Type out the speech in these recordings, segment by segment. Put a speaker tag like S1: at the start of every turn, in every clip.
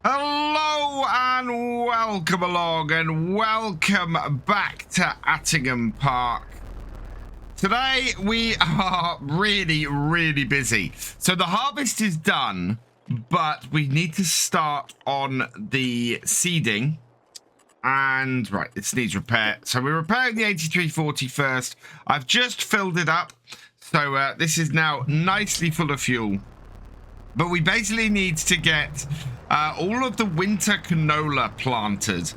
S1: Hello and welcome along and welcome back to Attingham Park. Today we are really busy. So the harvest is done, but we need to start on the seeding. And right, this needs repair. So we're repairing the 8340 first. I've just filled it up. So this is now nicely full of fuel. But we basically need to get all of the winter canola planted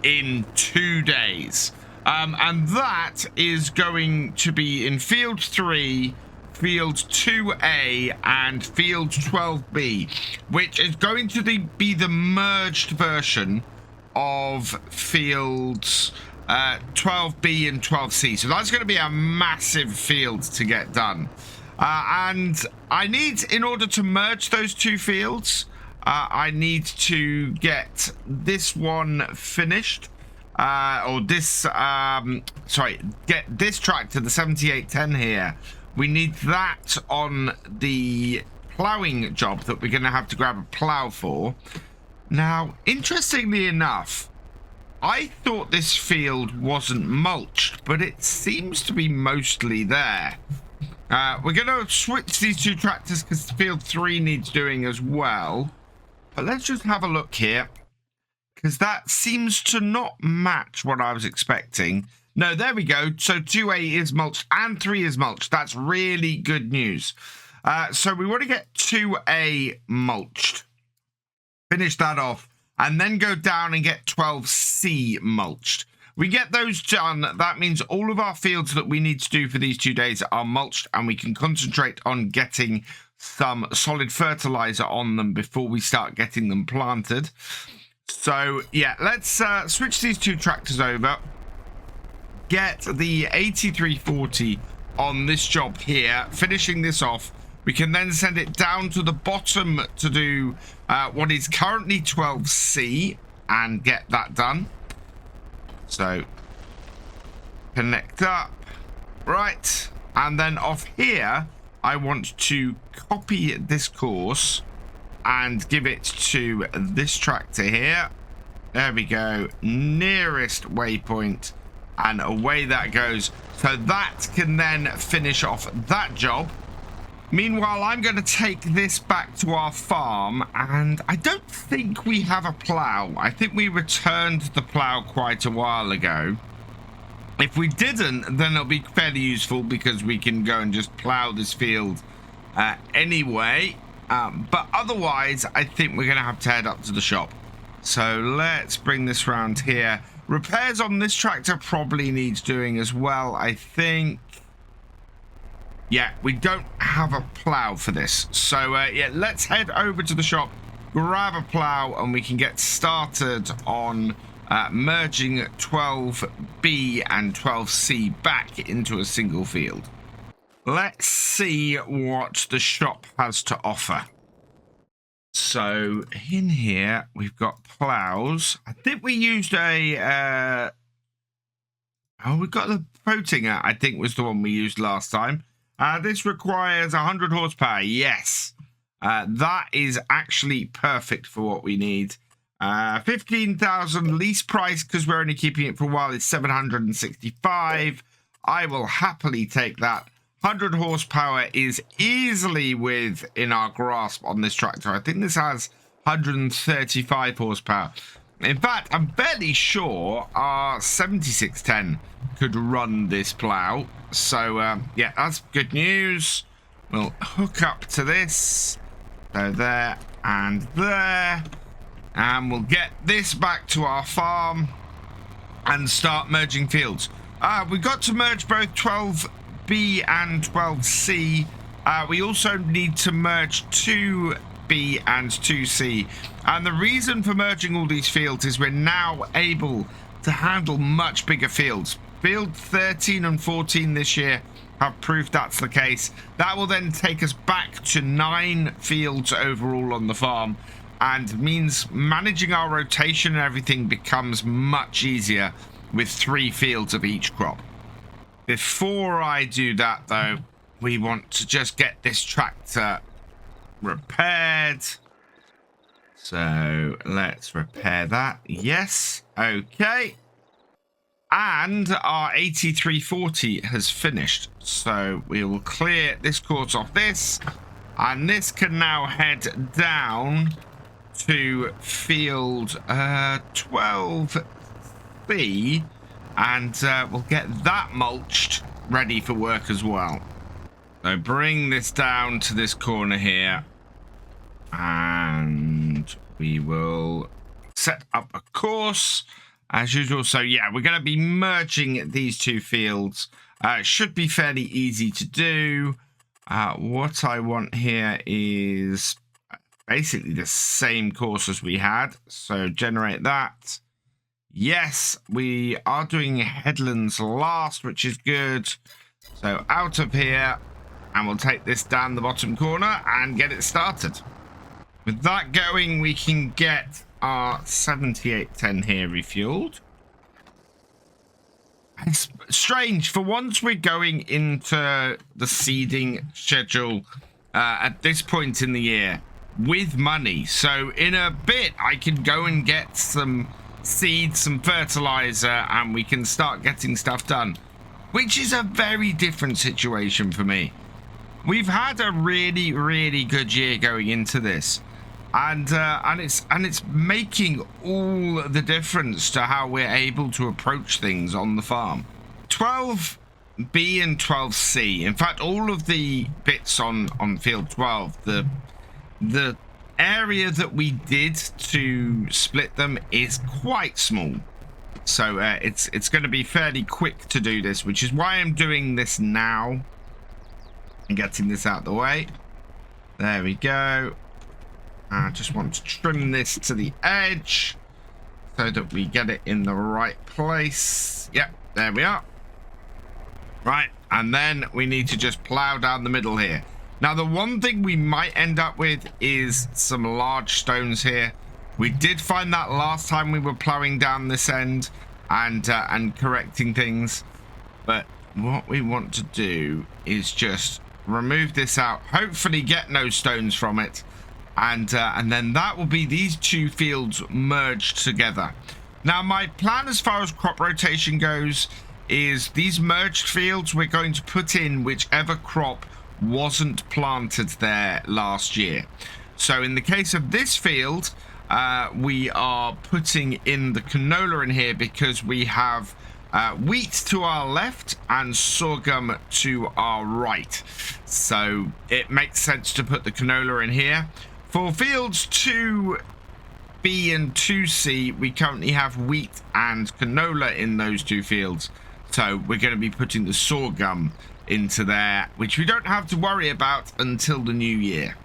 S1: in 2 days. And that is going to be in field 3, field 2A, and field 12B, which is going to be the merged version of fields 12B and 12C. So that's going to be a massive field to get done. And I need, in order to merge those two fields, I need to get this one finished, or this, get this tractor, the 7810 here. We need that on the ploughing job that we're going to have to grab a plough for. Now, interestingly enough, I thought this field wasn't mulched, but it seems to be mostly there. We're going to switch these two tractors because field 3 needs doing as well. But let's just have a look here, because that seems to not match what I was expecting. No, there we go. So 2A is mulched and 3 is mulched. That's really good news. So we want to get 2A mulched. Finish that off. And then go down and get 12C mulched. We get those done. That means all of our fields that we need to do for these 2 days are mulched, and we can concentrate on getting some solid fertilizer on them before we start getting them planted. So yeah, let's switch these two tractors over. Get the 8340 on this job here, finishing this off. We can then send it down to the bottom to do what is currently 12C and get that done. So connect up, right, and then off here I want to copy this course and give it to this tractor here. There we go, nearest waypoint, and away that goes. So that can then finish off that job. Meanwhile, I'm going to take this back to our farm, and I don't think we have a plough. I think we returned the plough quite a while ago. If we didn't, then it'll be fairly useful because we can go and just plough this field anyway. But otherwise, I think we're going to have to head up to the shop. So let's bring this round here. Repairs on this tractor probably needs doing as well, I think. Yeah, we don't have a plough for this. So, yeah, let's head over to the shop, grab a plough, and we can get started on merging 12B and 12C back into a single field. Let's see what the shop has to offer. So, in here, we've got ploughs. I think we used a... oh, we got the Protinger, I think was the one we used last time. This requires 100 horsepower. Yes, that is actually perfect for what we need. 15,000 lease price, because we're only keeping it for a while, is 765. I will happily take that. 100 horsepower is easily within our grasp on this tractor. I think this has 135 horsepower. In fact, I'm fairly sure our 7610 could run this plough. So, yeah, that's good news. We'll hook up to this. So there and there. And we'll get this back to our farm and start merging fields. We've got to merge both 12B and 12C. We also need to merge 2B and 2C. And the reason for merging all these fields is we're now able to handle much bigger fields. Field 13 and 14 this year have proved that's the case. That will then take us back to 9 fields overall on the farm, and means managing our rotation and everything becomes much easier with 3 fields of each crop. Before I do that, though, we want to just get this tractor repaired. So let's repair that. Yes. Okay. And our 8340 has finished. So we will clear this course off this. And this can now head down to field 12B. And we'll get that mulched ready for work as well. So bring this down to this corner here. And we will set up a course as usual. So yeah, we're going to be merging these two fields. It should be fairly easy to do. What I want here is basically the same course as we had. So generate that. Yes, we are doing headlands last, which is good. So out of here, and we'll take this down the bottom corner and get it started. With that going, we can get our 7810 here refueled. It's strange, for once we're going into the seeding schedule at this point in the year with money. So in a bit, I can go and get some seeds, some fertilizer, and we can start getting stuff done, which is a very different situation for me. We've had a really, really good year going into this, and it's making all the difference to how we're able to approach things on the farm. 12B and 12C, in fact, all of the bits on field 12, the area that we did to split them is quite small, so it's going to be fairly quick to do this, which is why I'm doing this now and getting this out of the way. There we go. I just want to trim this to the edge so that we get it in the right place. Yep, there we are. Right, and then we need to just plow down the middle here. Now, the one thing we might end up with is some large stones here. We did find that last time we were plowing down this end and correcting things. But what we want to do is just remove this out, hopefully get no stones from it. And then that will be these two fields merged together. Now, my plan as far as crop rotation goes is these merged fields, we're going to put in whichever crop wasn't planted there last year. So in the case of this field, we are putting in the canola in here because we have wheat to our left and sorghum to our right. So it makes sense to put the canola in here. For fields 2B and 2C, we currently have wheat and canola in those two fields. So we're going to be putting the sorghum into there, which we don't have to worry about until the new year.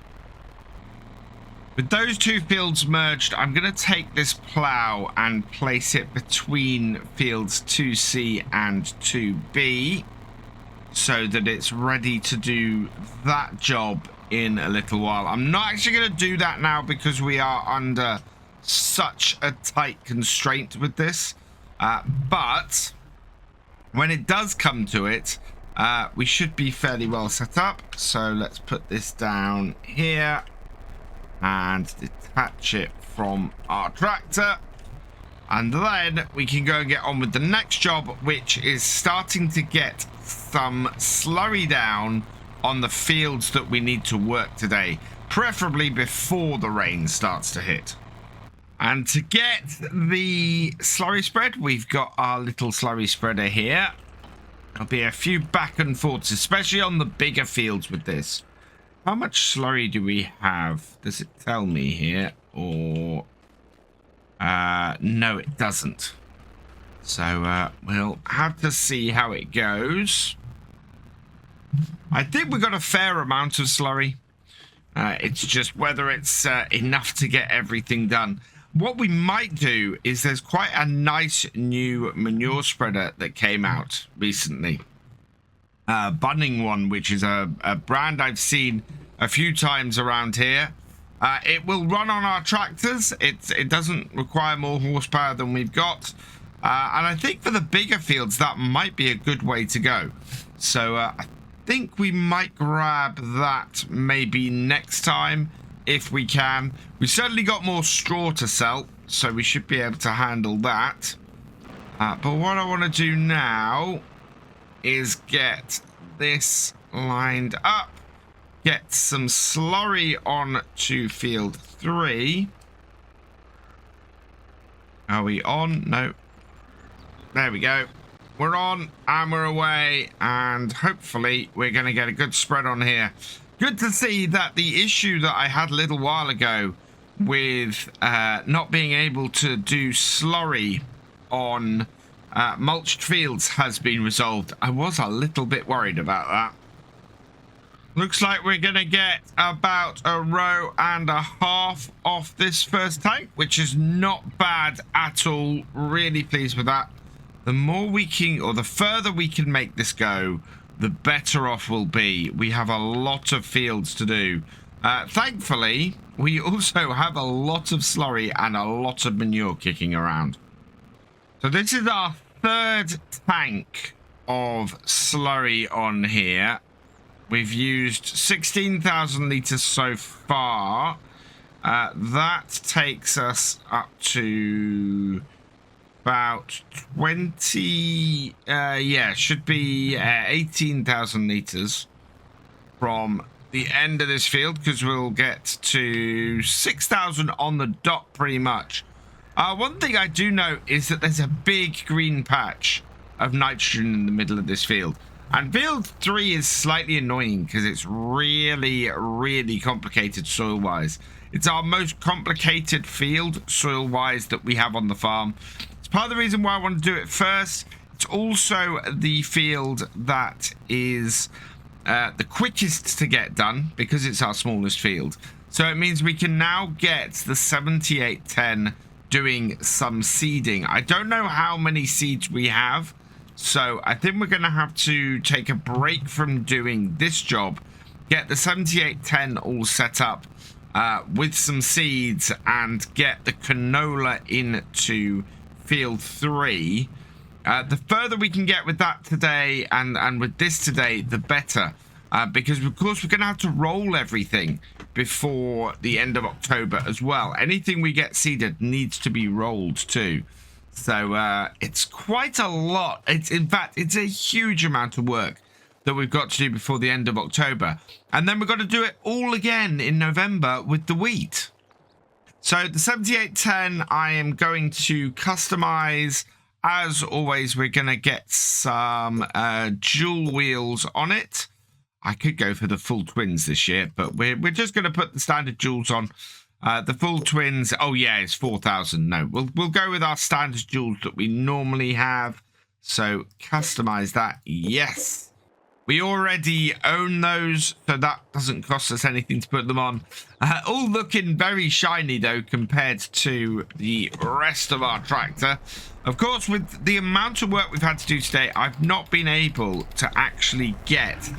S1: With those two fields merged, I'm going to take this plow and place it between fields 2C and 2B so that it's ready to do that job in a little while. I'm not actually going to do that now because we are under such a tight constraint with this, but when it does come to it, we should be fairly well set up. So let's put this down here and detach it from our tractor, and then we can go and get on with the next job, which is starting to get some slurry down on the fields that we need to work today, preferably before the rain starts to hit. And to get the slurry spread, we've got our little slurry spreader here. There'll be a few back and forths, especially on the bigger fields with this. How much slurry do we have? Does it tell me here? Or no, it doesn't. So we'll have to see how it goes. I think we've got a fair amount of slurry. It's just whether it's enough to get everything done. What we might do is there's quite a nice new manure spreader that came out recently. Bunning one, which is a brand I've seen a few times around here. It will run on our tractors. It doesn't require more horsepower than we've got. And I think for the bigger fields, that might be a good way to go. So I think we might grab that maybe next time. if we can. We certainly got more straw to sell, so we should be able to handle that. But what I want to do now is get this lined up, get some slurry on to field 3. Are we on? No. There we go. We're on and we're away, and hopefully we're going to get a good spread on here. Good to see that the issue that I had a little while ago with not being able to do slurry on mulched fields has been resolved. I was a little bit worried about that. Looks like we're going to get about a row and a half off this first tank, which is not bad at all. Really pleased with that. The more we can, or the further we can make this go, the better off we'll be. We have a lot of fields to do. Thankfully, we also have a lot of slurry and a lot of manure kicking around. So this is our third tank of slurry on here. We've used 16,000 litres so far. That takes us up to about 20, should be 18,000 litres from the end of this field, because we'll get to 6,000 on the dot pretty much. One thing I do know is that there's a big green patch of nitrogen in the middle of this field. And field 3 is slightly annoying because it's really, really complicated soil-wise. It's our most complicated field soil-wise that we have on the farm. It's part of the reason why I want to do it first. It's also the field that is the quickest to get done because it's our smallest field. So it means we can now get the 7810 doing some seeding. I don't know how many seeds we have, so I think we're going to have to take a break from doing this job, get the 7810 all set up with some seeds, and get the canola into field 3. The further we can get with that today and with this today, the better. Because, of course, we're going to have to roll everything before the end of October as well. Anything we get seeded needs to be rolled too. So it's quite a lot. In fact, it's a huge amount of work that we've got to do before the end of October. And then we've got to do it all again in November with the wheat. So the 7810, I am going to customize. As always, we're going to get some dual wheels on it. I could go for the full twins this year, but we're just going to put the standard duals on. The full twins, oh yeah, it's 4,000. No, we'll go with our standard duals that we normally have. So customize that. Yes. We already own those, so that doesn't cost us anything to put them on. All looking very shiny, though, compared to the rest of our tractor. Of course, with the amount of work we've had to do today, I've not been able to actually get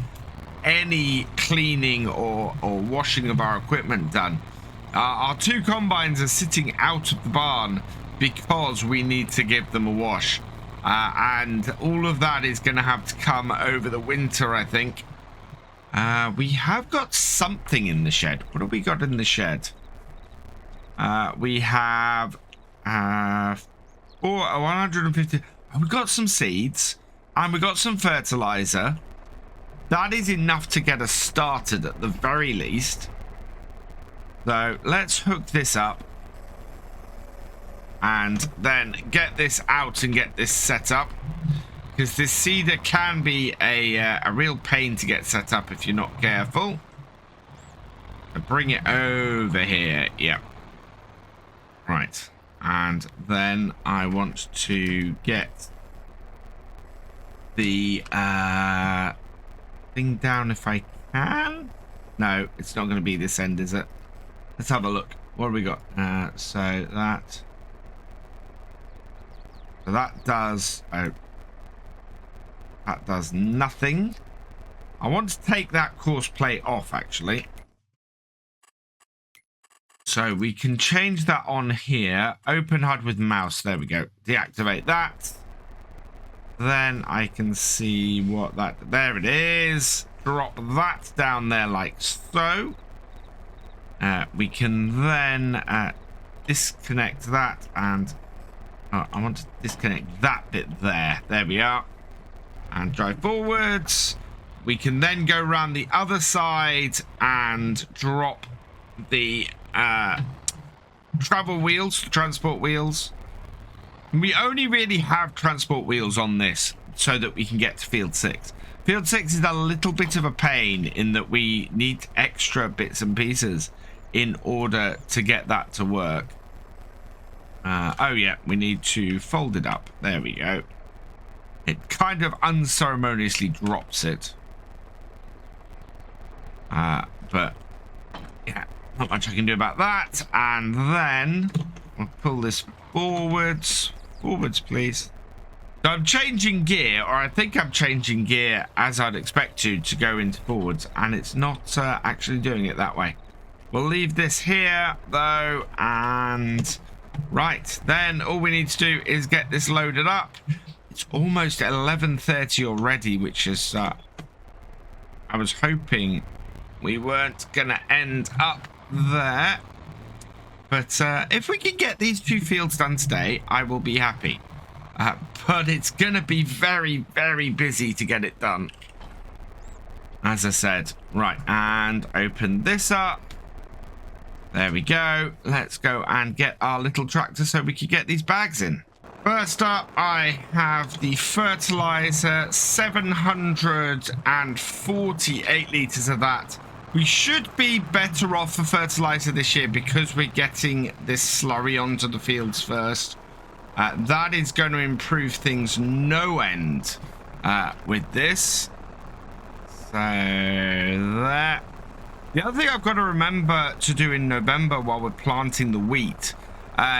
S1: any cleaning or washing of our equipment done. Our 2 combines are sitting out of the barn because we need to give them a wash. And all of that is going to have to come over the winter, I think. We have got something in the shed. What have we got in the shed? We have 150. We've got some seeds and we've got some fertilizer. That is enough to get us started at the very least. So let's hook this up and then get this out and get this set up, because this seeder can be a real pain to get set up if you're not careful. So bring it over here. Yep. Right. And then I want to get the thing down if I can. No, it's not going to be this end, is it? Let's have a look. What have we got? So that does that does nothing. I want to take that course plate off, actually, so we can change that on here. Open HUD with mouse. There we go. Deactivate that. Then I can see what that. There it is. Drop that down there like so. We can then disconnect that, and I want to disconnect that bit there. There we are. And drive forwards. We can then go around the other side and drop the travel wheels, transport wheels. We only really have transport wheels on this so that we can get to field 6. Field 6 is a little bit of a pain in that we need extra bits and pieces in order to get that to work. Oh yeah, we need to fold it up. There we go. It kind of unceremoniously drops it. But yeah, not much I can do about that. And then we'll pull this forwards. Forwards, please. So I'm changing gear, or I think I'm changing gear as I'd expect to go into forwards, and it's not actually doing it that way. We'll leave this here though, and right, then all we need to do is get this loaded up. It's almost 11:30 already, which is I was hoping we weren't gonna end up there, but if we can get these 2 fields done today, I will be happy. But it's gonna be very, very busy to get it done, as I said. Right, and open this up. There we go. Let's go and get our little tractor so we can get these bags in. First up, I have the fertilizer, 748 litres of that. We should be better off for fertilizer this year because we're getting this slurry onto the fields first. That is going to improve things no end with this. So that. The other thing I've got to remember to do in November while we're planting the wheat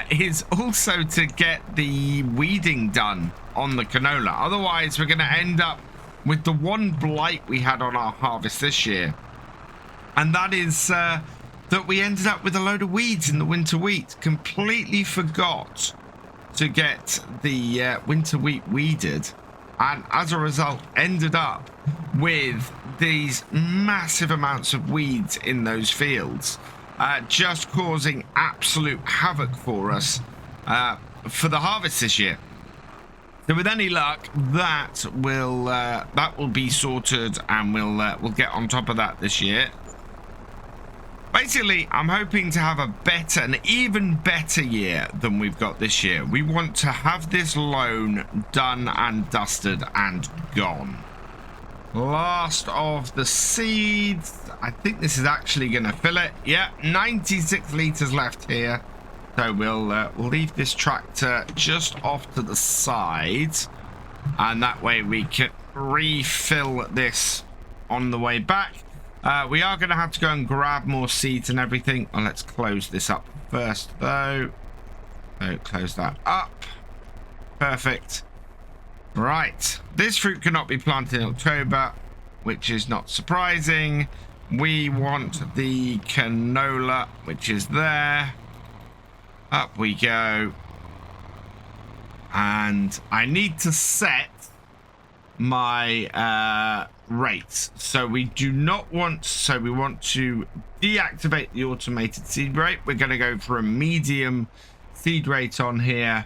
S1: is also to get the weeding done on the canola. Otherwise, we're going to end up with the one blight we had on our harvest this year. And that is that we ended up with a load of weeds in the winter wheat. Completely forgot to get the winter wheat weeded, and as a result ended up with these massive amounts of weeds in those fields, just causing absolute havoc for us for the harvest this year. So with any luck, that will be sorted, and we'll get on top of that this year. Basically, I'm hoping to have an even better year than we've got this year. We want to have this loan done and dusted and gone. Last of the seeds. I think this is actually going to fill it. Yeah, 96 litres left here. So we'll leave this tractor just off to the side. And that way we can refill this on the way back. We are going to have to go and grab more seeds and everything. Well, let's close this up first, though. So close that up. Perfect. Right. This fruit cannot be planted in October, which is not surprising. We want the canola, which is there. Up we go. And I need to set my rates. So we do not want, so we want to deactivate the automated seed rate. We're going to go for a medium seed rate on here,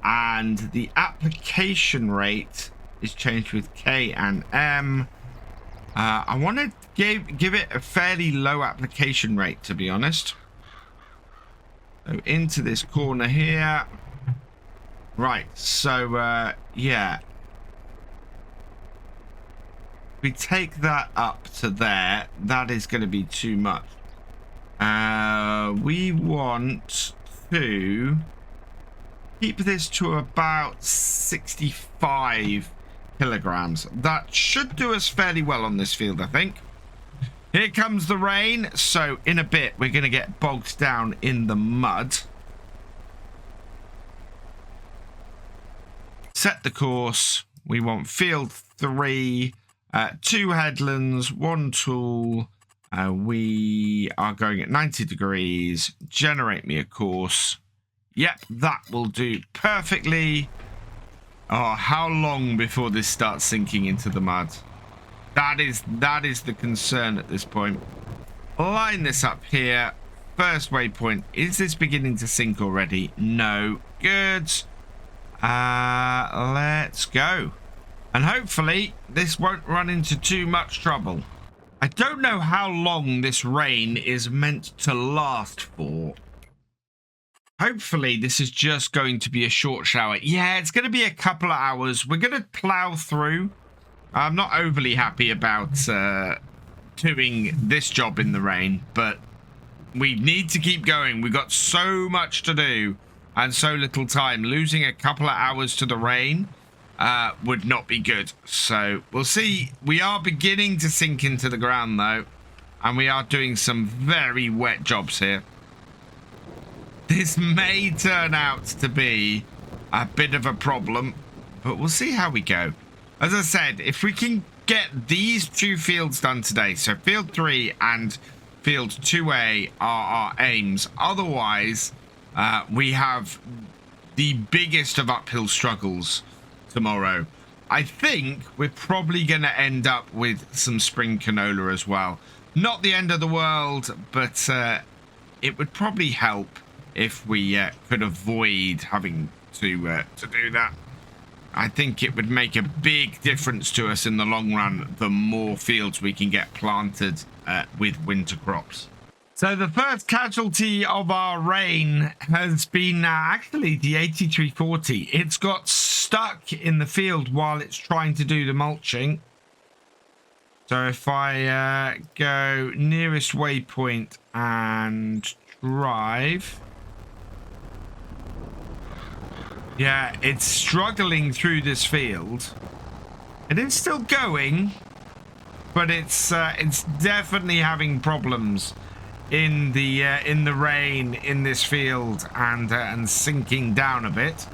S1: and the application rate is changed with K and M. I want to give it a fairly low application rate, to be honest. So into this corner here. Right, so yeah, we take that up to there. That is going to be too much. We want to keep this to about 65 kilograms. That should do us fairly well on this field, I think. Here comes the rain. So in a bit, we're going to get bogged down in the mud. Set the course. We want field 3. 2 headlands, 1 tool. We are going at 90 degrees. Generate me a course. Yep, that will do perfectly. Oh, how long before this starts sinking into the mud? That is the concern at this point. line this up here. First waypoint. Is this beginning to sink already? No. Good. Let's go. And hopefully this won't run into too much trouble. I don't know how long this rain is meant to last for. Hopefully this is just going to be a short shower. Yeah, it's going to be a couple of hours. We're going to plow through. I'm not overly happy about doing this job in the rain, but we need to keep going. We've got so much to do and so little time. Losing a couple of hours to the rain would not be good. So we'll see. We are beginning to sink into the ground though, and we are doing some very wet jobs here. This may turn out to be a bit of a problem, but we'll see how we go. As I said, if we can get these two fields done today, so field 3 and field 2A are our aims. Otherwise, we have the biggest of uphill struggles tomorrow. I think we're probably going to end up with some spring canola as well. Not the end of the world, but it would probably help if we could avoid having to do that. I think it would make a big difference to us in the long run, the more fields we can get planted with winter crops. So the first casualty of our rain has been actually the 8340. It's got stuck in the field while it's trying to do the mulching. So if I go nearest waypoint and drive... Yeah, it's struggling through this field. It is still going, but it's definitely having problems in the rain in this field and sinking down a bit.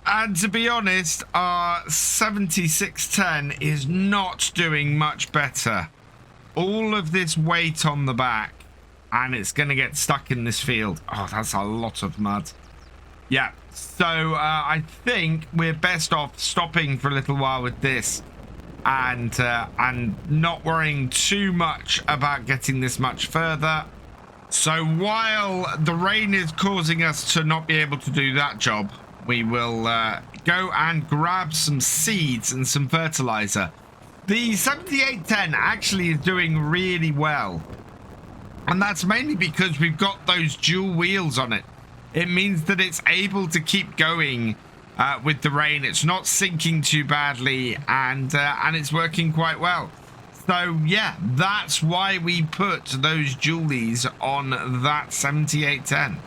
S1: And to be honest, our 7610 is not doing much better. All of this weight on the back, and it's going to get stuck in this field. Oh, that's a lot of mud. Yeah, so I think we're best off stopping for a little while with this and not worrying too much about getting this much further. So while the rain is causing us to not be able to do that job, we will go and grab some seeds and some fertilizer. The 7810 actually is doing really well, and that's mainly because we've got those dual wheels on it. It means that it's able to keep going with the rain. It's not sinking too badly, and it's working quite well. So yeah, that's why we put those dualies on that 7810.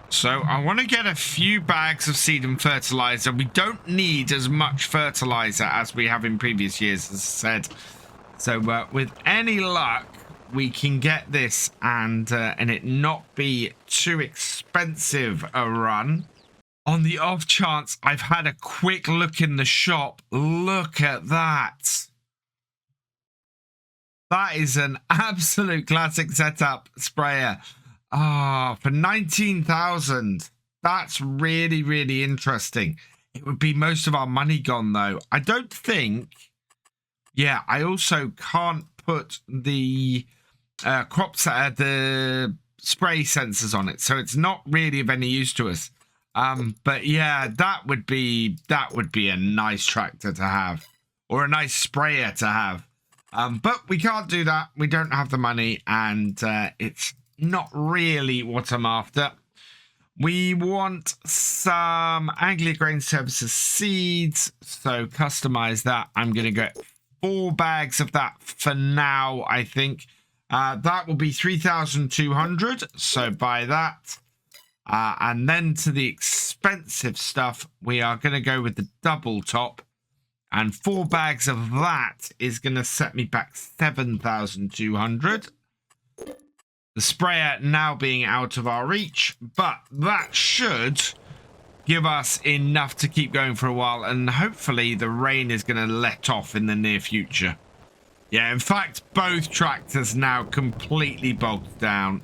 S1: So I want to get a few bags of seed and fertilizer. We don't need as much fertilizer as we have in previous years, as I said. So with any luck, we can get this and it not be too expensive a run. On the off chance I've had a quick look in the shop, look at that. That is an absolute classic setup sprayer. For 19,000. That's really, really interesting. It would be most of our money gone though. I don't think. Yeah, I also can't put the the spray sensors on it, so it's not really of any use to us. But yeah, that would be a nice tractor to have, or a nice sprayer to have. But we can't do that. We don't have the money, and it's not really what I'm after. We want some Anglia Grain Services seeds, so customize that. I'm going to get 4 bags of that for now, I think. That will be 3,200, so buy that. And then to the expensive stuff, we are going to go with the double top. And 4 bags of that is going to set me back 7,200. The sprayer now being out of our reach, but that should give us enough to keep going for a while. And hopefully the rain is going to let off in the near future. Yeah, in fact, both tractors now completely bogged down.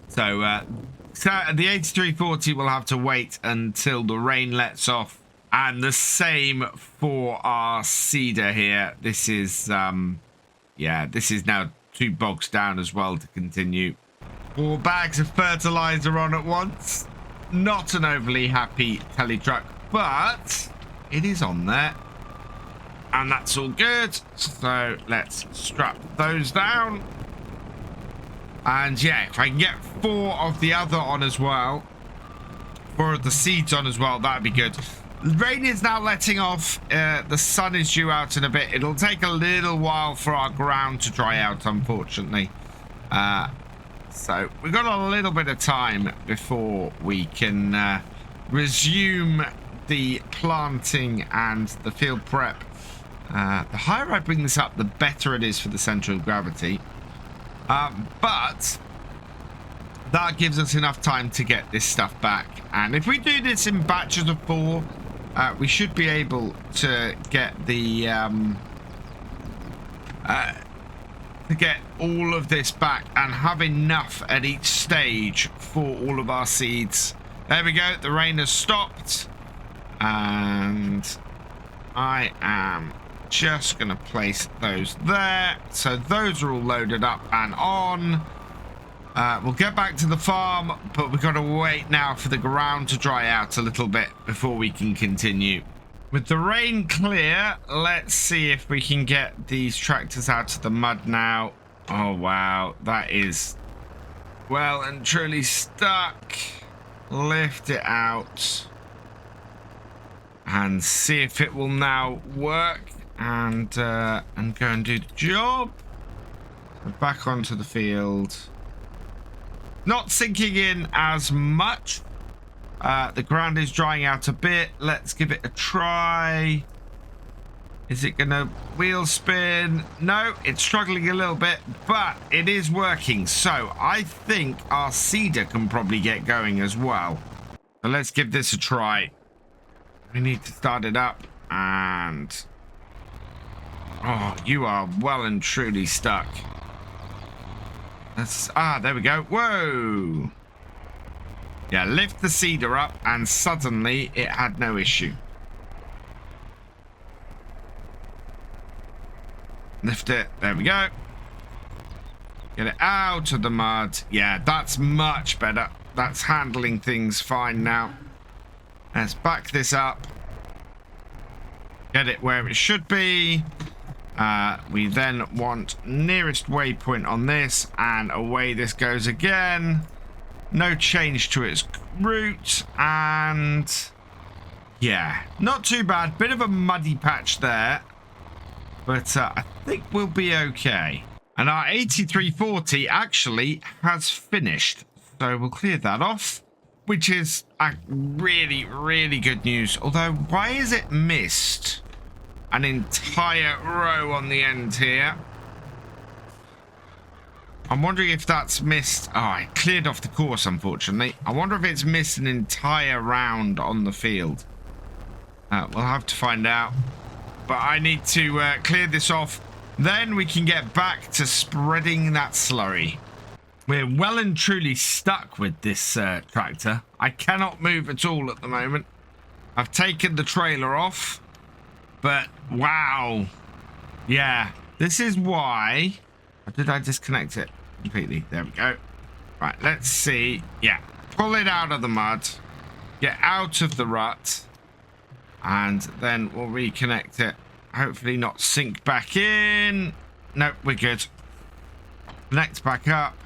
S1: So the 8340 will have to wait until the rain lets off. And the same for our seeder here. This is, yeah, this is now too bogs down as well to continue. 4 bags of fertilizer on at once. Not an overly happy telly truck, but it is on there. And that's all good. So let's strap those down. And yeah, if I can get 4 of the other on as well, 4 of the seeds on as well, that'd be good. The rain is now letting off. The sun is due out in a bit. It'll take a little while for our ground to dry out, unfortunately. So we've got a little bit of time before we can resume the planting and the field prep. The higher I bring this up, the better it is for the center of gravity. But that gives us enough time to get this stuff back. And if we do this in batches of 4, we should be able to get the to get all of this back and have enough at each stage for all of our seeds. There we go. The rain has stopped, and I am just going to place those there. So those are all loaded up and on. We'll get back to the farm, but we've got to wait now for the ground to dry out a little bit before we can continue. With the rain clear, let's see if we can get these tractors out of the mud now. Oh, wow. That is well and truly stuck. Lift it out and see if it will now work and go and do the job. So back onto the field. Not sinking in as much. The ground is drying out a bit. Let's give it a try. Is it gonna wheel spin? No, it's struggling a little bit, but it is working. So I think our seeder can probably get going as well. So let's give this a try. We need to start it up and... Oh, you are well and truly stuck. There we go. Whoa. Yeah, lift the seeder up and suddenly it had no issue. Lift it. There we go. Get it out of the mud. Yeah, that's much better. That's handling things fine now. Let's back this up. Get it where it should be. We then want nearest waypoint on this, and away this goes again. No change to its route, and yeah, not too bad. Bit of a muddy patch there, but I think we'll be okay. And our 8340 actually has finished, so we'll clear that off, which is really, really good news. Although, why is it missed an entire row on the end here? I'm wondering if that's missed. Oh, I cleared off the course, unfortunately. I wonder if it's missed an entire round on the field. We'll have to find out. But I need to clear this off. Then we can get back to spreading that slurry. We're well and truly stuck with this tractor. I cannot move at all at the moment. I've taken the trailer off. But, wow. Yeah, this is why... Or did I disconnect it completely? There we go. Right, let's see. Yeah, pull it out of the mud. Get out of the rut. And then we'll reconnect it. Hopefully not sink back in. Nope, we're good. Connect back up.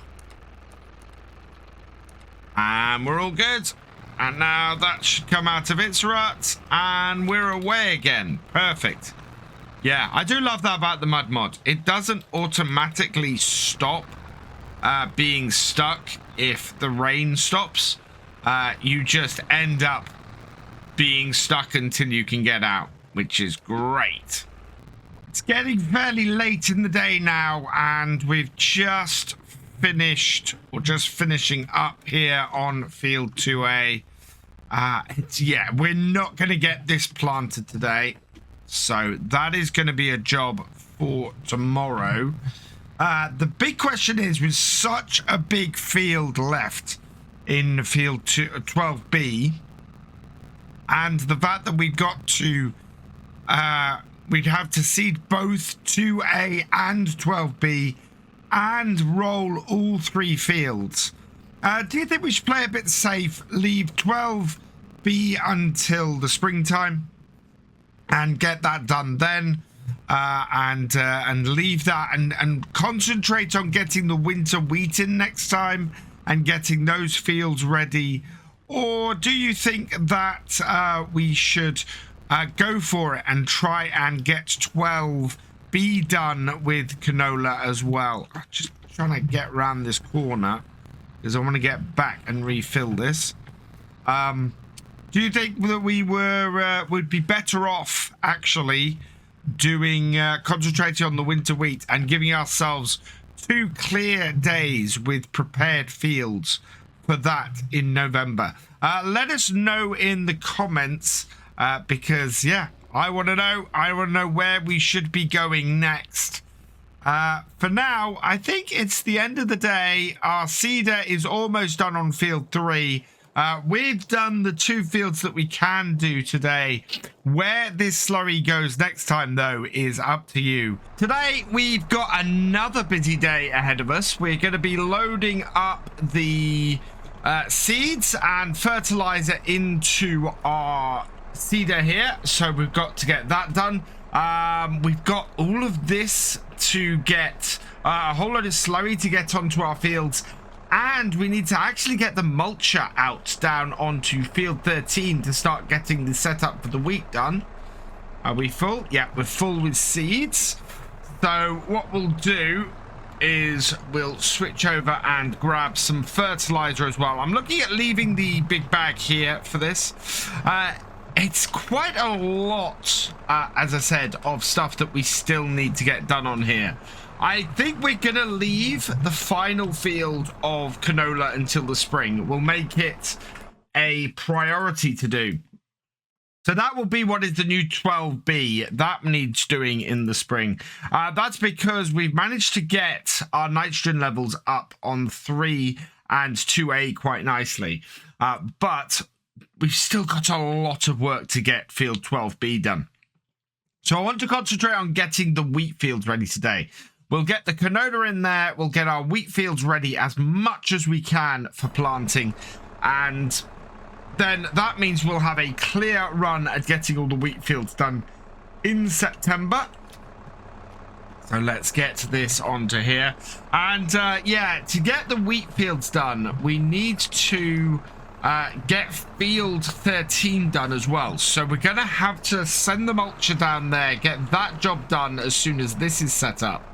S1: And we're all good. And now that should come out of its rut. And we're away again. Perfect. Yeah, I do love that about the mud mod. It doesn't automatically stop being stuck if the rain stops. You just end up being stuck until you can get out, which is great. It's getting fairly late in the day now, and we've just finished, or just finishing up here on field 2A. Yeah, we're not going to get this planted today. So that is going to be a job for tomorrow. The big question is, with such a big field left in field 12B, and the fact that we've got to, we'd have to seed both 2A and 12B and roll all 3 fields. Do you think we should play a bit safe, leave 12B until the springtime and get that done then, and leave that and concentrate on getting the winter wheat in next time and getting those fields ready? Or do you think that we should go for it and try and get 12B done with canola as well? I'm just trying to get around this corner because I want to get back and refill this. Do you think that we would be better off actually doing concentrating on the winter wheat and giving ourselves 2 clear days with prepared fields for that in November? Let us know in the comments because yeah, I want to know where we should be going next. For now, I think it's the end of the day. Our seeder is almost done on field 3. We've done the 2 fields that we can do today. Where this slurry goes next time, though, is up to you. Today, we've got another busy day ahead of us. We're going to be loading up the seeds and fertilizer into our seeder here. So we've got to get that done. We've got all of this to get a whole load of slurry to get onto our fields. And we need to actually get the mulcher out down onto field 13 to start getting the setup for the wheat done. Are we full? Yeah, we're full with seeds. So what we'll do is we'll switch over and grab some fertilizer as well. I'm looking at leaving the big bag here for this. It's quite a lot, as I said, of stuff that we still need to get done on here. I think we're going to leave the final field of canola until the spring. We'll make it a priority to do. So that will be what is the new 12B. That needs doing in the spring. That's because we've managed to get our nitrogen levels up on 3 and 2A quite nicely. But we've still got a lot of work to get field 12B done. So I want to concentrate on getting the wheat fields ready today. We'll get the canola in there. We'll get our wheat fields ready as much as we can for planting. And then that means we'll have a clear run at getting all the wheat fields done in September. So let's get this onto here. And yeah, to get the wheat fields done, we need to get field 13 done as well. So we're going to have to send the mulcher down there, get that job done as soon as this is set up.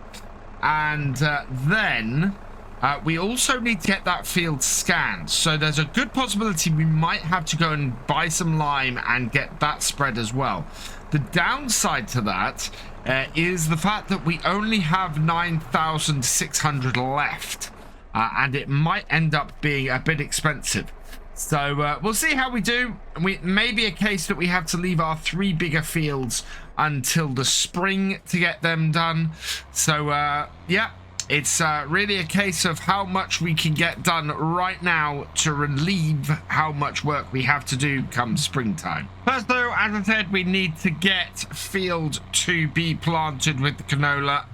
S1: And then we also need to get that field scanned. So there's a good possibility we might have to go and buy some lime and get that spread as well. The downside to that is the fact that we only have 9,600 left. And it might end up being a bit expensive. So we'll see how we do. We may be a case that we have to leave our 3 bigger fields until the spring to get them done. So yeah, it's really a case of how much we can get done right now to relieve how much work we have to do come springtime. First though, as I said, we need to get field 2B planted with the canola.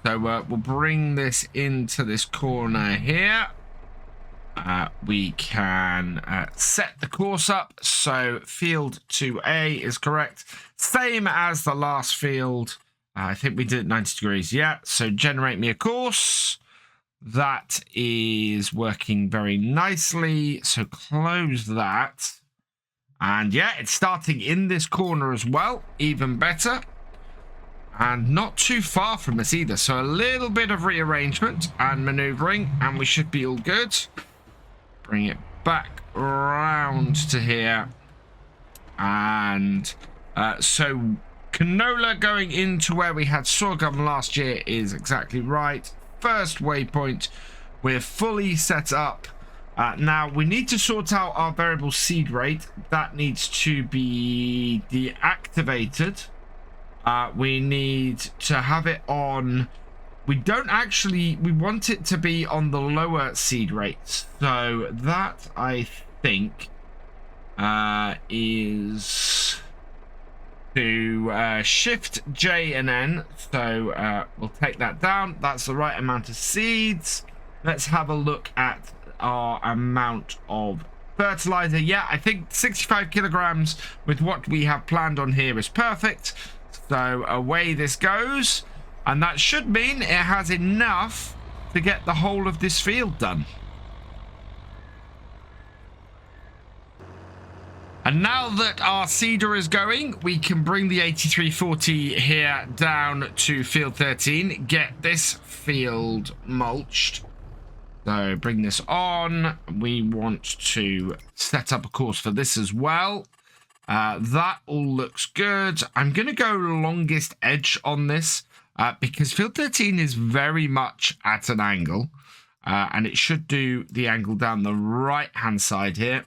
S1: So we'll bring this into this corner here. We can set the course up. So field 2A is correct. Same as the last field. I think we did it 90 degrees. Yeah. So generate me a course. That is working very nicely. So close that. And yeah, it's starting in this corner as well. Even better. And not too far from us either. So a little bit of rearrangement and maneuvering. And we should be all good. Bring it back round to here. And so canola going into where we had sorghum last year is exactly right. First waypoint, we're fully set up. Now we need to sort out our variable seed rate. That needs to be deactivated. We need to have it on. We don't actually, we want it to be on the lower seed rates. So that I think is to Shift J and N. So we'll take that down. That's the right amount of seeds. Let's have a look at our amount of fertilizer. Yeah, I think 65 kilograms with what we have planned on here is perfect. So away this goes. And that should mean it has enough to get the whole of this field done. And now that our seeder is going, we can bring the 8340 here down to field 13, get this field mulched. So bring this on. We want to set up a course for this as well. That all looks good. I'm going to go longest edge on this because field 13 is very much at an angle. And it should do the angle down the right-hand side here.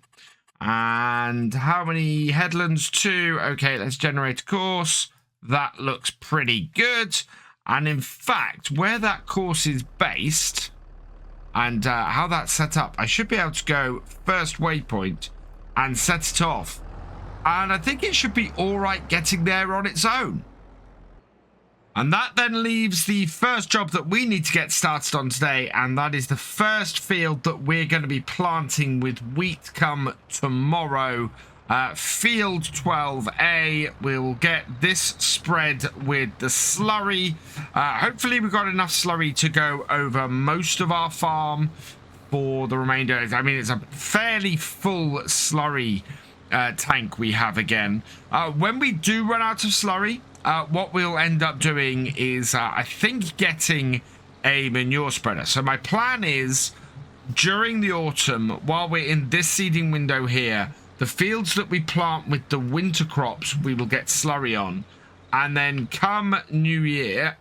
S1: And how many headlands? 2. Okay, let's generate a course. That looks pretty good. And in fact, where that course is based and how that's set up, I should be able to go first waypoint and set it off. And I think it should be all right getting there on its own. And that then leaves the first job that we need to get started on today, and that is the first field that we're going to be planting with wheat come tomorrow. Field 12A. We'll get this spread with the slurry. Hopefully we've got enough slurry to go over most of our farm for the remainder. I mean, it's a fairly full slurry tank we have again. When we do run out of slurry, what we'll end up doing is, I think, getting a manure spreader. So my plan is, during the autumn, while we're in this seeding window here, the fields that we plant with the winter crops, we will get slurry on. And then come New Year,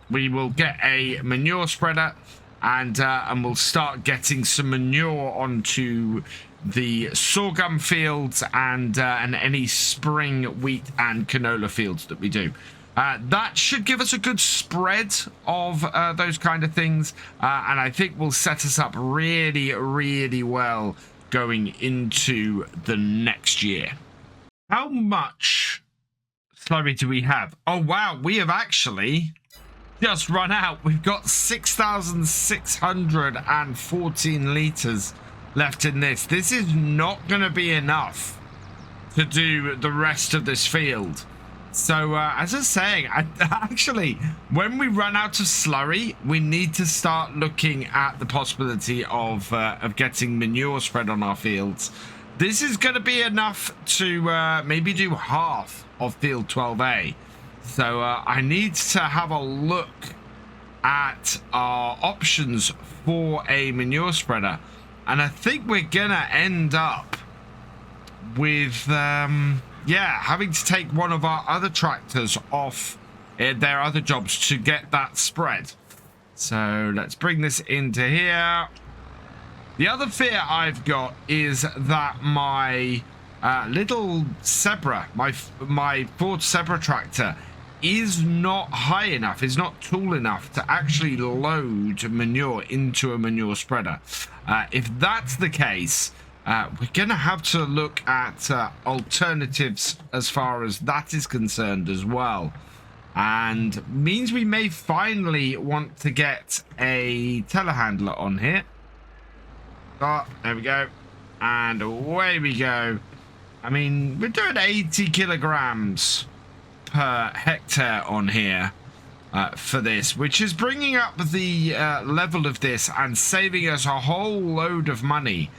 S1: we will get a manure spreader and we'll start getting some manure onto the sorghum fields and any spring wheat and canola fields that we do. That should give us a good spread of those kind of things, and I think will set us up really, really well going into the next year. How much slurry do we have? Oh wow, we have actually just run out. We've got 6,614 litres left in this. This is not going to be enough to do the rest of this field. So as I was saying, actually, when we run out of slurry, we need to start looking at the possibility of getting manure spread on our fields. This is going to be enough to maybe do half of field 12A. So I need to have a look at our options for a manure spreader. And I think we're going to end up with, having to take one of our other tractors off their other jobs to get that spread. So let's bring this into here. The other fear I've got is that my little Zebra, my Ford Zebra tractor, is not high enough, is not tall enough to actually load manure into a manure spreader. If that's the case, we're going to have to look at alternatives as far as that is concerned as well. And means we may finally want to get a telehandler on here. Oh, there we go. And away we go. I mean, we're doing 80 kilograms per hectare on here for this, which is bringing up the level of this and saving us a whole load of money.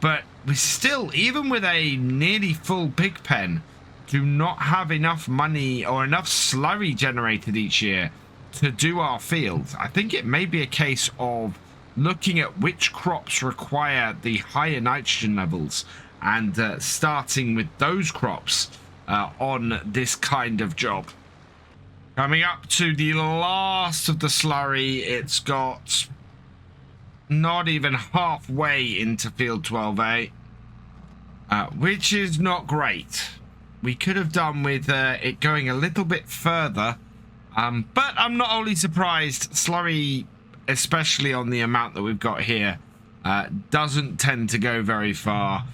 S1: But we still, even with a nearly full pig pen, do not have enough money or enough slurry generated each year to do our fields. I think it may be a case of looking at which crops require the higher nitrogen levels and starting with those crops on this kind of job. Coming up to the last of the slurry, it's got not even halfway into field 12A, which is not great. We could have done with it going a little bit further, but I'm not only surprised. Slurry, especially on the amount that we've got here, doesn't tend to go very far.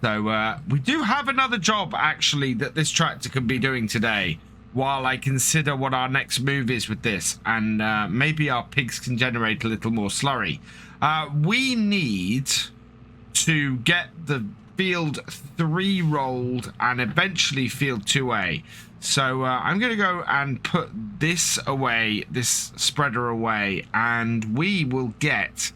S1: So we do have another job, actually, that this tractor can be doing today, while I consider what our next move is with this. And maybe our pigs can generate a little more slurry. We need to get the field 3 rolled and eventually field 2A. So I'm going to go and put this away, this spreader away, and we will get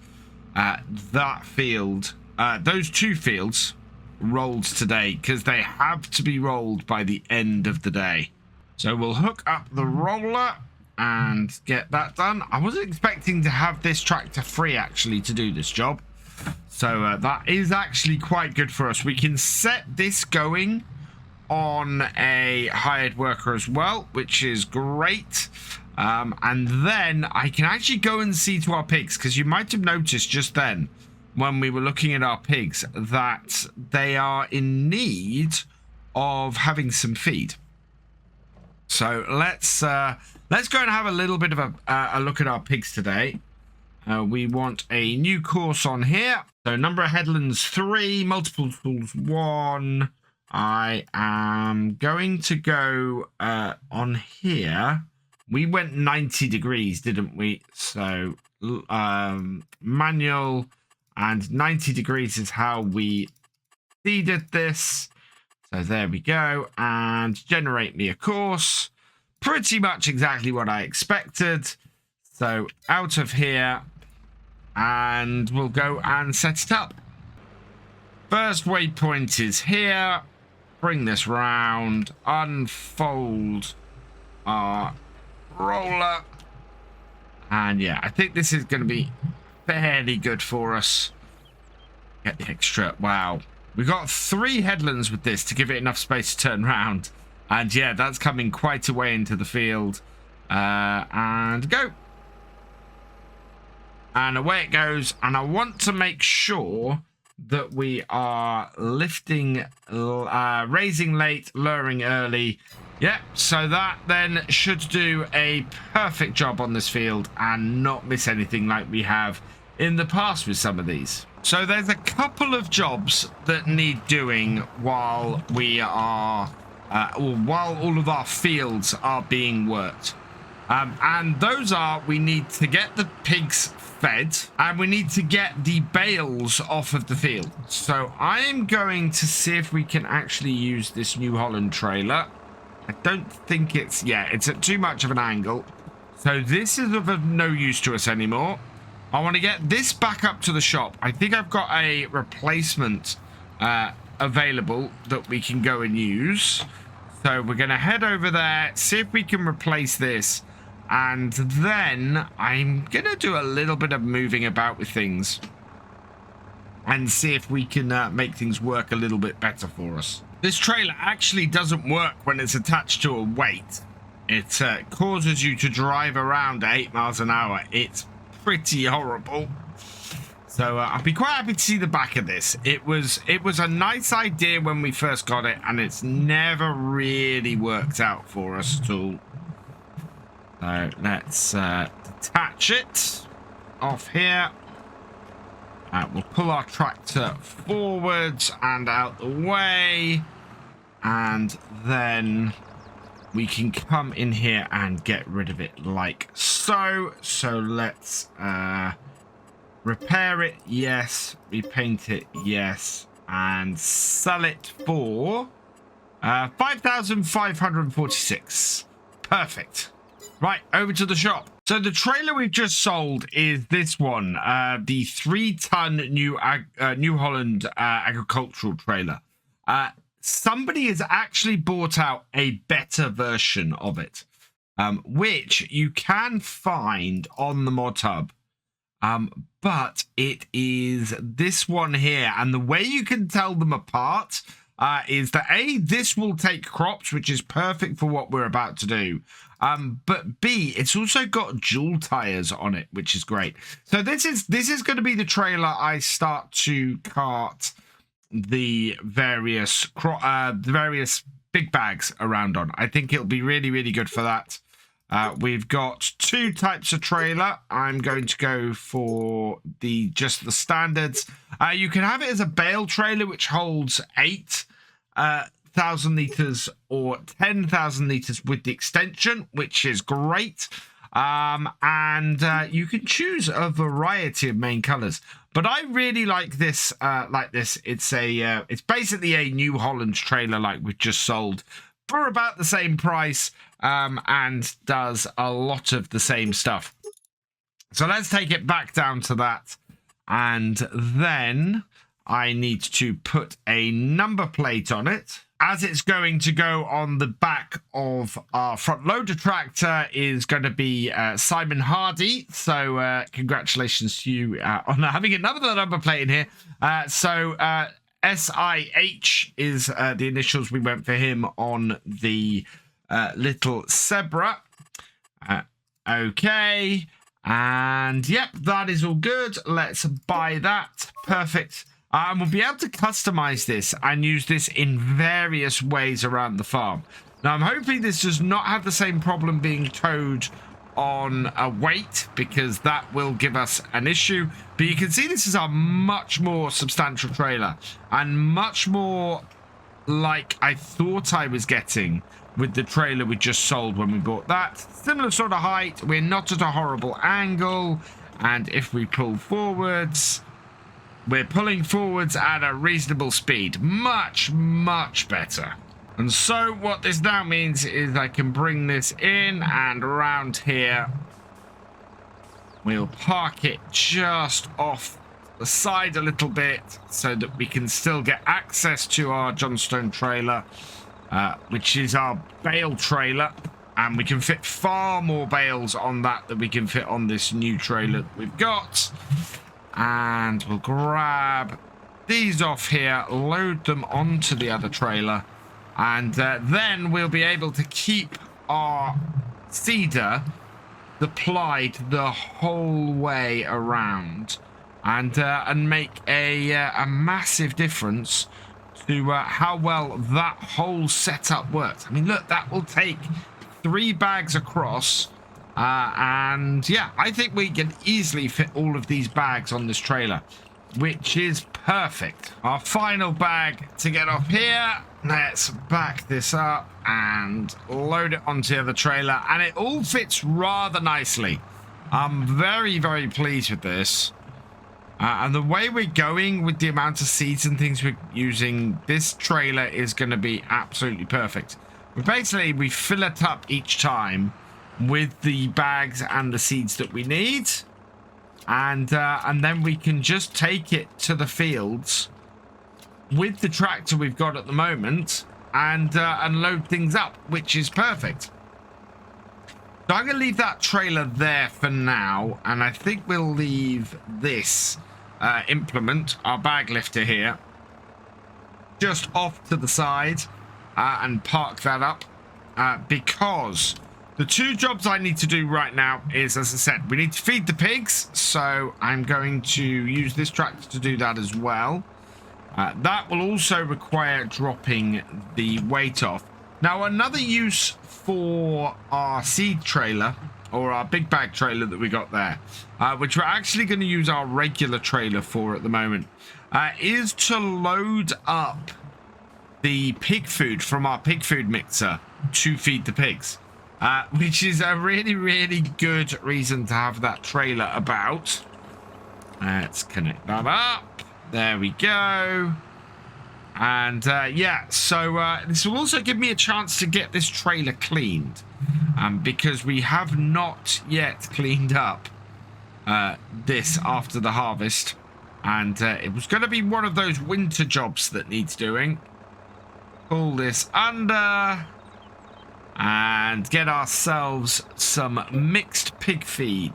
S1: that field, those 2 fields rolled today, because they have to be rolled by the end of the day. So we'll hook up the roller and get that done. I wasn't expecting to have this tractor free, actually, to do this job. So that is actually quite good for us. We can set this going on a hired worker as well, which is great. And then I can actually go and see to our pigs, because you might have noticed just then when we were looking at our pigs that they are in need of having some feed. So let's go and have a little bit of a look at our pigs today. We want a new course on here. So number of headlands 3, multiple tools 1. I am going to go on here. We went 90 degrees, didn't we? So manual and 90 degrees is how we seeded this. So there we go. And generate me a course. Pretty much exactly what I expected. So out of here. And we'll go and set it up. First waypoint is here. Bring this round. Unfold our roller. And yeah, I think this is going to be fairly good for us. Get the extra. Wow. We've got 3 headlands with this to give it enough space to turn around. And yeah, that's coming quite a way into the field. And go. And away it goes. And I want to make sure that we are lifting, raising late, luring early. Yep, so that then should do a perfect job on this field and not miss anything like we have in the past with some of these. So there's a couple of jobs that need doing while we are, or while all of our fields are being worked. And those are, we need to get the pigs fed and we need to get the bales off of the field. So I am going to see if we can actually use this New Holland trailer. I don't think it's, yeah, it's at too much of an angle. So this is of no use to us anymore. I want to get this back up to the shop. I think I've got a replacement available that we can go and use. So we're going to head over there, see if we can replace this. And then I'm going to do a little bit of moving about with things and see if we can make things work a little bit better for us. This trailer actually doesn't work when it's attached to a weight. It causes you to drive around at 8 miles an hour. It's pretty horrible. So I'd be quite happy to see the back of this. It was a nice idea when we first got it, and it's never really worked out for us at all. So let's detach it off here. We'll pull our tractor forwards and out the way. And then we can come in here and get rid of it like so. So let's repair it, yes. Repaint it, yes. And sell it for 5,546. Perfect. Right, over to the shop. So the trailer we've just sold is this one, the 3-ton New Holland agricultural trailer. Somebody has actually bought out a better version of it, which you can find on the mod hub. But it is this one here, and the way you can tell them apart is that A, this will take crops, which is perfect for what we're about to do. But B, it's also got dual tires on it, which is great. So this is going to be the trailer I start to cart the various big bags around on. I think it'll be really, really good for that. We've got 2 types of trailer. I'm going to go for just the standards. You can have it as a Bale trailer, which holds 8,000 litres or 10,000 litres with the extension, which is great. And you can choose a variety of main colours. But I really like this. It's basically a New Holland trailer like we've just sold for about the same price, and does a lot of the same stuff. So let's take it back down to that. And then I need to put a number plate on it, as it's going to go on the back of our front loader tractor is going to be Simon Hardy. So congratulations to you on having another number plate in here. SIH is the initials we went for him on the little Zebra. Okay. And yep, that is all good. Let's buy that. Perfect. And we'll be able to customize this and use this in various ways around the farm. Now, I'm hoping this does not have the same problem being towed on a weight, because that will give us an issue. But you can see this is a much more substantial trailer and much more like I thought I was getting with the trailer we just sold when we bought that. Similar sort of height. We're not at a horrible angle. And if we pull forwards, we're pulling forwards at a reasonable speed. Much, much better. And so what this now means is I can bring this in and around here. We'll park it just off the side a little bit so that we can still get access to our Johnstone trailer, which is our bale trailer. And we can fit far more bales on that than we can fit on this new trailer that we've got. And we'll grab these off here, load them onto the other trailer. And then we'll be able to keep our seeder supplied the whole way around, and make a massive difference to how well that whole setup works. I mean, look, that will take 3 bags across, and yeah, I think we can easily fit all of these bags on this trailer, which is perfect. Our final bag to get off here. Let's back this up and load it onto the other trailer, and it all fits rather nicely. I'm very, very pleased with this. And the way we're going with the amount of seeds and things we're using, this trailer is going to be absolutely perfect. We fill it up each time with the bags and the seeds that we need. And then we can just take it to the fields with the tractor we've got at the moment, and load things up, which is perfect. So I'm going to leave that trailer there for now, and I think we'll leave this implement, our bag lifter here, just off to the side, and park that up, because the 2 jobs I need to do right now is, as I said, we need to feed the pigs, so I'm going to use this tractor to do that as well. That will also require dropping the weight off. Now, another use for our seed trailer, or our big bag trailer that we got there, which we're actually going to use our regular trailer for at the moment, is to load up the pig food from our pig food mixer to feed the pigs, which is a really, really good reason to have that trailer about. Let's connect that up. There we go. And yeah, so this will also give me a chance to get this trailer cleaned, because we have not yet cleaned up this after the harvest, and it was going to be one of those winter jobs that needs doing. Pull this under and get ourselves some mixed pig feed.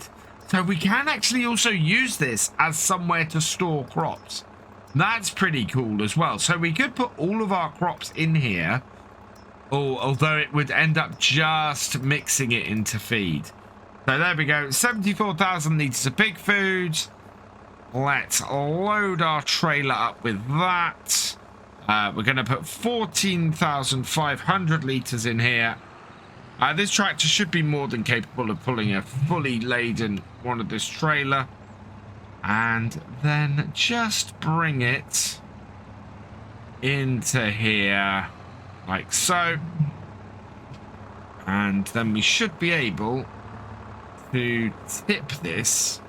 S1: So we can actually also use this as somewhere to store crops. That's pretty cool as well. So we could put all of our crops in here, although it would end up just mixing it into feed. So there we go, 74,000 litres of pig food. Let's load our trailer up with that. We're going to put 14,500 litres in here. This tractor should be more than capable of pulling a fully laden one of this trailer. And then just bring it into here like so. And then we should be able to tip this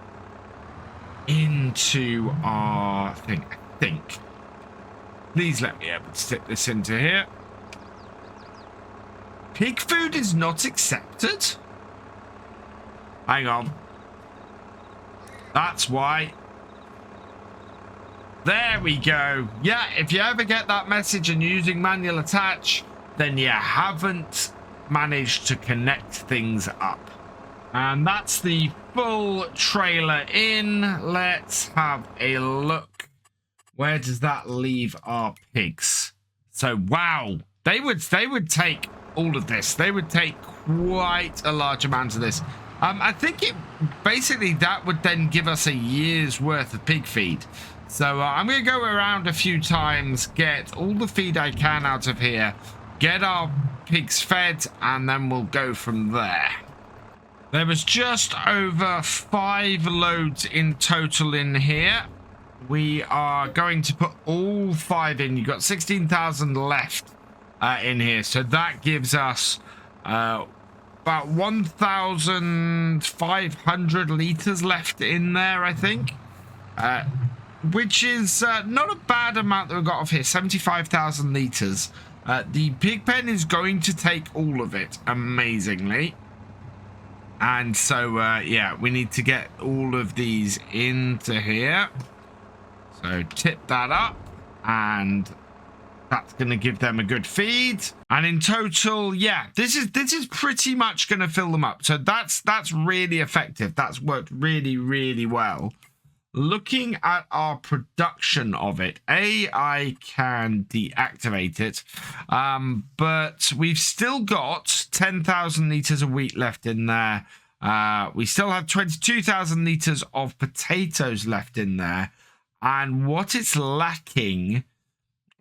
S1: into our thing, I think. Please let me be able to tip this into here. Pig food is not accepted? Hang on. That's why. There we go. Yeah, if you ever get that message and you're using manual attach, then you haven't managed to connect things up. And that's the full trailer in. Let's have a look. Where does that leave our pigs? So, wow. They would take all of this. They would take quite a large amount of this. I think basically that would then give us a year's worth of pig feed. So I'm going to go around a few times, get all the feed I can out of here, get our pigs fed, and then we'll go from there. There was just over 5 loads in total in here. We are going to put all 5 in. You've got 16,000 left in here. So that gives us about 1,500 litres left in there, I think. Which is not a bad amount that we've got off here. 75,000 litres. The pig pen is going to take all of it, amazingly. And so, yeah, we need to get all of these into here. So tip that up, and that's going to give them a good feed. And in total, yeah, this is pretty much going to fill them up. So that's really effective. That's worked really, really well. Looking at our production of it, I can deactivate it, but we've still got 10,000 litres of wheat left in there. We still have 22,000 litres of potatoes left in there. And what it's lacking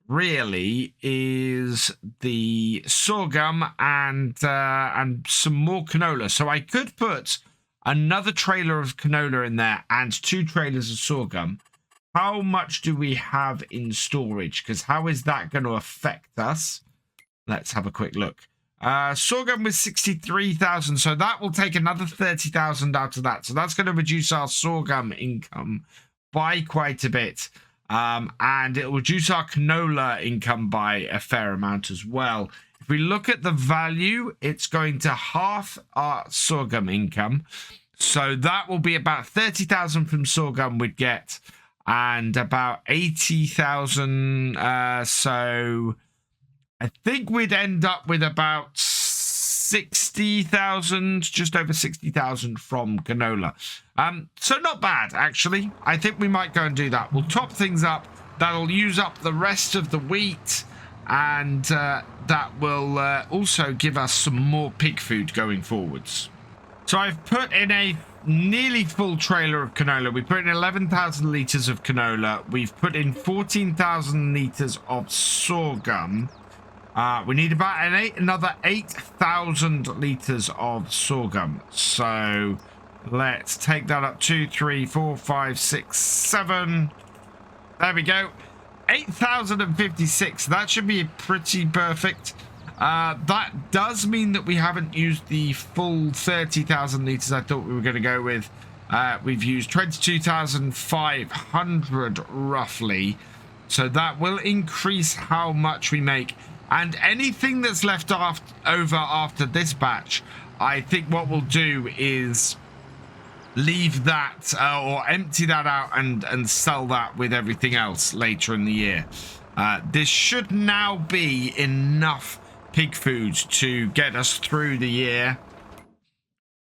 S1: really is the sorghum and some more canola. So I could put another trailer of canola in there and 2 trailers of sorghum. How much do we have in storage? Because how is that going to affect us? Let's have a quick look. Sorghum was 63,000, so that will take another 30,000 out of that. So that's going to reduce our sorghum income by quite a bit. And it will reduce our canola income by a fair amount as well. If we look at the value, it's going to half our sorghum income. So that will be about 30,000 from sorghum we'd get, and about 80,000. So I think we'd end up with about 60,000, just over 60,000 from canola. So not bad, actually. I think we might go and do that. We'll top things up. That'll use up the rest of the wheat. And that will also give us some more pig food going forwards. So I've put in a nearly full trailer of canola. We put in 11,000 litres of canola. We've put in 14,000 litres of sorghum. We need about another 8,000 litres of sorghum. So let's take that up. 2, 3, 4, 5, 6, 7. There we go. 8,056. That should be pretty perfect. That does mean that we haven't used the full 30,000 litres I thought we were going to go with. We've used 22,500 roughly. So that will increase how much we make. And anything that's left over after this batch, I think what we'll do is leave that or empty that out and sell that with everything else later in the year. This should now be enough pig food to get us through the year.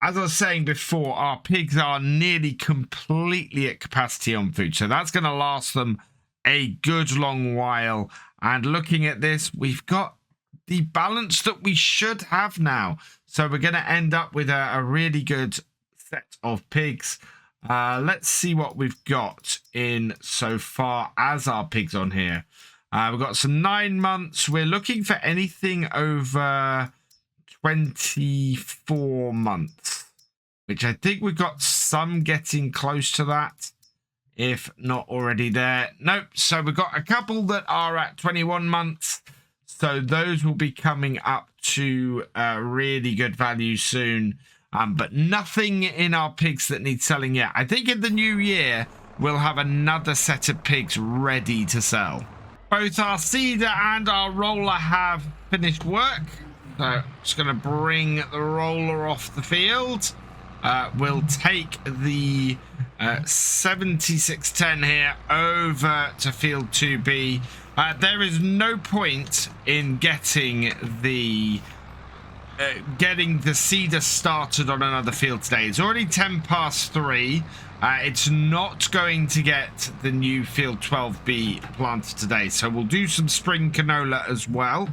S1: As I was saying before, our pigs are nearly completely at capacity on food, so that's going to last them a good long while. And looking at this, we've got the balance that we should have now, so we're going to end up with a really good set of pigs. Let's see what we've got in so far as our pigs on here. We've got some 9 months. We're looking for anything over 24 months, which I think we've got some getting close to that, if not already there. Nope. So we've got a couple that are at 21 months. So those will be coming up to really good value soon. But nothing in our pigs that need selling yet. I think in the new year, we'll have another set of pigs ready to sell. Both our seeder and our roller have finished work. So I'm just going to bring the roller off the field. We'll take the 7610 here over to field 2B. There is no point in getting the seeder started on another field today. It's already 10 past 3. It's not going to get the new field 12B planted today. So we'll do some spring canola as well.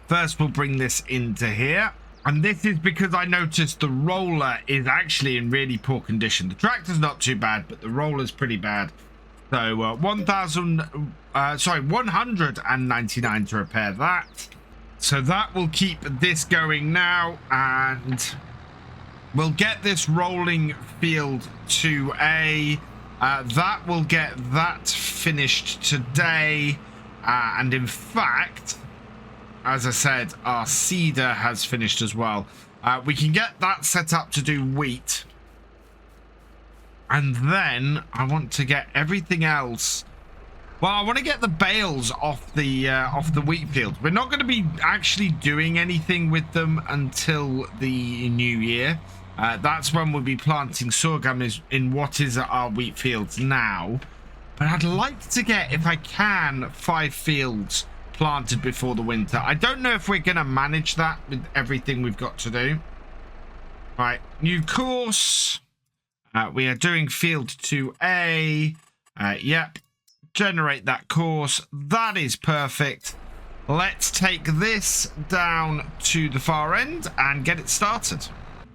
S1: First, we'll bring this into here. And this is because I noticed the roller is actually in really poor condition. The tractor's not too bad, but the roller's pretty bad. So 199 to repair that. So that will keep this going now, and we'll get this rolling field 2A. That will get that finished today. And in fact, as I said, our seeder has finished as well. We can get that set up to do wheat. And then I want to get everything else. Well, I want to get the bales off the wheat field. We're not going to be actually doing anything with them until the new year. That's when we'll be planting sorghum in what is our wheat fields now. But I'd like to get, if I can, 5 fields planted before the winter. I don't know if we're going to manage that with everything we've got to do. Right, new course. We are doing field 2A. Yep. Generate that course. That is perfect. Let's take this down to the far end and get it started.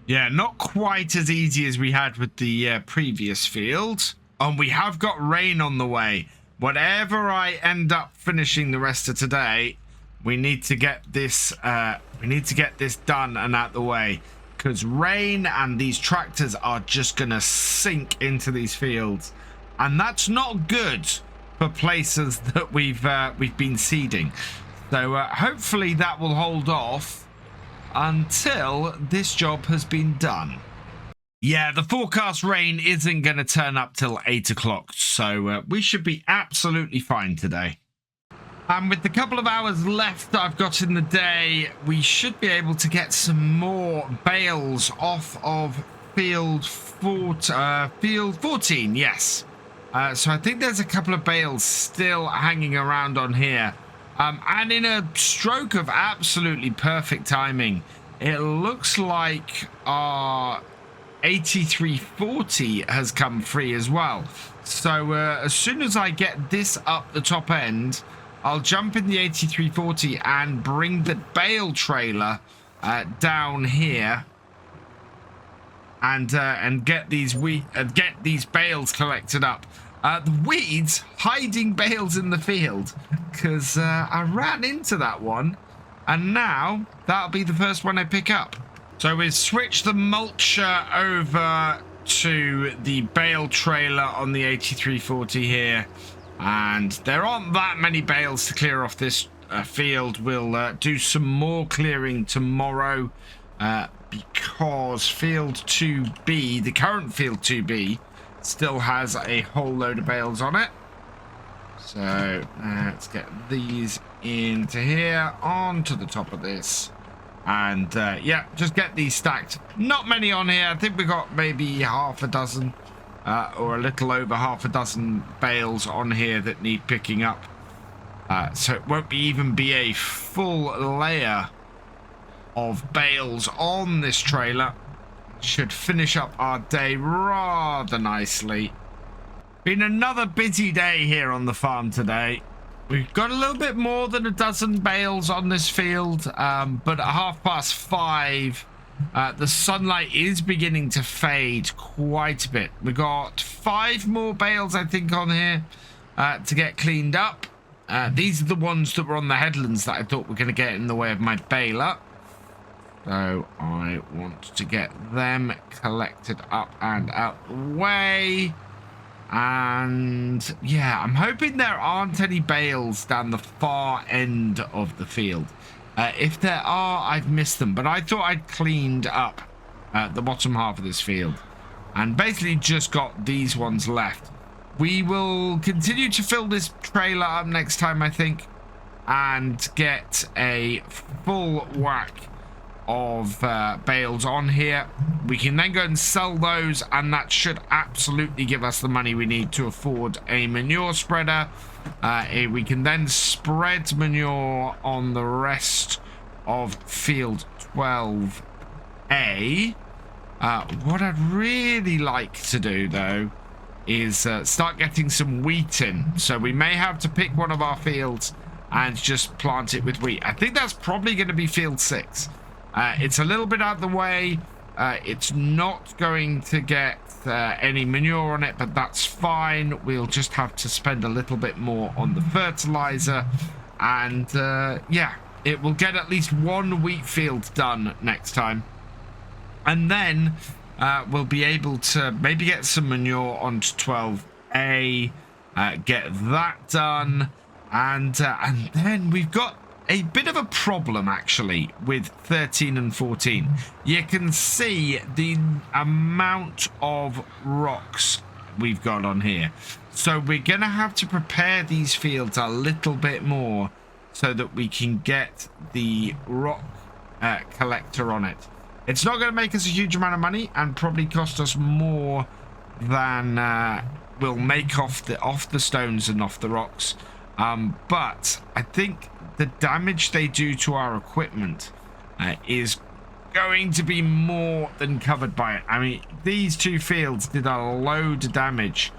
S1: Yeah, not quite as easy as we had with the previous field. And we have got rain on the way. Whatever I end up finishing the rest of today, we need to get this done and out the way, because rain and these tractors are just gonna sink into these fields, and that's not good for places that we've been seeding. So hopefully that will hold off until this job has been done. Yeah, the forecast rain isn't going to turn up till 8 o'clock, so we should be absolutely fine today. And with the couple of hours left that I've got in the day, we should be able to get some more bales off of field 14, yes. So I think there's a couple of bales still hanging around on here. And in a stroke of absolutely perfect timing, it looks like our 8340 has come free as well. So as soon as I get this up the top end, I'll jump in the 8340 and bring the bale trailer down here and get these bales collected up. The weeds hiding bales in the field, because I ran into that one, and now that'll be the first one I pick up. So we've switched the mulcher over to the bale trailer on the 8340 here, and there aren't that many bales to clear off this field. We'll do some more clearing tomorrow because field 2B, the current field 2B, still has a whole load of bales on it. So let's get these into here, onto the top of this, and yeah, just get these stacked. Not many on here. I think we got maybe half a dozen or a little over half a dozen bales on here that need picking up. So it won't even be a full layer of bales on this trailer. Should finish up our day rather nicely. Been another busy day here on the farm today. We've got a little bit more than a dozen bales on this field, but at 5:30, the sunlight is beginning to fade quite a bit. We got 5 more bales, I think, on here to get cleaned up. These are the ones that were on the headlands that I thought were going to get in the way of my baler. So I want to get them collected up and out the way. And yeah, I'm hoping there aren't any bales down the far end of the field. If there are, I've missed them, but I thought I'd cleaned up the bottom half of this field and basically just got these ones left. We will continue to fill this trailer up next time, I think, and get a full whack of bales on here. We can then go and sell those, and that should absolutely give us the money we need to afford a manure spreader. We can then spread manure on the rest of field 12A. What I'd really like to do, though, is start getting some wheat in. So we may have to pick one of our fields and just plant it with wheat. I think that's probably going to be field 6. It's a little bit out of the way. It's not going to get any manure on it, but that's fine. We'll just have to spend a little bit more on the fertilizer. And yeah, it will get at least one wheat field done next time. And then we'll be able to maybe get some manure onto 12A, get that done. And then we've got a bit of a problem, actually, with 13 and 14. You can see the amount of rocks we've got on here. So we're going to have to prepare these fields a little bit more so that we can get the rock collector on it. It's not going to make us a huge amount of money and probably cost us more than we'll make off the stones and off the rocks. But I think the damage they do to our equipment is going to be more than covered by it. I mean, these two fields did a load of damage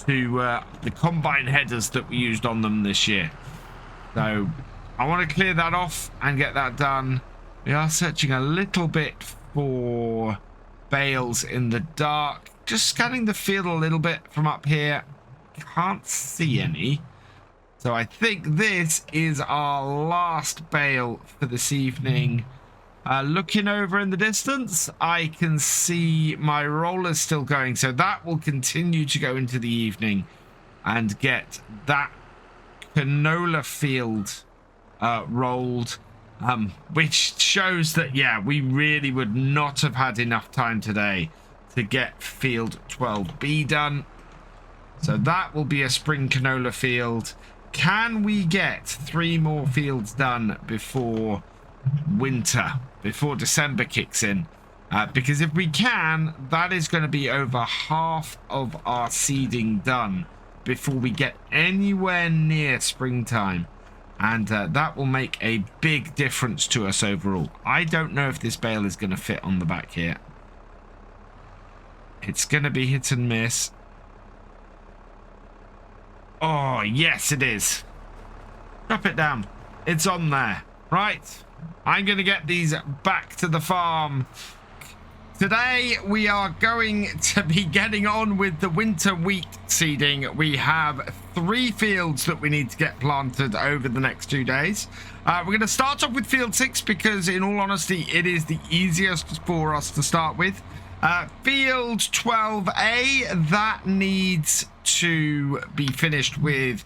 S1: to the combine headers that we used on them this year. So I want to clear that off and get that done. We are searching a little bit for bales in the dark. Just scanning the field a little bit from up here. Can't see any. So I think this is our last bale for this evening. Looking over in the distance, I can see my rollers still going. So that will continue to go into the evening and get that canola field rolled. Which shows that, yeah, we really would not have had enough time today to get field 12B done. So that will be a spring canola field. Can we get 3 more fields done before winter, before December kicks in? Because if we can, that is going to be over half of our seeding done before we get anywhere near springtime. And that will make a big difference to us overall. I don't know if this bale is going to fit on the back here. It's going to be hit and miss. Oh, yes, it is. Drop it down. It's on there. Right. I'm going to get these back to the farm. Today, we are going to be getting on with the winter wheat seeding. We have 3 fields that we need to get planted over the next 2 days. We're going to start off with field 6 because, in all honesty, it is the easiest for us to start with. Field 12A, that needs to be finished with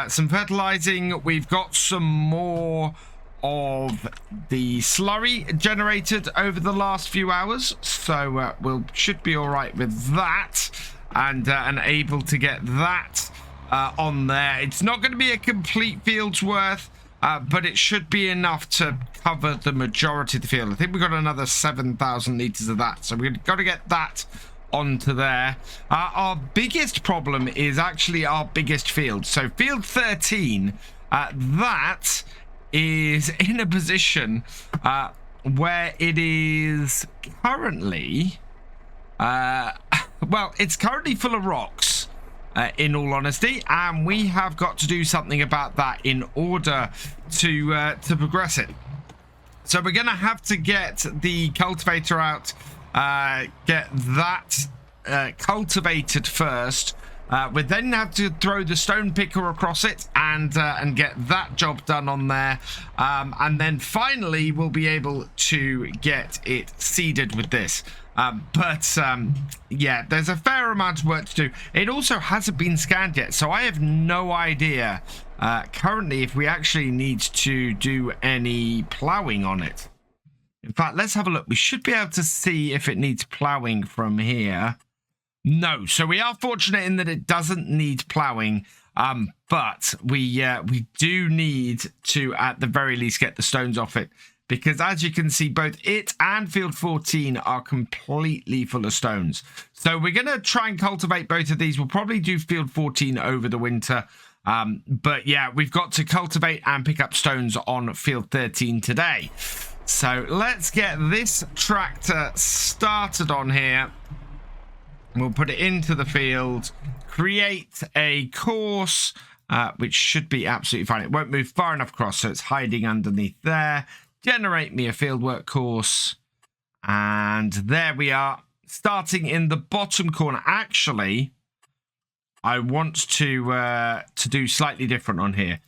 S1: some fertilizing. We've got some more of the slurry generated over the last few hours, so we'll should be all right with that, and able to get that on there. It's not going to be a complete field's worth, but it should be enough to cover the majority of the field. I think we've got another 7,000 liters of that, so we've got to get that onto there. Our biggest problem is actually our biggest field. So field 13, that is in a position where it is currently well, it's currently full of rocks, in all honesty, and we have got to do something about that in order to progress it. So we're gonna have to get the cultivator out, get that cultivated first We then have to throw the stone picker across it and get that job done on there. And then finally, we'll be able to get it seeded with this. Yeah, there's a fair amount of work to do. It also hasn't been scanned yet, so I have no idea currently if we actually need to do any ploughing on it. In fact, let's have a look. We should be able to see if it needs ploughing from here. No, so we are fortunate in that it doesn't need ploughing, but we do need to, at the very least, get the stones off it. Because as you can see, both it and field 14 are completely full of stones. So we're going to try and cultivate both of these. We'll probably do field 14 over the winter. But yeah, we've got to cultivate and pick up stones on field 13 today. So let's get this tractor started on here. We'll put it into the field, create a course, which should be absolutely fine. It won't move far enough across, so it's hiding underneath there. Generate me a fieldwork course, and there we are, starting in the bottom corner. Actually, I want to do slightly different on here.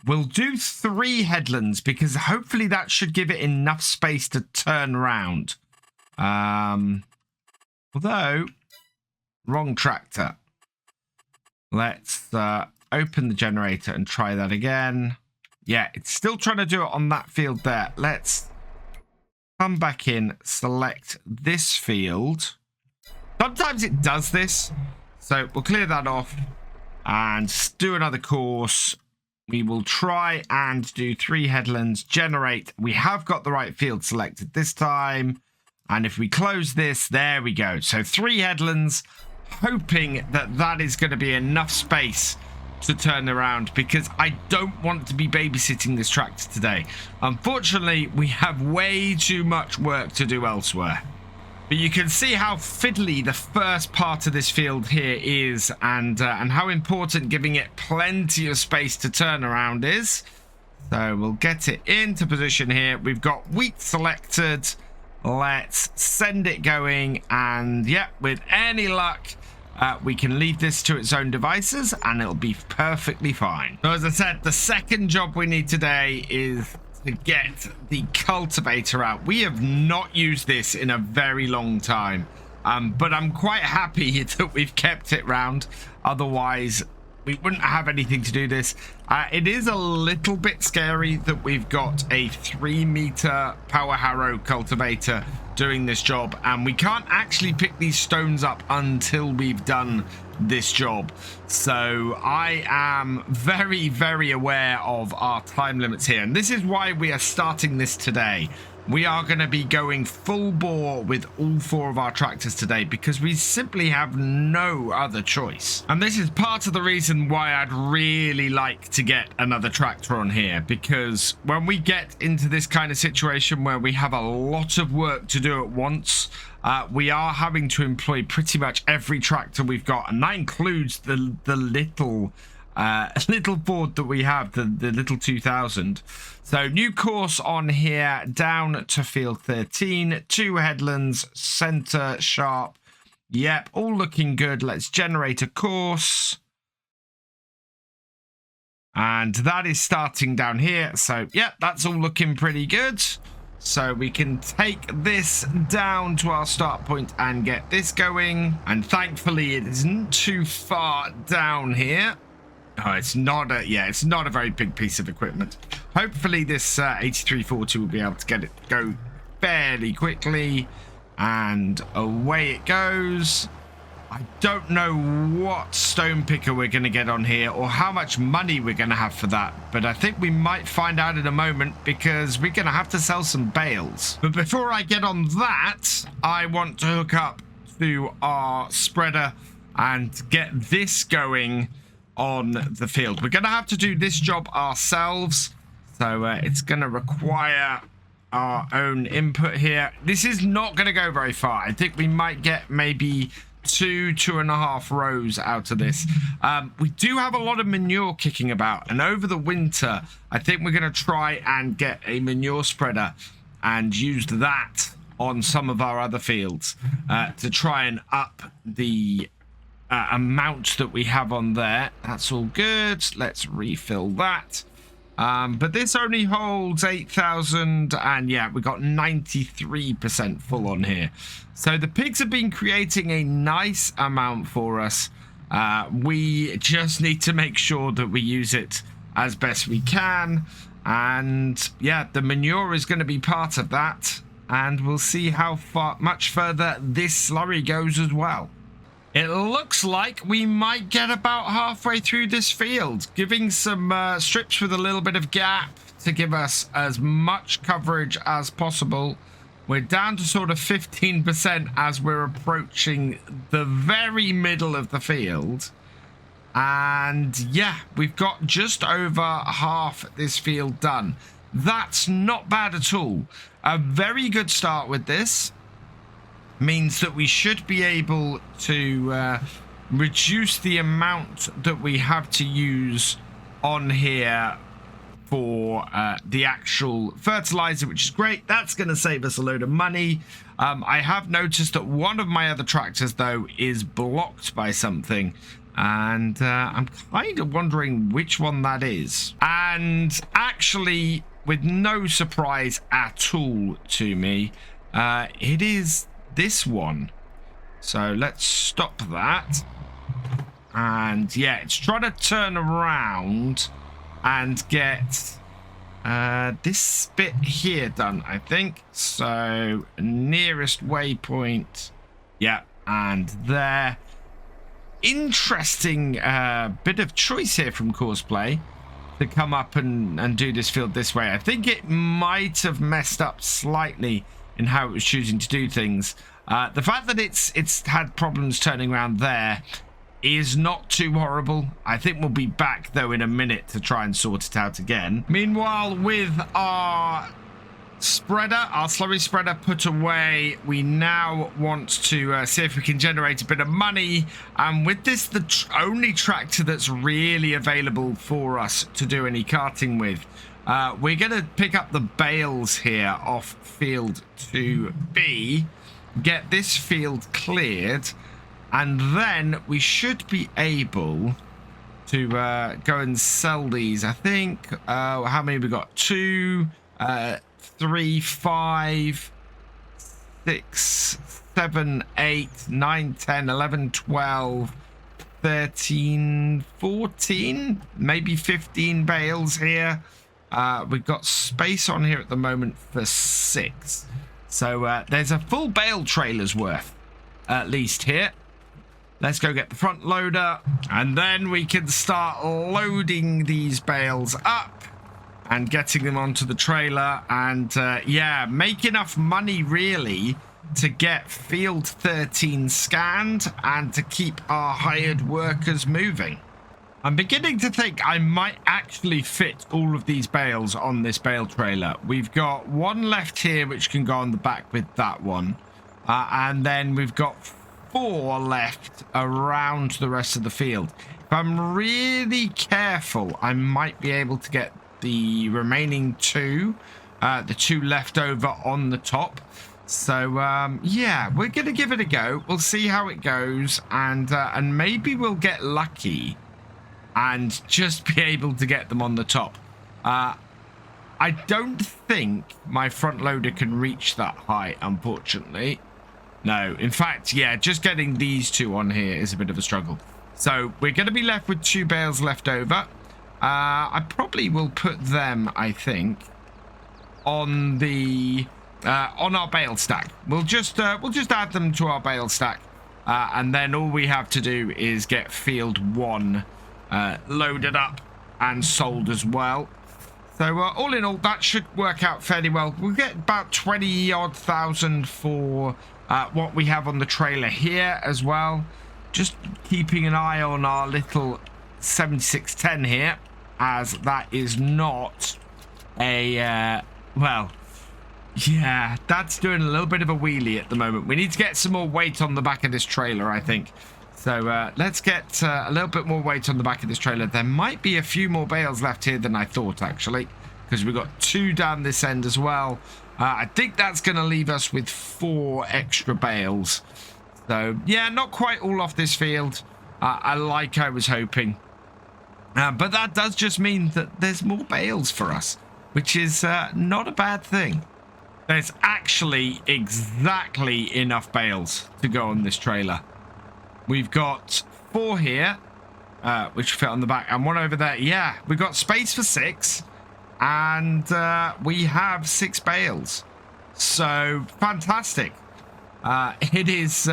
S1: We'll do 3 headlands because hopefully that should give it enough space to turn around. Although, wrong tractor. Let's open the generator and try that again. Yeah, it's still trying to do it on that field there. Let's come back in, select this field. Sometimes it does this. So we'll clear that off and do another course. We will try and do 3 headlands, generate. We have got the right field selected this time. And if we close this, there we go. So 3 headlands, hoping that that is going to be enough space to turn around, because I don't want to be babysitting this tractor today. Unfortunately, we have way too much work to do elsewhere. But you can see how fiddly the first part of this field here is, and how important giving it plenty of space to turn around is. So we'll get it into position here. We've got wheat selected. Let's send it going, and yeah, with any luck, we can leave this to its own devices and it'll be perfectly fine. So as I said, the second job we need today is to get the cultivator out. We have not used this in a very long time, but I'm quite happy that we've kept it round. Otherwise, we wouldn't have anything to do this. It is a little bit scary that we've got a 3-meter power harrow cultivator doing this job, and we can't actually pick these stones up until we've done this job. So I am very, very aware of our time limits here, and this is why we are starting this today. We are going to be going full bore with all 4 of our tractors today because we simply have no other choice. And this is part of the reason why I'd really like to get another tractor on here, because when we get into this kind of situation where we have a lot of work to do at once, we are having to employ pretty much every tractor we've got, and that includes the little Ford that we have, the little 2000. So new course on here, down to field 13, 2 headlands, center, sharp. Yep, all looking good. Let's generate a course. And that is starting down here. So yep, that's all looking pretty good. So we can take this down to our start point and get this going. And thankfully it isn't too far down here. Oh, it's not a very big piece of equipment. Hopefully this 8340 will be able to get it go fairly quickly, and away it goes. I don't know what stone picker we're going to get on here or how much money we're going to have for that, but I think we might find out in a moment because we're going to have to sell some bales. But before I get on that, I want to hook up to our spreader and get this going on the field. We're going to have to do this job ourselves, so it's going to require our own input here. This is not going to go very far. I think we might get maybe 2.5 rows out of this. We do have a lot of manure kicking about, and over the winter I think we're going to try and get a manure spreader and use that on some of our other fields to try and up the amount that we have on there. That's all good. Let's refill that. But this only holds 8,000, and yeah, we got 93% full on here. So the pigs have been creating a nice amount for us. We just need to make sure that we use it as best we can. And yeah, the manure is going to be part of that. And we'll see how much further this slurry goes as well. It looks like we might get about halfway through this field, giving some strips with a little bit of gap to give us as much coverage as possible. We're down to sort of 15% as we're approaching the very middle of the field. And yeah, we've got just over half this field done. That's not bad at all. A very good start with this. Means that we should be able to reduce the amount that we have to use on here for the actual fertilizer, which is great. That's going to save us a load of money. I have noticed that one of my other tractors, though, is blocked by something. And I'm kind of wondering which one that is. And actually, with no surprise at all to me, it is this one. So let's stop that. And yeah, it's trying to turn around and get this bit here done, I think. So nearest waypoint. Yeah, and there. Interesting bit of choice here from Courseplay to come up and do this field this way. I think it might have messed up slightly in how it was choosing to do things. The fact that it's had problems turning around there is not too horrible. I think we'll be back though in a minute to try and sort it out again. Meanwhile, with our spreader, our slurry spreader put away, we now want to see if we can generate a bit of money. And with this, the only tractor that's really available for us to do any carting with, we're going to pick up the bales here off field 2B, get this field cleared, and then we should be able to go and sell these. I think, how many we got? 2, 3, 5, 6, 7, 8, 9, 10, 11, 12, 13, 14, maybe 15 bales here. We've got space on here at the moment for 6. So there's a full bale trailer's worth, at least here. Let's go get the front loader, and then we can start loading these bales up and getting them onto the trailer. And yeah, make enough money really to get field 13 scanned and to keep our hired workers moving. I'm beginning to think I might actually fit all of these bales on this bale trailer. We've got one left here which can go on the back with that one. And then we've got 4 left around the rest of the field. If I'm really careful, I might be able to get the remaining 2, the 2 left over on the top. So yeah, we're going to give it a go. We'll see how it goes, and maybe we'll get lucky and just be able to get them on the top. I don't think my front loader can reach that height, unfortunately. No, in fact, yeah, just getting these 2 on here is a bit of a struggle. So we're going to be left with 2 bales left over. I probably will put them, I think, on the on our bale stack. We'll just add them to our bale stack, and then all we have to do is get field 1 loaded up and sold as well. So all in all, that should work out fairly well. We'll get about 20-odd thousand for what we have on the trailer here as well. Just keeping an eye on our little 7610 here, as that is not a well, yeah, that's doing a little bit of a wheelie at the moment. We need to get some more weight on the back of this trailer, I think. So let's get a little bit more weight on the back of this trailer. There might be a few more bales left here than I thought, actually, because we've got 2 down this end as well. I think that's going to leave us with 4 extra bales. So yeah, not quite all off this field. like I was hoping. But that does just mean that there's more bales for us, which is not a bad thing. There's actually exactly enough bales to go on this trailer. We've got 4 here, which fit on the back, and 1 over there. Yeah, we've got space for 6, and we have 6 bales. So fantastic. It is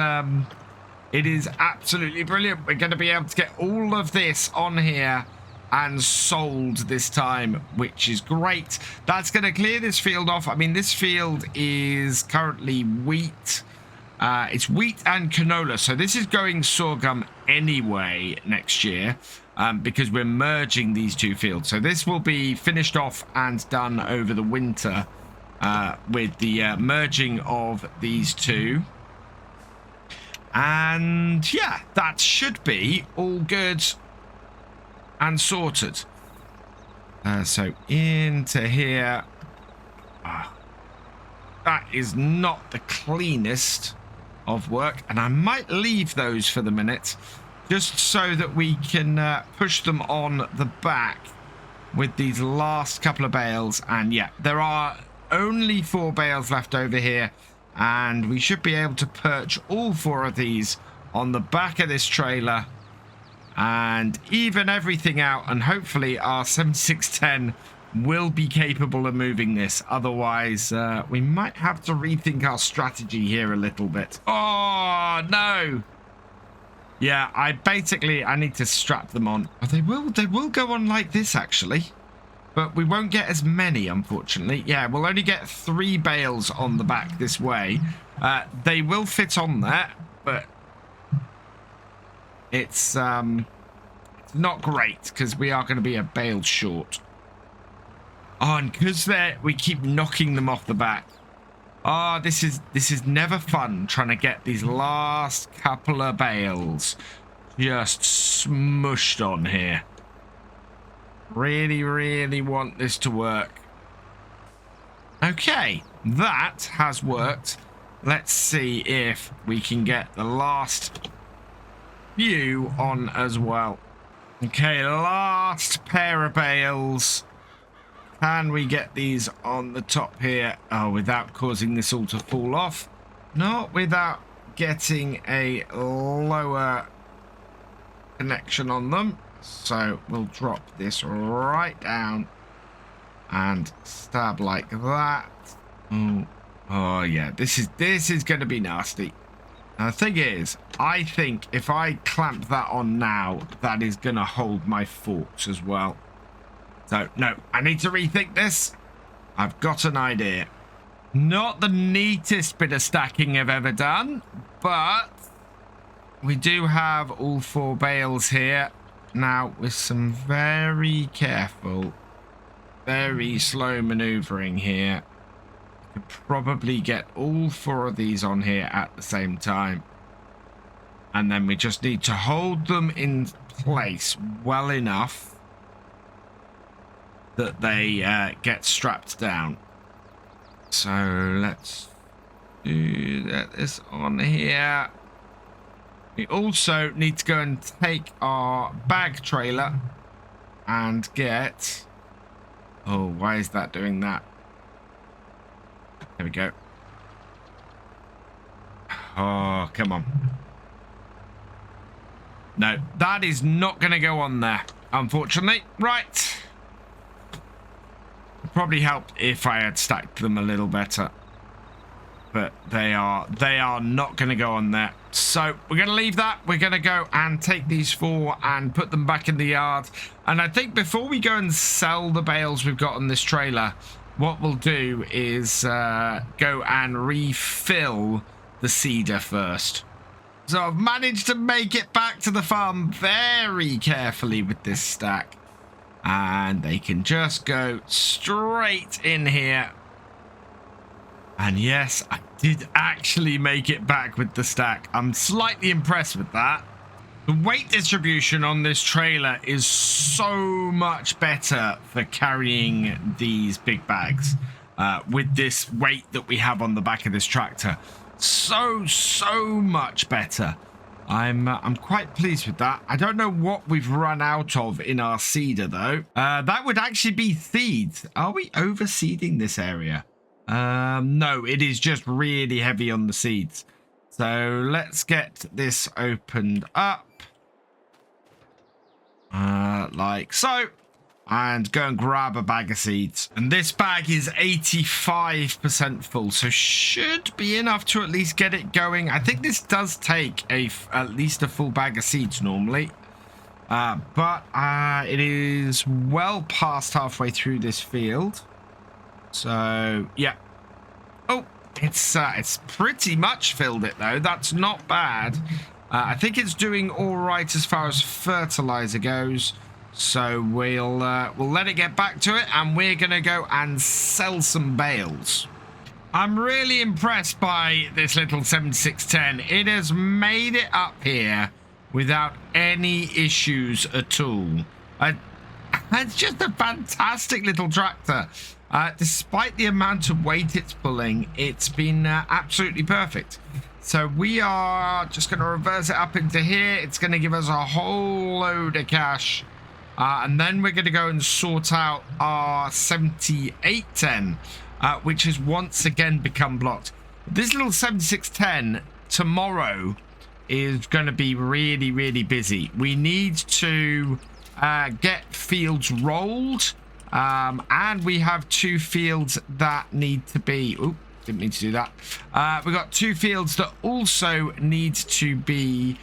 S1: absolutely brilliant. We're going to be able to get all of this on here and sold this time, which is great. That's going to clear this field off. I mean, this field is currently wheat. It's wheat and canola. So this is going sorghum anyway next year because we're merging these 2 fields. So this will be finished off and done over the winter with the merging of these 2. And yeah, that should be all good and sorted. So into here. That is not the cleanest of work, and I might leave those for the minute just so that we can push them on the back with these last couple of bales. And yeah, there are only 4 bales left over here, and we should be able to perch all 4 of these on the back of this trailer and even everything out, and hopefully our 7610 will be capable of moving this. Otherwise, we might have to rethink our strategy here a little bit. Oh, no. Yeah, I need to strap them on. Oh, they will go on like this, actually. But we won't get as many, unfortunately. Yeah, we'll only get 3 bales on the back this way. They will fit on there, but it's not great because we are going to be a bale short. Oh, and because we keep knocking them off the back. Oh, this is never fun trying to get these last couple of bales just smushed on here. Really, really want this to work. Okay, that has worked. Let's see if we can get the last few on as well. Okay, last pair of bales. Can we get these on the top here? Oh, without causing this all to fall off. Not without getting a lower connection on them. So we'll drop this right down and stab like that. Oh yeah, this is going to be nasty. Now, the thing is, I think if I clamp that on now, that is going to hold my forks as well. So, no, I need to rethink this. I've got an idea. Not the neatest bit of stacking I've ever done, but we do have all 4 bales here. Now, with some very careful, very slow maneuvering here, I could probably get all 4 of these on here at the same time. And then we just need to hold them in place well enough that they get strapped down. So let's do this on here. We also need to go and take our bag trailer and get... Oh, why is that doing that? There we go. Oh, come on. No, that is not going to go on there, unfortunately. Right. It probably helped if I had stacked them a little better. But they are not going to go on there. So we're going to leave that. We're going to go and take these 4 and put them back in the yard. And I think before we go and sell the bales we've got on this trailer, what we'll do is go and refill the cedar first. So I've managed to make it back to the farm very carefully with this stack. And they can just go straight in here. And yes, I did actually make it back with the stack. I'm slightly impressed with that. The weight distribution on this trailer is so much better for carrying these big bags with this weight that we have on the back of this tractor. So much better. I'm quite pleased with that. I don't know what we've run out of in our seeder, though. That would actually be seeds. Are we overseeding this area? No, it is just really heavy on the seeds. So let's get this opened up. Like so. And go and grab a bag of seeds. And this bag is 85% full, so should be enough to at least get it going. I think this does take at least a full bag of seeds normally. But it is well past halfway through this field. So, yeah. Oh, it's pretty much filled it, though. That's not bad. I think it's doing all right as far as fertilizer goes. So we'll let it get back to it, and we're going to go and sell some bales. I'm really impressed by this little 7610. It has made it up here without any issues at all. It's just a fantastic little tractor. Despite the amount of weight it's pulling, it's been absolutely perfect. So we are just going to reverse it up into here. It's going to give us a whole load of cash. And then we're going to go and sort out our 7810, which has once again become blocked. This little 7610 tomorrow is going to be really, really busy. We need to get fields rolled, and we have 2 fields that need to be... Oop, didn't mean to do that. We've got 2 fields that also need to be...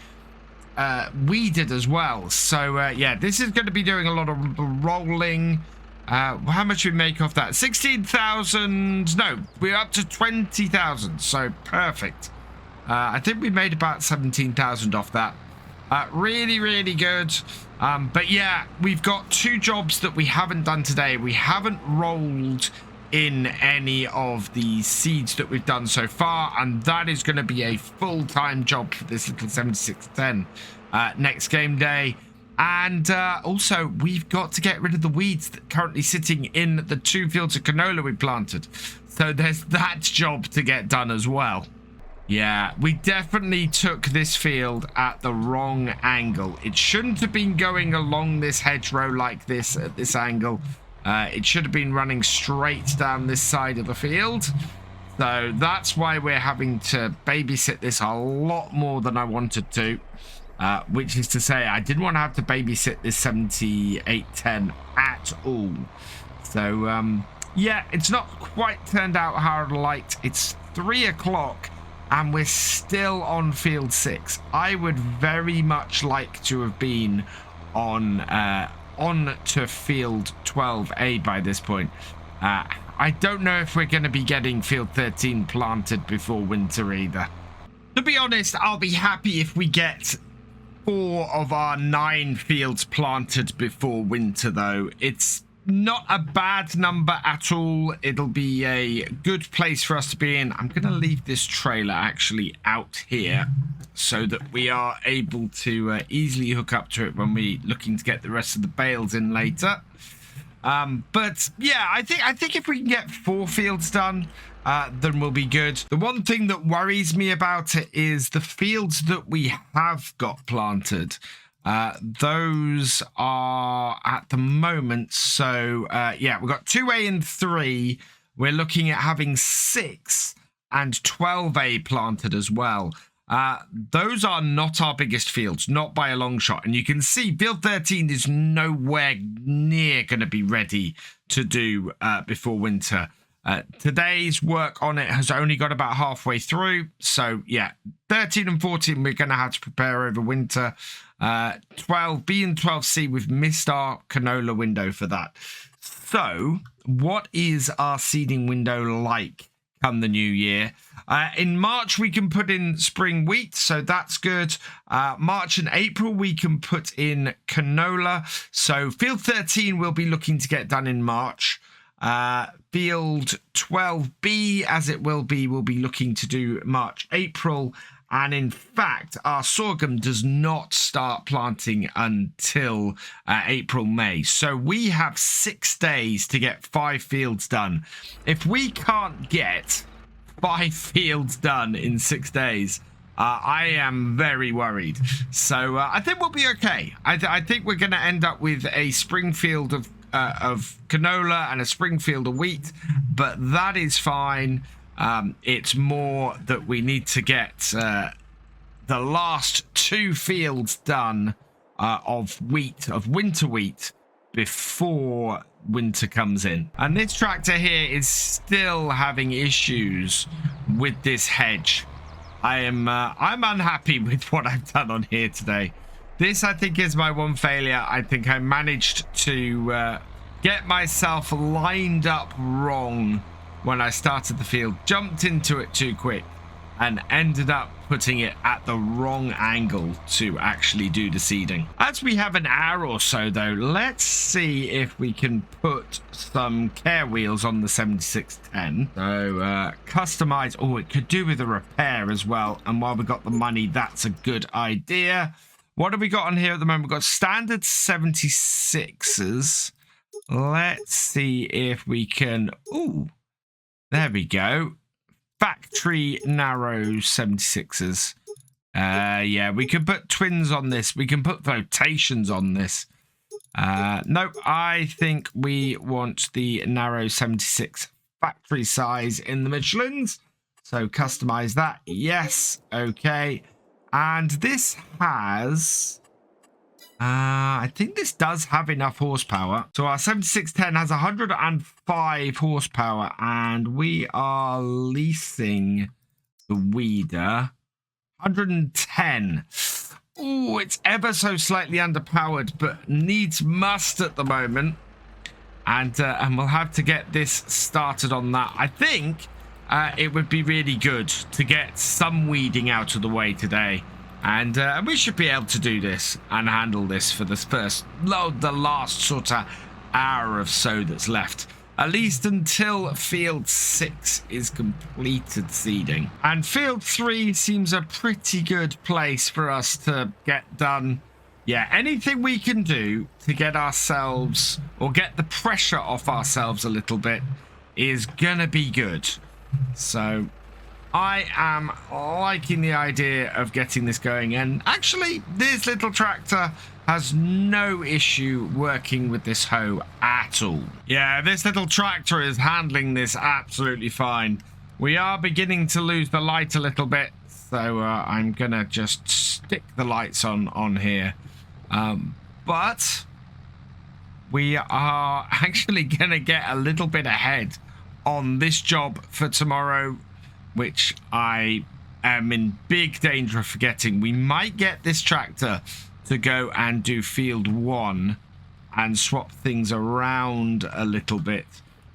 S1: weeded as well. So yeah, this is going to be doing a lot of rolling. How much we make off that? 16,000. No, we're up to 20,000, so perfect. I think we made about 17,000 off that. Really, really good. But yeah, we've got 2 jobs that we haven't done today. We haven't rolled in any of the seeds that we've done so far, and that is going to be a full-time job for this little 7610 next game day. And also we've got to get rid of the weeds that are currently sitting in the 2 fields of canola we planted, so there's that job to get done as well. Yeah, we definitely took this field at the wrong angle. It shouldn't have been going along this hedgerow like this at this angle. It should have been running straight down this side of the field. So that's why we're having to babysit this a lot more than I wanted to. Which is to say, I didn't want to have to babysit this 7810 at all. So, yeah, it's not quite turned out how I'd liked. It's 3 o'clock and we're still on field 6. I would very much like to have been on to field 12A by this point. I don't know if we're going to be getting field 13 planted before winter either. To be honest, I'll be happy if we get 4 of our 9 fields planted before winter, though. It's not a bad number at all. It'll be a good place for us to be in. I'm going to leave this trailer actually out here so that we are able to easily hook up to it when we're looking to get the rest of the bales in later. But yeah, I think if we can get 4 fields done, then we'll be good. The one thing that worries me about it is the fields that we have got planted. Those are at the moment. So yeah, we've got 2A and 3. We're looking at having 6 and 12A planted as well. Those are not our biggest fields, not by a long shot. And you can see field 13 is nowhere near going to be ready to do before winter. Today's work on it has only got about halfway through. So yeah, 13 and 14 we're going to have to prepare over winter. 12B and 12C, we've missed our canola window for that. So what is our seeding window like come the new year? In March we can put in spring wheat, so that's good. March and April we can put in canola, so field 13 we'll be looking to get done in March. Field 12B, as it will be, we'll be looking to do March, April. And in fact, our sorghum does not start planting until April, May. So we have 6 days to get 5 fields done. If we can't get 5 fields done in 6 days, I am very worried. So I think we'll be okay. I think we're going to end up with a spring field of canola and a spring field of wheat, but that is fine. It's more that we need to get the last 2 fields done of winter wheat before winter comes in. And this tractor here is still having issues with this hedge. I'm unhappy with what I've done on here today. This, I think, is my one failure. I think I managed to get myself lined up wrong when I started the field, jumped into it too quick, and ended up putting it at the wrong angle to actually do the seeding. As we have an hour or so, though, let's see if we can put some care wheels on the 7610. So customize. Oh, it could do with a repair as well. And while we got the money, that's a good idea. What have we got on here at the moment? We've got standard 76s. Let's see if we can... Ooh, there we go. Factory narrow 76s. Yeah, we can put twins on this. We can put rotations on this. Nope, I think we want the narrow 76 factory size in the Michelins. So customize that. Yes, okay. And this has... I think this does have enough horsepower. So our 7610 has 105 horsepower, and we are leasing the weeder 110. Oh, it's ever so slightly underpowered, but needs must at the moment. And we'll have to get this started on that. I think it would be really good to get some weeding out of the way today. And we should be able to do this and handle this for the last sort of hour or so that's left. At least until field 6 is completed seeding. And field 3 seems a pretty good place for us to get done. Yeah, anything we can do to get ourselves, or get the pressure off ourselves a little bit, is gonna be good. So... I am liking the idea of getting this going, and actually this little tractor has no issue working with this hoe at all. Yeah, this little tractor is handling this absolutely fine. We are beginning to lose the light a little bit, so I'm gonna just stick the lights on here. But we are actually gonna get a little bit ahead on this job for tomorrow, which I am in big danger of forgetting. We might get this tractor to go and do field 1 and swap things around a little bit.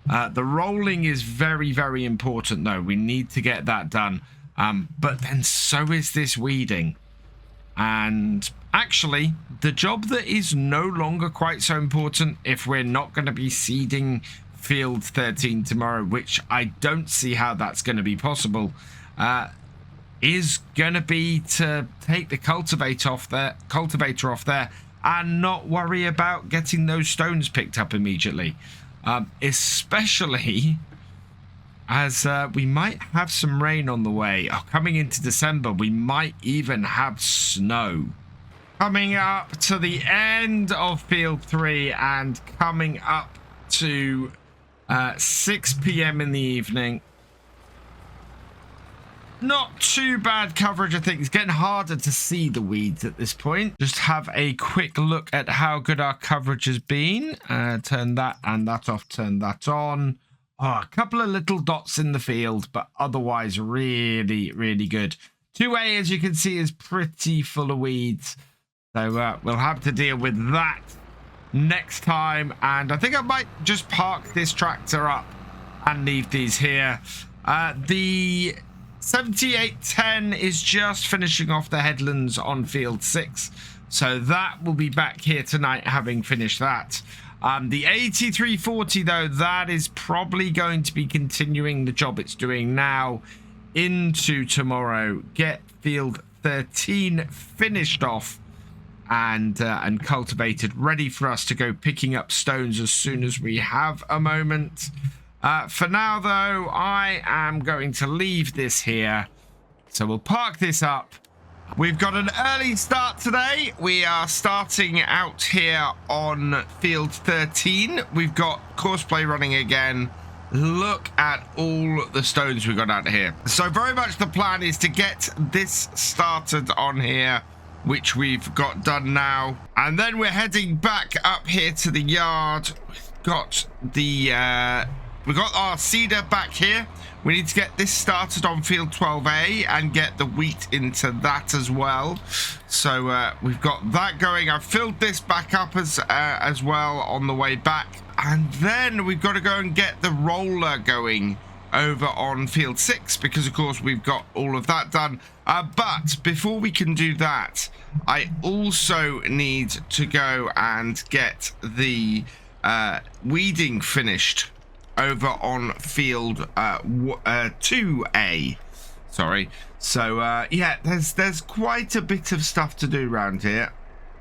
S1: The rolling is very, very important, though. We need to get that done. But then so is this weeding. And actually, the job that is no longer quite so important, if we're not going to be seeding field 13 tomorrow, which I don't see how that's going to be possible, is going to be to take the cultivator off there and not worry about getting those stones picked up immediately, especially as we might have some rain on the way. Coming into December, we might even have snow. Coming up to the end of field 3 and coming up to 6 p.m. in the evening. Not too bad coverage, I think. It's getting harder to see the weeds at this point. Just have a quick look at how good our coverage has been. Turn that and that off, turn that on. A couple of little dots in the field, but otherwise really, really good. 2A, as you can see, is pretty full of weeds. So we'll have to deal with that next time, and I think I might just park this tractor up and leave these here. The 7810 is just finishing off the headlands on field 6, so that will be back here tonight having finished that. The 8340, though, that is probably going to be continuing the job it's doing now into tomorrow. Get field 13 finished off and cultivated, ready for us to go picking up stones as soon as we have a moment. For now, though, I am going to leave this here So we'll park this up. We've got an early start today. We are starting out here on field 13. We've got courseplay running again. Look at all the stones we've got out here. So very much the plan is to get this started on here, which we've got done now. And then we're heading back up here to the yard. We've got our seeder back here. We need to get this started on field 12A and get the wheat into that as well. So we've got that going. I've filled this back up as well on the way back. And then we've got to go and get the roller going over on field 6 because, of course, we've got all of that done. But before we can do that, I also need to go and get the weeding finished over on field 2A. Sorry. So yeah, there's quite a bit of stuff to do around here.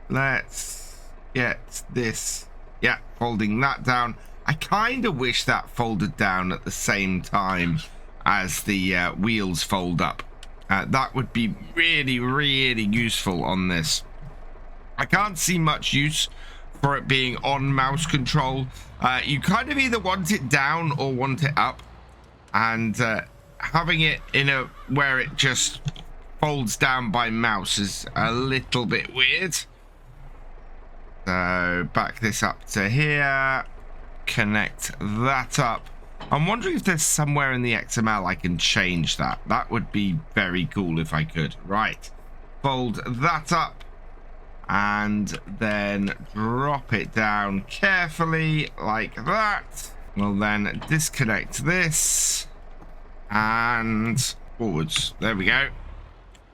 S1: Let's get this, yeah, folding that down. I kind of wish that folded down at the same time as the wheels fold up. That would be really, really useful on this. I can't see much use for it being on mouse control. You kind of either want it down or want it up, and having it in a where it just folds down by mouse is a little bit weird. So back this up to here, connect that up. I'm wondering if there's somewhere in the XML I can change that. That would be very cool if I could. Right, fold that up and then drop it down carefully like that. We'll then disconnect this and forwards. There we go.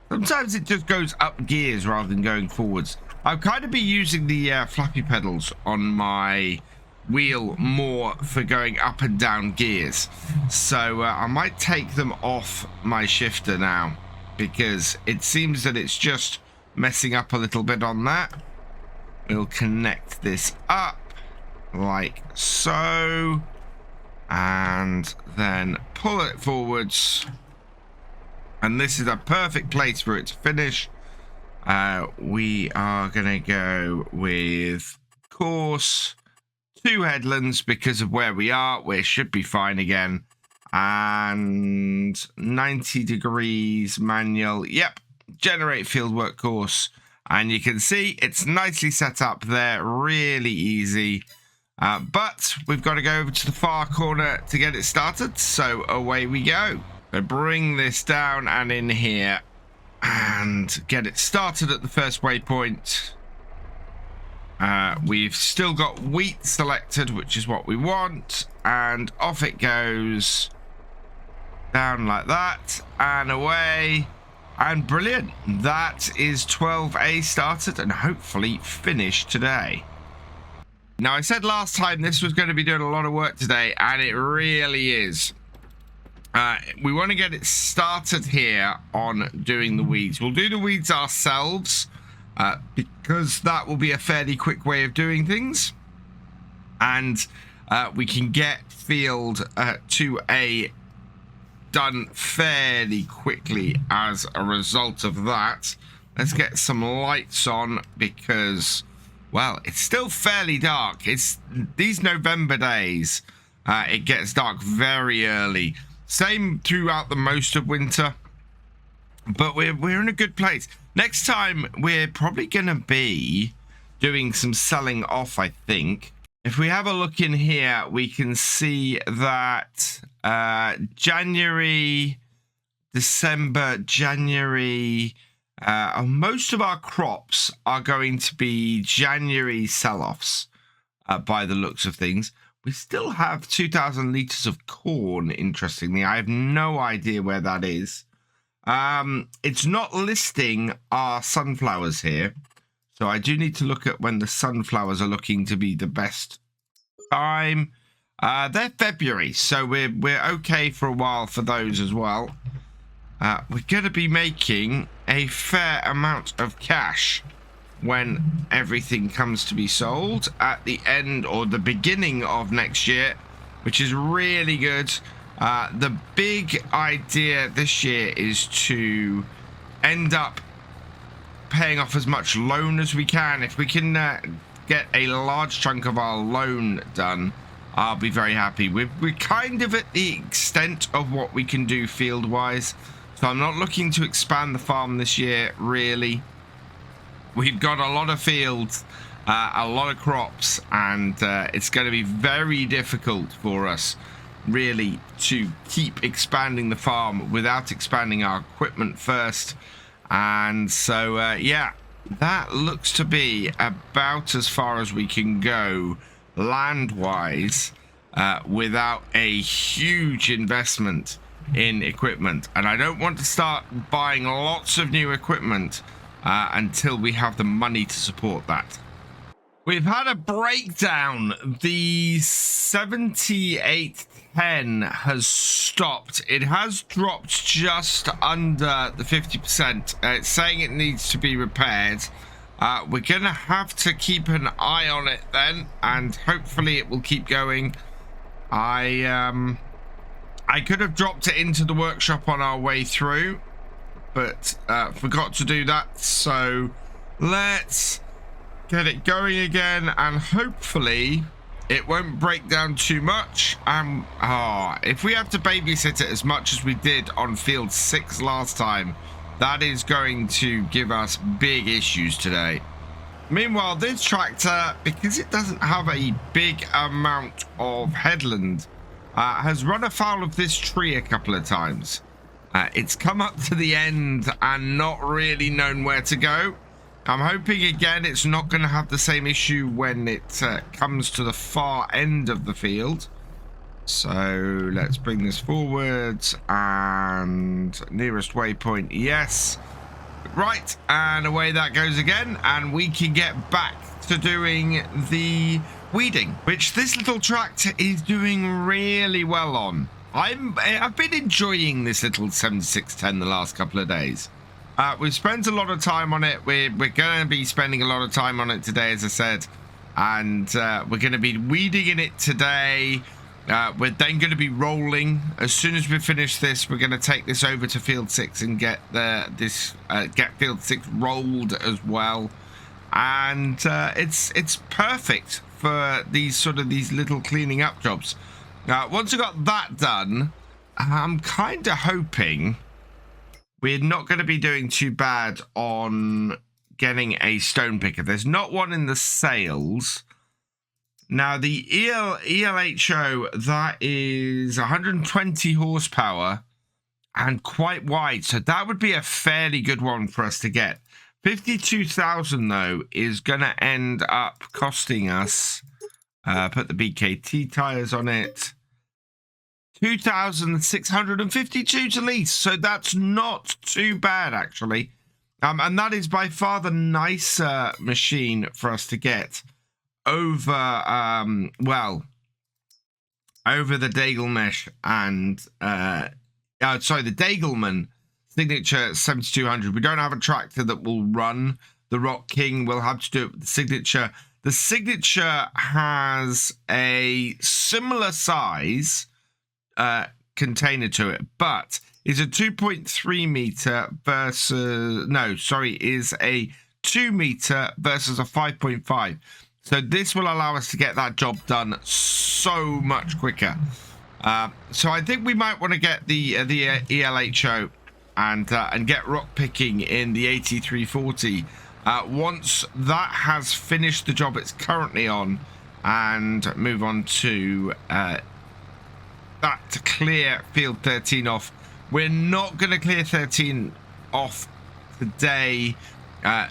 S1: Sometimes it just goes up gears rather than going forwards. I'll kind of be using the flappy pedals on my wheel more for going up and down gears. So I might take them off my shifter now because it seems that it's just messing up a little bit on that. We'll connect this up like so and then pull it forwards, and this is a perfect place for it to finish. We are gonna go with course 2 headlands because of where we are. We should be fine again, and 90 degrees manual. Yep, generate fieldwork course, and you can see it's nicely set up there, really easy. But we've got to go over to the far corner to get it started, so away we go. So bring this down and in here and get it started at the first waypoint. We've still got wheat selected, which is what we want, and off it goes down like that and away. And brilliant, that is 12A started and hopefully finished today. Now, I said last time this was going to be doing a lot of work today, and it really is. We want to get it started here on doing the weeds. We'll do the weeds ourselves because that will be a fairly quick way of doing things. And we can get field 2A done fairly quickly as a result of that. Let's get some lights on because, well, it's still fairly dark. It's these November days, it gets dark very early. Same throughout the most of winter, but we're in a good place. Next time we're probably gonna be doing some selling off, I think. If we have a look in here, we can see that January, December, January, most of our crops are going to be January sell-offs by the looks of things. We still have 2,000 litres of corn, interestingly. I have no idea where that is. It's not listing our sunflowers here. So I do need to look at when the sunflowers are looking to be the best time. They're February, so we're okay for a while for those as well. We're going to be making a fair amount of cash when everything comes to be sold at the end or the beginning of next year, which is really good. The big idea this year is to end up paying off as much loan as we can. If we can get a large chunk of our loan done, I'll be very happy. We're kind of at the extent of what we can do field wise, so I'm not looking to expand the farm this year really. We've got a lot of fields, a lot of crops, and it's going to be very difficult for us really to keep expanding the farm without expanding our equipment first. And so yeah, that looks to be about as far as we can go land wise without a huge investment in equipment. And I don't want to start buying lots of new equipment until we have the money to support that. We've had a breakdown. The 7810 has stopped. It has dropped just under the 50%. It's saying it needs to be repaired. We're going to have to keep an eye on it then, and hopefully it will keep going. I could have dropped it into the workshop on our way through, but forgot to do that. So let's get it going again, and hopefully it won't break down too much. If we have to babysit it as much as we did on field 6 last time, that is going to give us big issues today. Meanwhile, this tractor, because it doesn't have a big amount of headland, has run afoul of this tree a couple of times. It's come up to the end and not really known where to go. I'm hoping again it's not going to have the same issue when it comes to the far end of the field. So let's bring this forwards, and nearest waypoint, yes. Right, and away that goes again, and we can get back to doing the weeding, which this little tractor is doing really well on. I've been enjoying this little 7610 the last couple of days. We've spent a lot of time on it. We're going to be spending a lot of time on it today, as I said, and we're going to be weeding in it today. We're then going to be rolling. As soon as we finish this, we're going to take this over to field 6 and get get field 6 rolled as well. And it's perfect for these little cleaning up jobs. Once we got that done, I'm kind of hoping we're not going to be doing too bad on getting a stone picker. There's not one in the sales. Now, the ELHO, that is 120 horsepower and quite wide. So that would be a fairly good one for us to get. 52,000, though, is going to end up costing us, put the BKT tires on it, 2,652 to lease. So that's not too bad, actually. And that is by far the nicer machine for us to get over, over the Dagelmesh and, the Dagelman Signature 7200. We don't have a tractor that will run the Rock King. We'll have to do it with the Signature. The Signature has a similar size container to it, but is a 2.3 meter versus, is a 2 meter versus a 5.5. So this will allow us to get that job done so much quicker. So I think we might want to get the ELHO and get rock picking in the 8340 once that has finished the job it's currently on, and move on to that to clear field 13 off. We're not going to clear 13 off today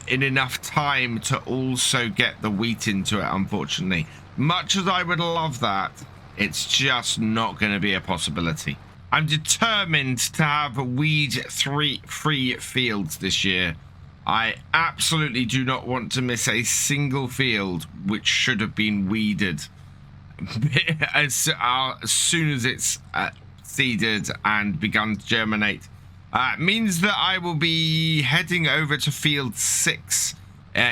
S1: in enough time to also get the wheat into it, unfortunately. Much as I would love that, it's just not going to be a possibility. I'm determined to have weed-free fields this year. I absolutely do not want to miss a single field which should have been weeded as soon as it's seeded and begun to germinate. Means that I will be heading over to field 6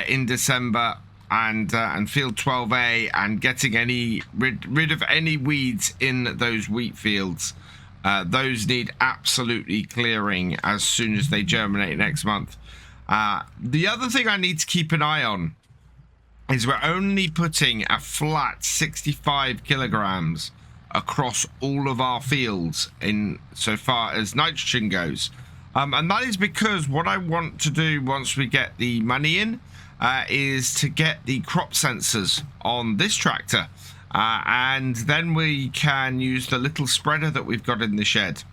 S1: in December and field 12A and getting rid of any weeds in those wheat fields. Those need absolutely clearing as soon as they germinate next month. The other thing I need to keep an eye on is we're only putting a flat 65 kilograms across all of our fields in so far as nitrogen goes. And that is because what I want to do once we get the money in is to get the crop sensors on this tractor. And then we can use the little spreader that we've got in the shed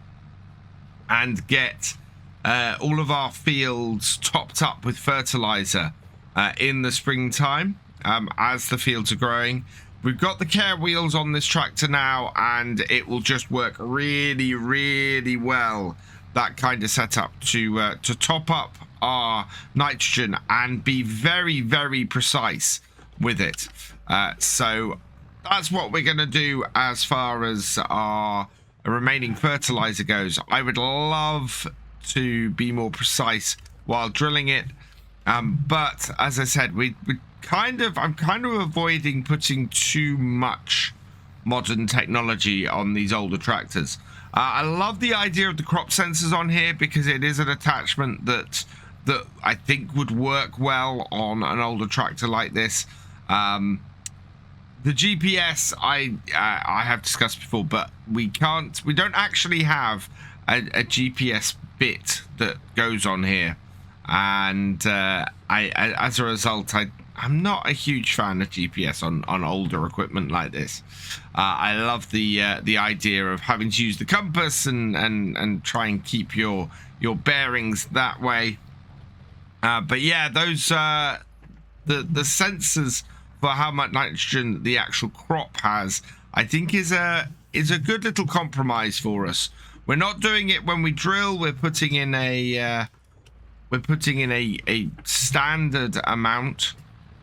S1: and get all of our fields topped up with fertilizer in the springtime as the fields are growing. We've got the care wheels on this tractor now, and it will just work really, really well, that kind of setup to top up our nitrogen and be very, very precise with it. So that's what we're going to do as far as our remaining fertilizer goes. I would love to be more precise while drilling it, but as I said, I'm kind of avoiding putting too much modern technology on these older tractors. I love the idea of the crop sensors on here because it is an attachment that I think would work well on an older tractor like this. The GPS I have discussed before, but we don't actually have a GPS bit that goes on here, and as a result, I'm not a huge fan of GPS on older equipment like this. I love the idea of having to use the compass and try and keep your bearings that way. But yeah, those the sensors for how much nitrogen the actual crop has, I think is a good little compromise for us. We're not doing it when we drill. We're putting in a standard amount,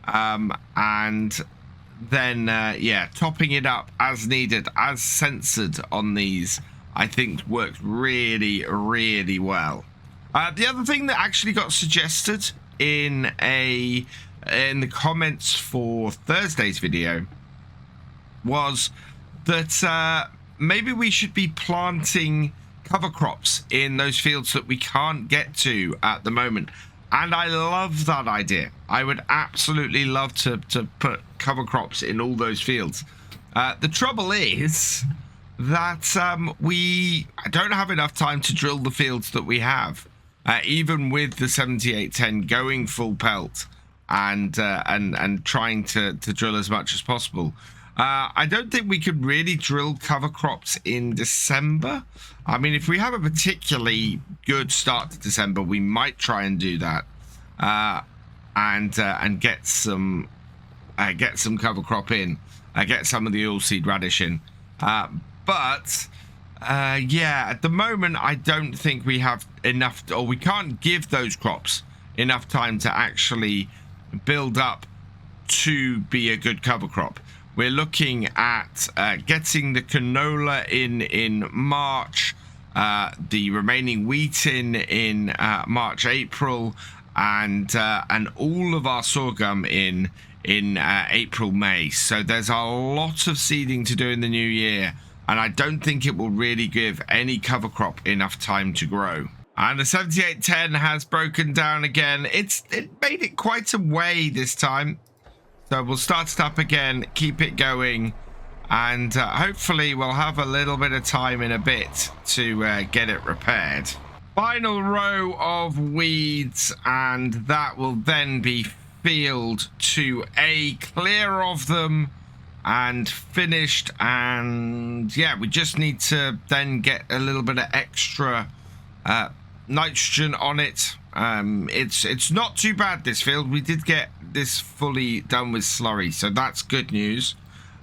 S1: and then yeah, topping it up as needed, as censored on these, I think works really, really well. The other thing that actually got suggested in the comments for Thursday's video was that maybe we should be planting cover crops in those fields that we can't get to at the moment. And I love that idea. I would absolutely love to put cover crops in all those fields. The trouble is that I don't have enough time to drill the fields that we have, even with the 7810 going full pelt and trying to drill as much as possible. I don't think we could really drill cover crops in December. I mean, if we have a particularly good start to December, we might try and do that, and get some cover crop in, get some of the oilseed radish in. But yeah, at the moment, I don't think we have enough, or we can't give those crops enough time to actually build up to be a good cover crop. We're looking at getting the canola in March, the remaining wheat in March, April, and all of our sorghum in April, May. So there's a lot of seeding to do in the new year, and I don't think it will really give any cover crop enough time to grow. And the 7810 has broken down again. It made it quite a way this time. So we'll start it up again, keep it going, and hopefully we'll have a little bit of time in a bit to get it repaired. Final row of weeds, and that will then be field 2A, clear of them and finished. And yeah, we just need to then get a little bit of extra nitrogen on it. It's not too bad, this field. We did get this fully done with slurry, so that's good news.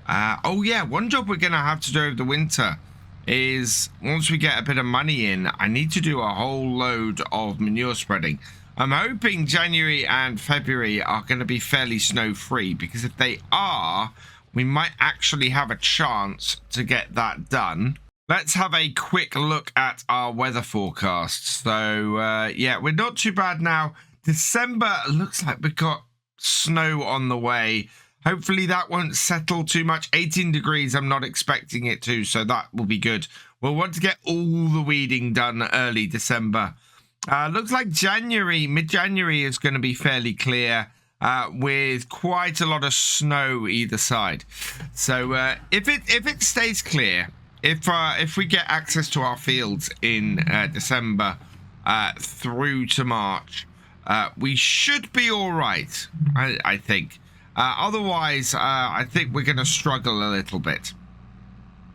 S1: Oh yeah, one job we're gonna have to do over the winter is, once we get a bit of money in, I need to do a whole load of manure spreading. I'm hoping January and February are going to be fairly snow free, because if they are, we might actually have a chance to get that done. Let's have a quick look at our weather forecast. So yeah, we're not too bad now. December looks like we've got snow on the way. Hopefully that won't settle too much. 18 degrees, I'm not expecting it to, so that will be good. We'll want to get all the weeding done early December. Looks like January, mid-January is going to be fairly clear with quite a lot of snow either side. So if it stays clear, if we get access to our fields in December through to March, we should be all right, I think. Otherwise, I think we're going to struggle a little bit.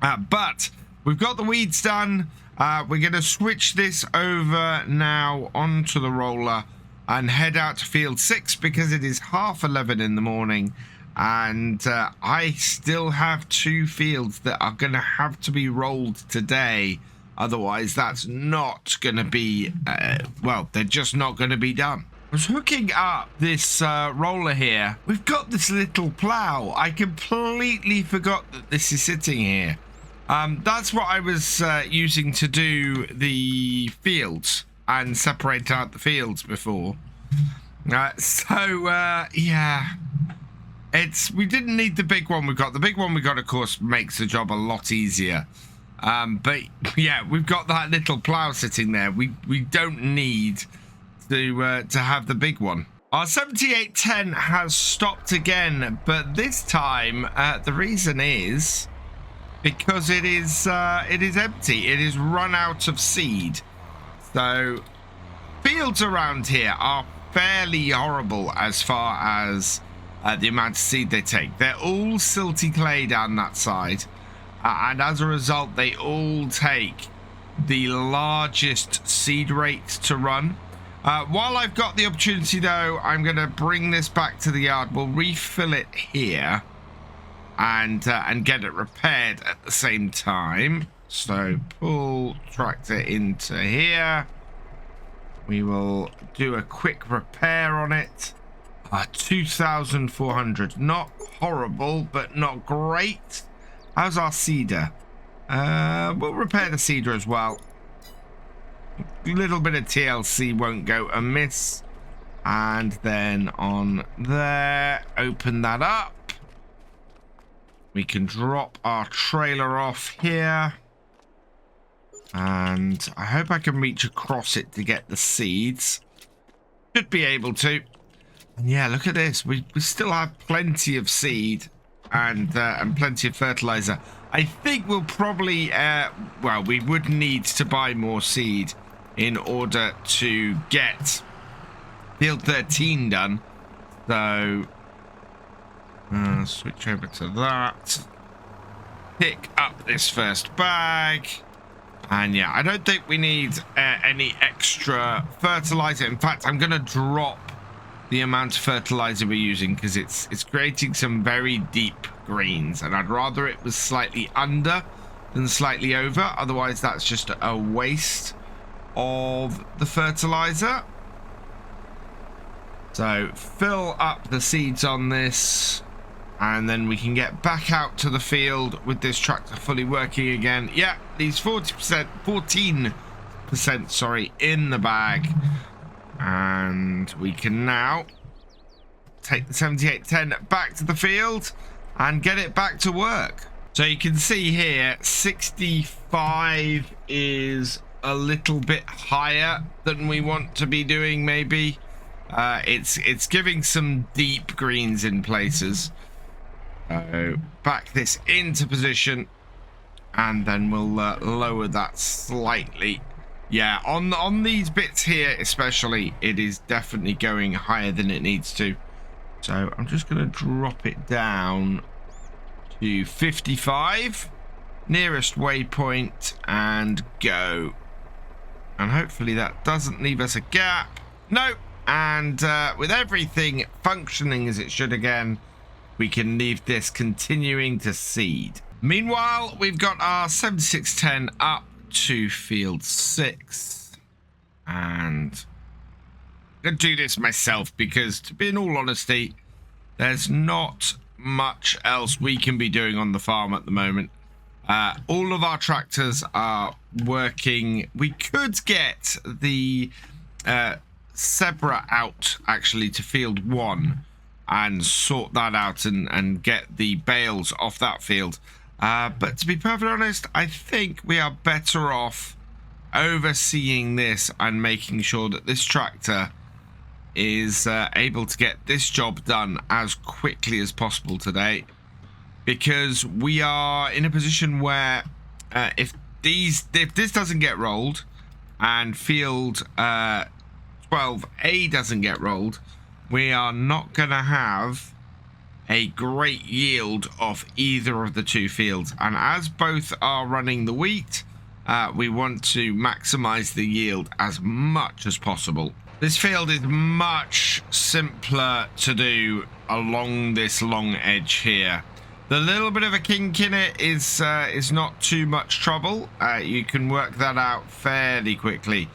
S1: But we've got the weeds done. We're going to switch this over now onto the roller and head out to field 6 because it is 11:30 in the morning. And I still have 2 fields that are going to have to be rolled today. Otherwise, that's not going to be, well, they're just not going to be done. I was hooking up this roller here. We've got this little plow. I completely forgot that this is sitting here. That's what I was using to do the fields and separate out the fields before. Yeah, we didn't need the big one we got. The big one we got, of course, makes the job a lot easier. But yeah, we've got that little plow sitting there. We don't need to have the big one. Our 7810 has stopped again, but this time the reason is because it is empty. It is run out of seed. So fields around here are fairly horrible as far as the amount of seed they take. They're all silty clay down that side, and as a result they all take the largest seed rate to run. While I've got the opportunity though, I'm going to bring this back to the yard. We'll refill it here and get it repaired at the same time. So pull tractor into here. We will do a quick repair on it. 2,400. Not horrible, but not great. How's our seeder? We'll repair the seeder as well. A little bit of TLC won't go amiss. And then on there, open that up. We can drop our trailer off here. And I hope I can reach across it to get the seeds. Should be able to. And yeah, look at this. We still have plenty of seed and plenty of fertilizer. I think we'll probably, well, we would need to buy more seed in order to get field 13 done. So, switch over to that. Pick up this first bag. And yeah, I don't think we need any extra fertilizer. In fact, I'm going to drop the amount of fertilizer we're using because it's creating some very deep greens, and I'd rather it was slightly under than slightly over. Otherwise, that's just a waste of the fertilizer. So fill up the seeds on this, and then we can get back out to the field with this tractor fully working again. Yeah, these 14% sorry, in the bag. And we can now take the 7810 back to the field and get it back to work. So you can see here, 65 is a little bit higher than we want to be doing, maybe. It's giving some deep greens in places. So back this into position, and then we'll lower that slightly. Yeah, on these bits here especially, it is definitely going higher than it needs to. So I'm just going to drop it down to 55, nearest waypoint, and go. And hopefully that doesn't leave us a gap. Nope. And with everything functioning as it should again, we can leave this continuing to seed. Meanwhile, we've got our 7610 up to field 6, and I'm going to do this myself because, to be in all honesty, there's not much else we can be doing on the farm at the moment. All of our tractors are working. We could get the Zebra out actually to field 1 and sort that out and get the bales off that field. But to be perfectly honest, I think we are better off overseeing this and making sure that this tractor is able to get this job done as quickly as possible today, because we are in a position where if this doesn't get rolled and field 12A doesn't get rolled, we are not going to have a great yield off either of the two fields. And as both are running the wheat, we want to maximize the yield as much as possible. This field is much simpler to do along this long edge here. The little bit of a kink in it is not too much trouble. You can work that out fairly quickly.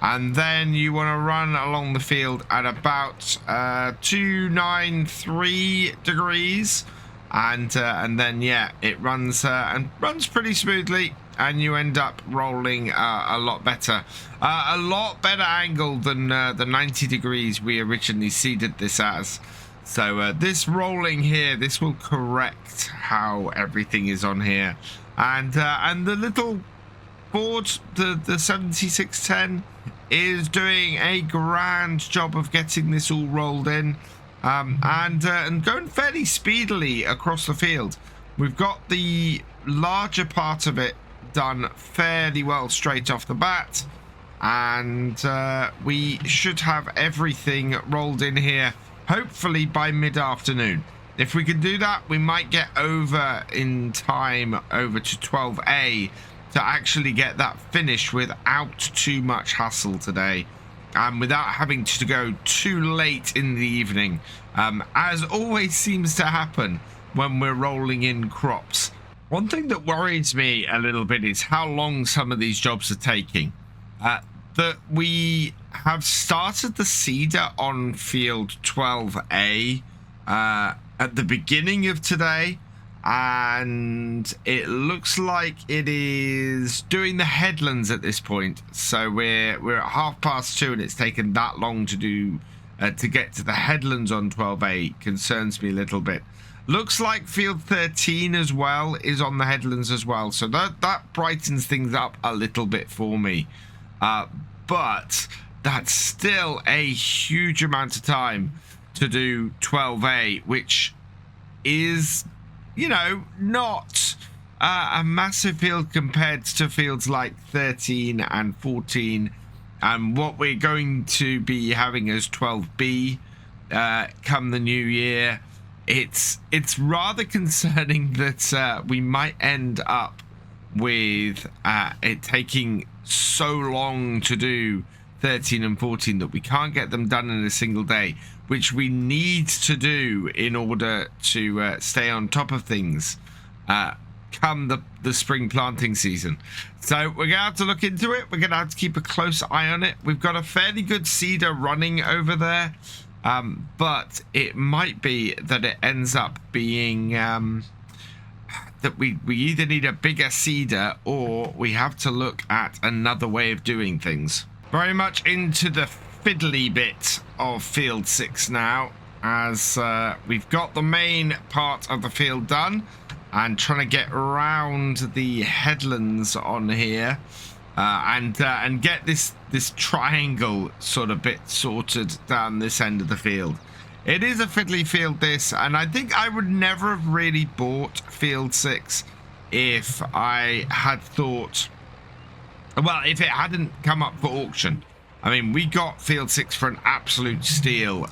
S1: And then you want to run along the field at about 293 degrees. And then, yeah, it runs pretty smoothly. And you end up rolling a lot better. A lot better angle than the 90 degrees we originally seeded this as. So this rolling here, this will correct how everything is on here. And the little board, the 7610, is doing a grand job of getting this all rolled in. And going fairly speedily across the field. We've got the larger part of it done fairly well straight off the bat, and we should have everything rolled in here hopefully by mid-afternoon. If we can do that, we might get over in time over to 12A to actually get that finished without too much hassle today, and without having to go too late in the evening, as always seems to happen when we're rolling in crops. One thing that worries me a little bit is how long some of these jobs are taking. That we have started the seeder on field 12A at the beginning of today, and it looks like it is doing the headlands at this point. So we're at 2:30, and it's taken that long to do to get to the headlands on 12A. Concerns me a little bit. Looks like field 13 as well is on the headlands as well. So that brightens things up a little bit for me. But that's still a huge amount of time to do 12A, which is, you know, not a massive field compared to fields like 13 and 14. And what we're going to be having as 12B come the new year. It's rather concerning that we might end up with it taking so long to do 13 and 14 that we can't get them done in a single day, which we need to do in order to stay on top of things come the spring planting season. So we're gonna have to look into it. We're gonna have to keep a close eye on it. We've got a fairly good seeder running over there. But it might be that it ends up being that we either need a bigger seeder or we have to look at another way of doing things. Very much into the fiddly bit of field 6 now, as we've got the main part of the field done and trying to get around the headlands on here. And get this triangle sort of bit sorted down this end of the field. It is a fiddly field, this, and I think I would never have really bought field 6 if I had thought, well, if it hadn't come up for auction. I mean, we got field 6 for an absolute steal.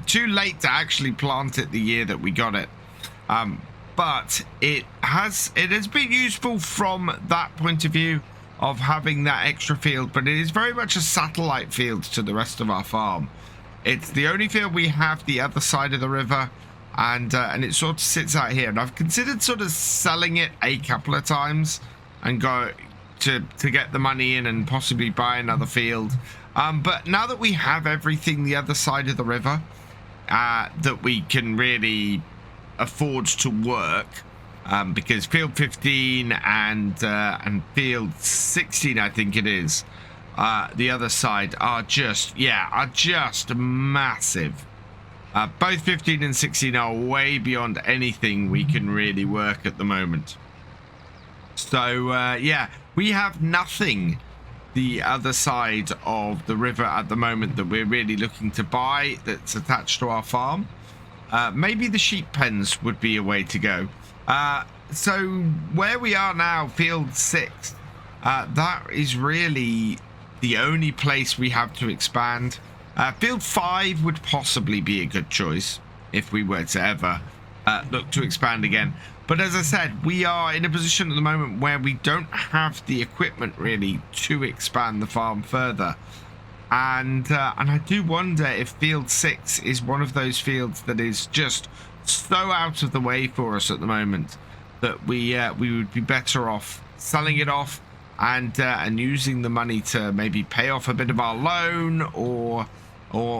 S1: Too late to actually plant it the year that we got it. But it has been useful from that point of view of having that extra field, but it is very much a satellite field to the rest of our farm. It's the only field we have the other side of the river, and it sort of sits out here. And I've considered sort of selling it a couple of times and go to get the money in and possibly buy another field. But now that we have everything the other side of the river that we can really afford to work, because field 15 and field 16, I think it is, the other side are just massive. Both 15 and 16 are way beyond anything we can really work at the moment. So, yeah, we have nothing the other side of the river at the moment that we're really looking to buy that's attached to our farm. Maybe the sheep pens would be a way to go. So where we are now, field 6, that is really the only place we have to expand. Field 5 would possibly be a good choice if we were to ever look to expand again. But as I said, we are in a position at the moment where we don't have the equipment really to expand the farm further. And I do wonder if field 6 is one of those fields that is just so out of the way for us at the moment that we would be better off selling it off and using the money to maybe pay off a bit of our loan or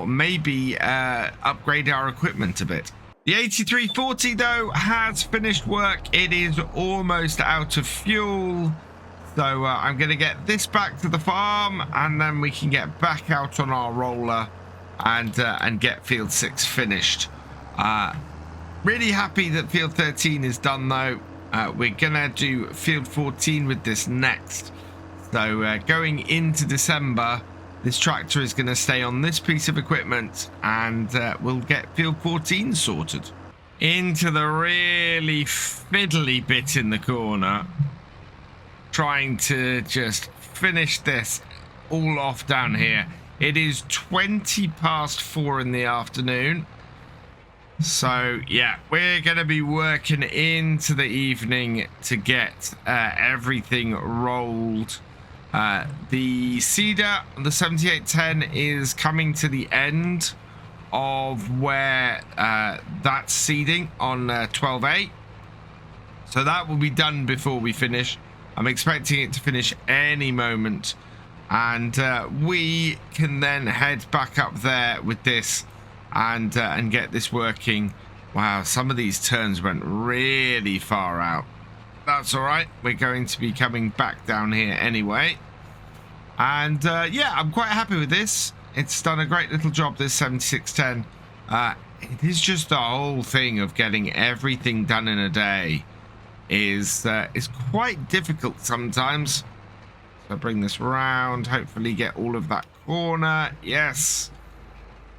S1: maybe upgrade our equipment a bit. The 8340 though has finished work. It is almost out of fuel. So I'm going to get this back to the farm and then we can get back out on our roller and get field 6 finished. Really happy that field 13 is done though. We're going to do field 14 with this next. So going into December, this tractor is going to stay on this piece of equipment and we'll get field 14 sorted. Into the really fiddly bit in the corner. Trying to just finish this all off down here. It is 20 past 4 in the afternoon. So yeah, we're going to be working into the evening to get everything rolled. The seeder, the 7810, is coming to the end of where that's seeding on 12A. So that will be done before we finish. I'm expecting it to finish any moment. And we can then head back up there with this and get this working. Wow, some of these turns went really far out. That's all right. We're going to be coming back down here anyway. And yeah, I'm quite happy with this. It's done a great little job, this 7610. It is just the whole thing of getting everything done in a day is quite difficult sometimes. So bring this round, hopefully get all of that corner. Yes.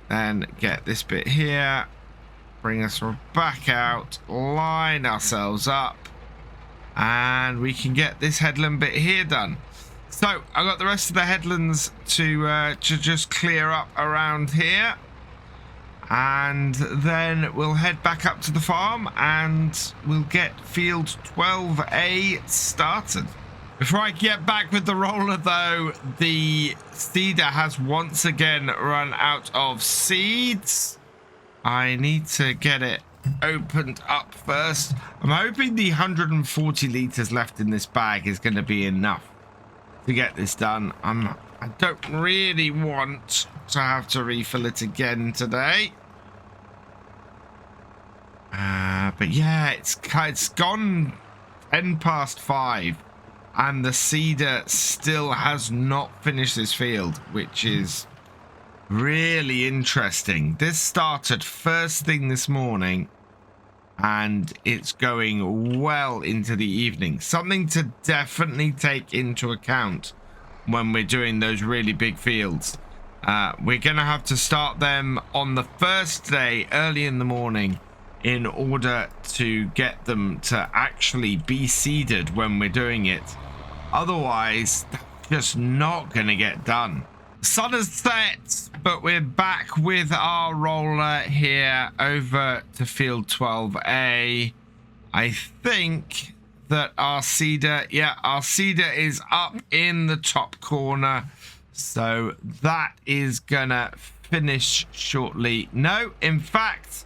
S1: Then get this bit here. Bring us back out. Line ourselves up. And we can get this headland bit here done. So I've got the rest of the headlands to just clear up around here. And then we'll head back up to the farm and we'll get field 12A started. Before I get back with the roller though, the seeder has once again run out of seeds. I need to get it opened up first. I'm hoping the 140 litres left in this bag is going to be enough to get this done. I don't really want to have to refill it again today. But yeah, it's gone 10 past 5 and the seeder still has not finished this field, which is really interesting. This started first thing this morning and it's going well into the evening. Something to definitely take into account when we're doing those really big fields. We're going to have to start them on the first day early in the morning in order to get them to actually be seeded when we're doing it. Otherwise, that's just not going to get done. Sun has set, but we're back with our roller here over to field 12A. I think that our seeder, yeah, our seeder is up in the top corner. So that is gonna finish shortly. No, in fact,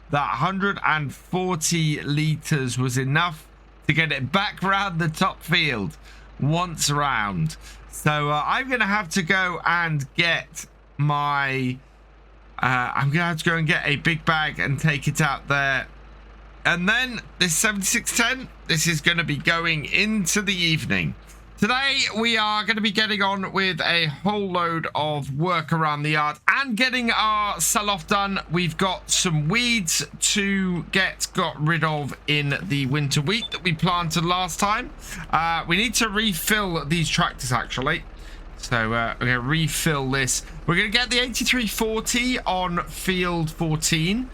S1: that 140 litres was enough to get it back round the top field once round. So I'm going to have to go and get my... I'm going to have to go and get a big bag and take it out there. And then this 7610, this is going to be going into the evening. Today, we are going to be getting on with a whole load of work around the yard and getting our sell-off done. We've got some weeds to got rid of in the winter wheat that we planted last time. We need to refill these tractors, actually. So we're going to refill this. We're going to get the 8340 on field 14.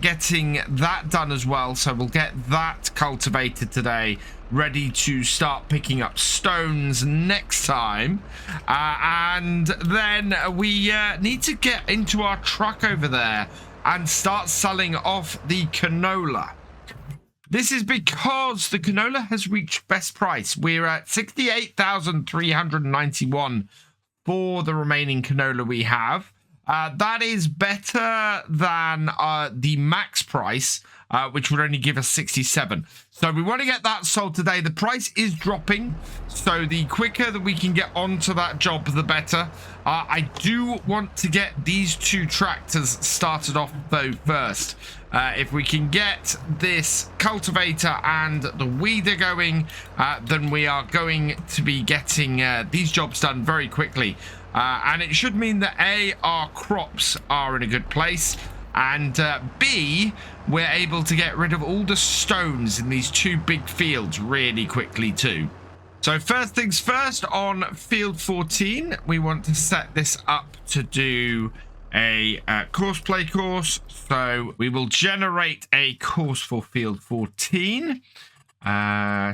S1: Getting that done as well. So we'll get that cultivated today, ready to start picking up stones next time. And then we need to get into our truck over there and start selling off the canola. This is because the canola has reached best price. We're at 68,391 for the remaining canola we have. That is better than the max price, which would only give us 67. So we want to get that sold today. The price is dropping, so the quicker that we can get onto that job, the better. I do want to get these two tractors started off, though, first. If we can get this cultivator and the weeder going, then we are going to be getting these jobs done very quickly. And it should mean that A, our crops are in a good place, and B, we're able to get rid of all the stones in these two big fields really quickly too. So first things first, on field 14, we want to set this up to do a course play course. So we will generate a course for field 14.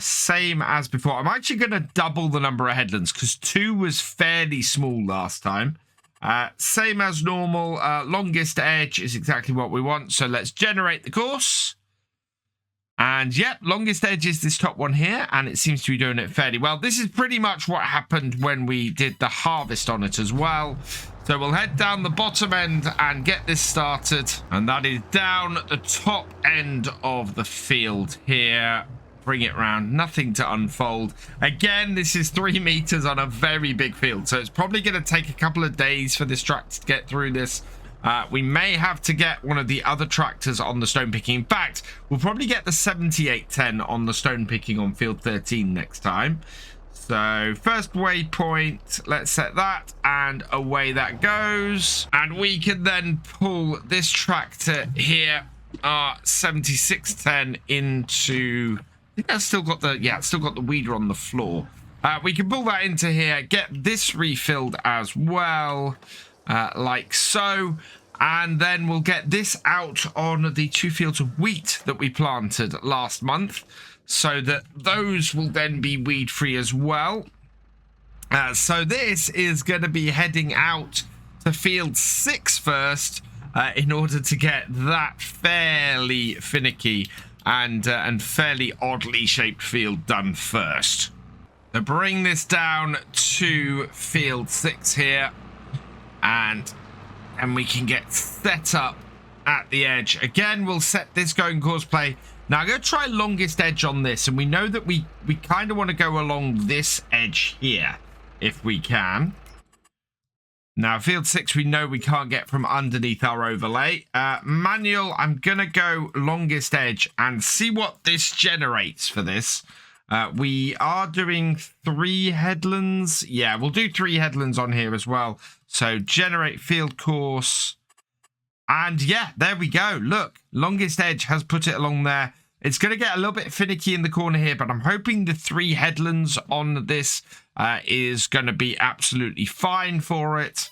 S1: Same as before. I'm actually going to double the number of headlands because 2 was fairly small last time. Same as normal. Longest edge is exactly what we want. So let's generate the course. And yep, longest edge is this top one here, and it seems to be doing it fairly well. This is pretty much what happened when we did the harvest on it as well. So we'll head down the bottom end and get this started. And that is down the top end of the field here. Bring it round, nothing to unfold. Again, this is 3 meters on a very big field, so it's probably going to take a couple of days for this tractor to get through this. We may have to get one of the other tractors on the stone picking. In fact, we'll probably get the 7810 on the stone picking on field 13 next time. So first waypoint, let's set that, and away that goes. And we can then pull this tractor here, our 7610, into... I think that's still got the, yeah, it's still got the weeder on the floor. We can pull that into here, get this refilled as well, like so. And then we'll get this out on the 2 fields of wheat that we planted last month, so that those will then be weed free as well. So this is going to be heading out to field 6 first, in order to get that fairly finicky and fairly oddly shaped field done first. So bring this down to field 6 here, and we can get set up at the edge. Again, we'll set this going course play. Now I'm going to try longest edge on this, and we know that we kind of want to go along this edge here if we can. Now field 6 we know we can't get from underneath our overlay. Manual, I'm going to go longest edge and see what this generates for this. We are doing 3 headlands. Yeah, we'll do 3 headlands on here as well. So generate field course. And yeah, there we go. Look, longest edge has put it along there. It's going to get a little bit finicky in the corner here, but I'm hoping the 3 headlands on this is going to be absolutely fine for it.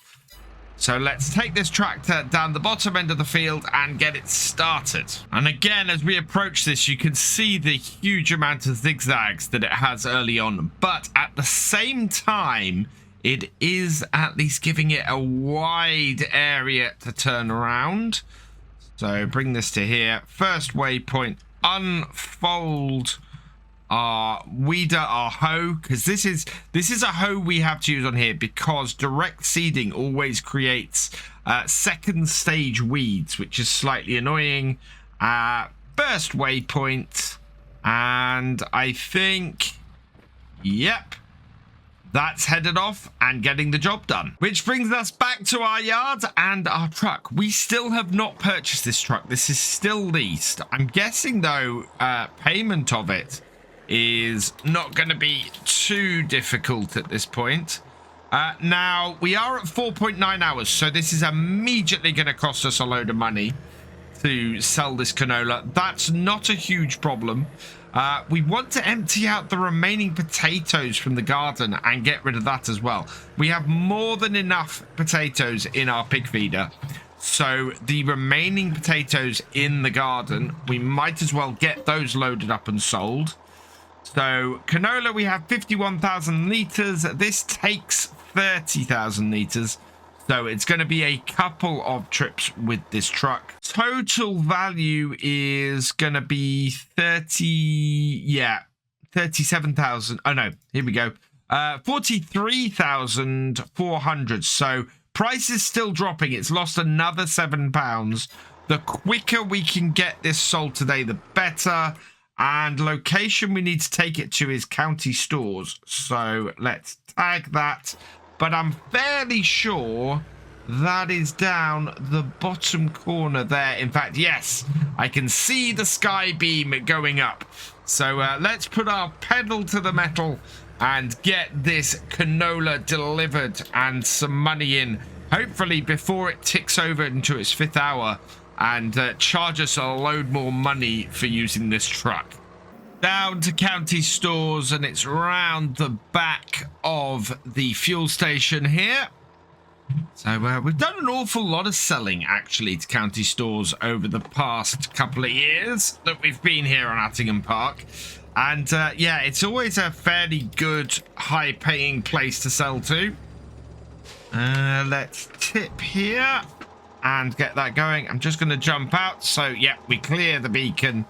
S1: So let's take this tractor down the bottom end of the field and get it started. And again, as we approach this, you can see the huge amount of zigzags that it has early on. But at the same time, it is at least giving it a wide area to turn around. So bring this to here. First waypoint, unfold our weeder, our hoe, because this is a hoe we have to use on here because direct seeding always creates second stage weeds, which is slightly annoying. First waypoint, and I think, yep, that's headed off and getting the job done. Which brings us back to our yard and our truck. We still have not purchased this truck. This is still leased. I'm guessing, though, payment of it is not going to be too difficult at this point. Now, we are at 4.9 hours, so this is immediately going to cost us a load of money to sell this canola. That's not a huge problem. We want to empty out the remaining potatoes from the garden and get rid of that as well. We have more than enough potatoes in our pig feeder. So the remaining potatoes in the garden, we might as well get those loaded up and sold. So canola, we have 51,000 litres. This takes 30,000 litres. So it's going to be a couple of trips with this truck. Total value is going to be 37,000. Oh no, here we go. 43,400. So price is still dropping. It's lost another £7. The quicker we can get this sold today, the better. And location we need to take it to is county stores. So let's tag that. But I'm fairly sure that is down the bottom corner there. In fact, yes, I can see the sky beam going up. So let's put our pedal to the metal and get this canola delivered and some money in. Hopefully before it ticks over into its 5th hour and charge us a load more money for using this truck. Down to county stores, and it's round the back of the fuel station here. So we've done an awful lot of selling actually to county stores over the past couple of years that we've been here on Attingham Park. And yeah, it's always a fairly good high paying place to sell to. Let's tip here and get that going. I'm just going to jump out. So yeah, we clear the beacon.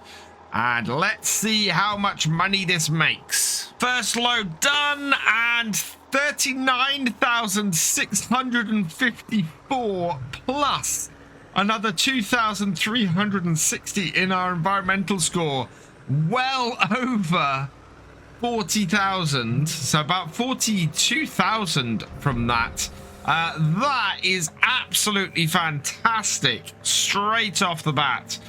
S1: And let's see how much money this makes. First load done, and 39,654 plus another 2,360 in our environmental score. Well over 40,000, so about 42,000 from that. That is absolutely fantastic straight off the bat.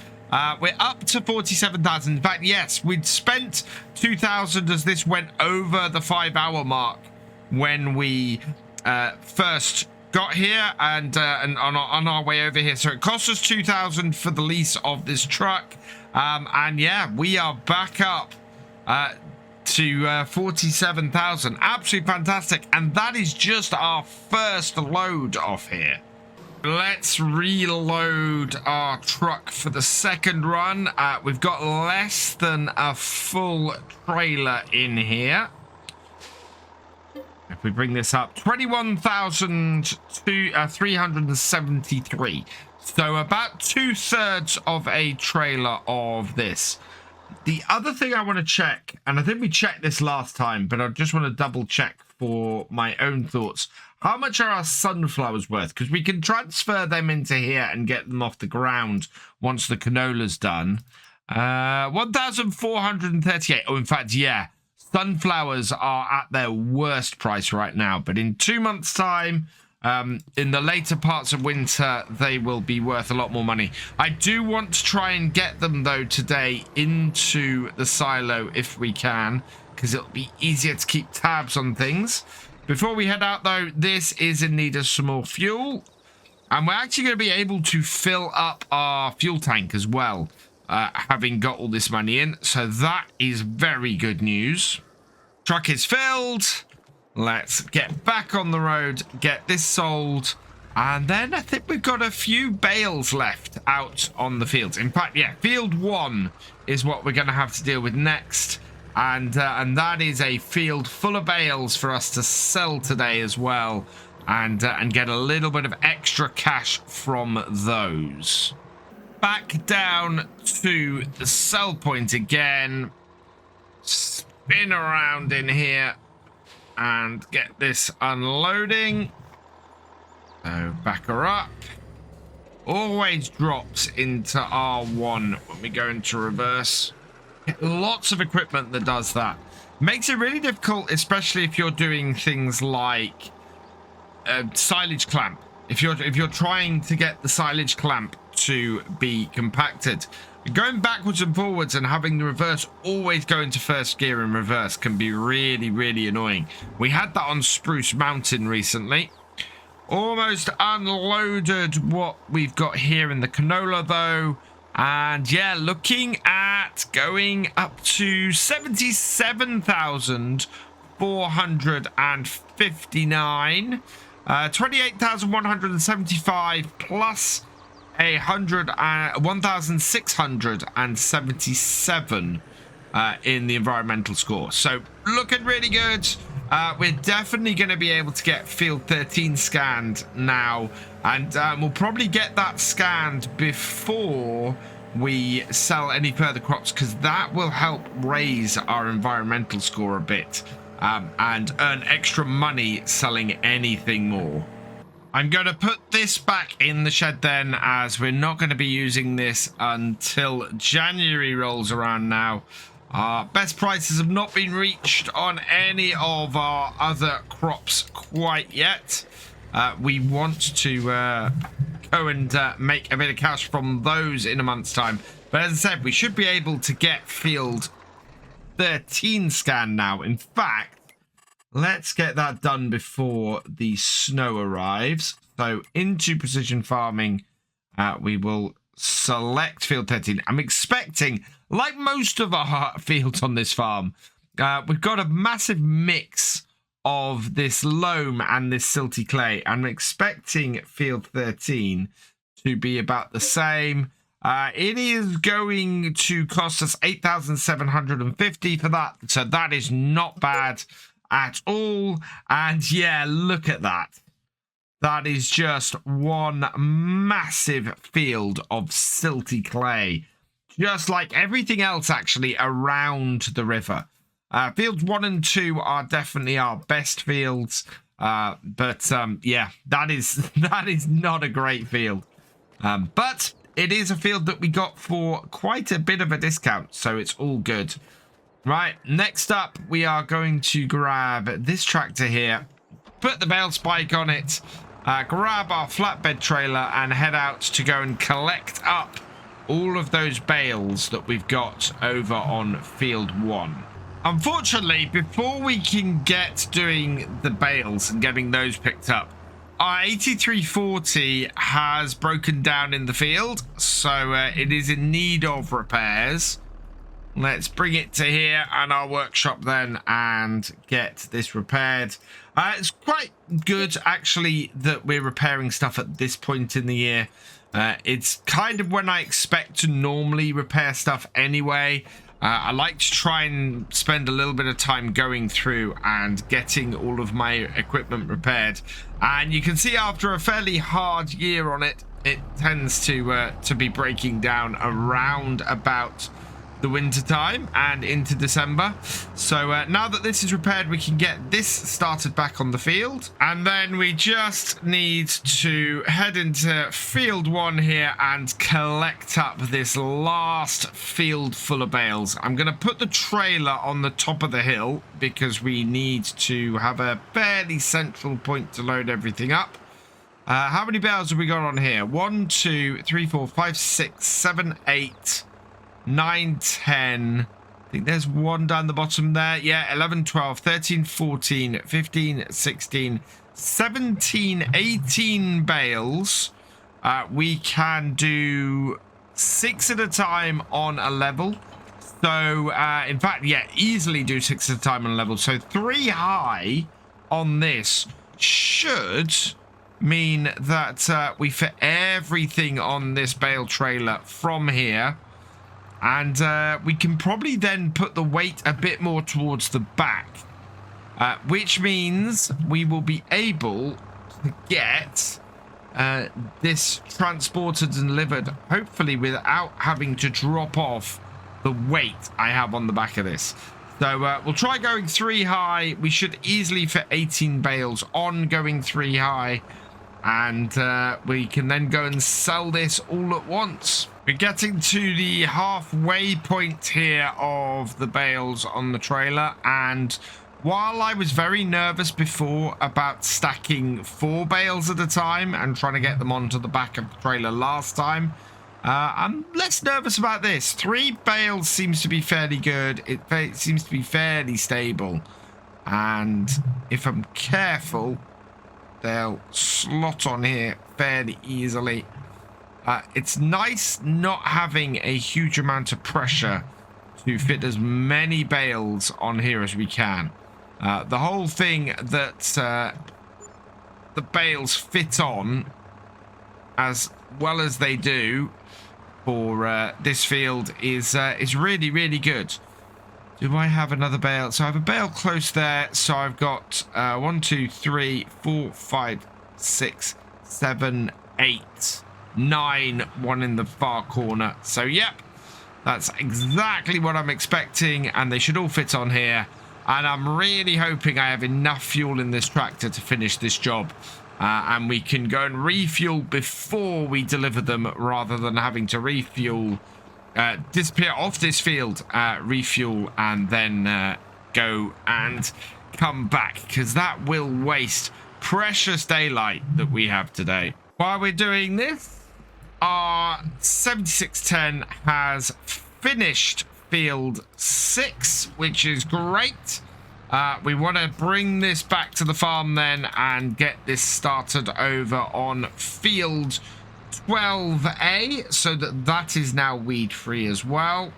S1: We're up to 47,000. In fact, yes, we'd spent 2,000 as this went over the 5-hour mark when we first got here and on our way over here. So it cost us 2,000 for the lease of this truck. And yeah, we are back up to 47,000. Absolutely fantastic. And that is just our first load off here. Let's reload our truck for the second run. We've got less than a full trailer in here. If we bring this up, 21,373. So about 2/3 of a trailer of this. The other thing I want to check, and I think we checked this last time, but I just want to double check for my own thoughts. How much are our sunflowers worth? Because we can transfer them into here and get them off the ground once the canola's done. 1,438. Oh, in fact, yeah. Sunflowers are at their worst price right now. But in 2 months' time, in the later parts of winter, they will be worth a lot more money. I do want to try and get them, though, today into the silo if we can, because it'll be easier to keep tabs on things. Before we head out, though, this is in need of some more fuel. And we're actually going to be able to fill up our fuel tank as well, having got all this money in. So that is very good news. Truck is filled. Let's get back on the road, get this sold. And then I think we've got a few bales left out on the fields. In fact, yeah, field 1 is what we're going to have to deal with next. And that is a field full of bales for us to sell today as well, and get a little bit of extra cash from those. Back down to the sell point again. Spin around in here and get this unloading. So back her up. Always drops into R1 when we go into reverse. Lots of equipment that does that. Makes it really difficult, especially if you're doing things like silage clamp. If you're trying to get the silage clamp to be compacted, Going backwards and forwards and having the reverse always go into first gear in reverse can be really, really annoying. We had that on Spruce Mountain recently. Almost unloaded what we've got here in the canola though. And yeah, looking at going up to 77,459. 28,175 plus 1,677 in the environmental score. So looking really good. We're definitely going to be able to get field 13 scanned now, and we'll probably get that scanned before we sell any further crops, because that will help raise our environmental score a bit. And earn extra money selling anything more. I'm going to put this back in the shed then, as we're not going to be using this until January rolls around now. Our best prices have not been reached on any of our other crops quite yet. We want to go and make a bit of cash from those in a month's time. But as I said, we should be able to get field 13 scan now. In fact, let's get that done before the snow arrives. So into precision farming, we will select field 13. I'm expecting, like most of our fields on this farm, we've got a massive mix of this loam and this silty clay. I'm expecting field 13 to be about the same. It is going to cost us 8,750 for that. So that is not bad at all. And yeah, look at that. That is just one massive field of silty clay. Just like everything else actually around the river. Fields 1 and 2 are definitely our best fields. Yeah, that is not a great field. But it is a field that we got for quite a bit of a discount, so it's all good. Right, next up, we are going to grab this tractor here, put the bale spike on it, grab our flatbed trailer, and head out to go and collect up all of those bales that we've got over on field 1. Unfortunately, before we can get doing the bales and getting those picked up, our 8340 has broken down in the field, so it is in need of repairs. Let's bring it to here and our workshop then and get this repaired. It's quite good, actually, that we're repairing stuff at this point in the year. It's kind of when I expect to normally repair stuff anyway. I like to try and spend a little bit of time going through and getting all of my equipment repaired. And you can see after a fairly hard year on it, it tends to be breaking down around about the winter time and into December. So now that this is repaired, we can get this started back on the field, and then we just need to head into field 1 here and collect up this last field full of bales. I'm going to put the trailer on the top of the hill because we need to have a fairly central point to load everything up. How many bales have we got on here? 1, 2, 3, 4, 5, 6, 7, 8, 9, 10. I think there's one down the bottom there. Yeah, 11, 12, 13, 14, 15, 16, 17, 18 bales. We can do 6 at a time on a level. So, in fact, yeah, easily do 6 at a time on a level. So 3 high on this should mean that we fit everything on this bale trailer from here. And we can probably then put the weight a bit more towards the back, which means we will be able to get this transported and delivered, hopefully without having to drop off the weight I have on the back of this. So we'll try going 3 high. We should easily fit 18 bales on going 3 high. And we can then go and sell this all at once. We're getting to the halfway point here of the bales on the trailer. And while I was very nervous before about stacking 4 bales at a time and trying to get them onto the back of the trailer last time, I'm less nervous about this. 3 bales seems to be fairly good. It seems to be fairly stable. And if I'm careful, they'll slot on here fairly easily. It's nice not having a huge amount of pressure to fit as many bales on here as we can. The whole thing that the bales fit on as well as they do for this field is really, really good. Do I have another bale? So I have a bale close there. So I've got 1, 2, 3, 4, 5, 6, 7, 8, 9. One in the far corner. So yep, that's exactly what I'm expecting, and they should all fit on here. And I'm really hoping I have enough fuel in this tractor to finish this job. And we can go and refuel before we deliver them, rather than having to refuel, disappear off this field, refuel, and then go and come back, because that will waste precious daylight that we have today. While we're doing this, our 7610 has finished field 6, which is great. We want to bring this back to the farm then and get this started over on field 12A, so that is now weed free as well.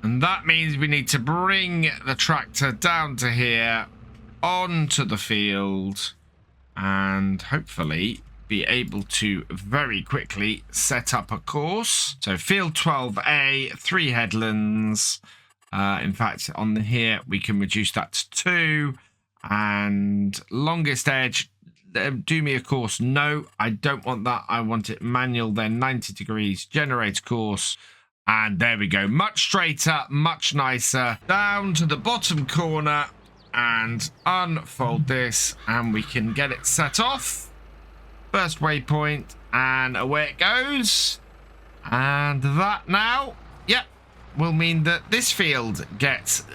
S1: And that means we need to bring the tractor down to here onto the field and hopefully be able to very quickly set up a course. So field 12A, 3 headlands. In fact, on here, we can reduce that to 2. And longest edge, do me a course. No, I don't want that. I want it manual, then 90 degrees, generate course. And there we go. Much straighter, much nicer. Down to the bottom corner and unfold this. And we can get it set off. First waypoint, and away it goes. And that now, yep, will mean that this field gets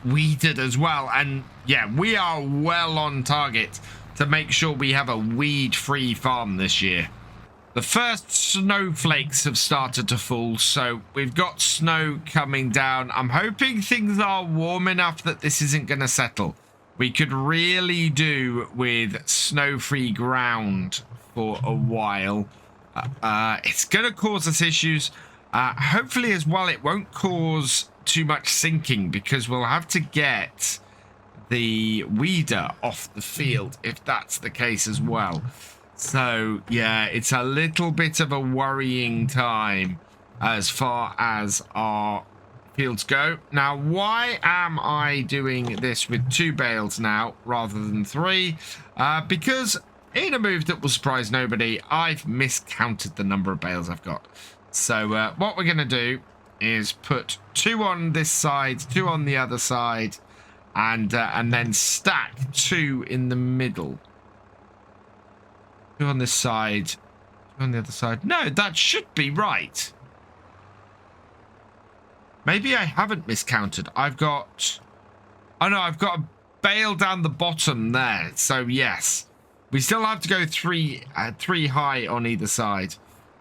S1: weeded as well. And yeah, we are well on target to make sure we have a weed-free farm this year. The first snowflakes have started to fall, so we've got snow coming down. I'm hoping things are warm enough that this isn't going to settle. We could really do with snow-free ground for a while. It's going to cause us issues. Hopefully as well it won't cause too much sinking, because we'll have to get the weeder off the field if that's the case as well. So yeah, it's a little bit of a worrying time as far as our fields go. Now, why am I doing this with 2 bales now rather than 3? Because in a move that will surprise nobody, I've miscounted the number of bales I've got. So what we're going to do is put 2 on this side, 2 on the other side, and then stack 2 in the middle. 2 on this side, 2 on the other side. No, that should be right. Maybe I haven't miscounted. I've got... Oh no, I've got a bale down the bottom there. So yes. We still have to go 3 high on either side.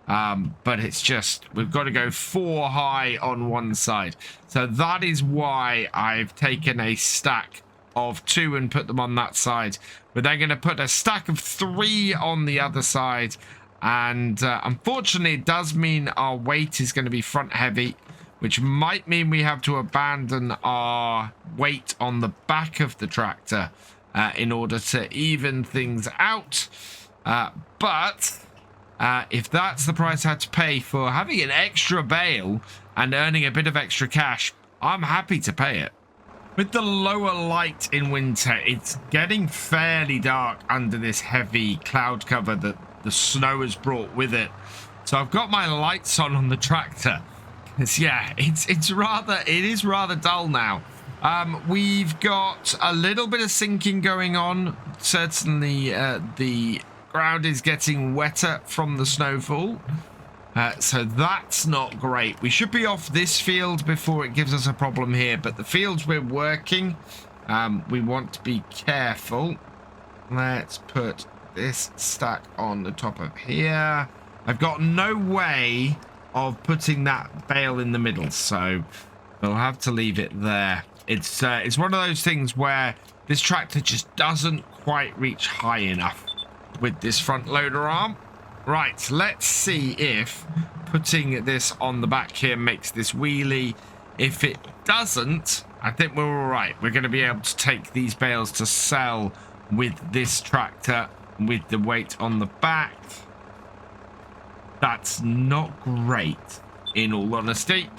S1: But it's just, we've got to go 4 high on one side. So that is why I've taken a stack of 2 and put them on that side. We're then going to put a stack of 3 on the other side. And unfortunately, it does mean our weight is going to be front heavy, which might mean we have to abandon our weight on the back of the tractor in order to even things out. But if that's the price I had to pay for having an extra bale and earning a bit of extra cash, I'm happy to pay it. With the lower light in winter, it's getting fairly dark under this heavy cloud cover that the snow has brought with it. So I've got my lights on the tractor. Yeah, it is rather dull now. We've got a little bit of sinking going on. Certainly the ground is getting wetter from the snowfall. So that's not great. We should be off this field before it gives us a problem here. But the fields we're working, we want to be careful. Let's put this stack on the top of here. I've got no way of putting that bale in the middle, so we'll have to leave it there. It's one of those things where this tractor just doesn't quite reach high enough with this front loader arm. Right, let's see if putting this on the back here makes this wheelie. If it doesn't, I think we're all right. We're going to be able to take these bales to sell with this tractor with the weight on the back. That's not great, in all honesty.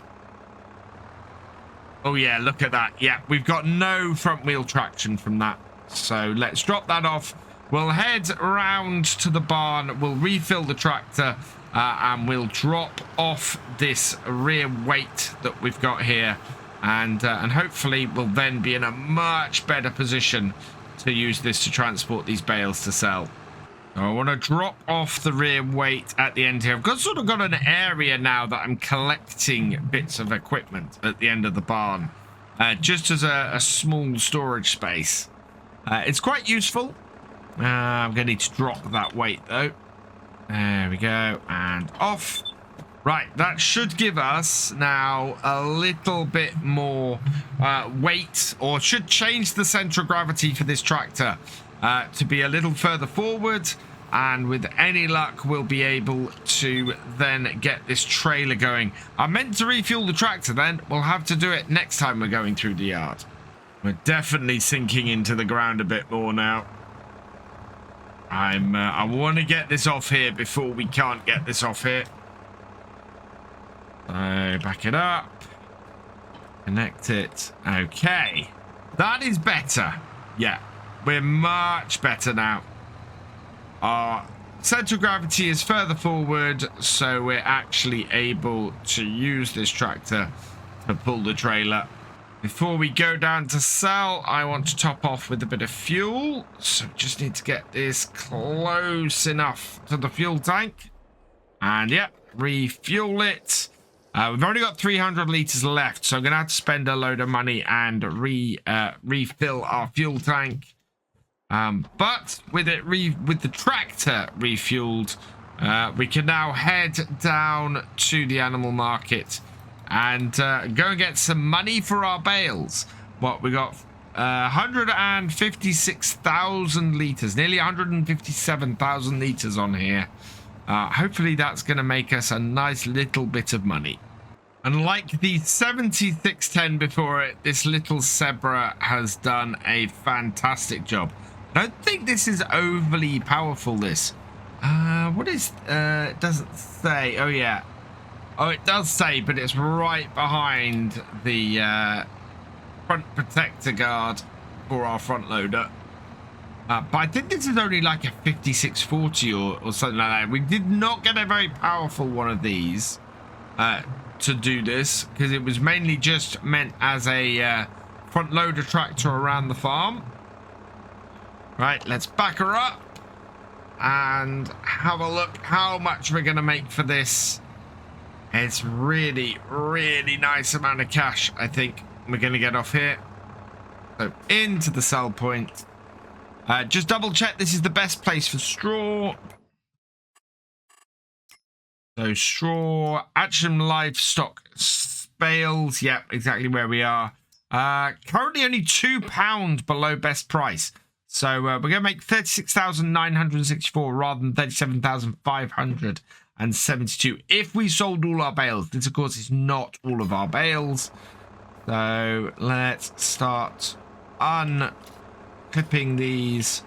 S1: Oh yeah, look at that. Yeah, we've got no front wheel traction from that. So let's drop that off. We'll head round to the barn. We'll refill the tractor and we'll drop off this rear weight that we've got here. And hopefully we'll then be in a much better position to use this to transport these bales to sell. So I want to drop off the rear weight at the end here. I've sort of got an area now that I'm collecting bits of equipment at the end of the barn, just as a small storage space. It's quite useful. I'm going to need to drop that weight though. There we go, and off. Right, that should give us now a little bit more weight, or should change the center of gravity for this tractor to be a little further forward, and with any luck we'll be able to then get this trailer going. I meant to refuel the tractor then. We'll have to do it next time we're going through the yard. We're definitely sinking into the ground a bit more now. I want to get this off here before we can't get this off here. So back it up, connect it. Okay, that is better. Yeah, we're much better now. Our center of gravity is further forward, so we're actually able to use this tractor to pull the trailer. Before we go down to sell, I want to top off with a bit of fuel. So just need to get this close enough to the fuel tank. And yeah, refuel it. We've only got 300 liters left, so I'm going to have to spend a load of money and refill our fuel tank. But with the tractor refueled, we can now head down to the animal market and go and get some money for our bales. What we got? 156,000 liters, nearly 157,000 liters on here. Hopefully that's going to make us a nice little bit of money. And like the 7610 before it, this little Zebra has done a fantastic job. I don't think this is overly powerful, this. What is... it doesn't say. Oh, yeah. Oh, it does say, but it's right behind the front protector guard for our front loader. But I think this is only like a 5640 or something like that. We did not get a very powerful one of these to do this, because it was mainly just meant as a front loader tractor around the farm. Right, let's back her up and have a look how much we're going to make for this. It's really, really nice amount of cash, I think we're going to get off here. So into the sell point. Just double check this is the best place for straw. So straw, Attingham livestock bales. Yep, exactly where we are. Currently only £2 below best price. So we're going to make 36,964 rather than 37,572 if we sold all our bales. This, of course, is not all of our bales. So let's start unclipping these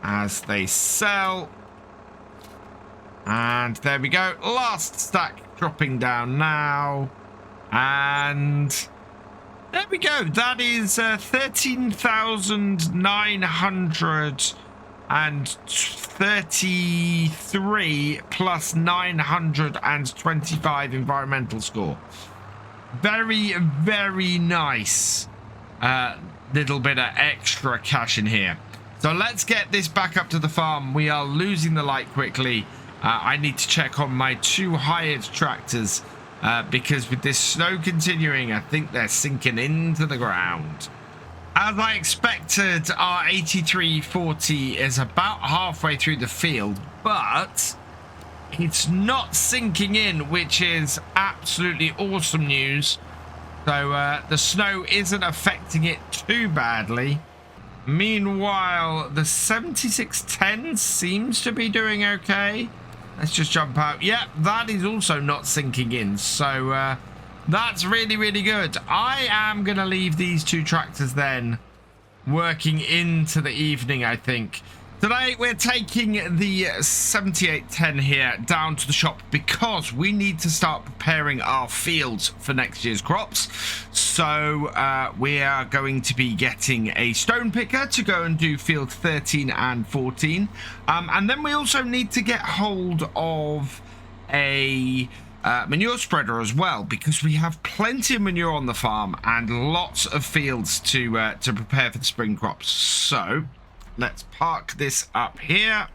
S1: as they sell. And there we go. Last stack dropping down now. And there we go. That is 13,933 plus 925 environmental score. Very, very nice little bit of extra cash in here. So let's get this back up to the farm. We are losing the light quickly. I need to check on my 2 hired tractors because with this snow continuing, I think they're sinking into the ground. As I expected, our 8340 is about halfway through the field, but it's not sinking in, which is absolutely awesome news. So the snow isn't affecting it too badly. Meanwhile, the 7610 seems to be doing okay. Let's just jump out. Yeah, that is also not sinking in. So that's really, really good. I am going to leave these two tractors then working into the evening, I think. Today, we're taking the 7810 here down to the shop because we need to start preparing our fields for next year's crops. So we are going to be getting a stone picker to go and do field 13 and 14. And then we also need to get hold of a manure spreader as well, because we have plenty of manure on the farm and lots of fields to prepare for the spring crops. So let's park this up here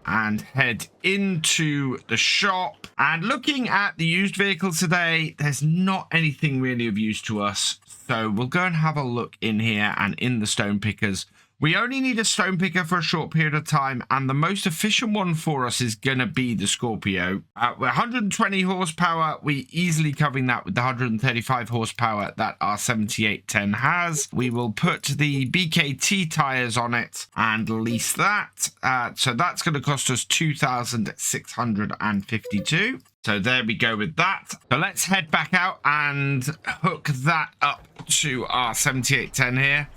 S1: and head into the shop. And looking at the used vehicles today, there's not anything really of use to us. So we'll go and have a look in here and in the stone pickers. We only need a stone picker for a short period of time, and the most efficient one for us is going to be the Scorpio. We're 120 horsepower. We easily covering that with the 135 horsepower that our 7810 has. We will put the BKT tires on it and lease that. So that's going to cost us 2,652. So there we go with that. So let's head back out and hook that up to our 7810 here.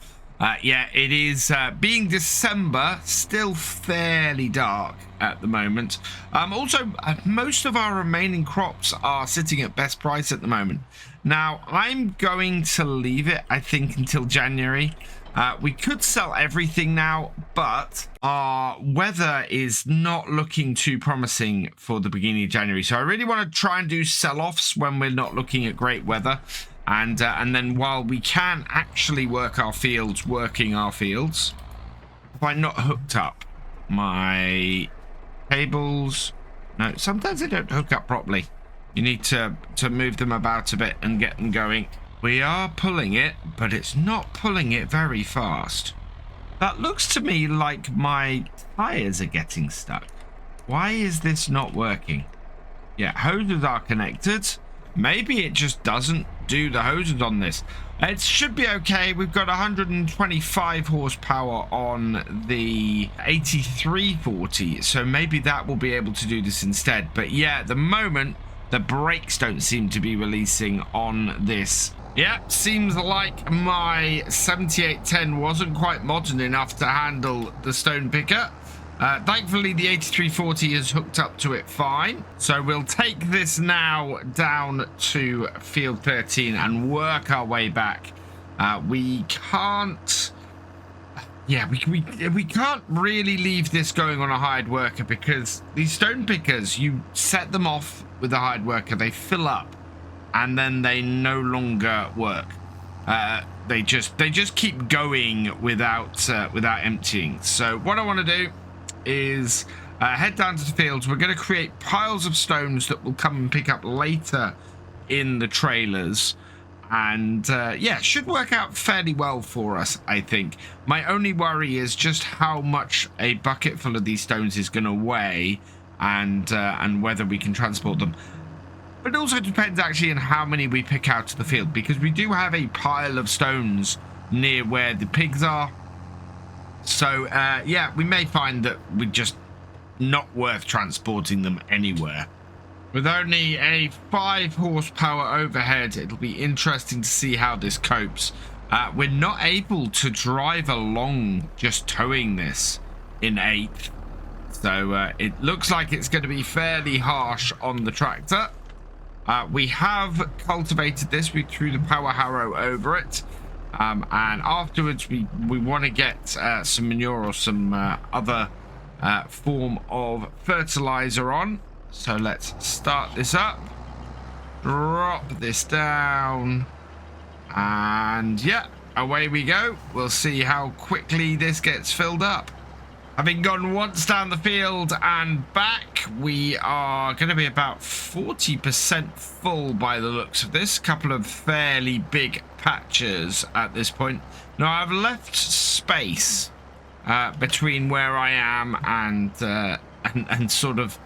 S1: Yeah, it is being December, still fairly dark at the moment. Also, most of our remaining crops are sitting at best price at the moment. Now, I'm going to leave it, I think, until January. We could sell everything now, but our weather is not looking too promising for the beginning of January. So I really want to try and do sell-offs when we're not looking at great weather. And then while we can actually work our fields, have I not hooked up my cables? No, sometimes they don't hook up properly. You need to move them about a bit and get them going. We are pulling it, but it's not pulling it very fast. That looks to me like my tires are getting stuck. Why is this not working? Yeah, hoses are connected. Maybe it just doesn't do the hoses on this. It should be okay. We've got 125 horsepower on the 8340, so maybe that will be able to do this instead. But yeah, at the moment, the brakes don't seem to be releasing on this. Yeah, seems like my 7810 wasn't quite modern enough to handle the stone picker. Thankfully, the 8340 is hooked up to it fine. So we'll take this now down to field 13 and work our way back. We can't... Yeah, we can't really leave this going on a hired worker, because these stone pickers, you set them off with a hired worker, they fill up, and then they no longer work. They just keep going without emptying. So what I want to do is head down to the fields. We're going to create piles of stones that will come and pick up later in the trailers, and yeah, should work out fairly well for us, I think. My only worry is just how much a bucket full of these stones is going to weigh, and whether we can transport them. But it also depends actually on how many we pick out to the field, because we do have a pile of stones near where the pigs are. So, yeah, we may find that we're just not worth transporting them anywhere. With only a 5 horsepower overhead, it'll be interesting to see how this copes. We're not able to drive along just towing this in 8th. So, it looks like it's going to be fairly harsh on the tractor. We have cultivated this. We threw the power harrow over it. And afterwards, we want to get some manure or some other form of fertilizer on. So let's start this up. Drop this down. And yeah, away we go. We'll see how quickly this gets filled up. Having gone once down the field and back, we are going to be about 40% full by the looks of this. Couple of fairly big patches at this point. Now, I've left space between where I am and sort of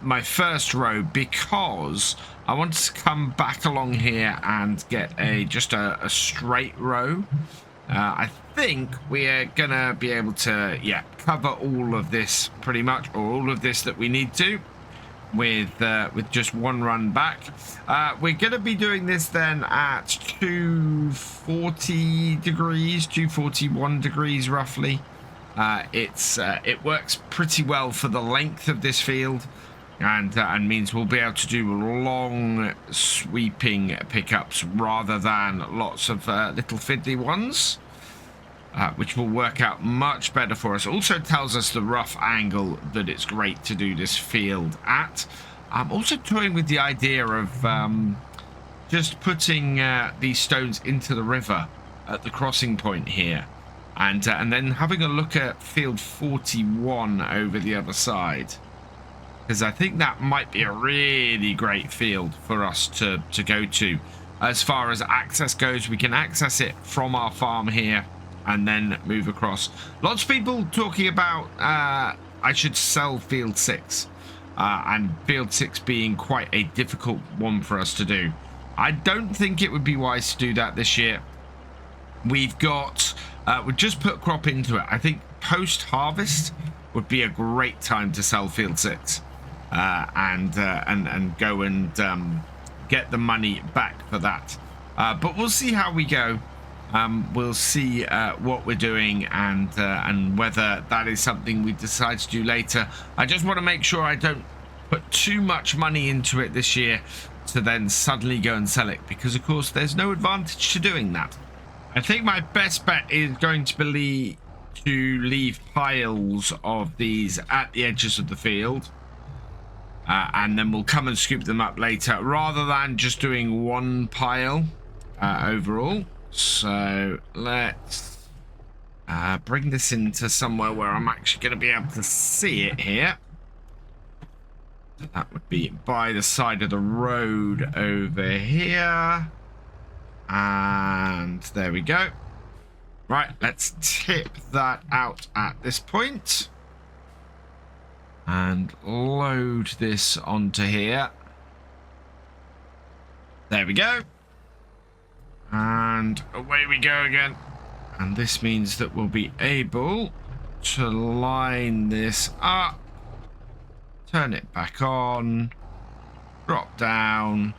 S1: my first row, because I wanted to come back along here and get just a straight row. I think we're gonna be able to cover all of this pretty much, or all of this that we need to, with just one run back. We're gonna be doing this then at 240 degrees, 241 degrees roughly. It works pretty well for the length of this field, and means we'll be able to do long sweeping pickups rather than lots of little fiddly ones, which will work out much better for us. Also tells us the rough angle that it's great to do this field at. I'm also toying with the idea of just putting these stones into the river at the crossing point here, and then having a look at field 41 over the other side, because I think that might be a really great field for us to go to. As far as access goes, we can access it from our farm here and then move across. Lots of people talking about I should sell field 6, and field 6 being quite a difficult one for us to do. I don't think it would be wise to do that this year. We've got we've just put crop into it. I think post harvest would be a great time to sell field 6 and go and get the money back for that. But we'll see how we go. We'll see what we're doing, and whether that is something we decide to do later. I just want to make sure I don't put too much money into it this year to then suddenly go and sell it, because of course there's no advantage to doing that. I think my best bet is going to be to leave piles of these at the edges of the field, and then we'll come and scoop them up later, rather than just doing one pile overall. So let's bring this into somewhere where I'm actually going to be able to see it here. That would be by the side of the road over here. And there we go. Right, let's tip that out at this point and load this onto here. There we go. And away we go again. And this means that we'll be able to line this up, turn it back on, drop down,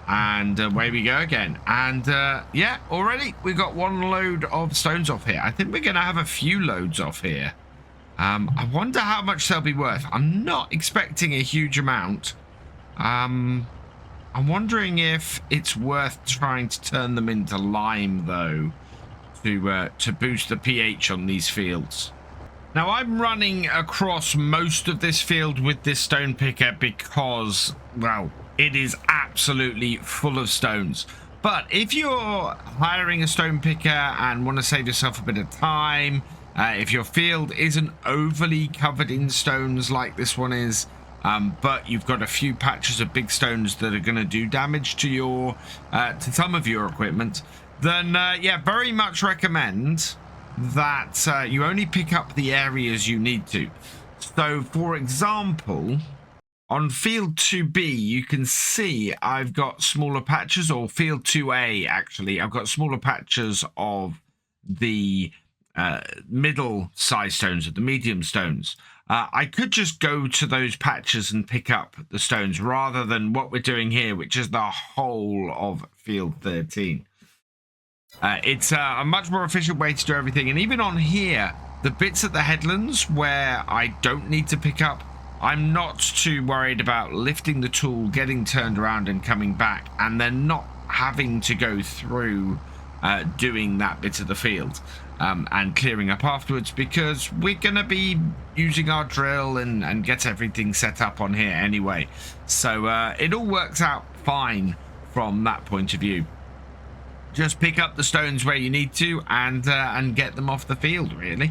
S1: and away we go again. And yeah, already we got one load of stones off here. I think we're going to have a few loads off here. I wonder how much they'll be worth. I'm not expecting a huge amount. I'm wondering if it's worth trying to turn them into lime, though, to boost the pH on these fields. Now, I'm running across most of this field with this stone picker because, well, it is absolutely full of stones. But if you're hiring a stone picker and want to save yourself a bit of time, if your field isn't overly covered in stones like this one is, but you've got a few patches of big stones that are going to do damage to your to some of your equipment, then yeah, very much recommend that you only pick up the areas you need to. So for example, on field 2B, you can see I've got smaller patches, or field 2A actually, I've got smaller patches of the middle size stones, or the medium stones. I could just go to those patches and pick up the stones rather than what we're doing here, which is the whole of field 13. It's a much more efficient way to do everything. And even on here, the bits at the headlands where I don't need to pick up, I'm not too worried about lifting the tool, getting turned around and coming back, and then not having to go through doing that bit of the field and clearing up afterwards, because we're going to be using our drill and get everything set up on here anyway. So it all works out fine from that point of view. Just pick up the stones where you need to and get them off the field, really.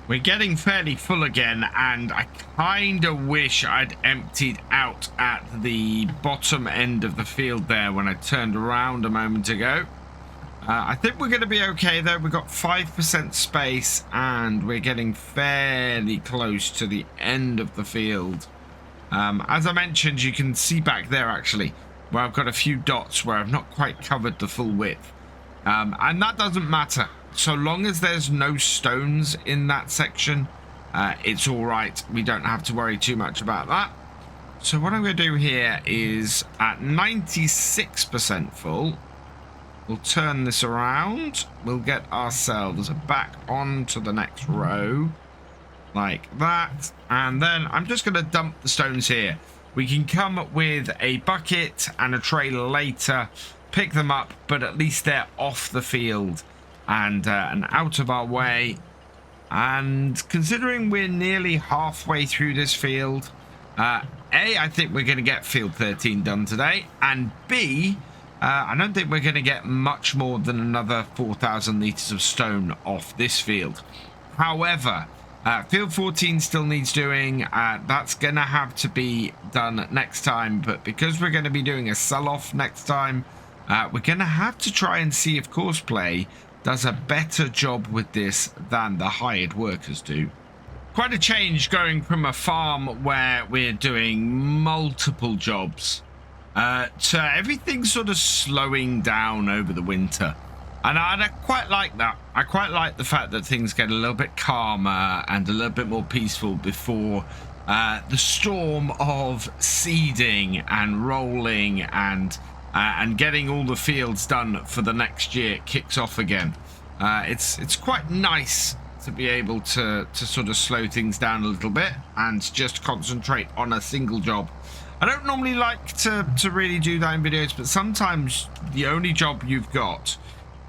S1: We're getting fairly full again, and I kind of wish I'd emptied out at the bottom end of the field there when I turned around a moment ago. I think we're going to be okay, though. We've got 5% space, and we're getting fairly close to the end of the field. As I mentioned, you can see back there actually where I've got a few dots where I've not quite covered the full width. And that doesn't matter. So long as there's no stones in that section, it's all right. We don't have to worry too much about that. So what I'm going to do here is at 96% full, we'll turn this around. We'll get ourselves back onto the next row like that. And then I'm just going to dump the stones here. We can come up with a bucket and a trailer later, pick them up, but at least they're off the field and out of our way. And considering we're nearly halfway through this field, A, I think we're going to get field 13 done today, and B, I don't think we're going to get much more than another 4,000 litres of stone off this field. However, field 14 still needs doing. That's going to have to be done next time, but because we're going to be doing a sell-off next time, we're going to have to try and see if Courseplay does a better job with this than the hired workers do. Quite a change going from a farm where we're doing multiple jobs to everything sort of slowing down over the winter. And I quite like that. I quite like the fact that things get a little bit calmer and a little bit more peaceful before the storm of seeding and rolling and getting all the fields done for the next year kicks off again. It's quite nice to be able to sort of slow things down a little bit and just concentrate on a single job. I don't normally like to really do that in videos, but sometimes the only job you've got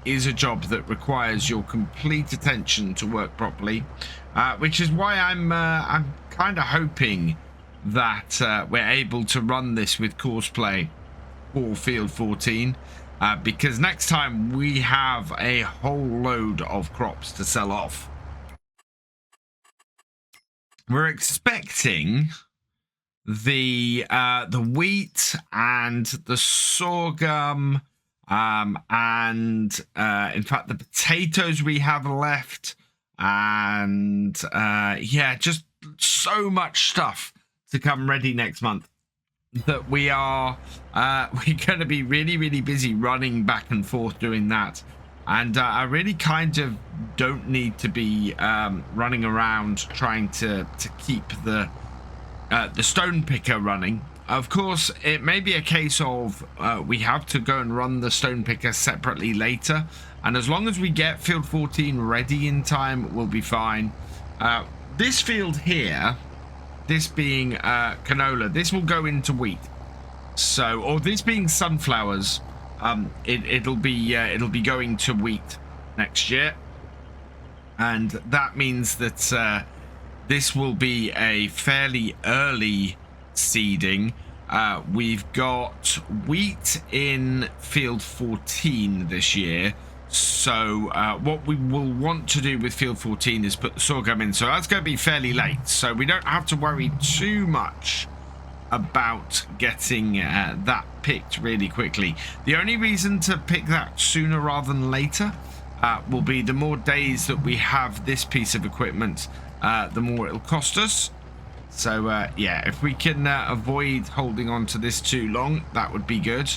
S1: is a job that requires your complete attention to work properly, which is why I'm kind of hoping that we're able to run this with Courseplay for field 14, because next time we have a whole load of crops to sell off. We're expecting the wheat and the sorghum, and in fact the potatoes we have left, and yeah, just so much stuff to come ready next month that we're going to be really busy running back and forth doing that. And I really kind of don't need to be running around trying to keep the stone picker running. Of course, it may be a case of we have to go and run the stone picker separately later. And as long as we get field 14 ready in time, we'll be fine. This field here, this being canola, this will go into wheat. So, or this being sunflowers, it'll be going to wheat next year, and that means that this will be a fairly early seeding. We've got wheat in field 14 this year, so what we will want to do with field 14 is put the sorghum in, so that's going to be fairly late, so we don't have to worry too much about getting that picked really quickly. The only reason to pick that sooner rather than later will be the more days that we have this piece of equipment, the more it'll cost us. So yeah, if we can avoid holding on to this too long, that would be good.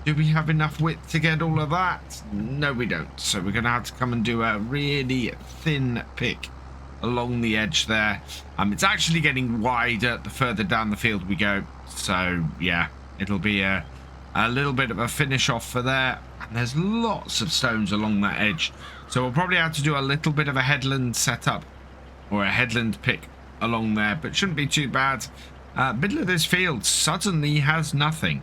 S1: Do we have enough width to get all of that? No, we don't. So we're going to have to come and do a really thin pick along the edge there. It's actually getting wider the further down the field we go, so yeah, it'll be a little bit of a finish off for there. And there's lots of stones along that edge, so we'll probably have to do a little bit of a headland setup or a headland pick along there, but shouldn't be too bad. Middle of this field suddenly has nothing.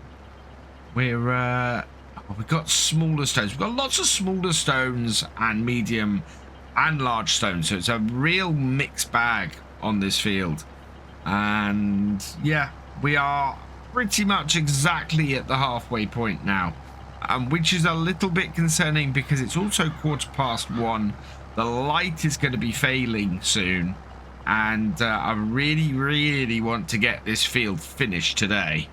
S1: We've got smaller stones. We've got lots of smaller stones and medium and large stones, so it's a real mixed bag on this field. And yeah, we are pretty much exactly at the halfway point now, which is a little bit concerning because it's also 1:15. The light is going to be failing soon, and I really want to get this field finished today.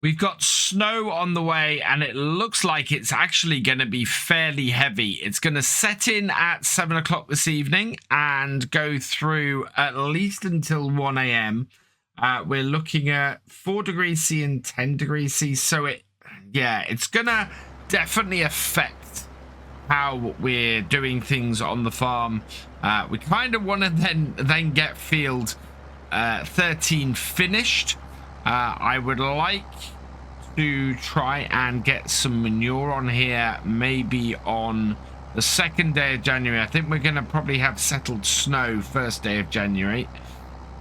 S1: We've got snow on the way, and it looks like it's actually going to be fairly heavy. It's going to set in at 7 o'clock this evening and go through at least until 1 a.m. We're looking at 4 degrees C and 10 degrees C. So it's gonna definitely affect how we're doing things on the farm. We kind of want to then get field 13 finished. I would like to try and get some manure on here, maybe on the 2nd day of January. I think we're going to probably have settled snow 1st day of January.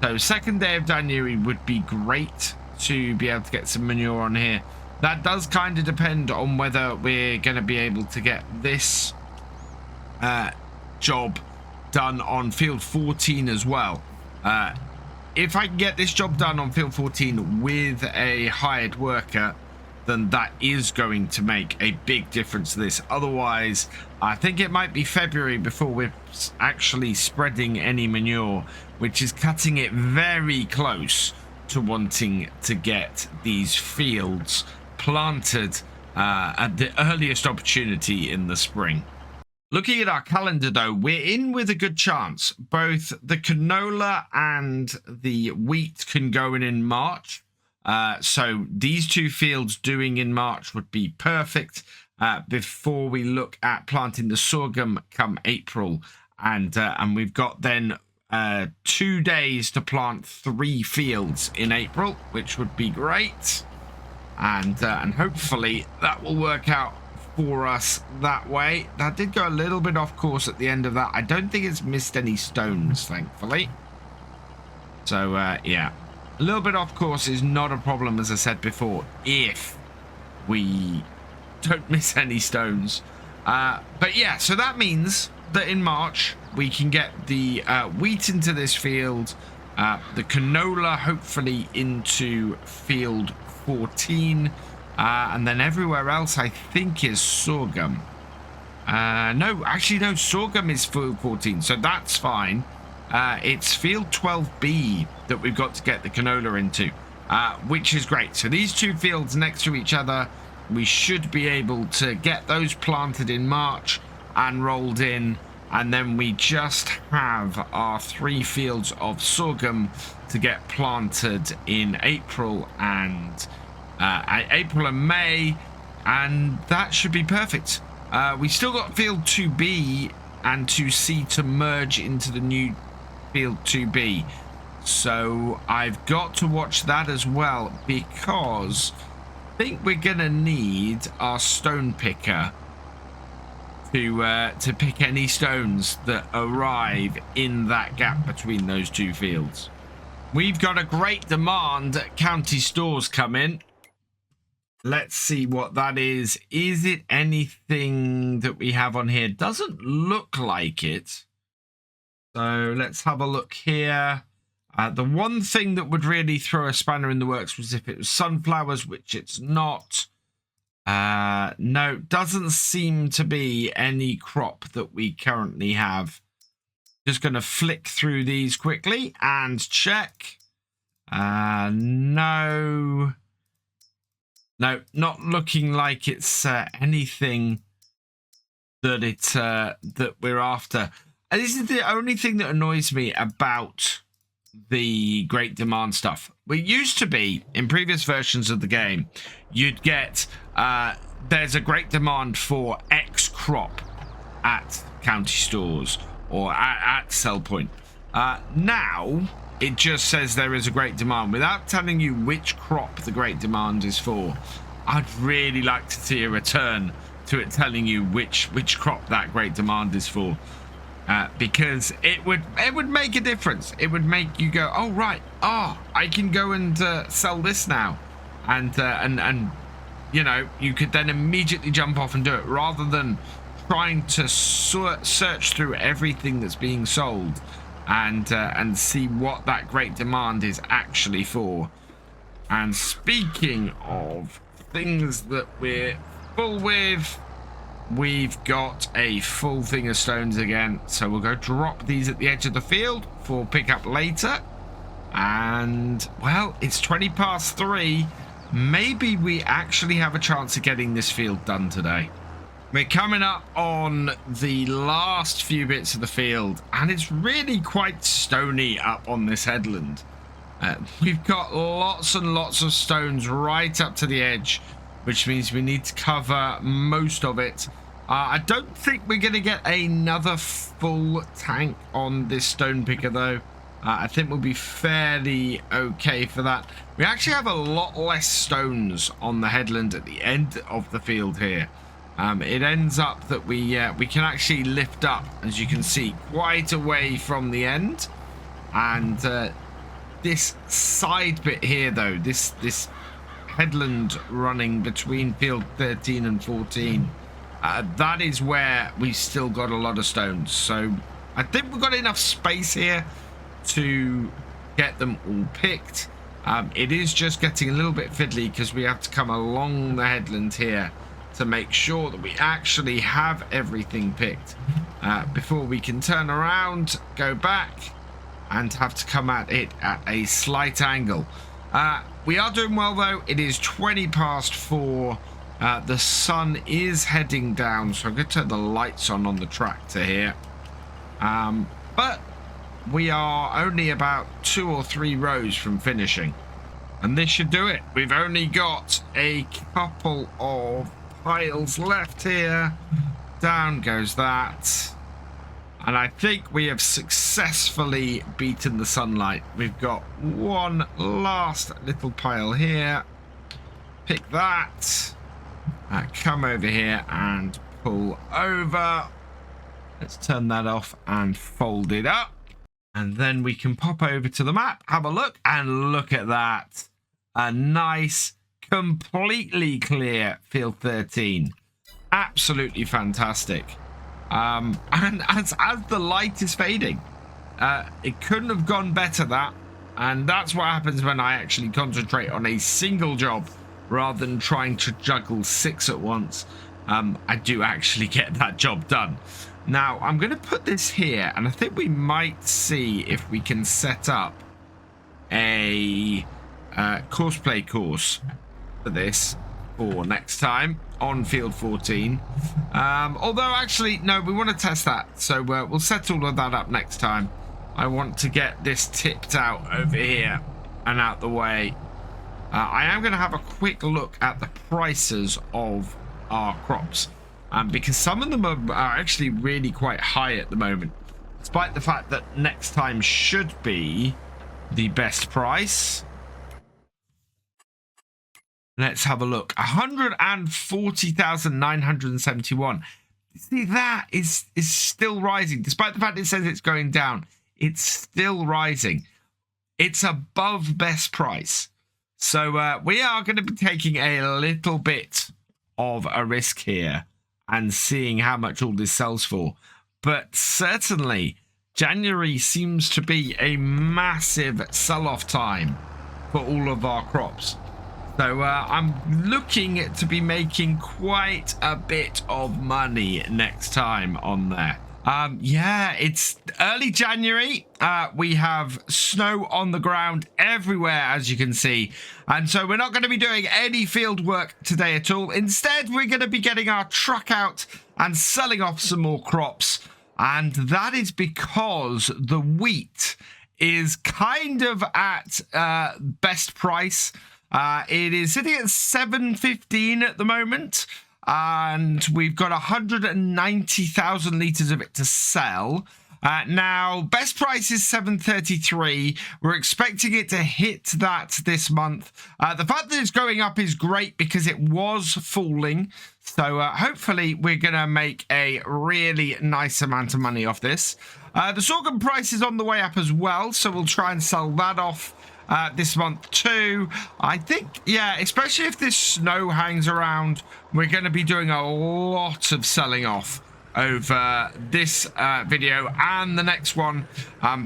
S1: So 2nd day of January would be great to be able to get some manure on here. That does kind of depend on whether we're going to be able to get this job done on field 14 as well. If I can get this job done on field 14 with a hired worker, then that is going to make a big difference to this. Otherwise, I think it might be February before we're actually spreading any manure, which is cutting it very close to wanting to get these fields planted at the earliest opportunity in the spring. Looking at our calendar, though, we're in with a good chance. Both the canola and the wheat can go in March. So these 2 fields doing in March would be perfect before we look at planting the sorghum come April. And we've got then 2 days to plant 3 fields in April, which would be great. And hopefully that will work out for us that way. That did go a little bit off course at the end of that. I don't think it's missed any stones, thankfully. So yeah, a little bit off course is not a problem, as I said before, if we don't miss any stones. But yeah, so that means that in March we can get the wheat into this field, the canola hopefully into field 14, and then everywhere else I think is sorghum. No, actually no, sorghum is field 14, so that's fine. It's field 12B that we've got to get the canola into, which is great. So these 2 fields next to each other, we should be able to get those planted in March and rolled in, and then we just have our 3 fields of sorghum to get planted in April and May, and that should be perfect. We still got field 2B and 2C to merge into the new field 2B, so I've got to watch that as well, because I think we're gonna need our stone picker to pick any stones that arrive in that gap between those 2 fields. We've got a great demand at county stores come in. Let's see what that is. Is it anything that we have on here? Doesn't look like it. So let's have a look here. The one thing that would really throw a spanner in the works was if it was sunflowers, which it's not. No, doesn't seem to be any crop that we currently have. Just going to flick through these quickly and check. No. No, not looking like it's anything that that we're after. And this is the only thing that annoys me about the great demand stuff. It used to be in previous versions of the game, you'd get there's a great demand for X crop at county stores or at sell point. Now it just says there is a great demand without telling you which crop the great demand is for. I'd really like to see a return to it telling you which crop that great demand is for, because it would make a difference. It would make you go, oh right, I can go and sell this now, and you know, you could then immediately jump off and do it rather than trying to search through everything that's being sold and see what that great demand is actually for. And speaking of things that we're full with, we've got a full thing of stones again, so we'll go drop these at the edge of the field for pickup later. And well, it's 3:20. Maybe we actually have a chance of getting this field done today. We're coming up on the last few bits of the field, and it's really quite stony up on this headland. We've got lots and lots of stones right up to the edge, which means we need to cover most of it. I don't think we're going to get another full tank on this stone picker, though. I think we'll be fairly okay for that. We actually have a lot less stones on the headland at the end of the field here. It ends up that we can actually lift up, as you can see, quite away from the end. And this side bit here, though, this headland running between field 13 and 14, that is where we've still got a lot of stones. So I think we've got enough space here to get them all picked. It is just getting a little bit fiddly because we have to come along the headland here to make sure that we actually have everything picked before we can turn around, go back, and have to come at it at a slight angle. We are doing well, though. It is 20 past 4. The sun is heading down, so I'm going to turn the lights on the tractor here. But we are only about 2 or 3 rows from finishing, and this should do it. We've only got a couple of piles left here. Down goes that. And I think we have successfully beaten the sunlight. We've got one last little pile here. Pick that. Come over here and pull over. Let's turn that off and fold it up. And then we can pop over to the map, have a look, and look at that. A nice, completely clear field 13. Absolutely fantastic. And as the light is fading, it couldn't have gone better, that. And that's what happens when I actually concentrate on a single job rather than trying to juggle 6 at once. I do actually get that job done. Now, I'm going to put this here, and I think we might see if we can set up a courseplay course for this for next time on field 14. Although, actually, no, we want to test that, so we'll set all of that up next time. I want to get this tipped out over here and out the way. I am going to have a quick look at the prices of our crops. Because some of them are actually really quite high at the moment, despite the fact that next time should be the best price. Let's have a look. 140,971. See, that is still rising, despite the fact it says it's going down. It's still rising. It's above best price. So we are going to be taking a little bit of a risk here and seeing how much all this sells for. But certainly, January seems to be a massive sell-off time for all of our crops. So I'm looking to be making quite a bit of money next time on there. Yeah, it's early January. We have snow on the ground everywhere, as you can see. And so we're not going to be doing any field work today at all. Instead, we're going to be getting our truck out and selling off some more crops. And that is because the wheat is kind of at best price. It is sitting at $7.15 at the moment. And we've got 190,000 litres of it to sell. Now, best price is $7.33. We're expecting it to hit that this month. The fact that it's going up is great because it was falling. So hopefully we're going to make a really nice amount of money off this. The sorghum price is on the way up as well. So we'll try and sell that off this month too. I think, yeah, especially if this snow hangs around, we're going to be doing a lot of selling off over this video and the next one,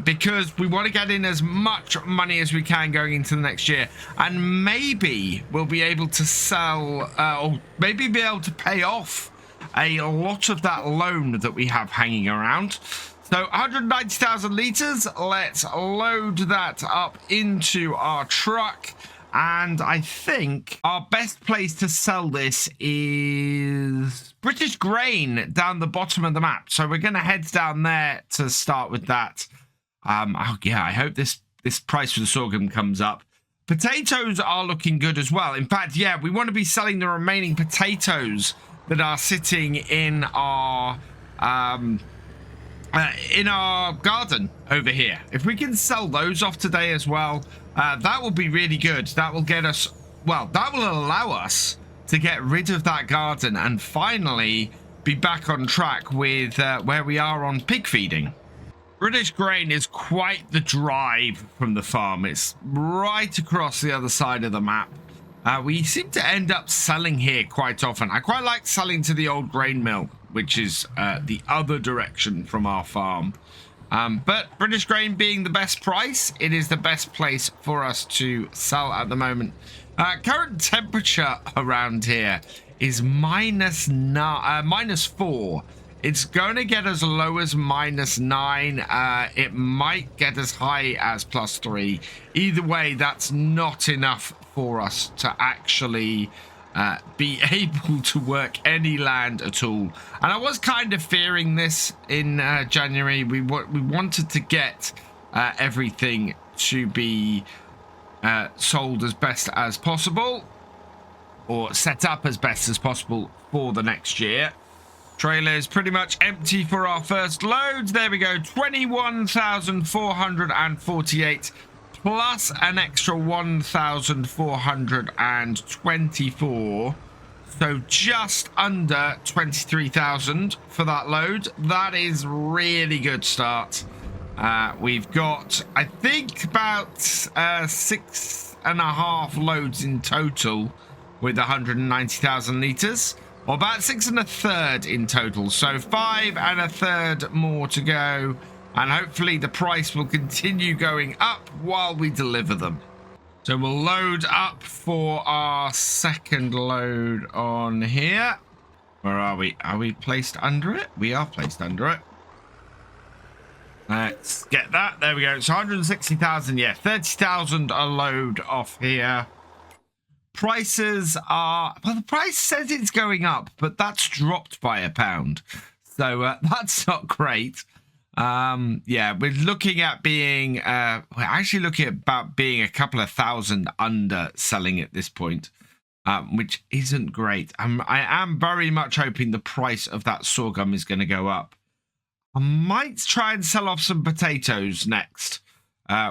S1: because we want to get in as much money as we can going into the next year, and maybe we'll be able to sell or maybe be able to pay off a lot of that loan that we have hanging around. So 190,000 litres, let's load that up into our truck. And I think our best place to sell this is British Grain down the bottom of the map. So we're going to head down there to start with that. Oh, yeah, I hope this this price for the sorghum comes up. Potatoes are looking good as well. In fact, yeah, we want to be selling the remaining potatoes that are sitting in our garden over here. If we can sell those off today as well, that will be really good. That will get us, well, that will allow us to get rid of that garden and finally be back on track with where we are on pig feeding. British grain is quite the drive from the farm. It's right across the other side of the map. We seem to end up selling here quite often. I quite like selling to the old grain mill, which is the other direction from our farm. But British grain being the best price, it is the best place for us to sell at the moment. Current temperature around here is -4. It's going to get as low as -9. It might get as high as +3. Either way, that's not enough for us to actually be able to work any land at all. And I was kind of fearing this in January. We wanted to get everything to be sold as best as possible, or set up as best as possible for the next year. Trailer is pretty much empty for our first loads. There we go, 21,448 plus an extra 1,424. So just under 23,000 for that load. That is really good start. We've got, I think, about 6.5 loads in total with 190,000 litres. Or about 6 1/3 in total. So 5 1/3 more to go. And hopefully the price will continue going up while we deliver them. So we'll load up for our second load on here. Where are we? Are we placed under it? We are placed under it. Let's get that. There we go. It's 160,000. Yeah, 30,000 a load off here. Prices are, well, the price says it's going up, but that's dropped by £1. So that's not great. Yeah, we're looking at being, we're actually looking at about being a couple of thousand under selling at this point, which isn't great. I am very much hoping the price of that sorghum is going to go up. I might try and sell off some potatoes next.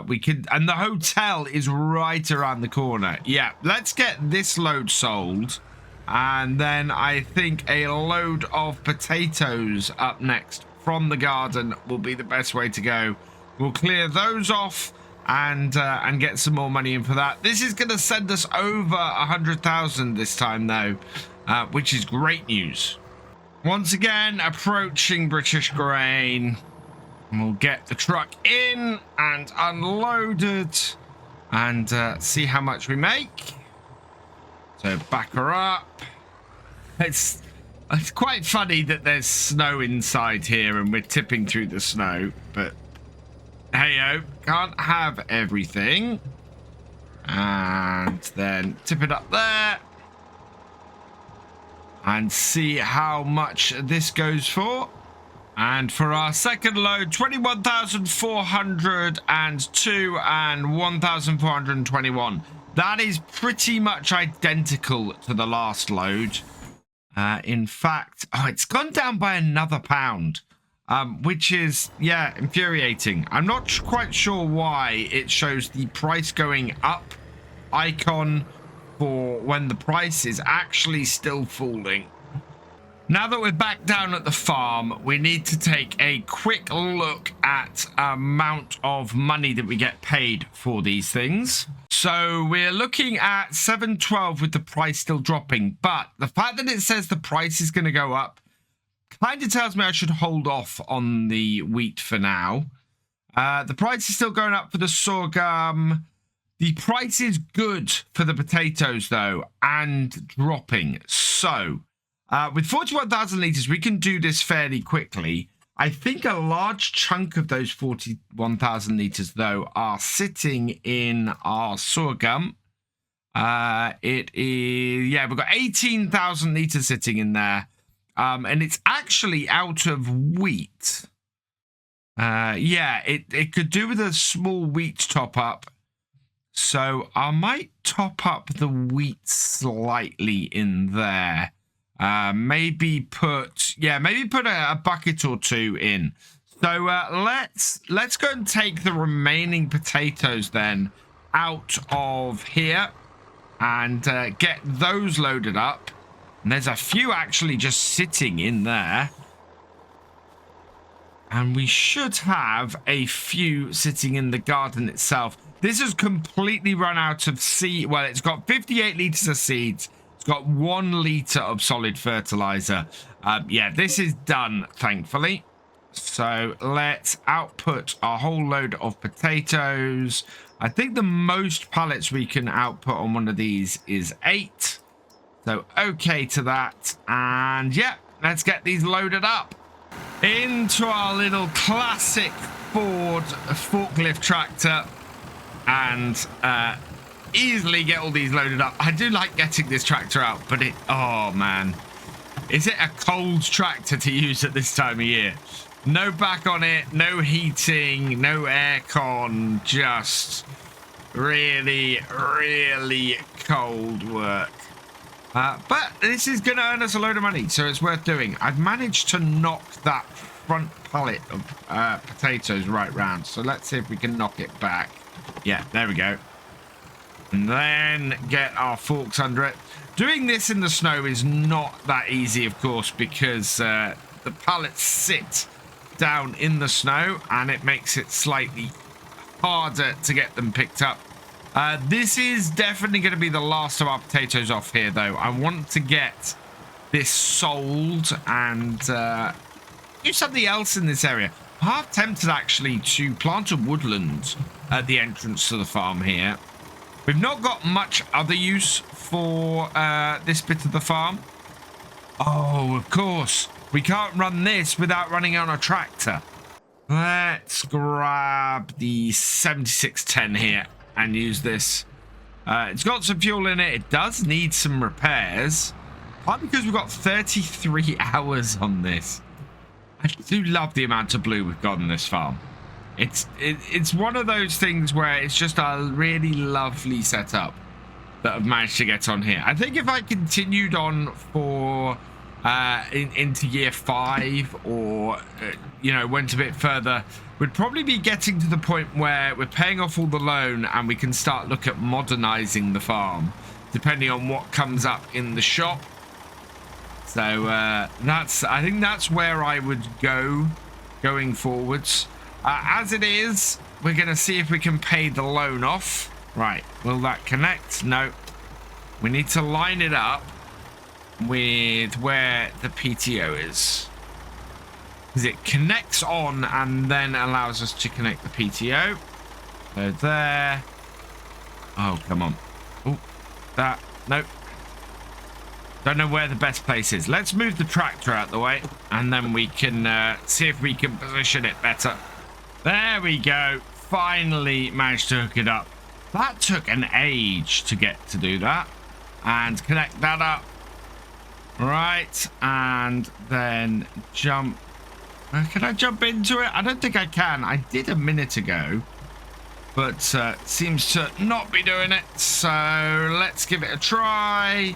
S1: We could, and the hotel is right around the corner. Yeah, let's get this load sold. And then I think a load of potatoes up next from the garden will be the best way to go. We'll clear those off and get some more money in for that. This is going to send us over 100,000 this time though, which is great news. Once again, approaching British grain. And we'll get the truck in and unloaded and see how much we make. So back her up. It's quite funny that there's snow inside here and we're tipping through the snow, but hey-o, can't have everything. And then tip it up there and see how much this goes for. And for our second load, 21,402 and 1,421. That is pretty much identical to the last load. In fact, it's gone down by another £1, which is, yeah, infuriating. I'm not quite sure why it shows the price going up icon for when the price is actually still falling. Now that we're back down at the farm, we need to take a quick look at amount of money that we get paid for these things. So we're looking at 712 with the price still dropping, but the fact that it says the price is going to go up kind of tells me I should hold off on the wheat for now. The price is still going up for the sorghum. The price is good for the potatoes though, and dropping. So with 41,000 litres, we can do this fairly quickly. I think a large chunk of those 41,000 litres, though, are sitting in our sorghum. It is, yeah, we've got 18,000 litres sitting in there. And it's actually out of wheat. Yeah, it could do with a small wheat top up. So I might top up the wheat slightly in there. Maybe put a bucket or two in. So let's go and take the remaining potatoes then out of here and get those loaded up. And there's a few actually just sitting in there. And we should have a few sitting in the garden itself. This has completely run out of seed. Well, it's got 58 litres of seeds. It's got 1 litre of solid fertilizer. Yeah, this is done, thankfully. So let's output a whole load of potatoes. I think the most pallets we can output on one of these is 8. So okay to that. And yeah, let's get these loaded up. Into our little classic Ford forklift tractor and easily get all these loaded up. I do like getting this tractor out, but oh man, is it a cold tractor to use at this time of year? No back on it, no heating, no aircon, just really, really cold work. But this is going to earn us a load of money, so it's worth doing. I've managed to knock that front pallet of potatoes right round. So let's see if we can knock it back. Yeah, there we go. And then get our forks under it. Doing this in the snow is not that easy, of course, because the pallets sit down in the snow and it makes it slightly harder to get them picked up. This is definitely going to be the last of our potatoes off here, though. I want to get this sold and do something else in this area. I'm half tempted, actually, to plant a woodland at the entrance to the farm here. We've not got much other use for this bit of the farm. Oh, of course. We can't run this without running on a tractor. Let's grab the 7610 here and use this. It's got some fuel in it. It does need some repairs. Partly because we've got 33 hours on this. I do love the amount of blue we've got on this farm. It's one of those things where it's just a really lovely setup that I've managed to get on here. I think if I continued on for into year 5 or you know, went a bit further, we'd probably be getting to the point where we're paying off all the loan and we can start look at modernizing the farm depending on what comes up in the shop. So I think that's where I would go going forwards. As it is, we're going to see if we can pay the loan off. Right, will that connect? No. We need to line it up with where the PTO is. Because it connects on and then allows us to connect the PTO. So there. Oh, come on. Oh, that. Nope. Don't know where the best place is. Let's move the tractor out the way and then we can see if we can position it better. There we go. Finally managed to hook it up. That took an age to get to do that. And connect that up. Right. And then jump. Can I jump into it? I don't think I can. I did a minute ago. But seems to not be doing it. So let's give it a try.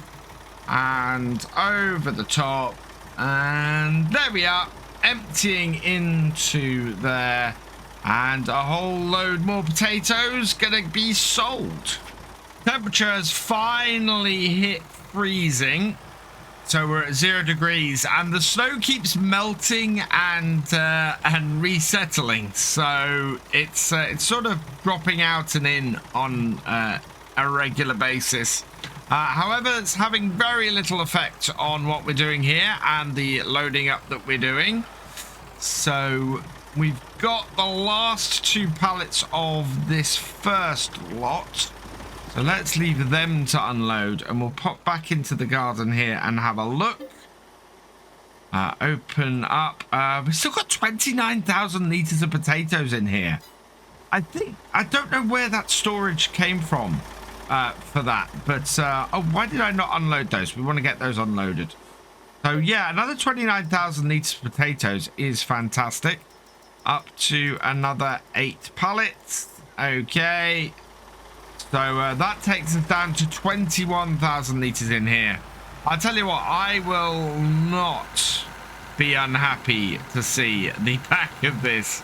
S1: And over the top. And there we are. Emptying into there. And a whole load more potatoes gonna be sold. Temperature has finally hit freezing. So we're at 0 degrees and the snow keeps melting and resettling. So it's sort of dropping out and in on a regular basis. However, it's having very little effect on what we're doing here and the loading up that we're doing. So we've got the last 2 pallets of this first lot. So let's leave them to unload and we'll pop back into the garden here and have a look. Open up. We've still got 29,000 litres of potatoes in here. I don't know where that storage came from for that. But, oh, why did I not unload those? We want to get those unloaded. So, yeah, another 29,000 litres of potatoes is fantastic. up to another 8 pallets. Okay. So that takes us down to 21,000 litres in here. I'll tell you what, I will not be unhappy to see the back of this.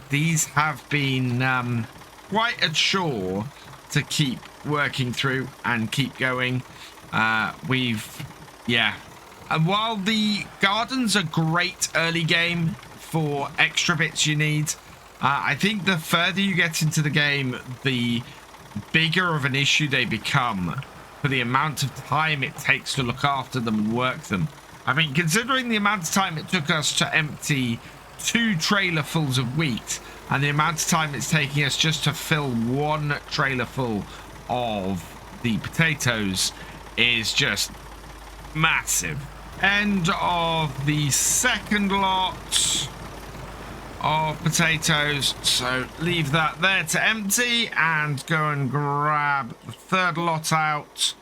S1: These have been quite a chore to keep working through and keep going. Yeah. And while the gardens are great early game for extra bits you need, I think the further you get into the game, the bigger of an issue they become for the amount of time it takes to look after them and work them. I mean, considering the amount of time it took us to empty 2 trailerfuls of wheat and the amount of time it's taking us just to fill 1 trailer full of the potatoes is just massive. End of the second lot of potatoes, so leave that there to empty and go and grab the third lot out.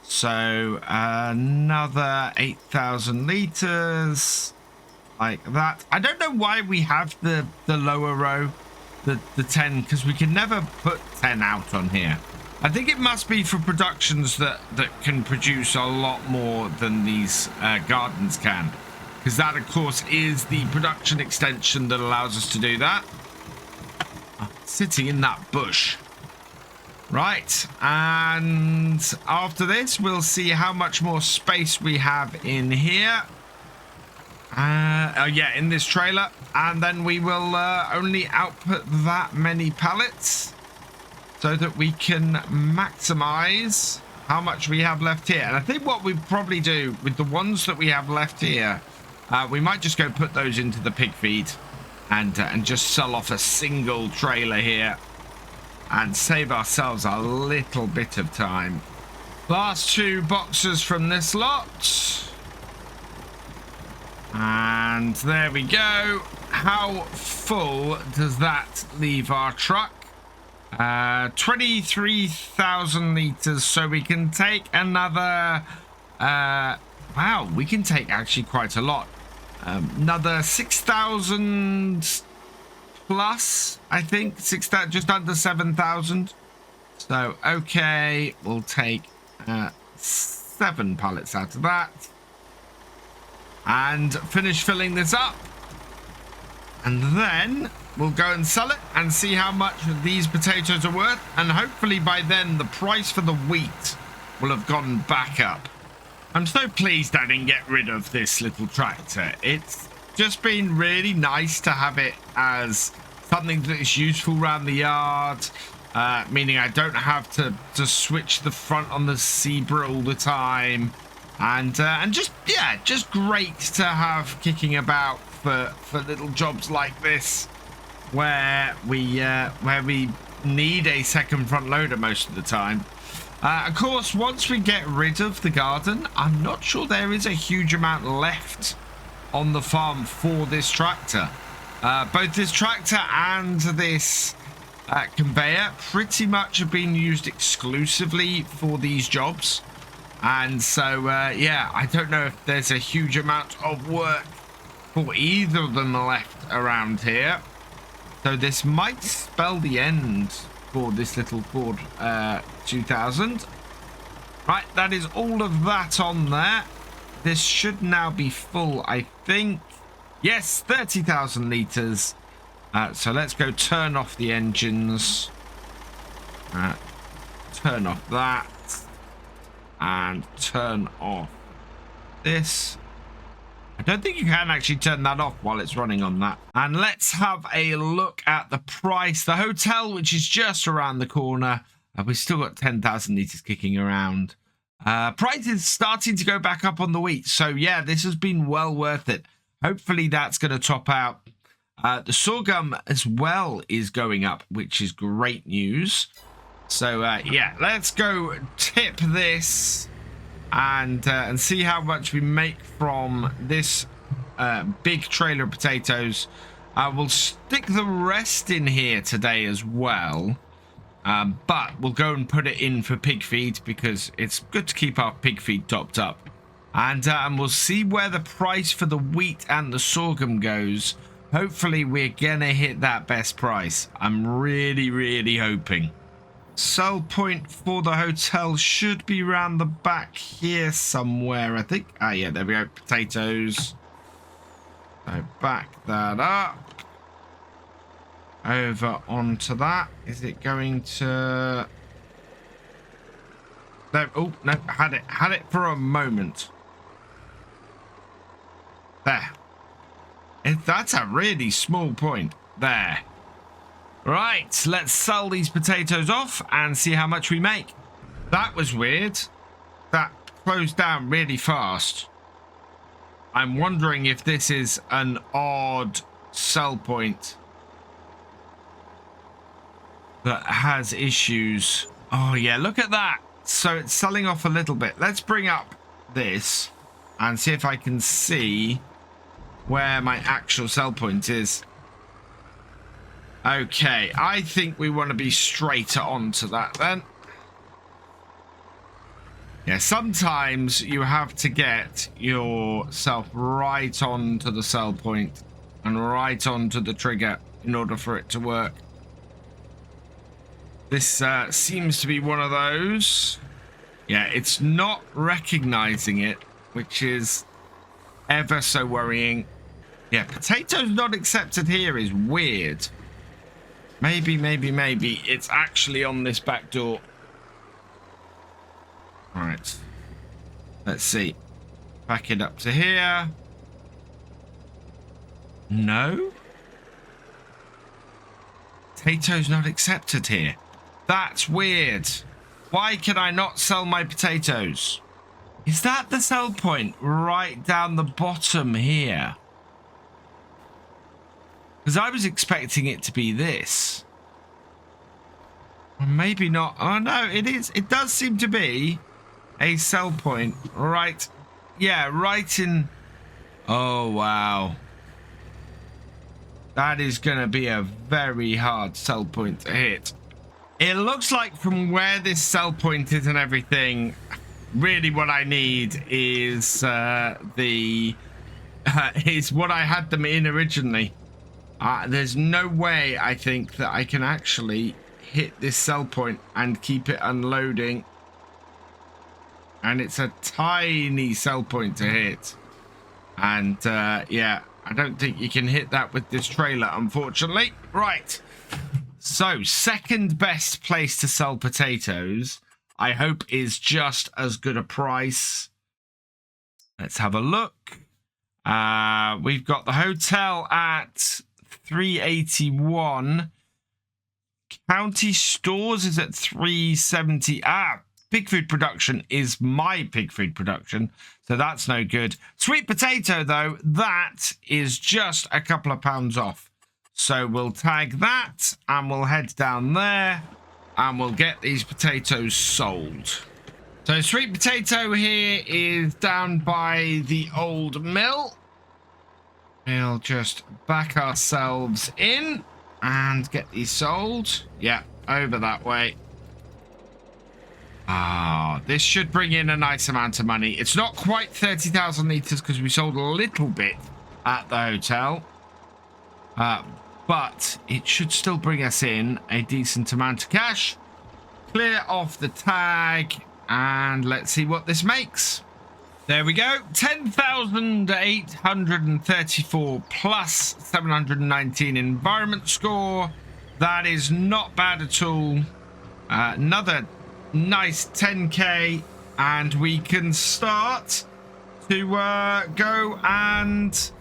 S1: So another 8,000 litres like that. I don't know why we have the lower row, the 10, because we can never put 10 out on here. I think it must be for productions that can produce a lot more than these gardens can. Because that, of course, is the production extension that allows us to do that. Sitting in that bush. Right. And after this, we'll see how much more space we have in here. Oh, yeah, in this trailer. And then we will only output that many pallets so that we can maximize how much we have left here. And I think what we probably do with the ones that we have left here, we might just go put those into the pig feed and just sell off a single trailer here and save ourselves a little bit of time. Last 2 boxes from this lot. And there we go. How full does that leave our truck? 23,000 litres, so we can take another wow, we can take actually quite a lot. Another 6,000 plus, I think. Just under 7,000. So okay, we'll take 7 pallets out of that and finish filling this up, and then we'll go and sell it and see how much these potatoes are worth, and hopefully by then the price for the wheat will have gone back up. I'm so pleased I didn't get rid of this little tractor. It's just been really nice to have it as something that is useful around the yard, meaning I don't have to switch the front on the zebra all the time, and just, yeah, just great to have kicking about for little jobs like this, where we need a second front loader most of the time. Of course, once we get rid of the garden, I'm not sure there is a huge amount left on the farm for this tractor. Both this tractor and this conveyor pretty much have been used exclusively for these jobs. And so, yeah, I don't know if there's a huge amount of work for either of them left around here. So this might spell the end for this little Ford 2000. Right, that is all of that on there. This should now be full, I think. Yes, 30,000 litres. So let's go turn off the engines. Turn off that. And turn off this. I don't think you can actually turn that off while it's running on that. And let's have a look at the price. The hotel, which is just around the corner. We've still got 10,000 litres kicking around. Price is starting to go back up on the wheat. So, yeah, this has been well worth it. Hopefully that's going to top out. The sorghum as well is going up, which is great news. So, yeah, let's go tip this and see how much we make from this big trailer of potatoes. We'll stick the rest in here today as well, but we'll go and put it in for pig feed because it's good to keep our pig feed topped up. And we'll see where the price for the wheat and the sorghum goes Hopefully we're gonna hit that best price. I'm really hoping. Sell point for the hotel should be around the back here somewhere, I think. Ah, yeah, there we go. Potatoes. So back that up. Over onto that. Is it going to... No, oh, no, had it for a moment. There. That's a really small point. There. Right, let's sell these potatoes off and see how much we make. That was weird. That closed down really fast. I'm wondering if this is an odd sell point that has issues. Oh, yeah, look at that. So it's selling off a little bit. Let's bring up this and see if I can see where my actual sell point is. Okay, I think we want to be straighter onto that then. Yeah, sometimes you have to get yourself right onto the sell point and right onto the trigger in order for it to work. This seems to be one of those. Yeah, it's not recognizing it, which is ever so worrying. Yeah, potatoes not accepted here is weird. Maybe it's actually on this back door. All right. Let's see. Back it up to here. No. Potatoes not accepted here. That's weird. Why can I not sell my potatoes? Is that the sell point right down the bottom here? Because I was expecting it to be this. Or maybe not. Oh, no, it is. It does seem to be a sell point right. Yeah, right in. Oh, wow. That is going to be a very hard sell point to hit. It looks like from where this sell point is and everything, really what I need is is what I had them in originally. There's no way I think that I can actually hit this sell point and keep it unloading. And it's a tiny sell point to hit. And yeah, I don't think you can hit that with this trailer, unfortunately. Right. So, second best place to sell potatoes, I hope, is just as good a price. Let's have a look. We've got the hotel at 381. County stores is at 370. Pig food production is my pig food production, so that's no good. Sweet potato, though, that is just a couple of pounds off. So we'll tag that and we'll head down there and we'll get these potatoes sold. So sweet potato here is down by the old mill. We'll just back ourselves in and get these sold. Yeah, over that way. This should bring in a nice amount of money. It's not quite 30,000 litres because we sold a little bit at the hotel. But it should still bring us in a decent amount of cash. Clear off the tag and let's see what this makes. There we go. 10,834 plus 719 environment score. That is not bad at all. Another nice 10k and we can start to go and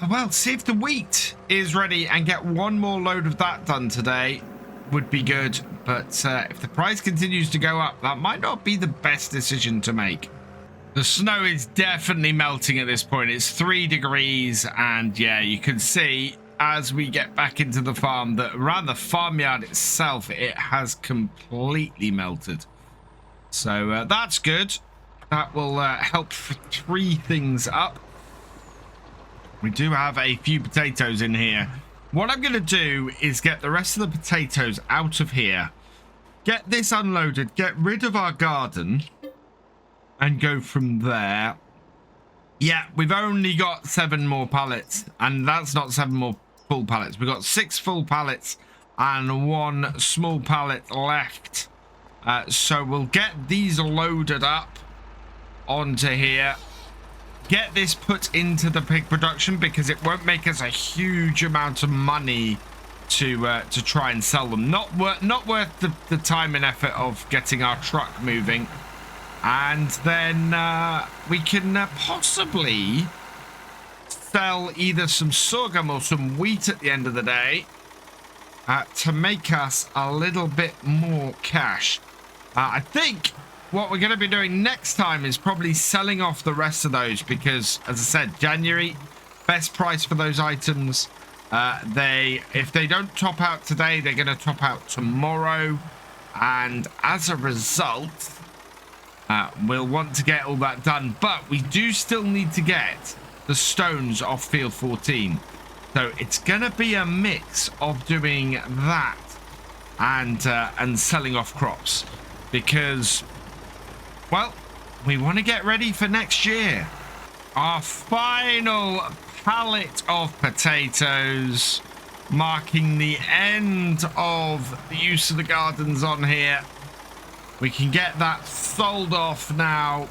S1: well, see if the wheat is ready and get one more load of that done today would be good. But if the price continues to go up, that might not be the best decision to make. The snow is definitely melting at this point. It's 3 degrees. And yeah, you can see as we get back into the farm that around the farmyard itself, it has completely melted. So that's good. That will help free things up. We do have a few potatoes in here. What I'm going to do is get the rest of the potatoes out of here. Get this unloaded. Get rid of our garden. And go from there. Yeah, we've only got 7 more pallets. And that's not 7 more full pallets. We've got 6 full pallets and 1 small pallet left. So we'll get these loaded up onto here. Get this put into the pig production because it won't make us a huge amount of money to try and sell them. Not worth the time and effort of getting our truck moving. And then we can possibly sell either some sorghum or some wheat at the end of the day to make us a little bit more cash. I think what we're going to be doing next time is probably selling off the rest of those because, as I said, January, best price for those items. If they don't top out today, they're going to top out tomorrow. And as a result, we'll want to get all that done. But we do still need to get the stones off field 14. So it's going to be a mix of doing that and selling off crops. Because, well, we want to get ready for next year. Our final pallet of potatoes, marking the end of the use of the gardens on here. We can get that sold off now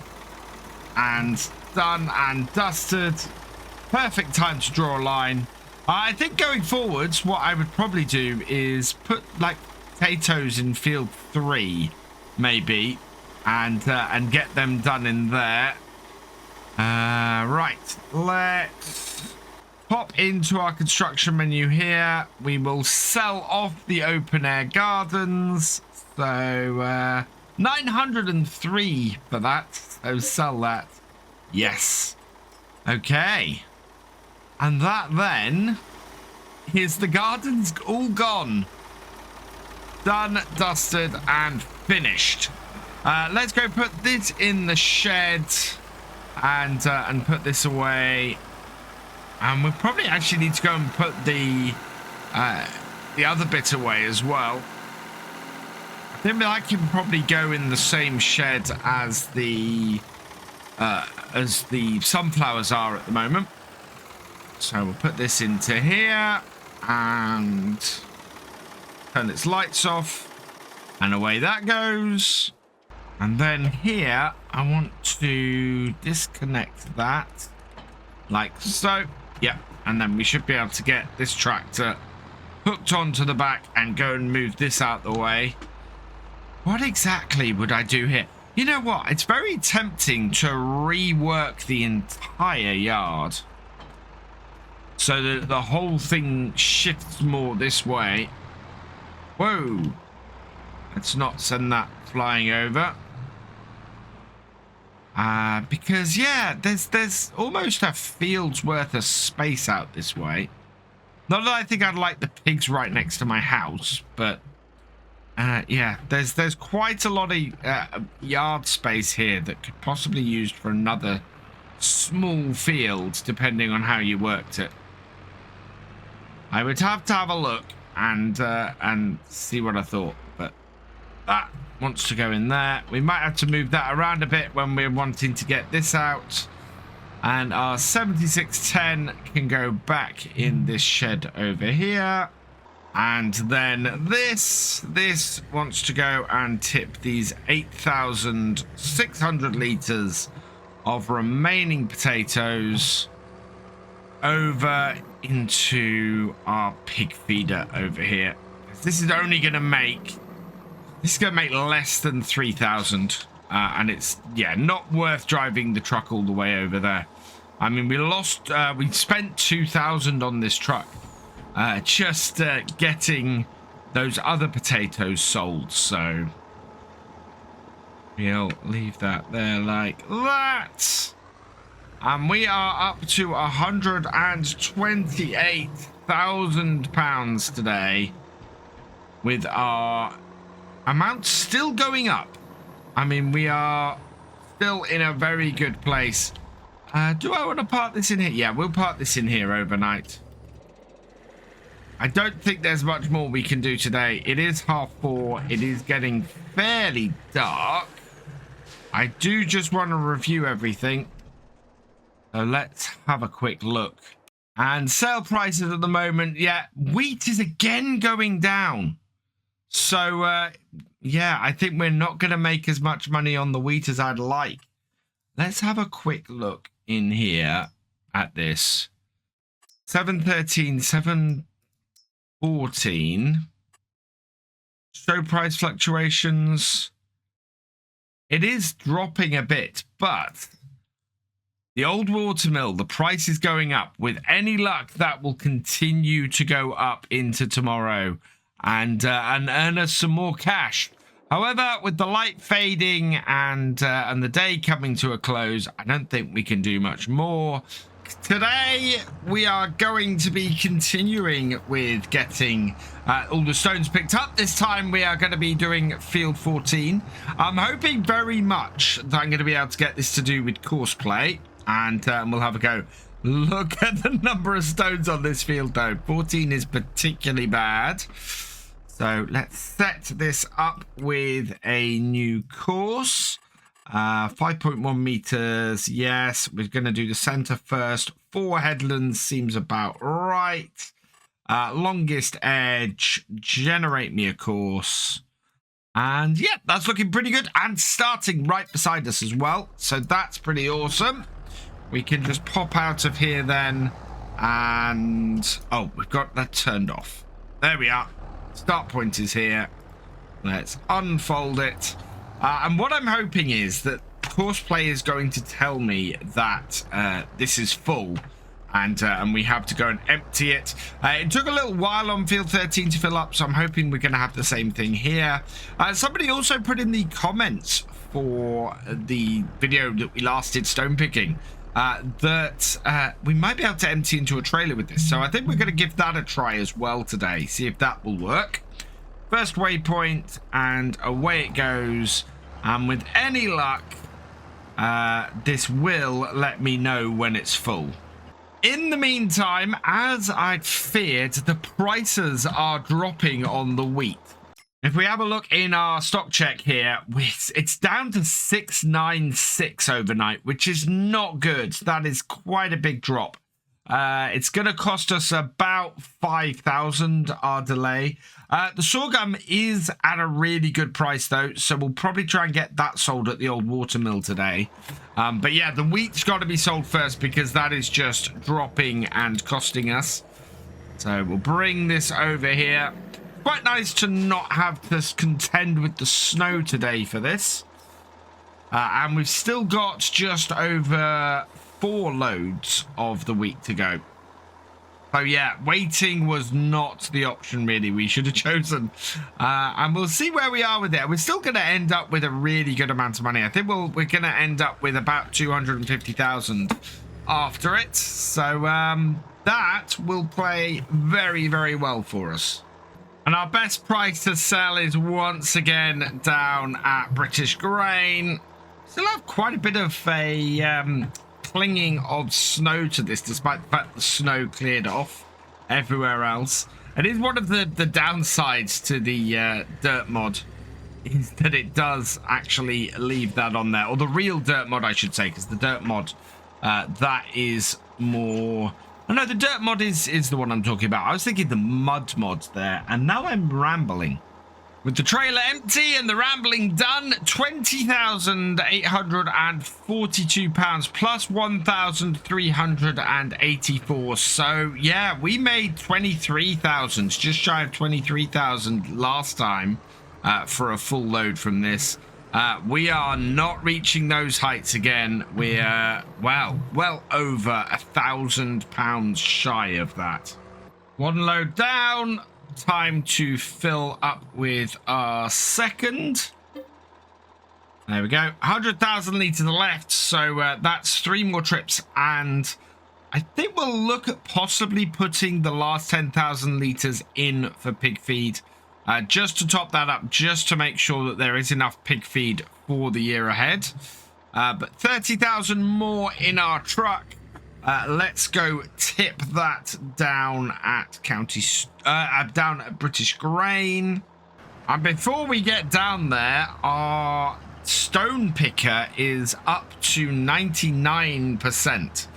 S1: and done and dusted. Perfect time to draw a line. I think going forwards, what I would probably do is put like potatoes in field 3. Maybe, and get them done in there. Right, let's pop into our construction menu here. We will sell off the open air gardens. So 903 for that. So sell that. Yes. Okay. And that then is the gardens all gone. Done, dusted, and finished. Let's go put this in the shed and put this away. And we'll probably actually need to go and put the other bit away as well. I think that can probably go in the same shed as the sunflowers are at the moment. So we'll put this into here and turn its lights off, and away that goes. And then here I want to disconnect that like so. Yep. And then we should be able to get this tractor hooked onto the back and go and move this out the way. What exactly would I do here? You know what, it's very tempting to rework the entire yard so that the whole thing shifts more this way. Whoa, let's not send that flying over. Because yeah, there's almost a field's worth of space out this way. Not that I think I'd like the pigs right next to my house, but yeah, there's quite a lot of yard space here that could possibly be used for another small field, depending on how you worked it. I would have to have a look and see what I thought, but that wants to go in there. We might have to move that around a bit when we're wanting to get this out, and our 7610 can go back in this shed over here. And then this wants to go and tip these 8,600 litres of remaining potatoes over into our pig feeder over here. This is only going to make less than 3,000, and it's, yeah, not worth driving the truck all the way over there. I mean, we spent 2,000 on this truck. Just getting those other potatoes sold, so we'll leave that there like that. And we are up to £128,000 today, with our amount still going up. I mean, we are still in a very good place. Do I want to park this in here? Yeah, we'll park this in here overnight. I don't think there's much more we can do today. It is 4:30. It is getting fairly dark. I do just want to review everything. So let's have a quick look. And sale prices at the moment, yeah, wheat is again going down. So, yeah, I think we're not going to make as much money on the wheat as I'd like. Let's have a quick look in here at this. 713, 714. Show price fluctuations. It is dropping a bit, but the old watermill, the price is going up. With any luck, that will continue to go up into tomorrow and earn us some more cash. However, with the light fading and the day coming to a close, I don't think we can do much more. Today, we are going to be continuing with getting all the stones picked up. This time, we are going to be doing field 14. I'm hoping very much that I'm going to be able to get this to do with course play, and we'll have a go. Look at the number of stones on this field, though. 14 is particularly bad. So let's set this up with a new course. 5.1 meters. Yes, we're going to do the center first. 4 headlands seems about right. Longest edge. Generate me a course. And yeah, that's looking pretty good. And starting right beside us as well. So that's pretty awesome. We can just pop out of here then. And oh, we've got that turned off. There we are. Start point is here. Let's unfold it. And what I'm hoping is that course play is going to tell me that this is full and we have to go and empty it. It took a little while on field 13 to fill up, so I'm hoping we're going to have the same thing here. Somebody also put in the comments for the video that we last did stone picking that we might be able to empty into a trailer with this. So I think we're going to give that a try as well today, see if that will work. First waypoint, and away it goes. And with any luck, this will let me know when it's full. In the meantime, as I'd feared, the prices are dropping on the wheat. If we have a look in our stock check here, it's down to 696 overnight, which is not good. That is quite a big drop. It's going to cost us about 5,000 our delay. The sorghum is at a really good price though, so we'll probably try and get that sold at the old watermill today. But yeah, the wheat's got to be sold first because that is just dropping and costing us. So we'll bring this over here. Quite nice to not have to contend with the snow today for this. And we've still got just over 4 loads of the wheat to go. So yeah, waiting was not the option really we should have chosen. And we'll see where we are with it. We're still going to end up with a really good amount of money. I think we're going to end up with about 250,000 after it. So that will play very, very well for us. And our best price to sell is once again down at British Grain. Still have quite a bit of a clinging of snow to this, despite the fact the snow cleared off everywhere else. It is one of the downsides to the dirt mod, is that it does actually leave that on there. Or the real dirt mod, I should say, because the dirt mod, that is more... Oh, no, the dirt mod is the one I'm talking about. I was thinking the mud mod there, and now I'm rambling. With the trailer empty and the rambling done, £20,842 plus 1,384. So, yeah, we made 23,000, just shy of 23,000 last time for a full load from this. We are not reaching those heights again. We're, well over £1,000 shy of that. One load down. Time to fill up with our second. There we go. 100,000 litres left. So that's 3 more trips. And I think we'll look at possibly putting the last 10,000 litres in for pig feed. Just to top that up, just to make sure that there is enough pig feed for the year ahead. But 30,000 more in our truck. Let's go tip that down at down at British Grain. And before we get down there, our stone picker is up to 99%.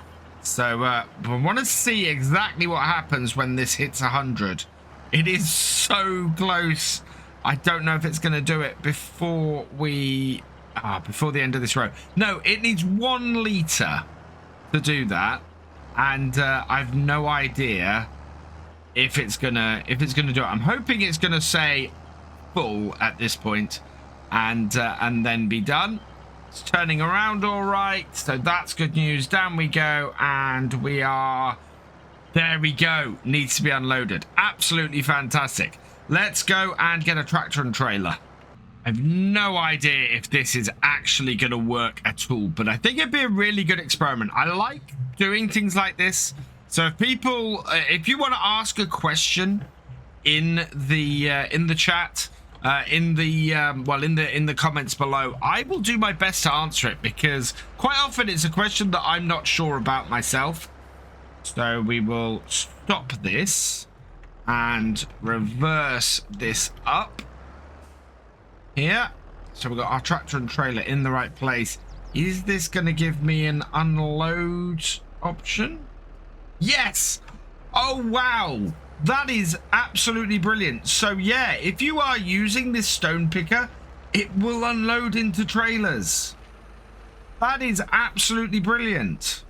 S1: So we want to see exactly what happens when this hits 100. It is so close. I don't know if it's going to do it before we... before the end of this row. No, it needs 1 litre to do that. And I've no idea if it's gonna do it. I'm hoping it's gonna say full at this point and then be done. It's turning around all right, so that's good news. Down we go, and we are... There we go. Needs to be unloaded. Absolutely fantastic. Let's go and get a tractor and trailer. I have no idea if this is actually going to work at all, but I think it'd be a really good experiment. I like doing things like this. So if people, if you want to ask a question in the chat, in the comments below, I will do my best to answer it, because quite often it's a question that I'm not sure about myself. So we will stop this and reverse this up here. So we've got our tractor and trailer in the right place. Is this going to give me an unload option? Yes. Oh wow, that is absolutely brilliant. So yeah, if you are using this stone picker, it will unload into trailers. That is absolutely brilliant.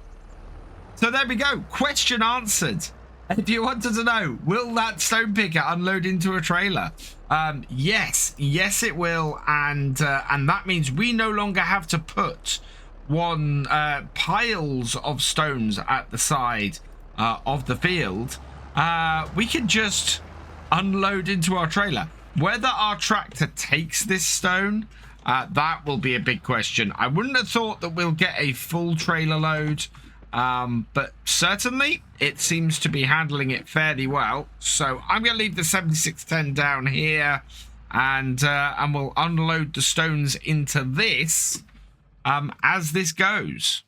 S1: So there we go, question answered. If you wanted to know, will that stone picker unload into a trailer? Yes it will, and that means we no longer have to put piles of stones at the side of the field. We can just unload into our trailer. Whether our tractor takes this stone, that will be a big question. I wouldn't have thought that we'll get a full trailer load, but certainly it seems to be handling it fairly well. So I'm going to leave the 7610 down here, and we'll unload the stones into this as this goes.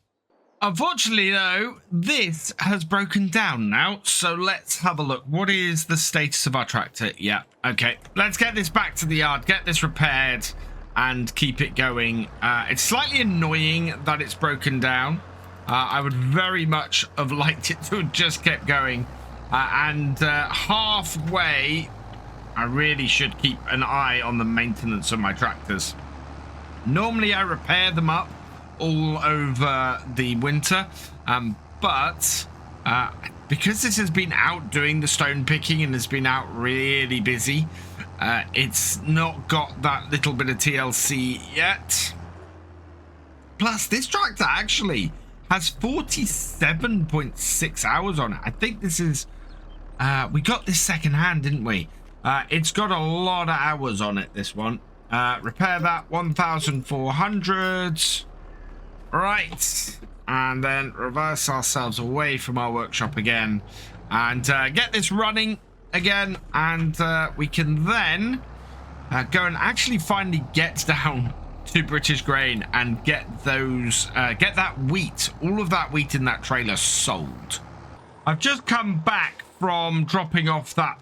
S1: Unfortunately, though, this has broken down now, so let's have a look. What is the status of our tractor? Yeah, okay. Let's get this back to the yard, get this repaired, and keep it going. It's slightly annoying that it's broken down. I would very much have liked it to have just kept going. Halfway, I really should keep an eye on the maintenance of my tractors. Normally, I repair them up all over the winter, but because this has been out doing the stone picking and has been out really busy, it's not got that little bit of TLC yet. Plus, this tractor actually has 47.6 hours on it. I think this is we got this second hand, didn't we? It's got a lot of hours on it, this one. Repair that, 1,400. Right, and then reverse ourselves away from our workshop again, and get this running again, and we can then go and actually finally get down to British Grain and get those get that wheat, all of that wheat in that trailer sold. I've just come back from dropping off that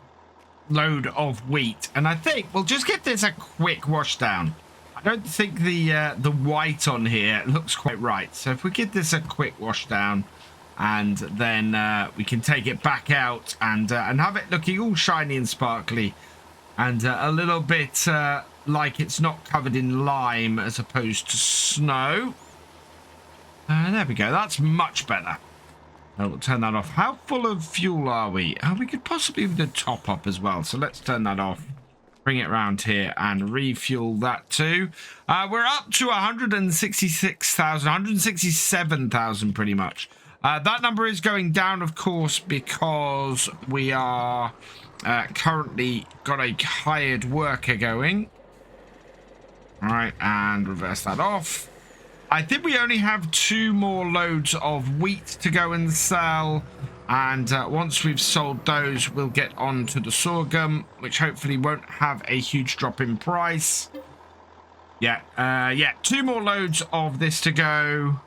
S1: load of wheat, and I think we'll just get this a quick wash down. I don't think the white on here looks quite right, so if we give this a quick wash down, and then we can take it back out and have it looking all shiny and sparkly, and a little bit like it's not covered in lime as opposed to snow. There we go, that's much better. We'll turn that off. How full of fuel are we? We could possibly do top up as well, so let's turn that off. Bring it around here and refuel that too. We're up to 166,000, 167,000 pretty much. That number is going down, of course, because we are currently got a hired worker going. All right, and reverse that off. I think we only have 2 more loads of wheat to go and sell. And once we've sold those, we'll get on to the sorghum, which hopefully won't have a huge drop in price. Yeah, 2 more loads of this to go.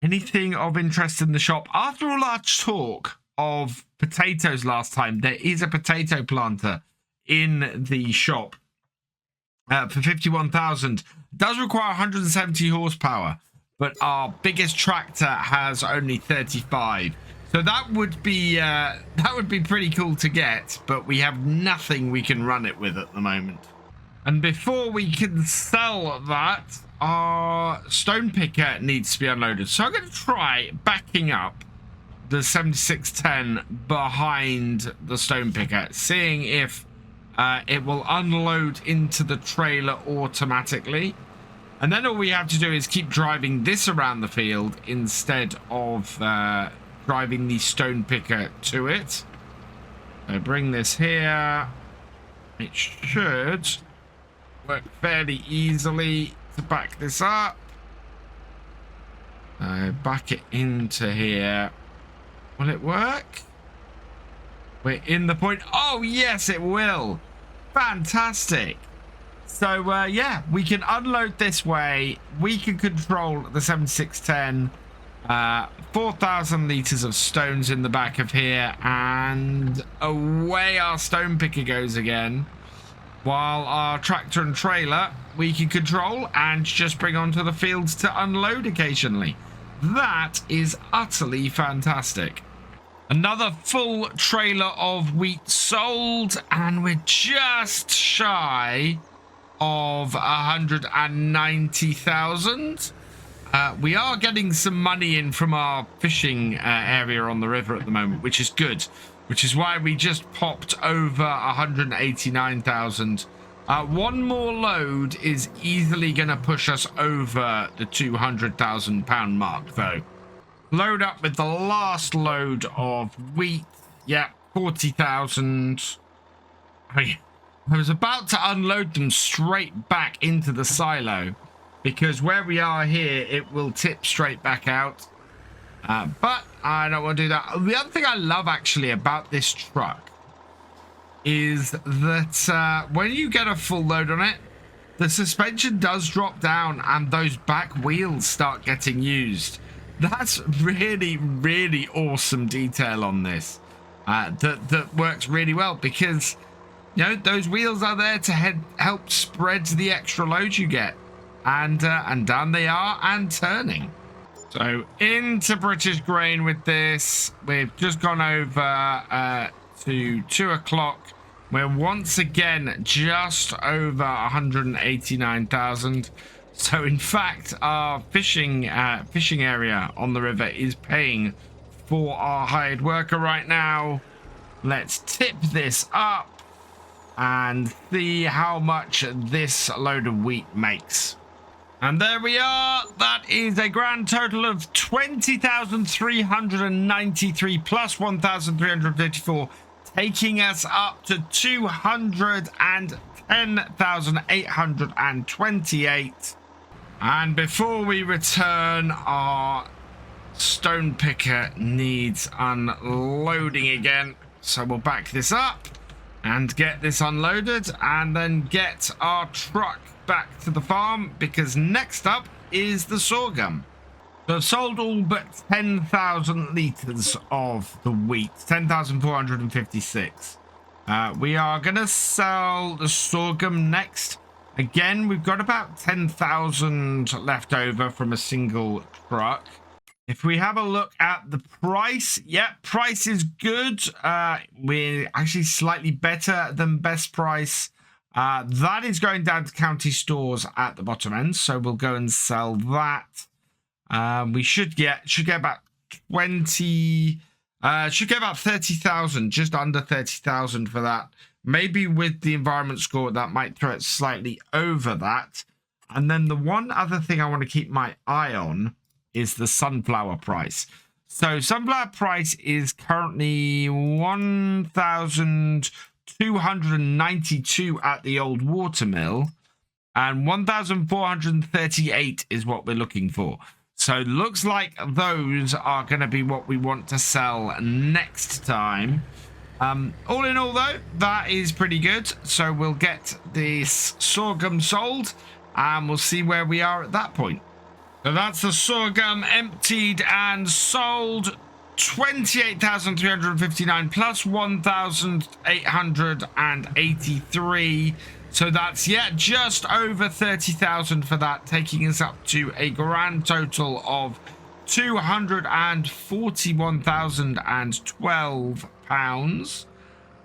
S1: Anything of interest in the shop? After all our talk of potatoes last time, there is a potato planter in the shop for 51,000. Does require 170 horsepower. but our biggest tractor has only 35. So that would be pretty cool to get, but we have nothing we can run it with at the moment. And before we can sell that, our stone picker needs to be unloaded. So I'm going to try backing up the 7610 behind the stone picker, seeing if it will unload into the trailer automatically. And then all we have to do is keep driving this around the field instead of driving the stone picker to it. So bring this here. It should work fairly easily to back this up. Back it into here. Will it work? We're in the point. Oh, yes, it will. Fantastic. So, yeah, we can unload this way. We can control the 7610. 4,000 litres of stones in the back of here. And away our stone picker goes again. While our tractor and trailer, we can control and just bring onto the fields to unload occasionally. That is utterly fantastic. Another full trailer of wheat sold, and we're just shy of 190,000. We are getting some money in from our fishing area on the river at the moment, which is good, which is why we just popped over 189,000. One more load is easily going to push us over the £200,000 mark, though. Load up with the last load of wheat. Yeah, 40,000. I was about to unload them straight back into the silo, because where we are here, it will tip straight back out. But I don't want to do that. The other thing I love actually about this truck is that when you get a full load on it, the suspension does drop down and those back wheels start getting used. That's really, really awesome detail on this. That works really well, because you know those wheels are there to help spread the extra load you get, and down they are and turning. So into British grain with this. We've just gone over to 2 o'clock. We're once again just over 189,000. So in fact, our fishing area on the river is paying for our hired worker right now. Let's tip this up and see how much this load of wheat makes. And there we are. That is a grand total of 20,393 plus 1,354, taking us up to 210,828. And before we return, our stone picker needs unloading again. So we'll back this up and get this unloaded, and then get our truck back to the farm, because next up is the sorghum. So I've sold all but 10,000 litres of the wheat, 10,456. We are going to sell the sorghum next. Again, we've got about 10,000 left over from a single truck. If we have a look at the price, yeah, price is good. We're actually slightly better than best price. That is going down to county stores at the bottom end, so we'll go and sell that. We should get about 20. Should get about 30,000, just under 30,000 for that. Maybe with the environment score, that might throw it slightly over that. And then the one other thing I want to keep my eye on is the sunflower price. So sunflower price is currently 1,292 at the old watermill, and 1,438 is what we're looking for. So looks like those are going to be what we want to sell next time. All in all, though, that is pretty good. So we'll get this sorghum sold, and we'll see where we are at that point. So that's the sorghum emptied and sold. 28,359 plus 1,883. So that's, yeah, just over 30,000 for that, taking us up to a grand total of £241,012.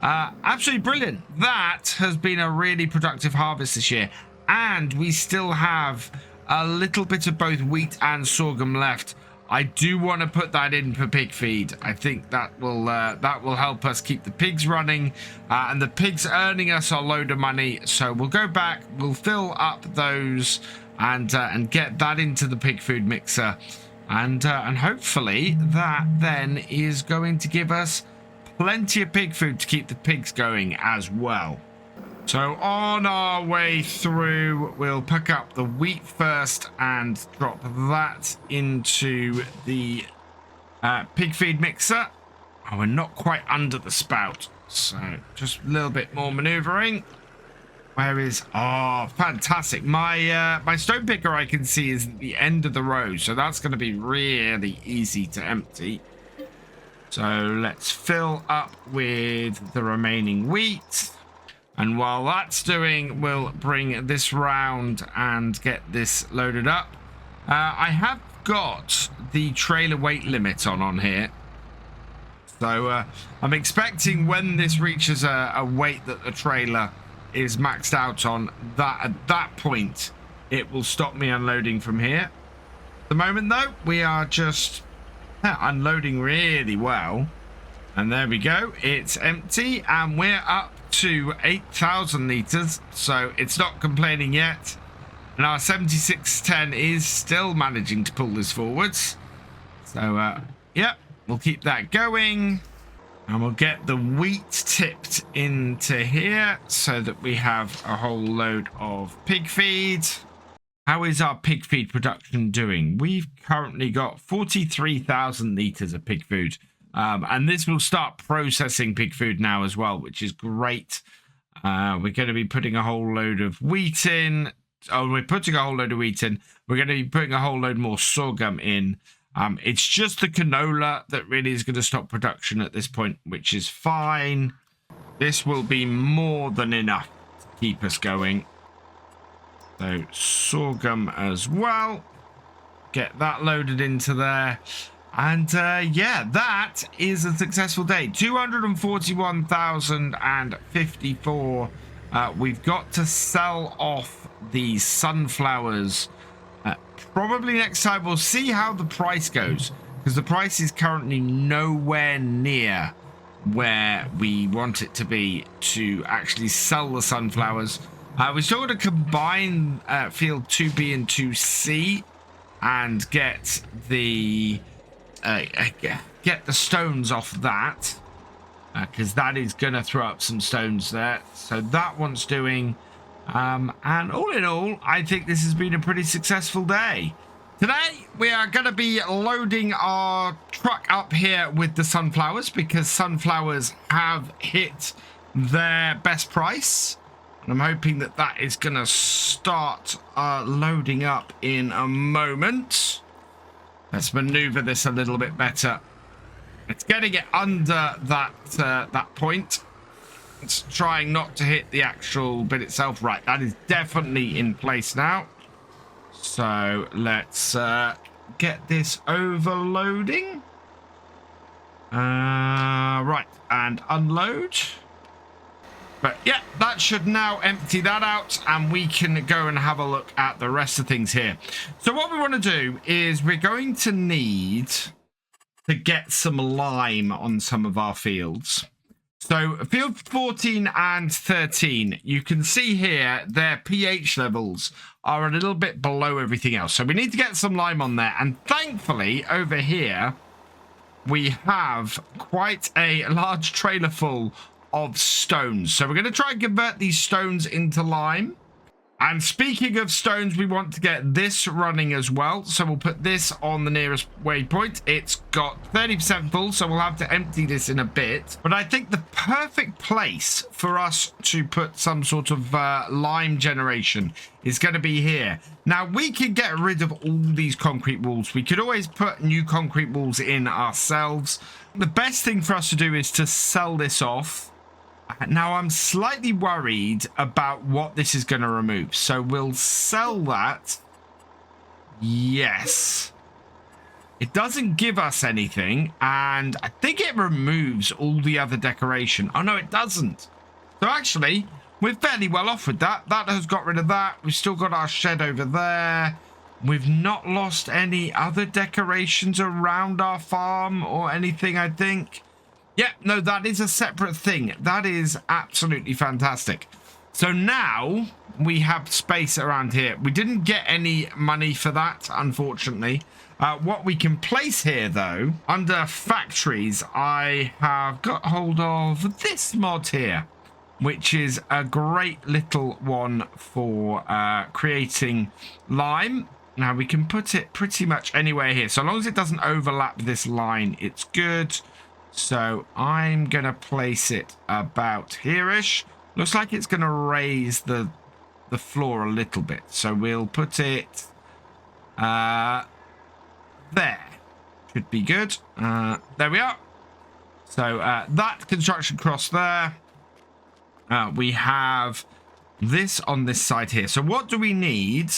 S1: Absolutely brilliant. That has been a really productive harvest this year, and we still have a little bit of both wheat and sorghum left. I do want to put that in for pig feed. I think that will help us keep the pigs running, and the pigs earning us a load of money. So we'll go back, we'll fill up those, and get that into the pig food mixer, and hopefully that then is going to give us plenty of pig food to keep the pigs going as well. So on our way through, we'll pick up the wheat first and drop that into the pig feed mixer. Oh, we're not quite under the spout, so just a little bit more maneuvering. Where is... Oh, fantastic. My stone picker I can see is at the end of the row, so that's going to be really easy to empty. So let's fill up with the remaining wheat. And while that's doing, we'll bring this round and get this loaded up. I have got the trailer weight limit on here. So I'm expecting when this reaches a weight that the trailer is maxed out on, that at that point, it will stop me unloading from here. At the moment, though, we are just unloading really well. And there we go. It's empty, and we're up to 8,000 litres, so it's not complaining yet, and our 7610 is still managing to pull this forwards. So yeah, we'll keep that going, and we'll get the wheat tipped into here so that we have a whole load of pig feed. How is our pig feed production doing? We've currently got 43,000 litres of pig food. And this will start processing pig food now as well, which is great. We're going to be putting a whole load of wheat in. Oh, we're putting a whole load of wheat in. We're going to be putting a whole load more sorghum in. It's just the canola that really is going to stop production at this point, which is fine. This will be more than enough to keep us going. So sorghum as well. Get that loaded into there. And yeah, that is a successful day. 241,054. We've got to sell off the sunflowers. Probably next time. We'll see how the price goes, because the price is currently nowhere near where we want it to be to actually sell the sunflowers. We still got to combine field 2B and 2C and get the stones off that, because that is going to throw up some stones there. So that one's doing, and all in all, I think this has been a pretty successful day. Today we are going to be loading our truck up here with the sunflowers, because sunflowers have hit their best price, and I'm hoping that that is going to start loading up in a moment. Let's maneuver this a little bit better. It's getting it under that point. It's trying not to hit the actual bit itself. Right, that is definitely in place now. So let's get this overloading. Right, and unload. But yeah, that should now empty that out, and we can go and have a look at the rest of things here. So what we want to do is we're going to need to get some lime on some of our fields. So field 14 and 13, you can see here their pH levels are a little bit below everything else. So we need to get some lime on there. And thankfully over here, we have quite a large trailer full of stones. So we're going to try and convert these stones into lime. And speaking of stones, we want to get this running as well. So we'll put this on the nearest waypoint. It's got 30% full, so we'll have to empty this in a bit. But I think the perfect place for us to put some sort of lime generation is going to be here. Now, we can get rid of all these concrete walls. We could always put new concrete walls in ourselves. The best thing for us to do is to sell this off Now, I'm slightly worried about what this is going to remove. So we'll sell that. Yes. It doesn't give us anything. And I think it removes all the other decoration. Oh, no, it doesn't. So actually, we're fairly well off with that. That has got rid of that. We've still got our shed over there. We've not lost any other decorations around our farm or anything, I think. Yeah, no, that is a separate thing. That is absolutely fantastic. So now we have space around here. We didn't get any money for that, unfortunately. What we can place here, though, under factories, I have got hold of this mod here, which is a great little one for creating lime. Now, we can put it pretty much anywhere here. So long as it doesn't overlap this line, it's good. So I'm going to place it about here-ish. Looks like it's going to raise the floor a little bit. So we'll put it there. Should be good. There we are. So that construction cross there. We have this on this side here. So what do we need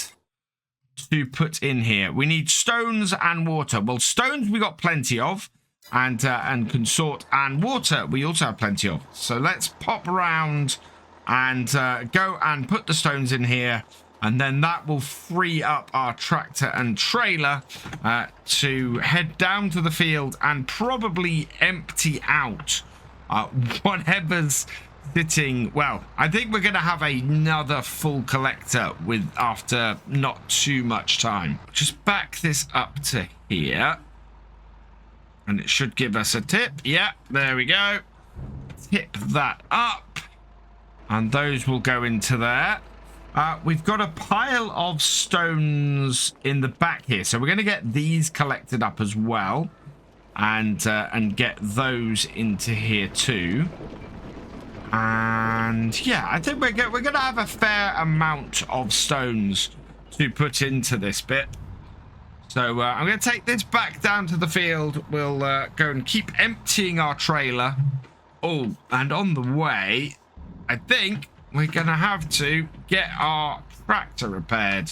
S1: to put in here? We need stones and water. Well, stones we got plenty of. And consort, and water we also have plenty of. So let's pop around and go and put the stones in here, and then that will free up our tractor and trailer to head down to the field and probably empty out whatever's sitting. Well, I think we're going to have another full collector with after not too much time. Just back this up to here. And it should give us a tip. Yeah, there we go. Tip that up. And those will go into there. We've got a pile of stones in the back here. So we're going to get these collected up as well. And get those into here too. And yeah, I think we're going to have a fair amount of stones to put into this bit. So I'm going to take this back down to the field. We'll go and keep emptying our trailer. Oh, and on the way, I think we're going to have to get our tractor repaired.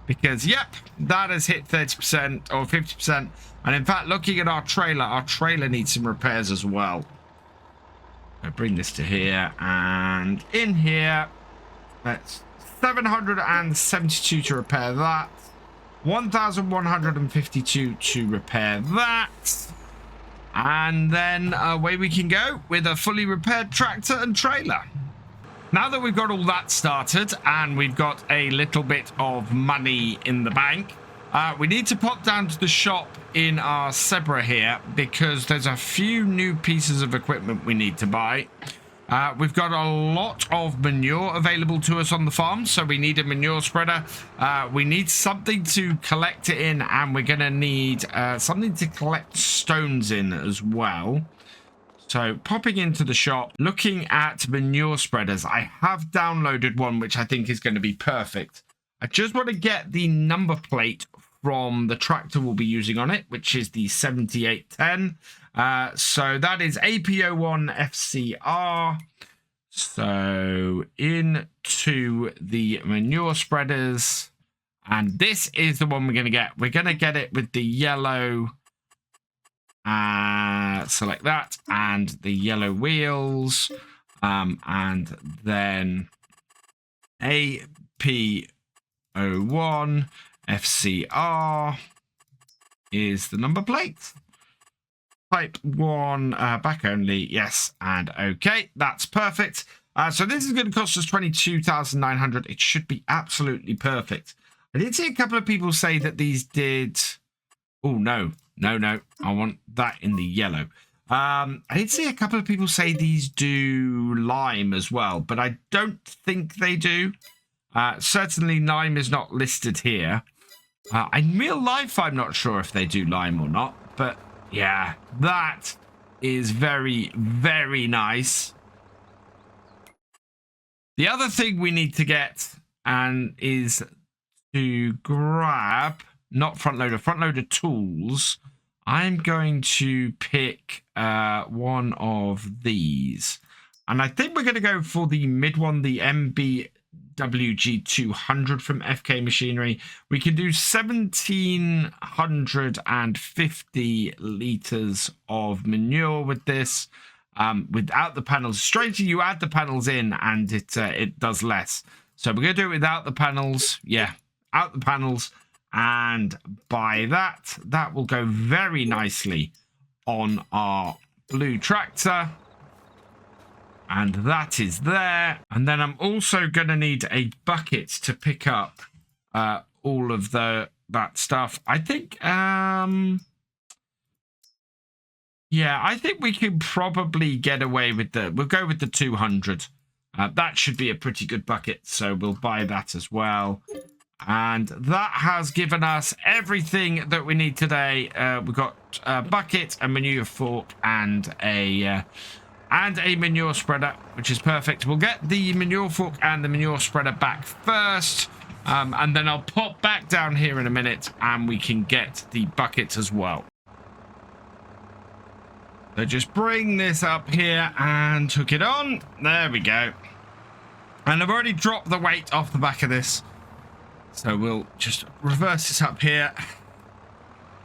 S1: Because, yep, that has hit 30% or 50%. And in fact, looking at our trailer needs some repairs as well. I'll bring this to here. And in here, that's 772 to repair that. 1,152 to repair that. And then away we can go with a fully repaired tractor and trailer. Now that we've got all that started and we've got a little bit of money in the bank, we need to pop down to the shop in our Zebra here because there's a few new pieces of equipment we need to buy. We've got a lot of manure available to us on the farm, so we need a manure spreader. We need something to collect it in, and we're going to need something to collect stones in as well. So popping into the shop, looking at manure spreaders, I have downloaded one which I think is going to be perfect. I just want to get the number plate from the tractor we'll be using on it, which is the 7810. So that is APO1 FCR. So into the manure spreaders. And this is the one we're going to get. We're going to get it with the yellow. Select that. And the yellow wheels. And then APO1 FCR is the number plate. Type 1, back only, yes, and okay, that's perfect. So this is going to cost us 22,900. It should be absolutely perfect. I did see a couple of people say that these did... Oh, no, I want that in the yellow. I did see a couple of people say these do lime as well, but I don't think they do. Certainly lime is not listed here. In real life, I'm not sure if they do lime or not, but yeah, that is very, very nice. The other thing we need to get and is to grab, not front loader tools. I'm going to pick one of these. And I think we're going to go for the mid one, the MBWG200 from FK Machinery. We can do 1,750 litres of manure with this. Without the panels. Straight you add the panels in and it does less. So we're going to do it without the panels. Yeah, out the panels. And by that will go very nicely on our blue tractor. And that is there. And then I'm also going to need a bucket to pick up all of that stuff. I think... yeah, I think we can probably get away with we'll go with the 200. That should be a pretty good bucket, so we'll buy that as well. And that has given us everything that we need today. We've got a bucket, a manure fork, and a manure spreader, which is perfect. We'll get the manure fork and the manure spreader back first, and then I'll pop back down here in a minute, and we can get the bucket as well. So just bring this up here and hook it on. There we go. And I've already dropped the weight off the back of this. So we'll just reverse this up here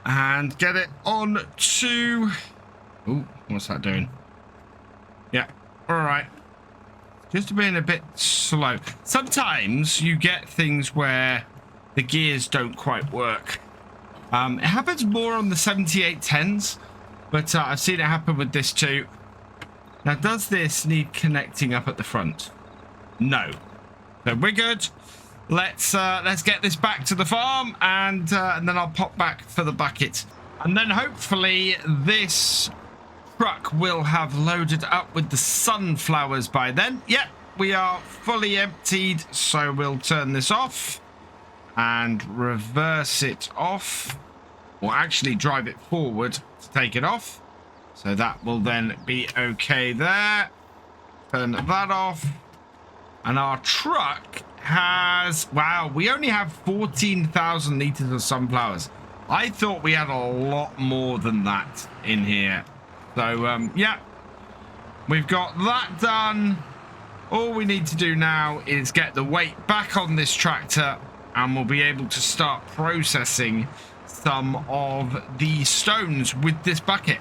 S1: and get it on to... Oh, what's that doing? Yeah, all right. Just being a bit slow. Sometimes you get things where the gears don't quite work. It happens more on the 7810s. But I've seen it happen with this too. Now, does this need connecting up at the front? No. So we're good. Let's get this back to the farm, and then I'll pop back for the bucket. And then hopefully this truck will have loaded up with the sunflowers by then. Yep, we are fully emptied. So we'll turn this off and reverse it off. Or actually drive it forward to take it off. So that will then be okay there. Turn that off. And our truck has... Wow, we only have 14,000 litres of sunflowers. I thought we had a lot more than that in here. So, yeah. We've got that done. All we need to do now is get the weight back on this tractor. And we'll be able to start processing some of the stones with this bucket.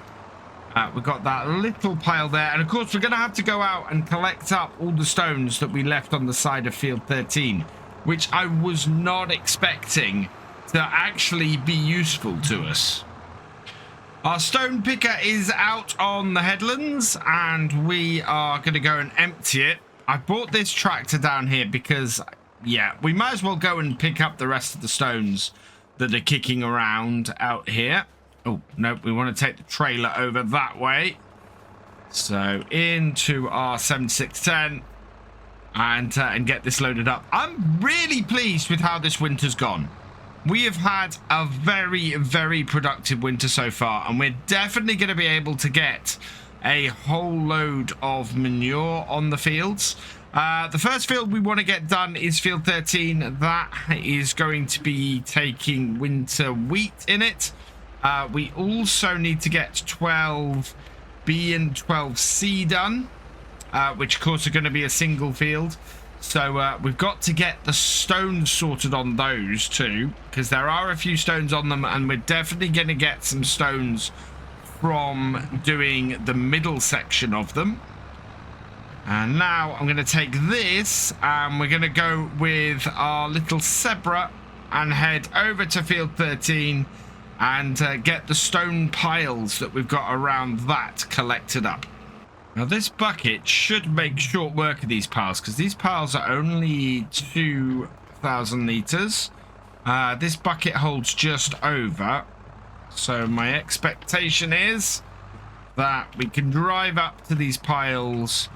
S1: We've got that little pile there, and of course we're going to have to go out and collect up all the stones that we left on the side of field 13, which I was not expecting to actually be useful to us. Our stone picker is out on the headlands, and we are going to go and empty it. I brought this tractor down here because, yeah, we might as well go and pick up the rest of the stones that are kicking around out here. Oh, no, we want to take the trailer over that way. So into our 7610 and get this loaded up. I'm really pleased with how this winter's gone. We have had a very, very productive winter so far, and we're definitely going to be able to get a whole load of manure on the fields. The first field we want to get done is field 13. That is going to be taking winter wheat in it. We also need to get 12B and 12C done, which of course are going to be a single field. So we've got to get the stones sorted on those too, because there are a few stones on them, and we're definitely going to get some stones from doing the middle section of them. And now I'm going to take this, and we're going to go with our little zebra and head over to field 13 and get the stone piles that we've got around that collected up. Now this bucket should make short work of these piles, because these piles are only 2,000 litres. This bucket holds just over. So my expectation is that we can drive up to these piles,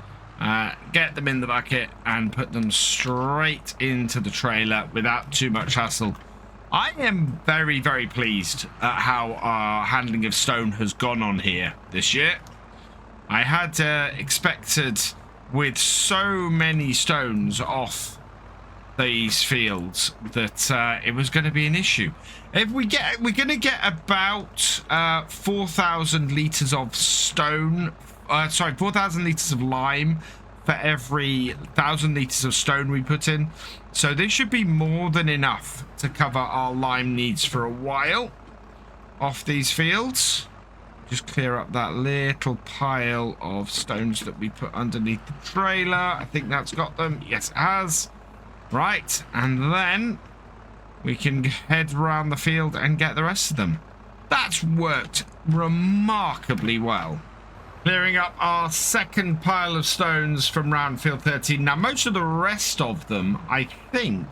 S1: get them in the bucket, and put them straight into the trailer without too much hassle. I am very, very pleased at how our handling of stone has gone on here this year. I had expected, with so many stones off these fields, that it was going to be an issue. If we're going to get about 4,000 litres of stone 4,000 liters of lime for every 1,000 liters of stone we put in. So this should be more than enough to cover our lime needs for a while off these fields. Just clear up that little pile of stones that we put underneath the trailer. I think that's got them. Yes, it has. Right, and then we can head around the field and get the rest of them. That's worked remarkably well. Clearing up our second pile of stones from round field 13. Now, most of the rest of them, I think,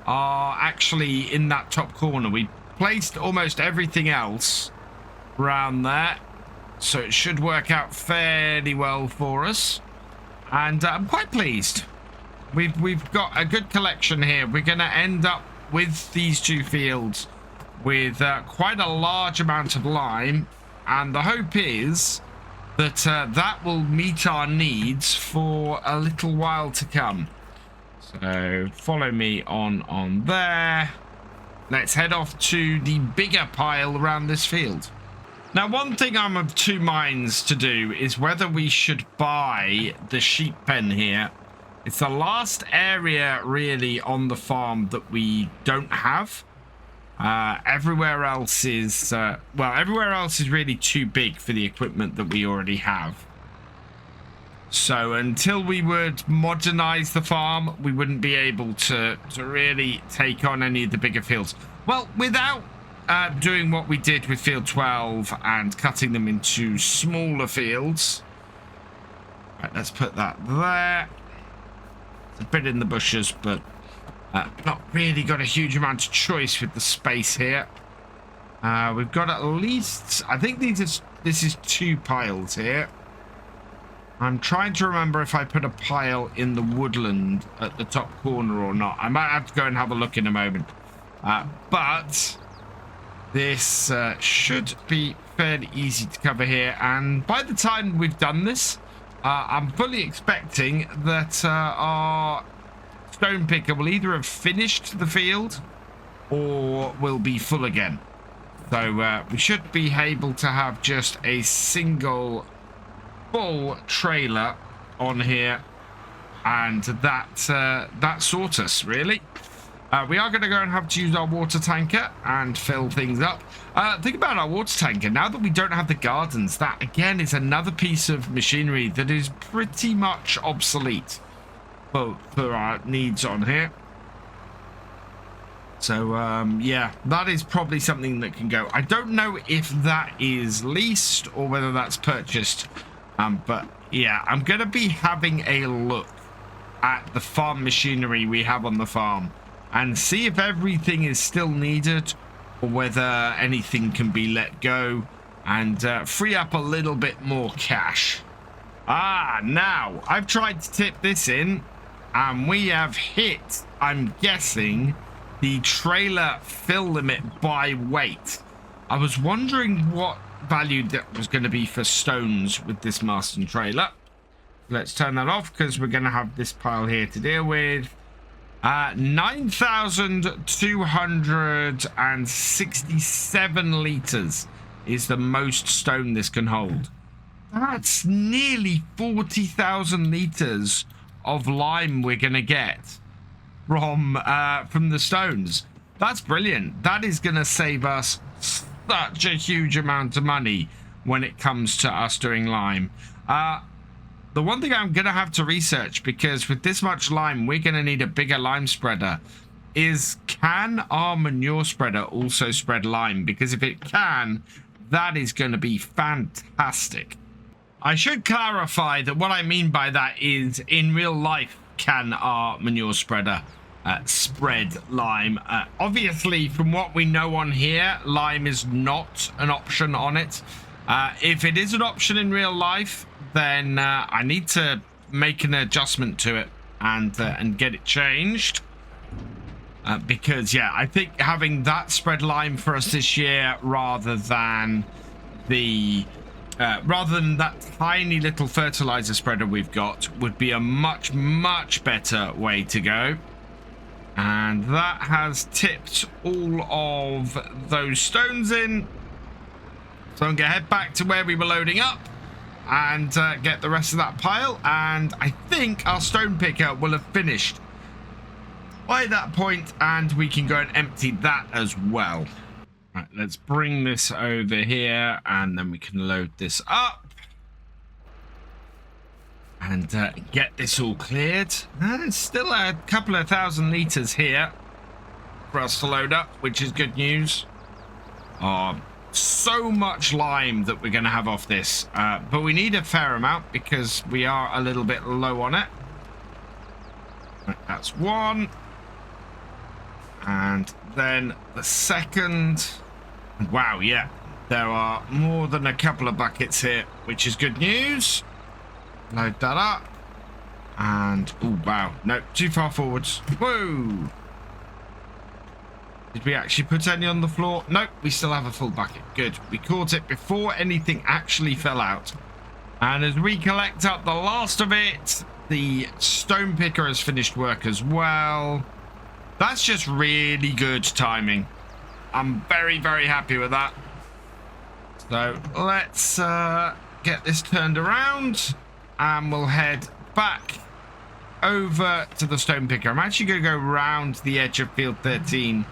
S1: are actually in that top corner. We placed almost everything else around there, so it should work out fairly well for us. And I'm quite pleased. We've got a good collection here. We're going to end up with these two fields with quite a large amount of lime, and the hope is that that will meet our needs for a little while to come. So follow me on there. Let's head off to the bigger pile around this field. Now, one thing I'm of two minds to do is whether we should buy the sheep pen here. It's the last area really on the farm that we don't have. Everywhere else is everywhere else is really too big for the equipment that we already have. So until we would modernize the farm, we wouldn't be able to really take on any of the bigger fields. Well, without doing what we did with field 12 and cutting them into smaller fields. Right, let's put that there. It's a bit in the bushes, but not really got a huge amount of choice with the space here. We've got at least, I think this is 2 piles here. I'm trying to remember if I put a pile in the woodland at the top corner or not. I might have to go and have a look in a moment. But this should be fairly easy to cover here. And by the time we've done this, I'm fully expecting that our stone picker will either have finished the field or will be full again. So we should be able to have just a single full trailer on here, and that sorts us really. We are going to go and have to use our water tanker and fill things up. Think about our water tanker. Now that we don't have the gardens, that again is another piece of machinery that is pretty much obsolete for our needs on here. So yeah, that is probably something that can go. I don't know if that is leased or whether that's purchased. But yeah, I'm going to be having a look at the farm machinery we have on the farm and see if everything is still needed or whether anything can be let go and free up a little bit more cash. Now I've tried to tip this in and we have hit, I'm guessing, the trailer fill limit by weight. I was wondering what value that was going to be for stones with this Marston trailer. Let's turn that off because we're going to have this pile here to deal with. 9,267 liters is the most stone this can hold. That's nearly 40,000 liters of lime we're going to get from the stones. That's brilliant. That is going to save us such a huge amount of money when it comes to us doing lime. The one thing I'm going to have to research, because with this much lime, we're going to need a bigger lime spreader, is can our manure spreader also spread lime? Because if it can, that is going to be fantastic. I should clarify that what I mean by that is in real life, can our manure spreader spread lime? Obviously, from what we know on here, lime is not an option on it. If it is an option in real life, then I need to make an adjustment to it and get it changed. Because yeah, I think having that spread lime for us this year rather than that tiny little fertilizer spreader we've got would be a much better way to go. And that has tipped all of those stones in. So I'm going to head back to where we were loading up and get the rest of that pile. And I think our stone picker will have finished by that point, and we can go and empty that as well. Right, let's bring this over here, and then we can load this up and get this all cleared. There's still a couple of 1,000 litres here for us to load up, which is good news. So much lime that we're going to have off this, but we need a fair amount because we are a little bit low on it. Right, that's one. And then the second. Wow, yeah, there are more than a couple of buckets here, which is good news. Load that up. And, oh, wow, no, too far forwards. Whoa. Did we actually put any on the floor? Nope, we still have a full bucket. Good. We caught it before anything actually fell out. And as we collect up the last of it, the stone picker has finished work as well. That's just really good timing. I'm very, very happy with that. So let's get this turned around and we'll head back over to the stone picker. I'm actually going to go around the edge of field 13,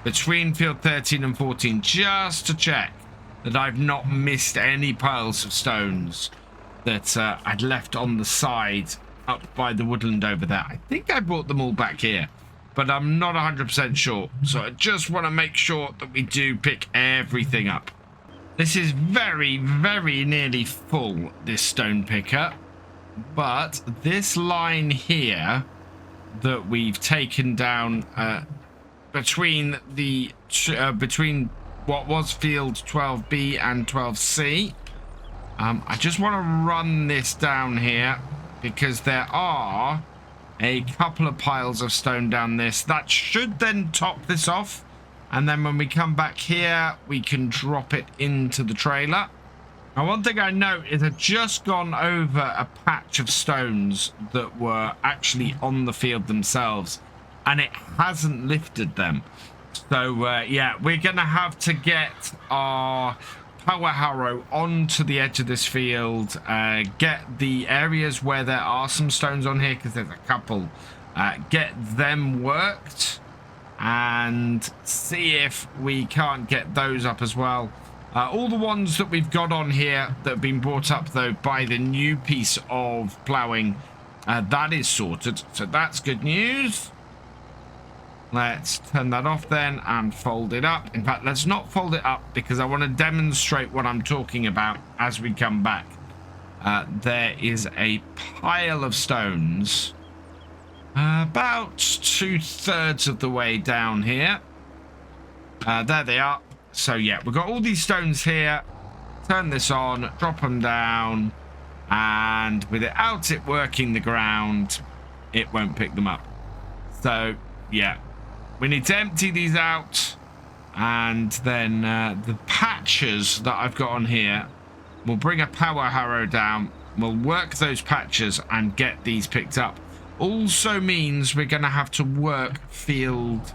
S1: between field 13 and 14, just to check that I've not missed any piles of stones that I'd left on the side up by the woodland over there. I think I brought them all back here, but I'm not 100% sure. So I just want to make sure that we do pick everything up. This is very, very nearly full, this stone picker. But this line here that we've taken down between what was field 12B and 12C, I just want to run this down here because there are a couple of piles of stone down this that should then top this off, and then when we come back here we can drop it into the trailer. Now, one thing I note is I've just gone over a patch of stones that were actually on the field themselves, and it hasn't lifted them. So yeah, we're gonna have to get our power harrow onto the edge of this field, get the areas where there are some stones on here, because there's a couple, get them worked and see if we can't get those up as well. All the ones that we've got on here that have been brought up though by the new piece of ploughing, that is sorted, so that's good news. Let's turn that off then and fold it up. In fact, let's not fold it up because I want to demonstrate what I'm talking about as we come back. There is a pile of stones about 2/3 of the way down here. There they are. So yeah, we've got all these stones here. Turn this on, drop them down, and without it working the ground, it won't pick them up. So yeah, we need to empty these out, and then the patches that I've got on here, we'll bring a power harrow down, we'll work those patches and get these picked up. Also means we're going to have to work field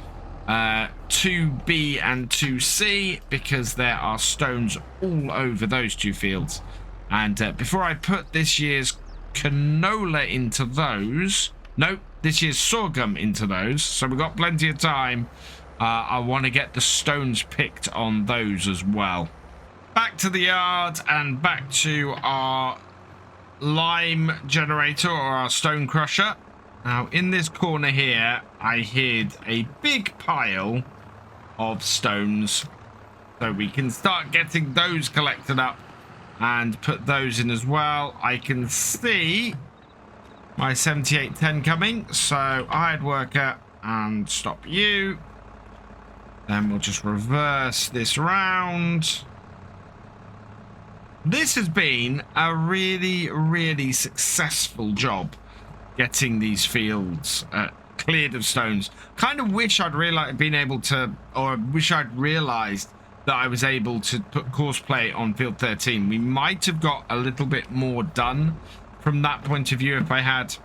S1: 2B and 2C because there are stones all over those two fields. And before I put this year's canola into those, nope, this year's sorghum into those, so we've got plenty of time. I want to get the stones picked on those as well. Back to the yard and back to our lime generator or our stone crusher. Now, in this corner here, I hid a big pile of stones, so we can start getting those collected up and put those in as well. I can see my 7810 coming, so I'd worker and stop you. Then we'll just reverse this round. This has been a really, really successful job getting these fields cleared of stones. Kind of wish I'd been able to, or wish I'd realized that I was able to put course play on field 13. We might have got a little bit more done from that point of view if I had,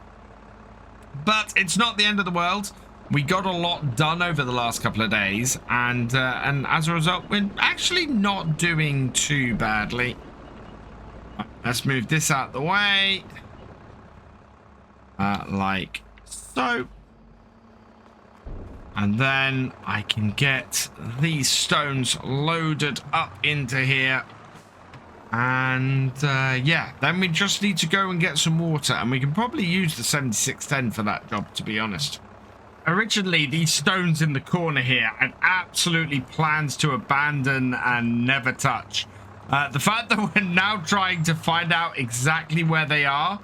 S1: but it's not the end of the world. We got a lot done over the last couple of days, and as a result, we're actually not doing too badly. Let's move this out the way. Like so. And then I can get these stones loaded up into here. And yeah, then we just need to go and get some water. And we can probably use the 7610 for that job, to be honest. Originally, these stones in the corner here, I absolutely planned to abandon and never touch. The fact that we're now trying to find out exactly where they are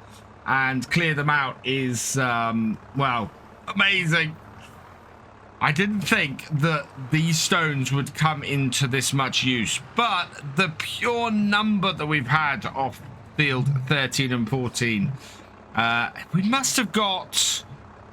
S1: and clear them out is, well, amazing. I didn't think that these stones would come into this much use, but the pure number that we've had off field 13 and 14, we must have got...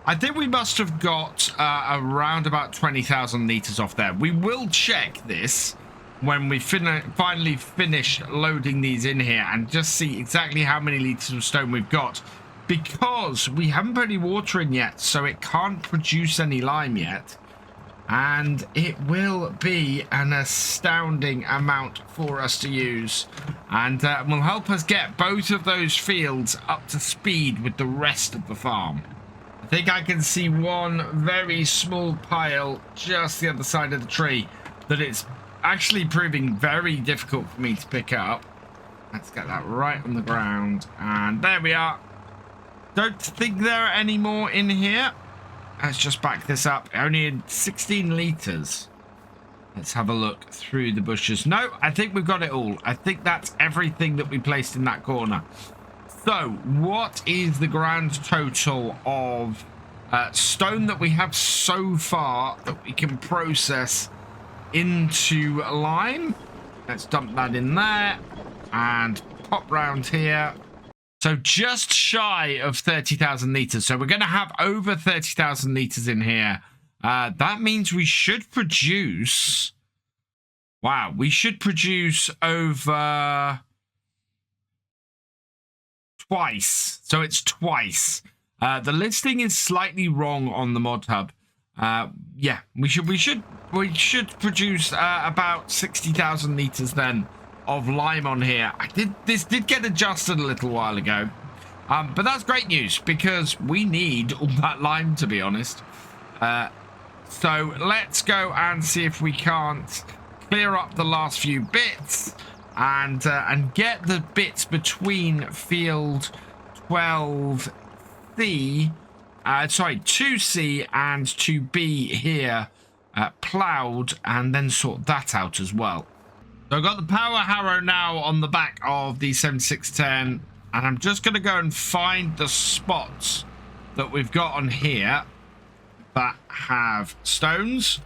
S1: I think we must have got around about 20,000 litres off there. We will check this when we finally finish loading these in here and just see exactly how many litres of stone we've got, because we haven't put any water in yet, so it can't produce any lime yet. And it will be an astounding amount for us to use, and will help us get both of those fields up to speed with the rest of the farm. I think I can see one very small pile just the other side of the tree that it's actually proving very difficult for me to pick up. Let's get that right on the ground, and there we are. Don't think there are any more in here. Let's just back this up. Only in 16 litres. Let's have a look through the bushes. No, I think we've got it all. I think that's everything that we placed in that corner. So, what is the grand total of stone that we have so far that we can process into lime? Let's dump that in there and pop round here. So just shy of 30,000 litres. So we're going to have over 30,000 litres in here. That means we should produce... Wow, we should produce over... twice. So it's twice. The listing is slightly wrong on the mod hub. Yeah, we should produce about 60,000 litres then of lime on here. This did get adjusted a little while ago, but that's great news because we need all that lime, to be honest. So let's go and see if we can't clear up the last few bits and get the bits between field 12C, sorry, 2C and 2B here ploughed, and then sort that out as well. So I've got the power harrow now on the back of the 7610, and I'm just going to go and find the spots that we've got on here that have stones.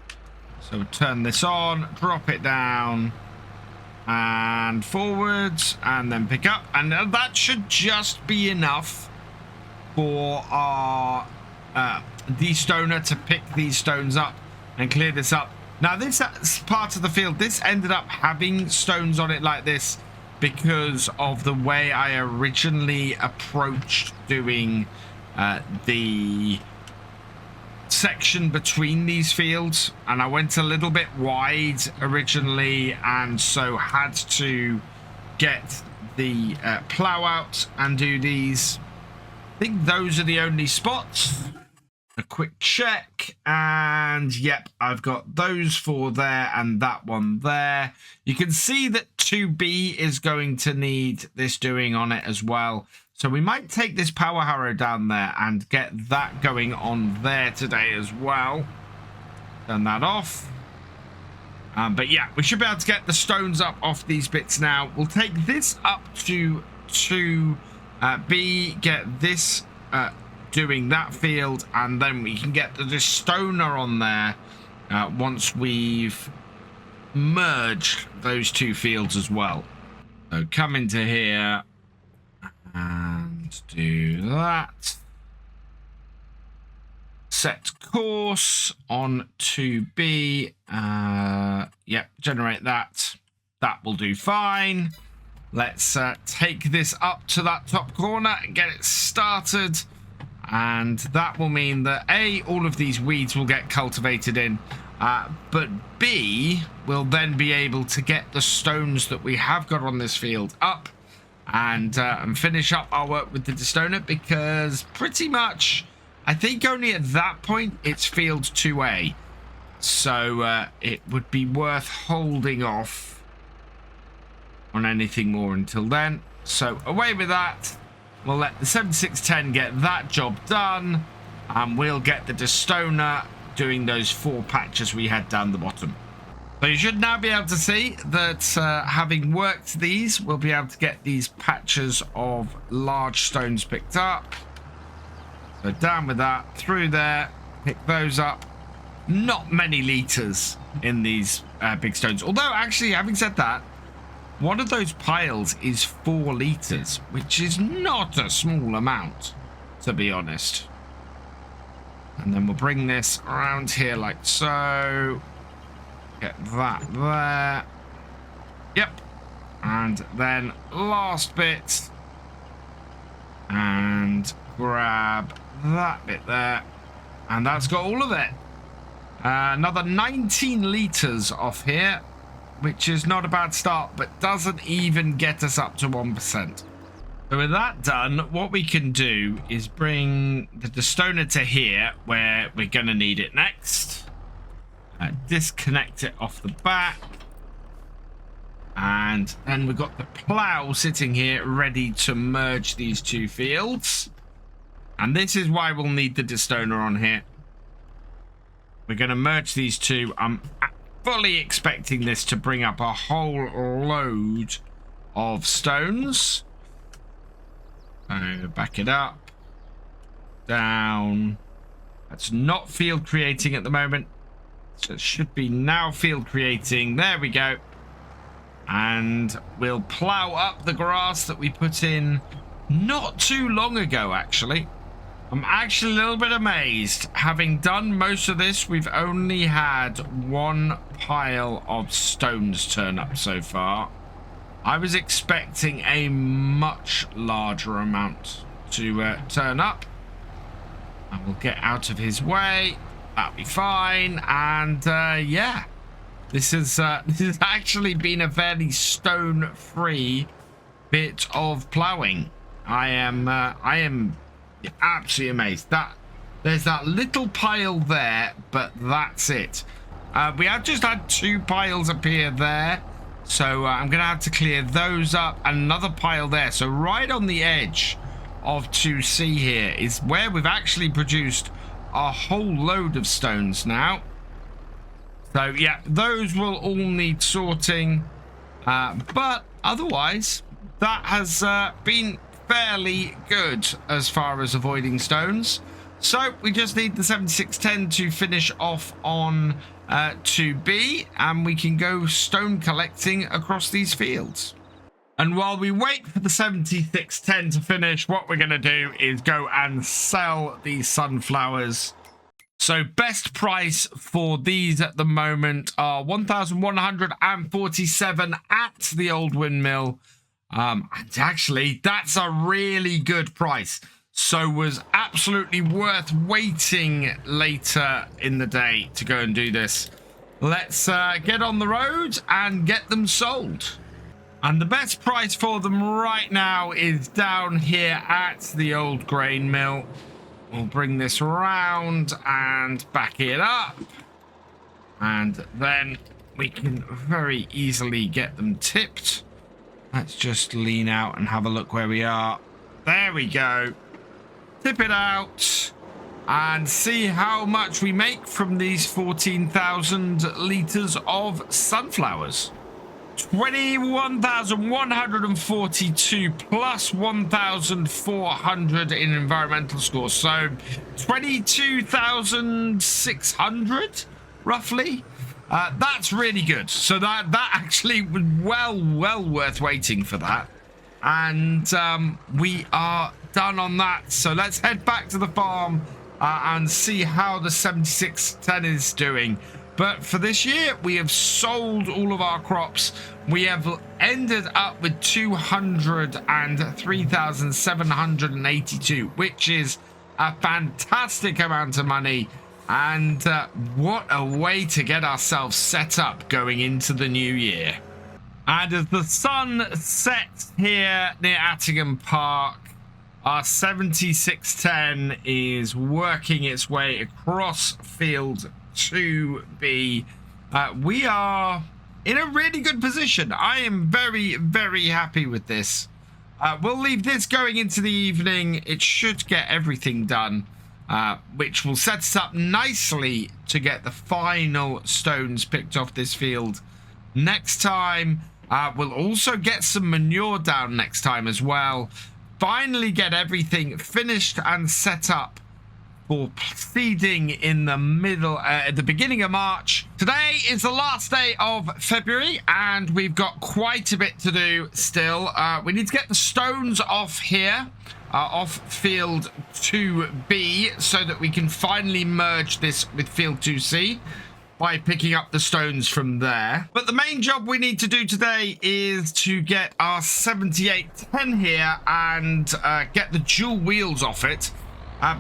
S1: So we'll turn this on, drop it down, and forwards, and then pick up. And that should just be enough for our de-stoner to pick these stones up and clear this up. Now, this part of the field, this ended up having stones on it like this because of the way I originally approached doing the section between these fields, and I went a little bit wide originally, and so had to get the plow out and do these. I think those are the only spots. A quick check, and yep, I've got those four there and that one there. You can see that 2B is going to need this doing on it as well, so we might take this power harrow down there and get that going on there today as well. Turn that off. But yeah, we should be able to get the stones up off these bits now. We'll take this up to 2B, get this doing that field, and then we can get the stoner on there once we've merged those two fields as well. So come into here and do that. Set course on 2B. Yep, generate that. That will do fine. Let's take this up to that top corner and get it started. And that will mean that A, all of these weeds will get cultivated in, but B, we'll then be able to get the stones that we have got on this field up and finish up our work with the destoner, because pretty much I think only at that point it's field 2A. So it would be worth holding off on anything more until then. So away with that. We'll let the 7610 get that job done, and we'll get the destoner doing those 4 patches we had down the bottom. So you should now be able to see that having worked these, we'll be able to get these patches of large stones picked up. So down with that, through there, pick those up. Not many litres in these big stones. Although, actually, having said that, one of those piles is 4 litres, which is not a small amount, to be honest. And then we'll bring this around here like so. Get that there. Yep. And then last bit. And grab that bit there. And that's got all of it. Another 19 litres off here, which is not a bad start, but doesn't even get us up to 1%. So with that done, what we can do is bring the destoner to here, where we're going to need it next. Disconnect it off the back. And then we've got the plough sitting here ready to merge these 2 fields. And this is why we'll need the destoner on here. We're going to merge these 2. I'm fully expecting this to bring up a whole load of stones. So back it up. Down. That's not field creating at the moment. So it should be now field creating. There we go. And we'll plough up the grass that we put in not too long ago, actually. I'm actually a little bit amazed. Having done most of this, we've only had 1 pile of stones turn up so far. I was expecting a much larger amount to turn up. I will get out of his way. That'll be fine. And yeah, this has actually been a fairly stone-free bit of ploughing. I am absolutely amazed that there's that little pile there, but that's it. We have just had 2 piles appear there, so I'm gonna have to clear those up. Another pile there, so right on the edge of 2C here is where we've actually produced a whole load of stones now. So yeah, those will all need sorting, but otherwise that has been fairly good as far as avoiding stones. So we just need the 7610 to finish off on 2B, and we can go stone collecting across these fields. And while we wait for the 7610 to finish, what we're going to do is go and sell these sunflowers. So best price for these at the moment are 1,147 at the old windmill. And actually, that's a really good price. So was absolutely worth waiting later in the day to go and do this. Let's get on the road and get them sold. And the best price for them right now is down here at the old grain mill. We'll bring this around and back it up. And then we can very easily get them tipped. Let's just lean out and have a look where we are. There we go. Tip it out and see how much we make from these 14,000 litres of sunflowers. 21,142 plus 1,400 in environmental score. So 22,600 roughly. That's really good. So that actually was well worth waiting for that. And we are done on that. So let's head back to the farm and see how the 7610 is doing. But for this year, we have sold all of our crops. We have ended up with 203,782, which is a fantastic amount of money. And what a way to get ourselves set up going into the new year. And as the sun sets here near Attingham Park, our 7610 is working its way across field 2B. We are in a really good position. I am very, very happy with this. We'll leave this going into the evening. It should get everything done, which will set us up nicely to get the final stones picked off this field next time. We'll also get some manure down next time as well. Finally get everything finished and set up for seeding in the middle, at the beginning of March. Today is the last day of February, and we've got quite a bit to do still. We need to get the stones off here, off field 2B, so that we can finally merge this with field 2C by picking up the stones from there. But the main job we need to do today is to get our 7810 here and get the dual wheels off it.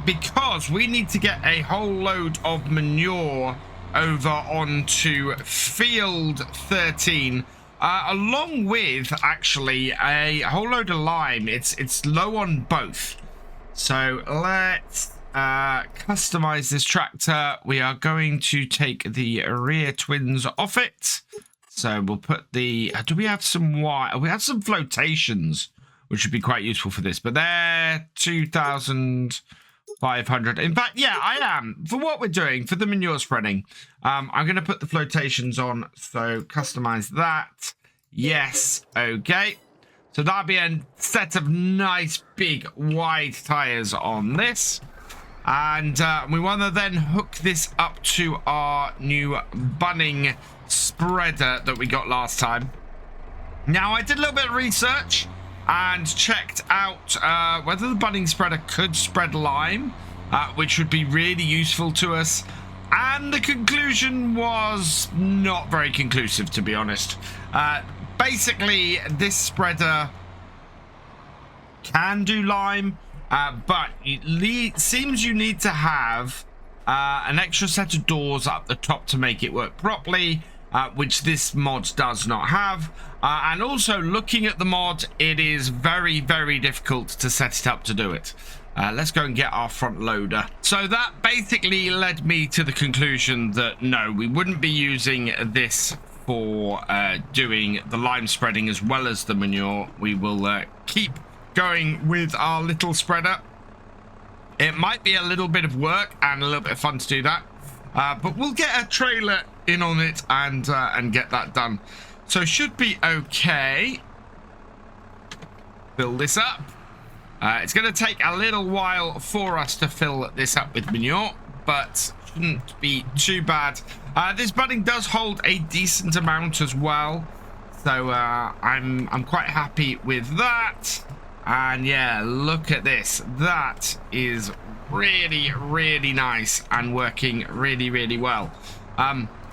S1: Because we need to get a whole load of manure over onto field 13, along with actually a whole load of lime. It's low on both. So let's customize this tractor. We are going to take the rear twins off it. So we'll put the, do we have some wire? We have some flotations, which would be quite useful for this, but they're 2,500. In fact, yeah, I am. For what we're doing, for the manure spreading, I'm going to put the flotations on. So customize that. Yes. Okay. So that'll be a set of nice, big, wide tires on this. And we want to then hook this up to our new bunning spreader that we got last time. Now, I did a little bit of research and checked out whether the bunning spreader could spread lime, which would be really useful to us. And the conclusion was not very conclusive, to be honest. Basically, this spreader can do lime, but it seems you need to have an extra set of doors up the top to make it work properly, which this mod does not have. And also, looking at the mod, it is very, very difficult to set it up to do it. Let's go and get our front loader. So that basically led me to the conclusion that no, we wouldn't be using this for doing the lime spreading as well as the manure. We will keep going with our little spreader. It might be a little bit of work and a little bit of fun to do that, but we'll get a trailer in on it and get that done. So should be okay. Fill this up. It's going to take a little while for us to fill this up with manure, but shouldn't be too bad. This budding does hold a decent amount as well, so I'm quite happy with that. And yeah, look at this. That is really, really nice and working really, really well.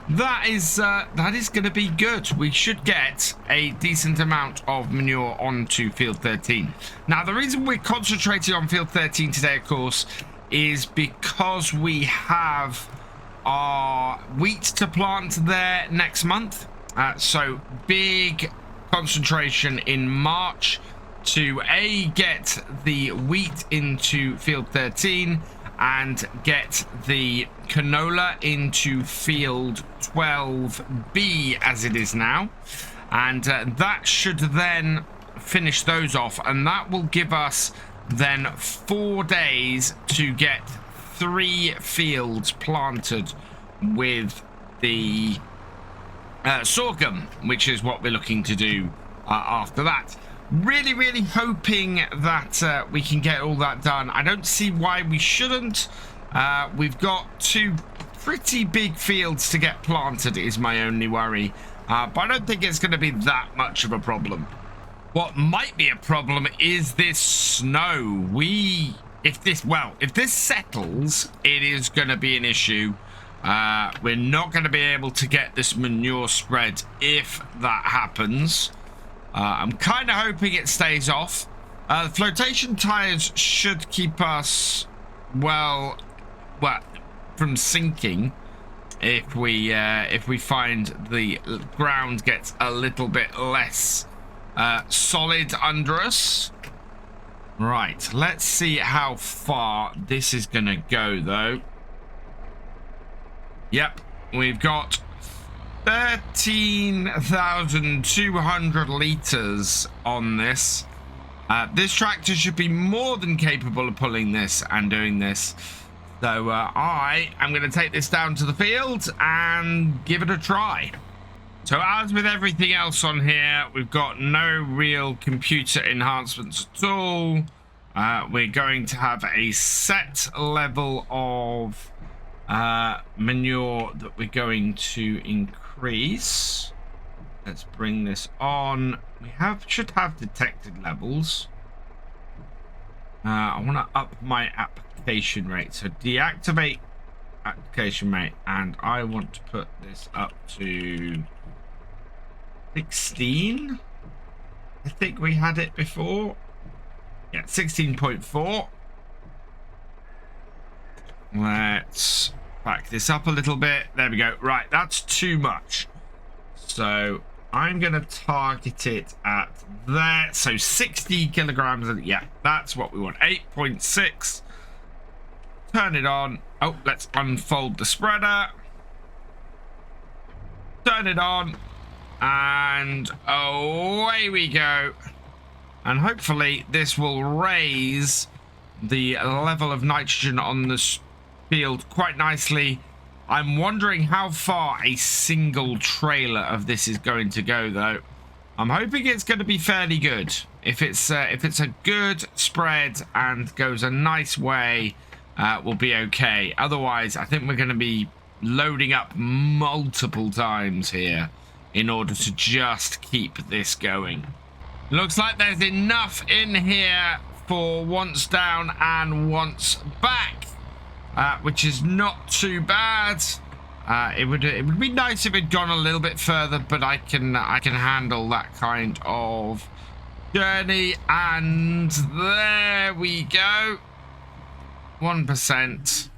S1: That is going to be good. We should get a decent amount of manure onto field 13. Now, the reason we're concentrating on field 13 today, of course, is because we have our wheat to plant there next month. So big concentration in March to get the wheat into field 13 and get the canola into field 12B as it is now. And that should then finish those off, and that will give us then 4 days to get 3 fields planted with the sorghum, which is what we're looking to do after that. Really, really hoping that we can get all that done. I don't see why we shouldn't. We've got 2 pretty big fields to get planted is my only worry. But I don't think it's going to be that much of a problem. What might be a problem is this snow. If this settles, it is going to be an issue. We're not going to be able to get this manure spread if that happens. I'm kind of hoping it stays off. The flotation tires should keep us well from sinking if we find the ground gets a little bit less solid under us. Right, let's see how far this is gonna go though. Yep, we've got 13,200 liters on this. This tractor should be more than capable of pulling this and doing this. So I am going to take this down to the field and give it a try. So as with everything else on here, we've got no real computer enhancements at all. We're going to have a set level of manure that we're going to increase. Let's bring this on. We should have detected levels. I want to up my application rate. So deactivate application rate, and I want to put this up to 16. I think we had it before. Yeah, 16.4. Let's back this up a little bit. There we go. Right, that's too much. So I'm going to target it at there. So 60 kilograms. Yeah, that's what we want. 8.6. Turn it on. Oh, let's unfold the spreader. Turn it on. And away we go. And hopefully this will raise the level of nitrogen on this field quite nicely. I'm wondering how far a single trailer of this is going to go though. I'm hoping it's going to be fairly good. If it's a good spread and goes a nice way, we'll be okay. Otherwise, I think we're going to be loading up multiple times here in order to just keep this going. Looks like there's enough in here for once down and once back, which is not too bad. It would be nice if it'd gone a little bit further, but I can handle that kind of journey. And there we go. 1%.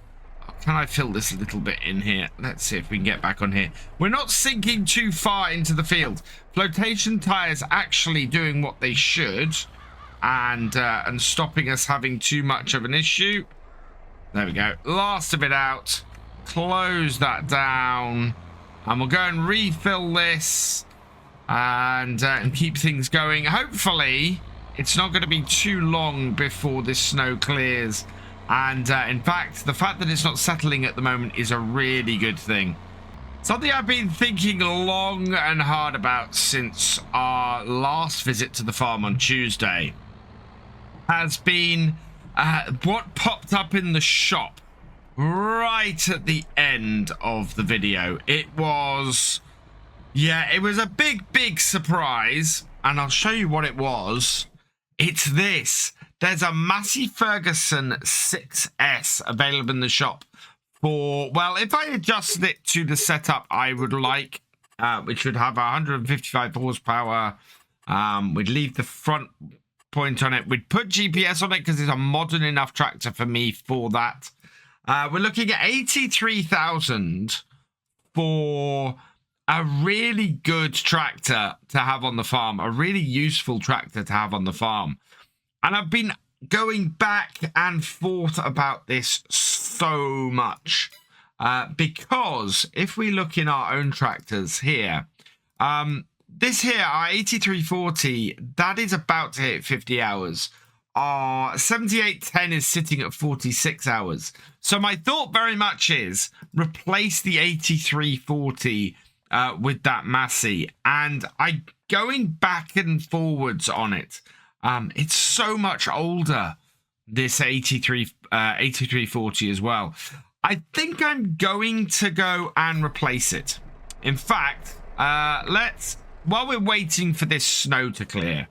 S1: Can I fill this a little bit in here? Let's see if we can get back on here. We're not sinking too far into the field. Flotation tires actually doing what they should, and stopping us having too much of an issue. There we go. Last of it out. Close that down, and we'll go and refill this and keep things going. Hopefully, it's not going to be too long before this snow clears. And in fact, the fact that it's not settling at the moment is a really good thing. Something I've been thinking long and hard about since our last visit to the farm on Tuesday has been what popped up in the shop right at the end of the video. It was a big surprise, and I'll show you what it was. It's this. There's a Massey Ferguson 6S available in the shop for, well, if I adjusted it to the setup I would like, which would have 155 horsepower, we'd leave the front point on it. We'd put GPS on it because it's a modern enough tractor for me for that. We're looking at 83,000 for a really good tractor to have on the farm, a really useful tractor to have on the farm. And I've been going back and forth about this so much because if we look in our own tractors here, this here, our 8340, that is about to hit 50 hours. Our 7810 is sitting at 46 hours. So my thought very much is replace the 8340 with that Massey. And going back and forwards on it. It's so much older, this 8340 as well. I think I'm going to go and replace it. In fact, while we're waiting for this snow to clear,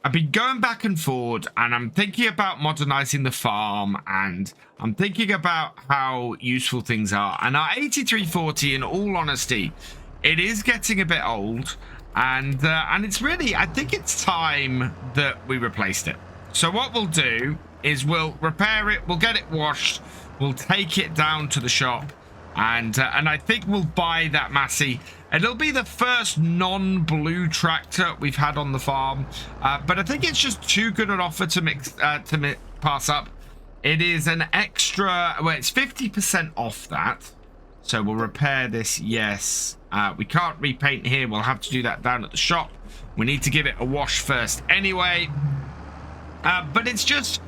S1: I've been going back and forward, and I'm thinking about modernizing the farm, and I'm thinking about how useful things are. And our 8340, in all honesty, it is getting a bit old. And it's really, I think it's time that we replaced it. So what we'll do is we'll repair it, we'll get it washed, we'll take it down to the shop, And I think we'll buy that Massey. It'll be the first non-blue tractor we've had on the farm, but I think it's just too good an offer to pass up. It is an extra, well, it's 50% off that. So we'll repair this, yes. We can't repaint here. We'll have to do that down at the shop. We need to give it a wash first anyway. But it's just,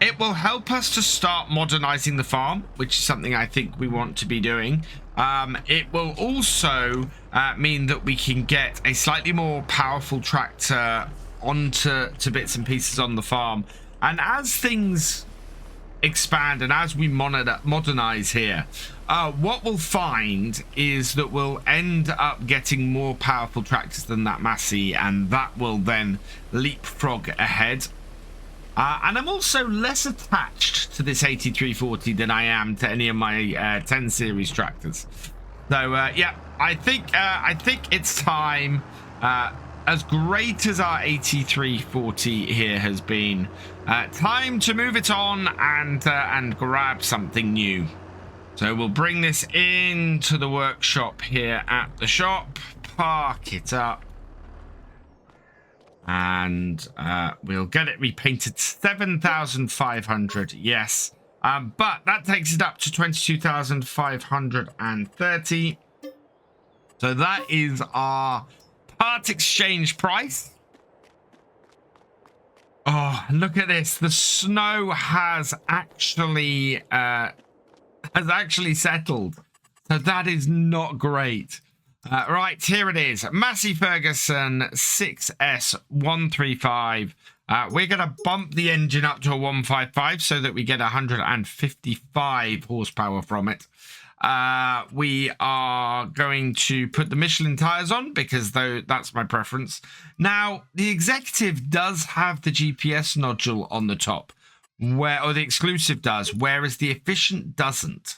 S1: it will help us to start modernizing the farm, which is something I think we want to be doing. It will also mean that we can get a slightly more powerful tractor onto bits and pieces on the farm. And as things expand and as we modernize here, what we'll find is that we'll end up getting more powerful tractors than that Massey, and that will then leapfrog ahead. And I'm also less attached to this 8340 than I am to any of my 10 series tractors. So yeah, I think it's time. As great as our 8340 here has been, time to move it on and grab something new. So we'll bring this into the workshop here at the shop, park it up, and we'll get it repainted. 7,500, yes, but that takes it up to 22,530. So that is our part exchange price. Oh, look at this. The snow has actually settled. So that is not great. Right, here it is. Massey Ferguson 6S135. We're going to bump the engine up to a 155 so that we get 155 horsepower from it. We are going to put the Michelin tires on because that's my preference. Now, the executive does have the GPS nodule on the top, or the exclusive does, whereas the efficient doesn't.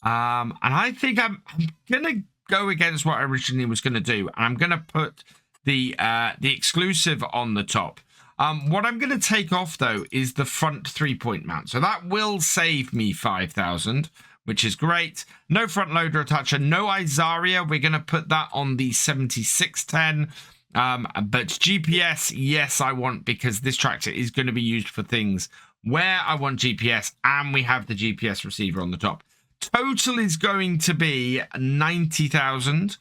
S1: And I think I'm gonna go against what I originally was gonna do, and I'm gonna put the exclusive on the top. What I'm gonna take off though is the front 3-point mount, so that will save me 5,000. Which is great. No front loader attacher, no Isaria. We're going to put that on the 7610. But GPS, yes, I want, because this tractor is going to be used for things where I want GPS, and we have the GPS receiver on the top. Total is going to be 90,000.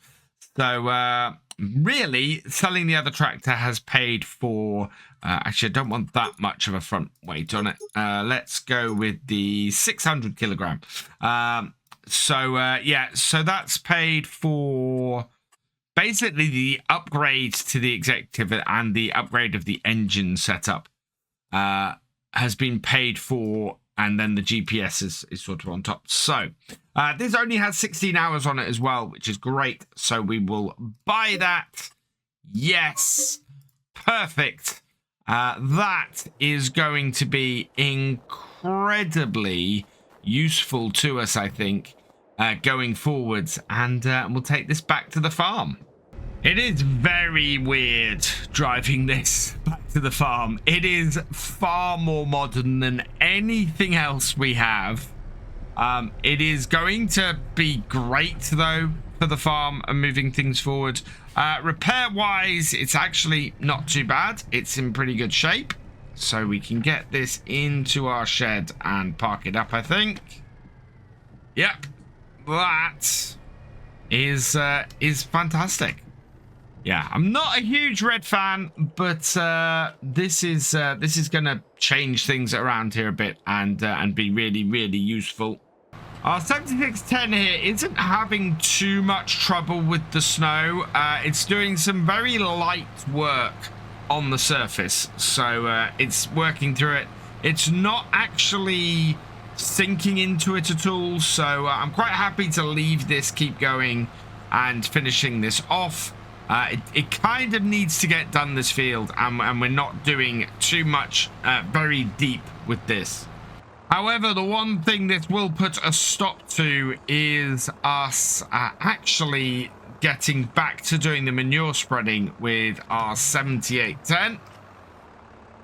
S1: So really, selling the other tractor has paid for... actually, I don't want that much of a front weight on it. Let's go with the 600 kilogram. Yeah, so that's paid for basically the upgrade to the executive, and the upgrade of the engine setup has been paid for, and then the GPS is sort of on top. So this only has 16 hours on it as well, which is great. So we will buy that. Yes, perfect. That is going to be incredibly useful to us, I think, going forwards. And we'll take this back to the farm. It is very weird driving this back to the farm. It is far more modern than anything else we have. It is going to be great, though, for the farm and moving things forward. Repair-wise, it's actually not too bad. It's in pretty good shape. So we can get this into our shed and park it up, I think. Yep. That is fantastic. Yeah, I'm not a huge red fan, but this is going to change things around here a bit and be really, really useful. Our 7610 here isn't having too much trouble with the snow. It's doing some very light work on the surface, so it's working through it. It's not actually sinking into it at all, so I'm quite happy to leave this, keep going, and finishing this off. It kind of needs to get done, this field, and we're not doing too much very deep with this. However, the one thing this will put a stop to is us actually getting back to doing the manure spreading with our 7810.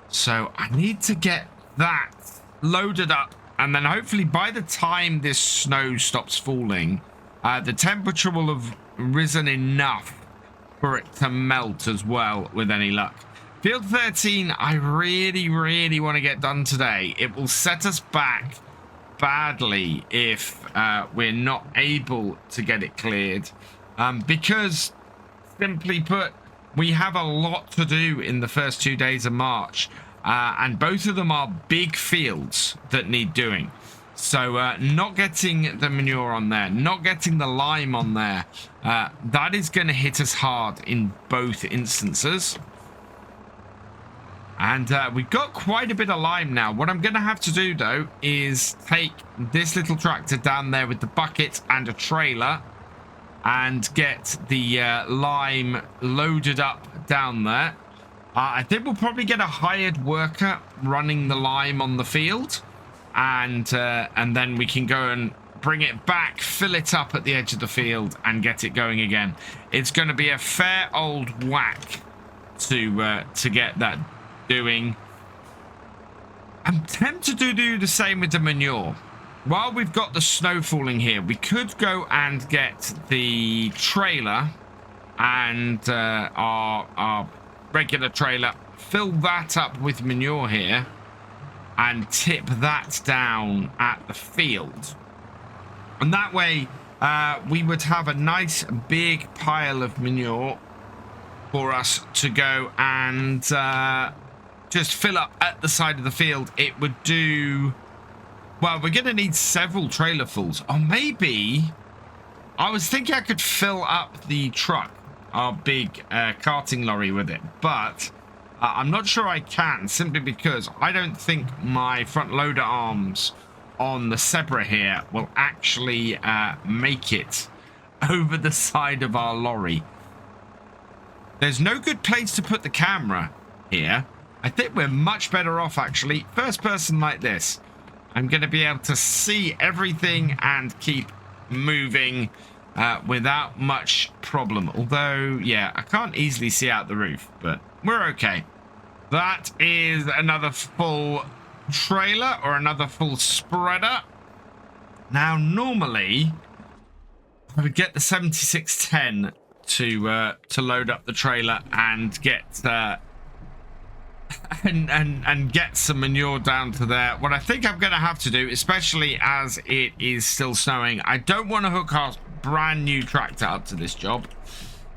S1: So I need to get that loaded up And then hopefully by the time this snow stops falling, the temperature will have risen enough for it to melt as well, with any luck. Field 13, I really, really want to get done today. It will set us back badly if we're not able to get it cleared. Because, simply put, we have a lot to do in the first 2 days of March. And both of them are big fields that need doing. So not getting the manure on there, not getting the lime on there, that is going to hit us hard in both instances. And we've got quite a bit of lime now. What I'm going to have to do, though, is take this little tractor down there with the bucket and a trailer and get the lime loaded up down there. I think we'll probably get a hired worker running the lime on the field, and then we can go and bring it back, fill it up at the edge of the field, and get it going again. It's going to be a fair old whack to get that doing. I'm tempted to do the same with the manure. While we've got the snow falling here, we could go and get the trailer and our regular trailer, fill that up with manure here and tip that down at the field, and that way we would have a nice big pile of manure for us to go and just fill up at the side of the field. It would do well. We're gonna need several trailer fulls, or maybe I was thinking I could fill up the truck, our big carting lorry, with it, but I'm not sure I can, simply because I don't think my front loader arms on the Zebra here will actually make it over the side of our lorry. There's no good place to put the camera here. I think we're much better off, actually, first person like this. I'm going to be able to see everything and keep moving without much problem. Although, yeah, I can't easily see out the roof, but we're okay. That is another full trailer, or another full spreader. Now, normally, I would get the 7610 to load up the trailer and get and get some manure down to there. What I think I'm going to have to do, especially as it is still snowing, I don't want to hook our brand new tractor up to this job.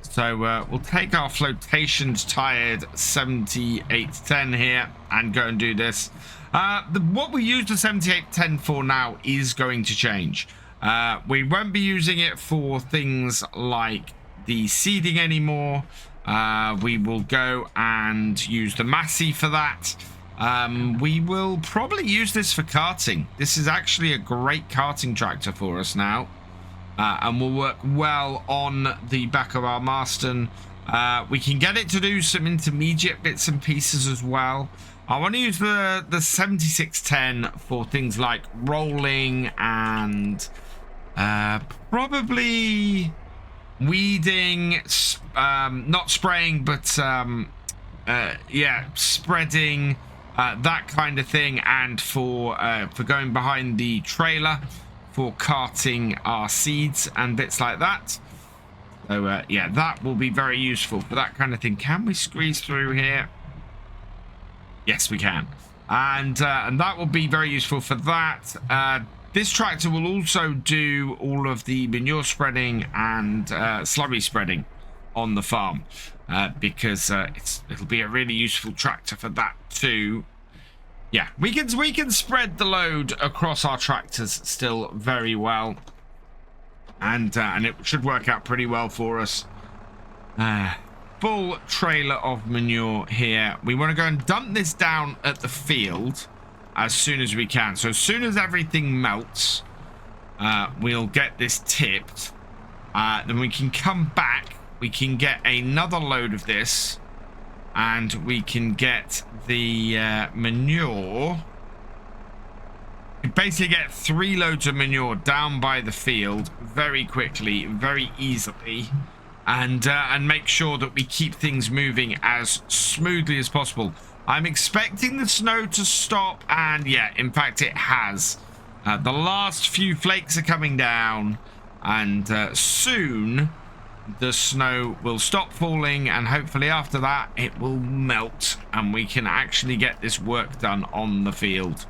S1: So we'll take our flotations tired 7810 here and go and do this. What we use the 7810 for now is going to change. We won't be using it for things like the seeding anymore. We will go and use the Massey for that. We will probably use this for carting. This is actually a great carting tractor for us now. And will work well on the back of our Marston. We can get it to do some intermediate bits and pieces as well. I want to use the 7610 for things like rolling and probably weeding, not spraying, but yeah, spreading, that kind of thing, and for going behind the trailer for carting our seeds and bits like that. So yeah, that will be very useful for that kind of thing. Can we squeeze through here? Yes, we can. And that will be very useful for that. This tractor will also do all of the manure spreading and slurry spreading on the farm, because it'll be a really useful tractor for that too. Yeah, we can spread the load across our tractors still very well, and it should work out pretty well for us. Full trailer of manure here. We want to go and dump this down at the field as soon as we can. So as soon as everything melts, we'll get this tipped. Then we can come back. We can get another load of this, and we can get the manure. We basically get 3 loads of manure down by the field very quickly, very easily, and make sure that we keep things moving as smoothly as possible. I'm expecting the snow to stop, and yeah, in fact it has. The last few flakes are coming down, and soon the snow will stop falling, and hopefully after that it will melt and we can actually get this work done on the field.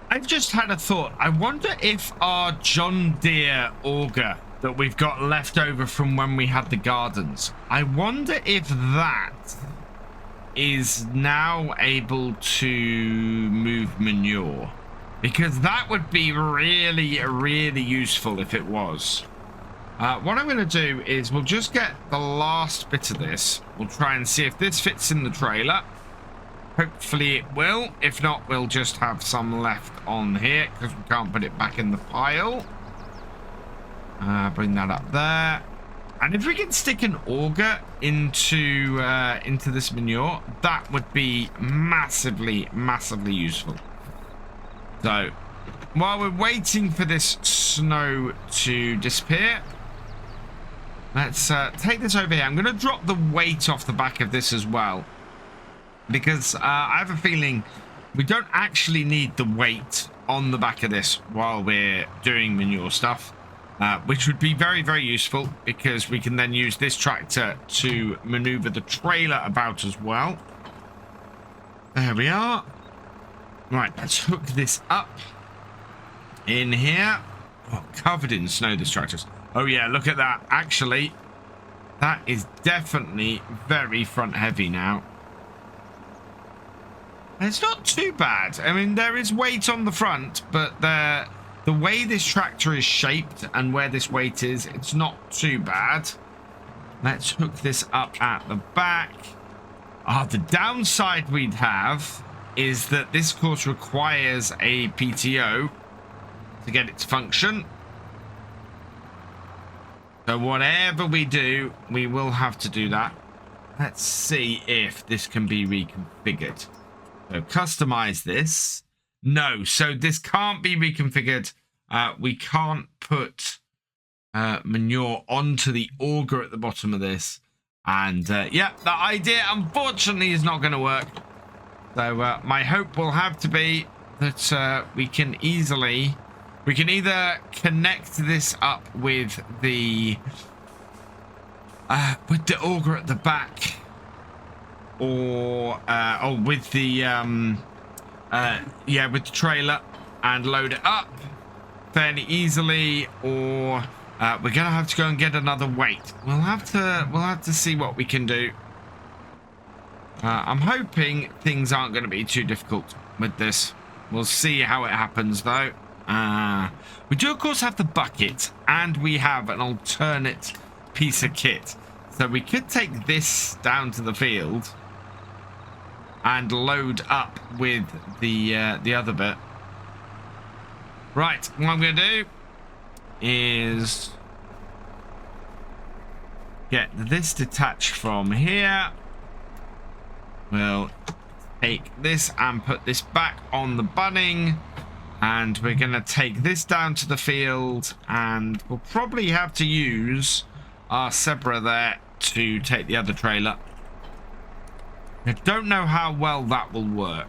S1: I've just had a thought. I wonder if our John Deere auger that we've got left over from when we had the gardens, I wonder if that is now able to move manure, because that would be really, really useful if it was. What I'm going to do is we'll just get the last bit of this. We'll try and see if this fits in the trailer. Hopefully it will. If not, we'll just have some left on here because we can't put it back in the pile. Bring that up there. And if we can stick an auger into this manure, that would be massively, massively useful. So, while we're waiting for this snow to disappear, let's take this over here. I'm going to drop the weight off the back of this as well, because I have a feeling we don't actually need the weight on the back of this while we're doing manure stuff, which would be very, very useful, because we can then use this tractor to maneuver the trailer about as well. There we are. Right, let's hook this up in here. Oh, covered in snow, this tractor's. Oh yeah, look at that. Actually, that is definitely very front heavy now. It's not too bad. I mean, there is weight on the front, but the way this tractor is shaped and where this weight is, it's not too bad. Let's hook this up at the back. The downside we'd have is that this, of course, requires a PTO to get it to function. So whatever we do, we will have to do that. Let's see if this can be reconfigured. So customize this. No, so this can't be reconfigured. We can't put manure onto the auger at the bottom of this. And yeah, that idea unfortunately is not going to work. So my hope will have to be that we can either connect this up with the auger at the back, or with the with the trailer, and load it up fairly easily, or we're gonna have to go and get another weight. We'll have to see what we can do. I'm hoping things aren't going to be too difficult with this. We'll see how it happens, though. We do, of course, have the bucket, and we have an alternate piece of kit. So we could take this down to the field and load up with the other bit. Right, what I'm going to do is get this detached from here. We'll take this and put this back on the bunning, and we're going to take this down to the field, and we'll probably have to use our Zebra there to take the other trailer. I don't know how well that will work.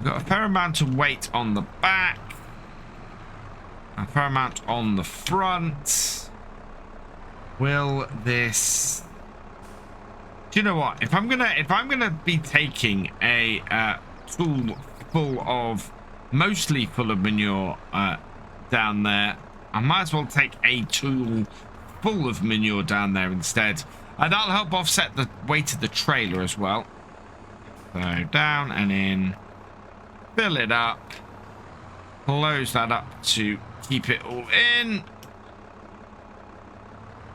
S1: We've got a fair amount of weight on the back, a fair amount on the front. Will this... Do you know what? If I'm gonna be taking a tool mostly full of manure down there, I might as well take a tool full of manure down there instead. And that'll help offset the weight of the trailer as well. So down and in, fill it up, close that up to keep it all in.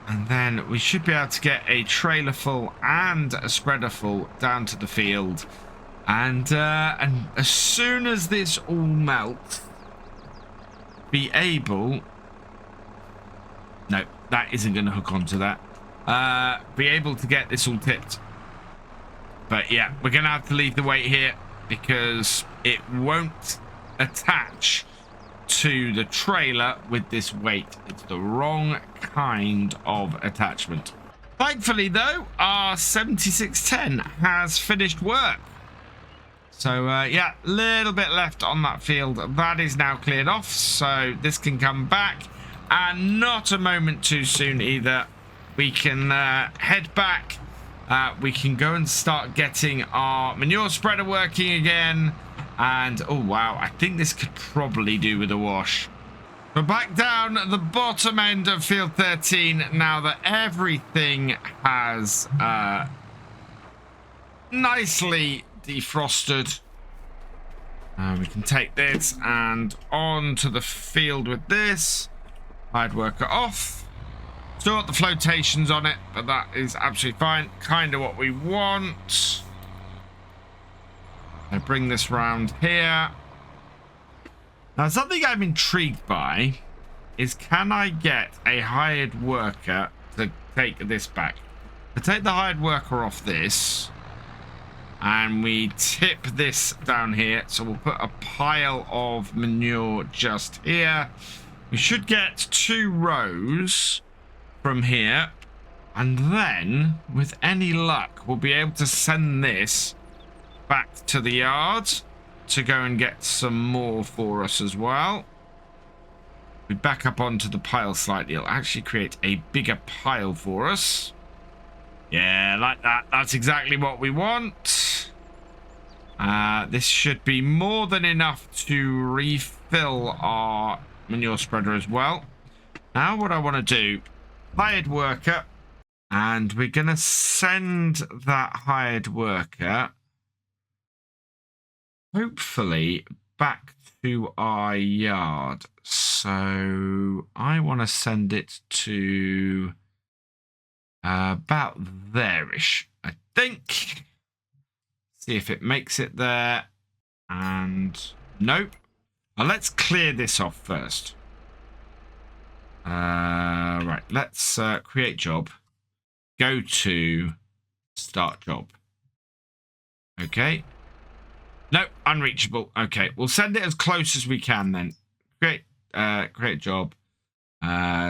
S1: And then we should be able to get a trailer full and a spreader full down to the field. And as soon as this all melts, be able... No, that isn't going to hook onto that. Be able to get this all tipped. But yeah, we're going to have to leave the weight here because it won't attach to the trailer with this weight. It's the wrong kind of attachment. Thankfully though, our 7610 has finished work. So, yeah, little bit left on that field. That is now cleared off, so this can come back. And not a moment too soon either. We can head back. We can go and start getting our manure spreader working again. And, oh, wow, I think this could probably do with a wash. We're back down at the bottom end of field 13 now that everything has nicely defrosted. We can take this and on to the field with this. Hired worker off. Still got the flotations on it, but that is absolutely fine. Kind of what we want. I bring this round here. Now, something I'm intrigued by is, can I get a hired worker to take this back? To take the hired worker off this, and we tip this down here. So we'll put a pile of manure just here. We should get 2 rows from here. And then, with any luck, we'll be able to send this back to the yard to go and get some more for us as well. We back up onto the pile slightly. It'll actually create a bigger pile for us. Yeah, like that. That's exactly what we want. This should be more than enough to refill our manure spreader as well. Now what I want to do, hired worker, and we're going to send that hired worker hopefully back to our yard. So I want to send it to about there-ish, I think. See if it makes it there. And nope. Now let's clear this off first. Right, let's create job. Go to start job. Okay. No, unreachable. Okay, we'll send it as close as we can then. Create job.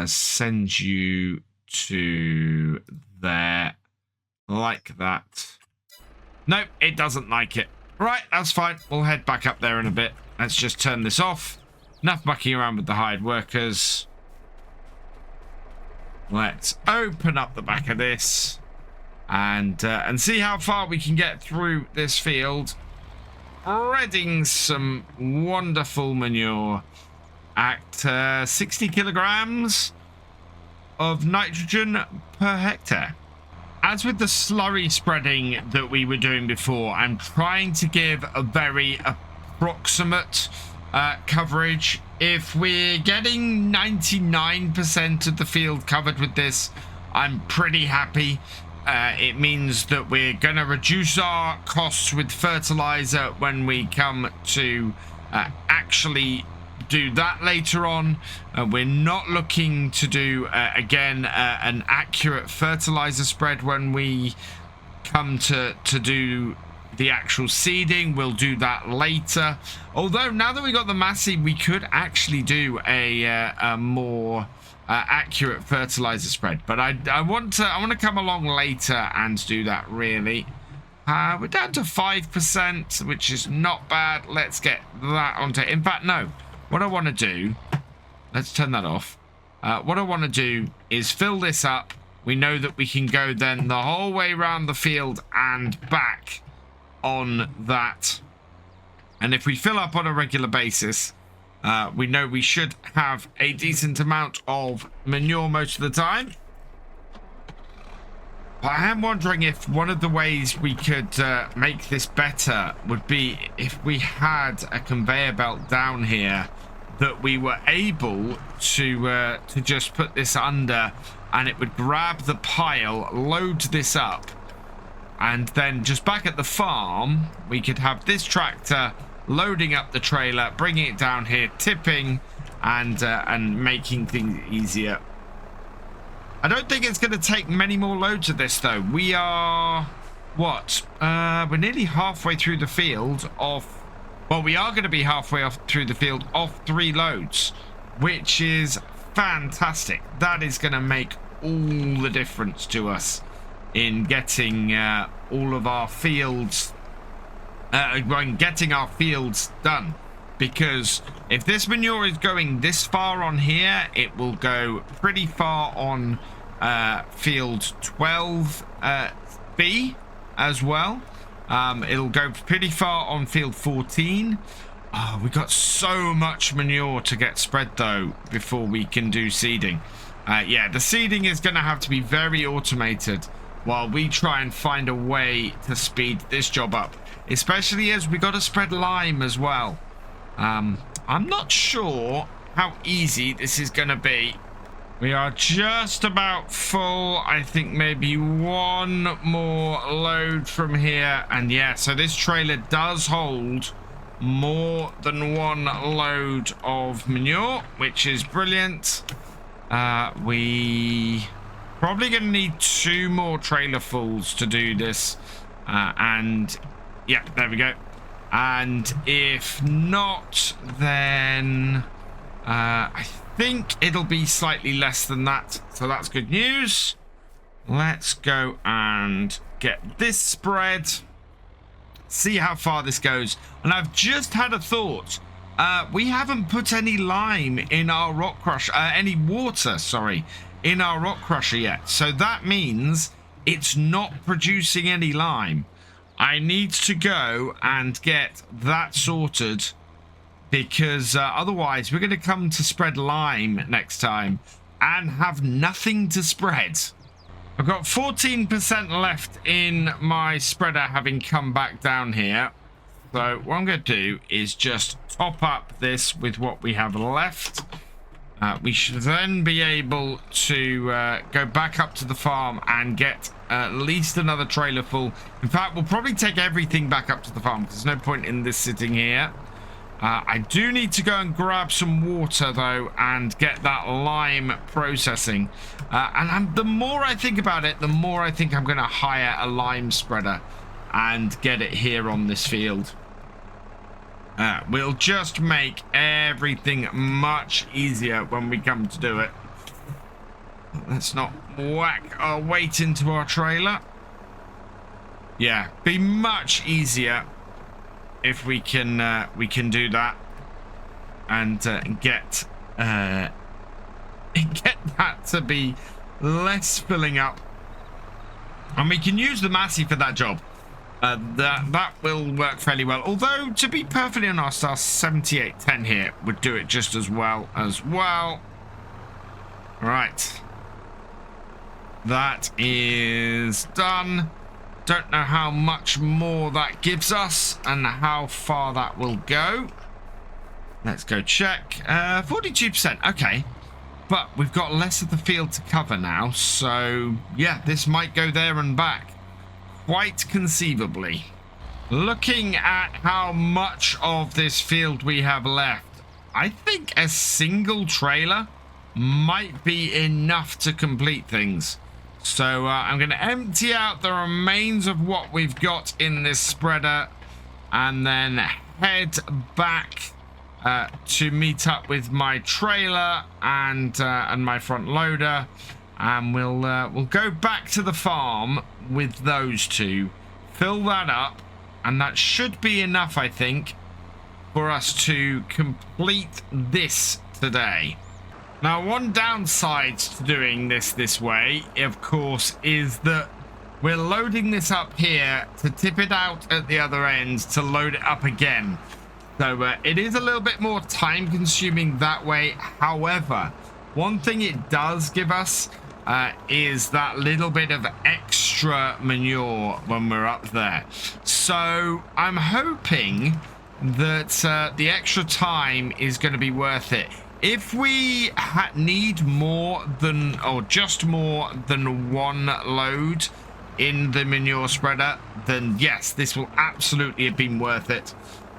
S1: Send you to there. Like that. Nope, it doesn't like it. Right, that's fine. We'll head back up there in a bit. Let's just turn this off. Enough mucking around with the hired workers. Let's open up the back of this and see how far we can get through this field. Spreading some wonderful manure at 60 kilograms of nitrogen per hectare. As with the slurry spreading that we were doing before, I'm trying to give a very approximate coverage. If we're getting 99% of the field covered with this, I'm pretty happy. It means that we're going to reduce our costs with fertilizer when we come to actually do that later on. We're not looking to do again an accurate fertilizer spread when we come to do the actual seeding. We'll do that later, although now that we got the massey, we could actually do a more accurate fertilizer spread, but I want to come along later and do that. Really, we're down to 5%, which is not bad. Let's get that onto, in fact, no, what I want to do, let's turn that off. What I want to do is fill this up. We know that we can go then the whole way around the field and back on that, and if we fill up on a regular basis, we know we should have a decent amount of manure most of the time. But I am wondering if one of the ways we could make this better would be if we had a conveyor belt down here that we were able to just put this under, and it would grab the pile, load this up, and then just back at the farm, we could have this tractor loading up the trailer, bringing it down here, tipping, and making things easier. I don't think it's going to take many more loads of this, though. We are, what? We're nearly halfway through the field of, well, we are going to be halfway through the field of 3 loads, which is fantastic. That is going to make all the difference to us in getting all of our fields when getting our fields done. Because if this manure is going this far on here, it will go pretty far on field 12B as well. It'll go pretty far on field 14. Oh, we got so much manure to get spread though before we can do seeding. Yeah, the seeding is going to have to be very automated while we try and find a way to speed this job up, especially as we got to spread lime as well. I'm not sure how easy this is going to be. We are just about full. I think maybe one more load from here. And yeah, so this trailer does hold more than one load of manure, which is brilliant. We probably going to need 2 more trailer fulls to do this. And yeah, there we go. And if not, then I think it'll be slightly less than that. So that's good news. Let's go and get this spread. See how far this goes. And I've just had a thought. We haven't put any lime in our rock crusher, any water, sorry, in our rock crusher yet. So that means it's not producing any lime. I need to go and get that sorted, because otherwise we're going to come to spread lime next time and have nothing to spread. I've got 14% left in my spreader having come back down here. So what I'm going to do is just top up this with what we have left. We should then be able to go back up to the farm and get at least another trailer full. In fact, we'll probably take everything back up to the farm because there's no point in this sitting here. I do need to go and grab some water though and get that lime processing. And the more I think about it, the more I think I'm going to hire a lime spreader and get it here on this field. We'll just make everything much easier when we come to do it. Let's not whack our weight into our trailer. Yeah, be much easier if we can do that and get that to be less filling up, and we can use the Massey for that job. That will work fairly well. Although, to be perfectly honest, our 7810 here would do it just as well as well. Right. That is done. Don't know how much more that gives us and how far that will go. Let's go check. 42%. Okay. But we've got less of the field to cover now. So, yeah, this might go there and back. Quite conceivably. Looking at how much of this field we have left, I think a single trailer might be enough to complete things. So I'm going to empty out the remains of what we've got in this spreader and then head back to meet up with my trailer and my front loader. And we'll go back to the farm with those two, fill that up, and that should be enough, I think, for us to complete this today. Now, one downside to doing this way, of course, is that we're loading this up here to tip it out at the other end to load it up again. So it is a little bit more time consuming that way. However, one thing it does give us is that little bit of extra manure when we're up there. So I'm hoping that the extra time is going to be worth it. If we need more than, or just more than one load in the manure spreader, then yes, this will absolutely have been worth it.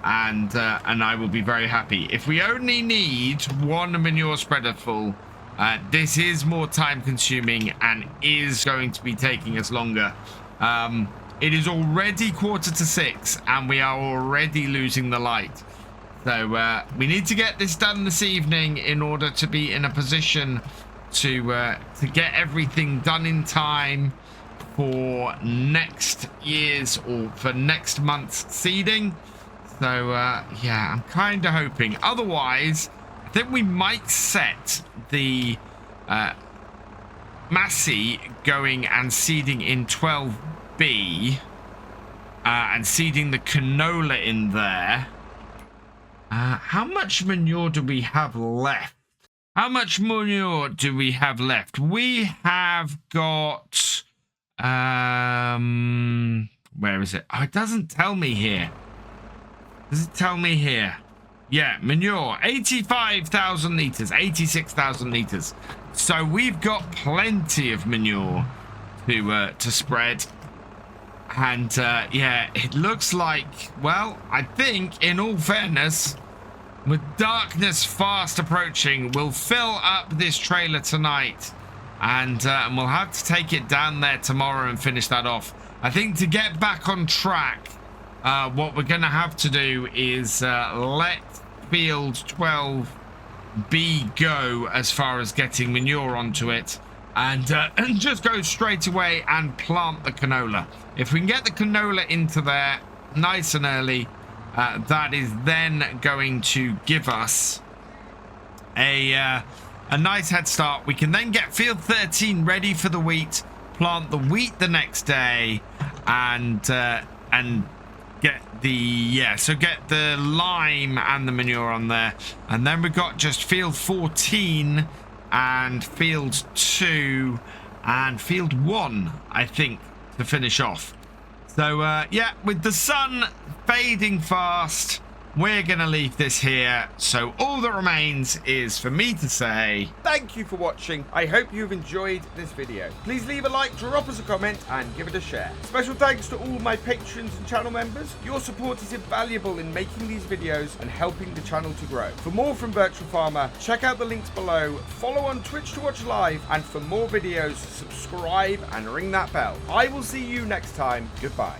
S1: And I will be very happy. If we only need one manure spreader full, this is more time consuming and is going to be taking us longer. It is already 5:45 and we are already losing the light. So we need to get this done this evening in order to be in a position to get everything done in time for next year's or for next month's seeding. So yeah, I'm kind of hoping. Otherwise, I think we might set the Massey going and seeding in 12B and seeding the canola in there. How much manure do we have left? How much manure do we have left? We have got... where is it? Oh, it doesn't tell me here. Does it tell me here? Yeah, manure. 85,000 litres. 86,000 litres. So we've got plenty of manure to spread. And, yeah, it looks like... Well, I think, in all fairness... With darkness fast approaching, we'll fill up this trailer tonight, and we'll have to take it down there tomorrow and finish that off. I think to get back on track, what we're going to have to do is let field 12B go as far as getting manure onto it, and just go straight away and plant the canola. If we can get the canola into there nice and early, that is then going to give us a nice head start. We can then get field 13 ready for the wheat, plant the wheat the next day, and get the get the lime and the manure on there. And then we've got just field 14 and field 2 and field 1, I think, to finish off. So, yeah, with the sun fading fast, we're going to leave this here. So all that remains is for me to say
S2: thank you for watching. I hope you've enjoyed this video. Please leave a like, drop us a comment, and give it a share. Special thanks to all my patrons and channel members. Your support is invaluable in making these videos and helping the channel to grow. For more from Virtual Farmer, check out the links below, follow on Twitch to watch live, and for more videos, subscribe and ring that bell. I will see you next time. Goodbye.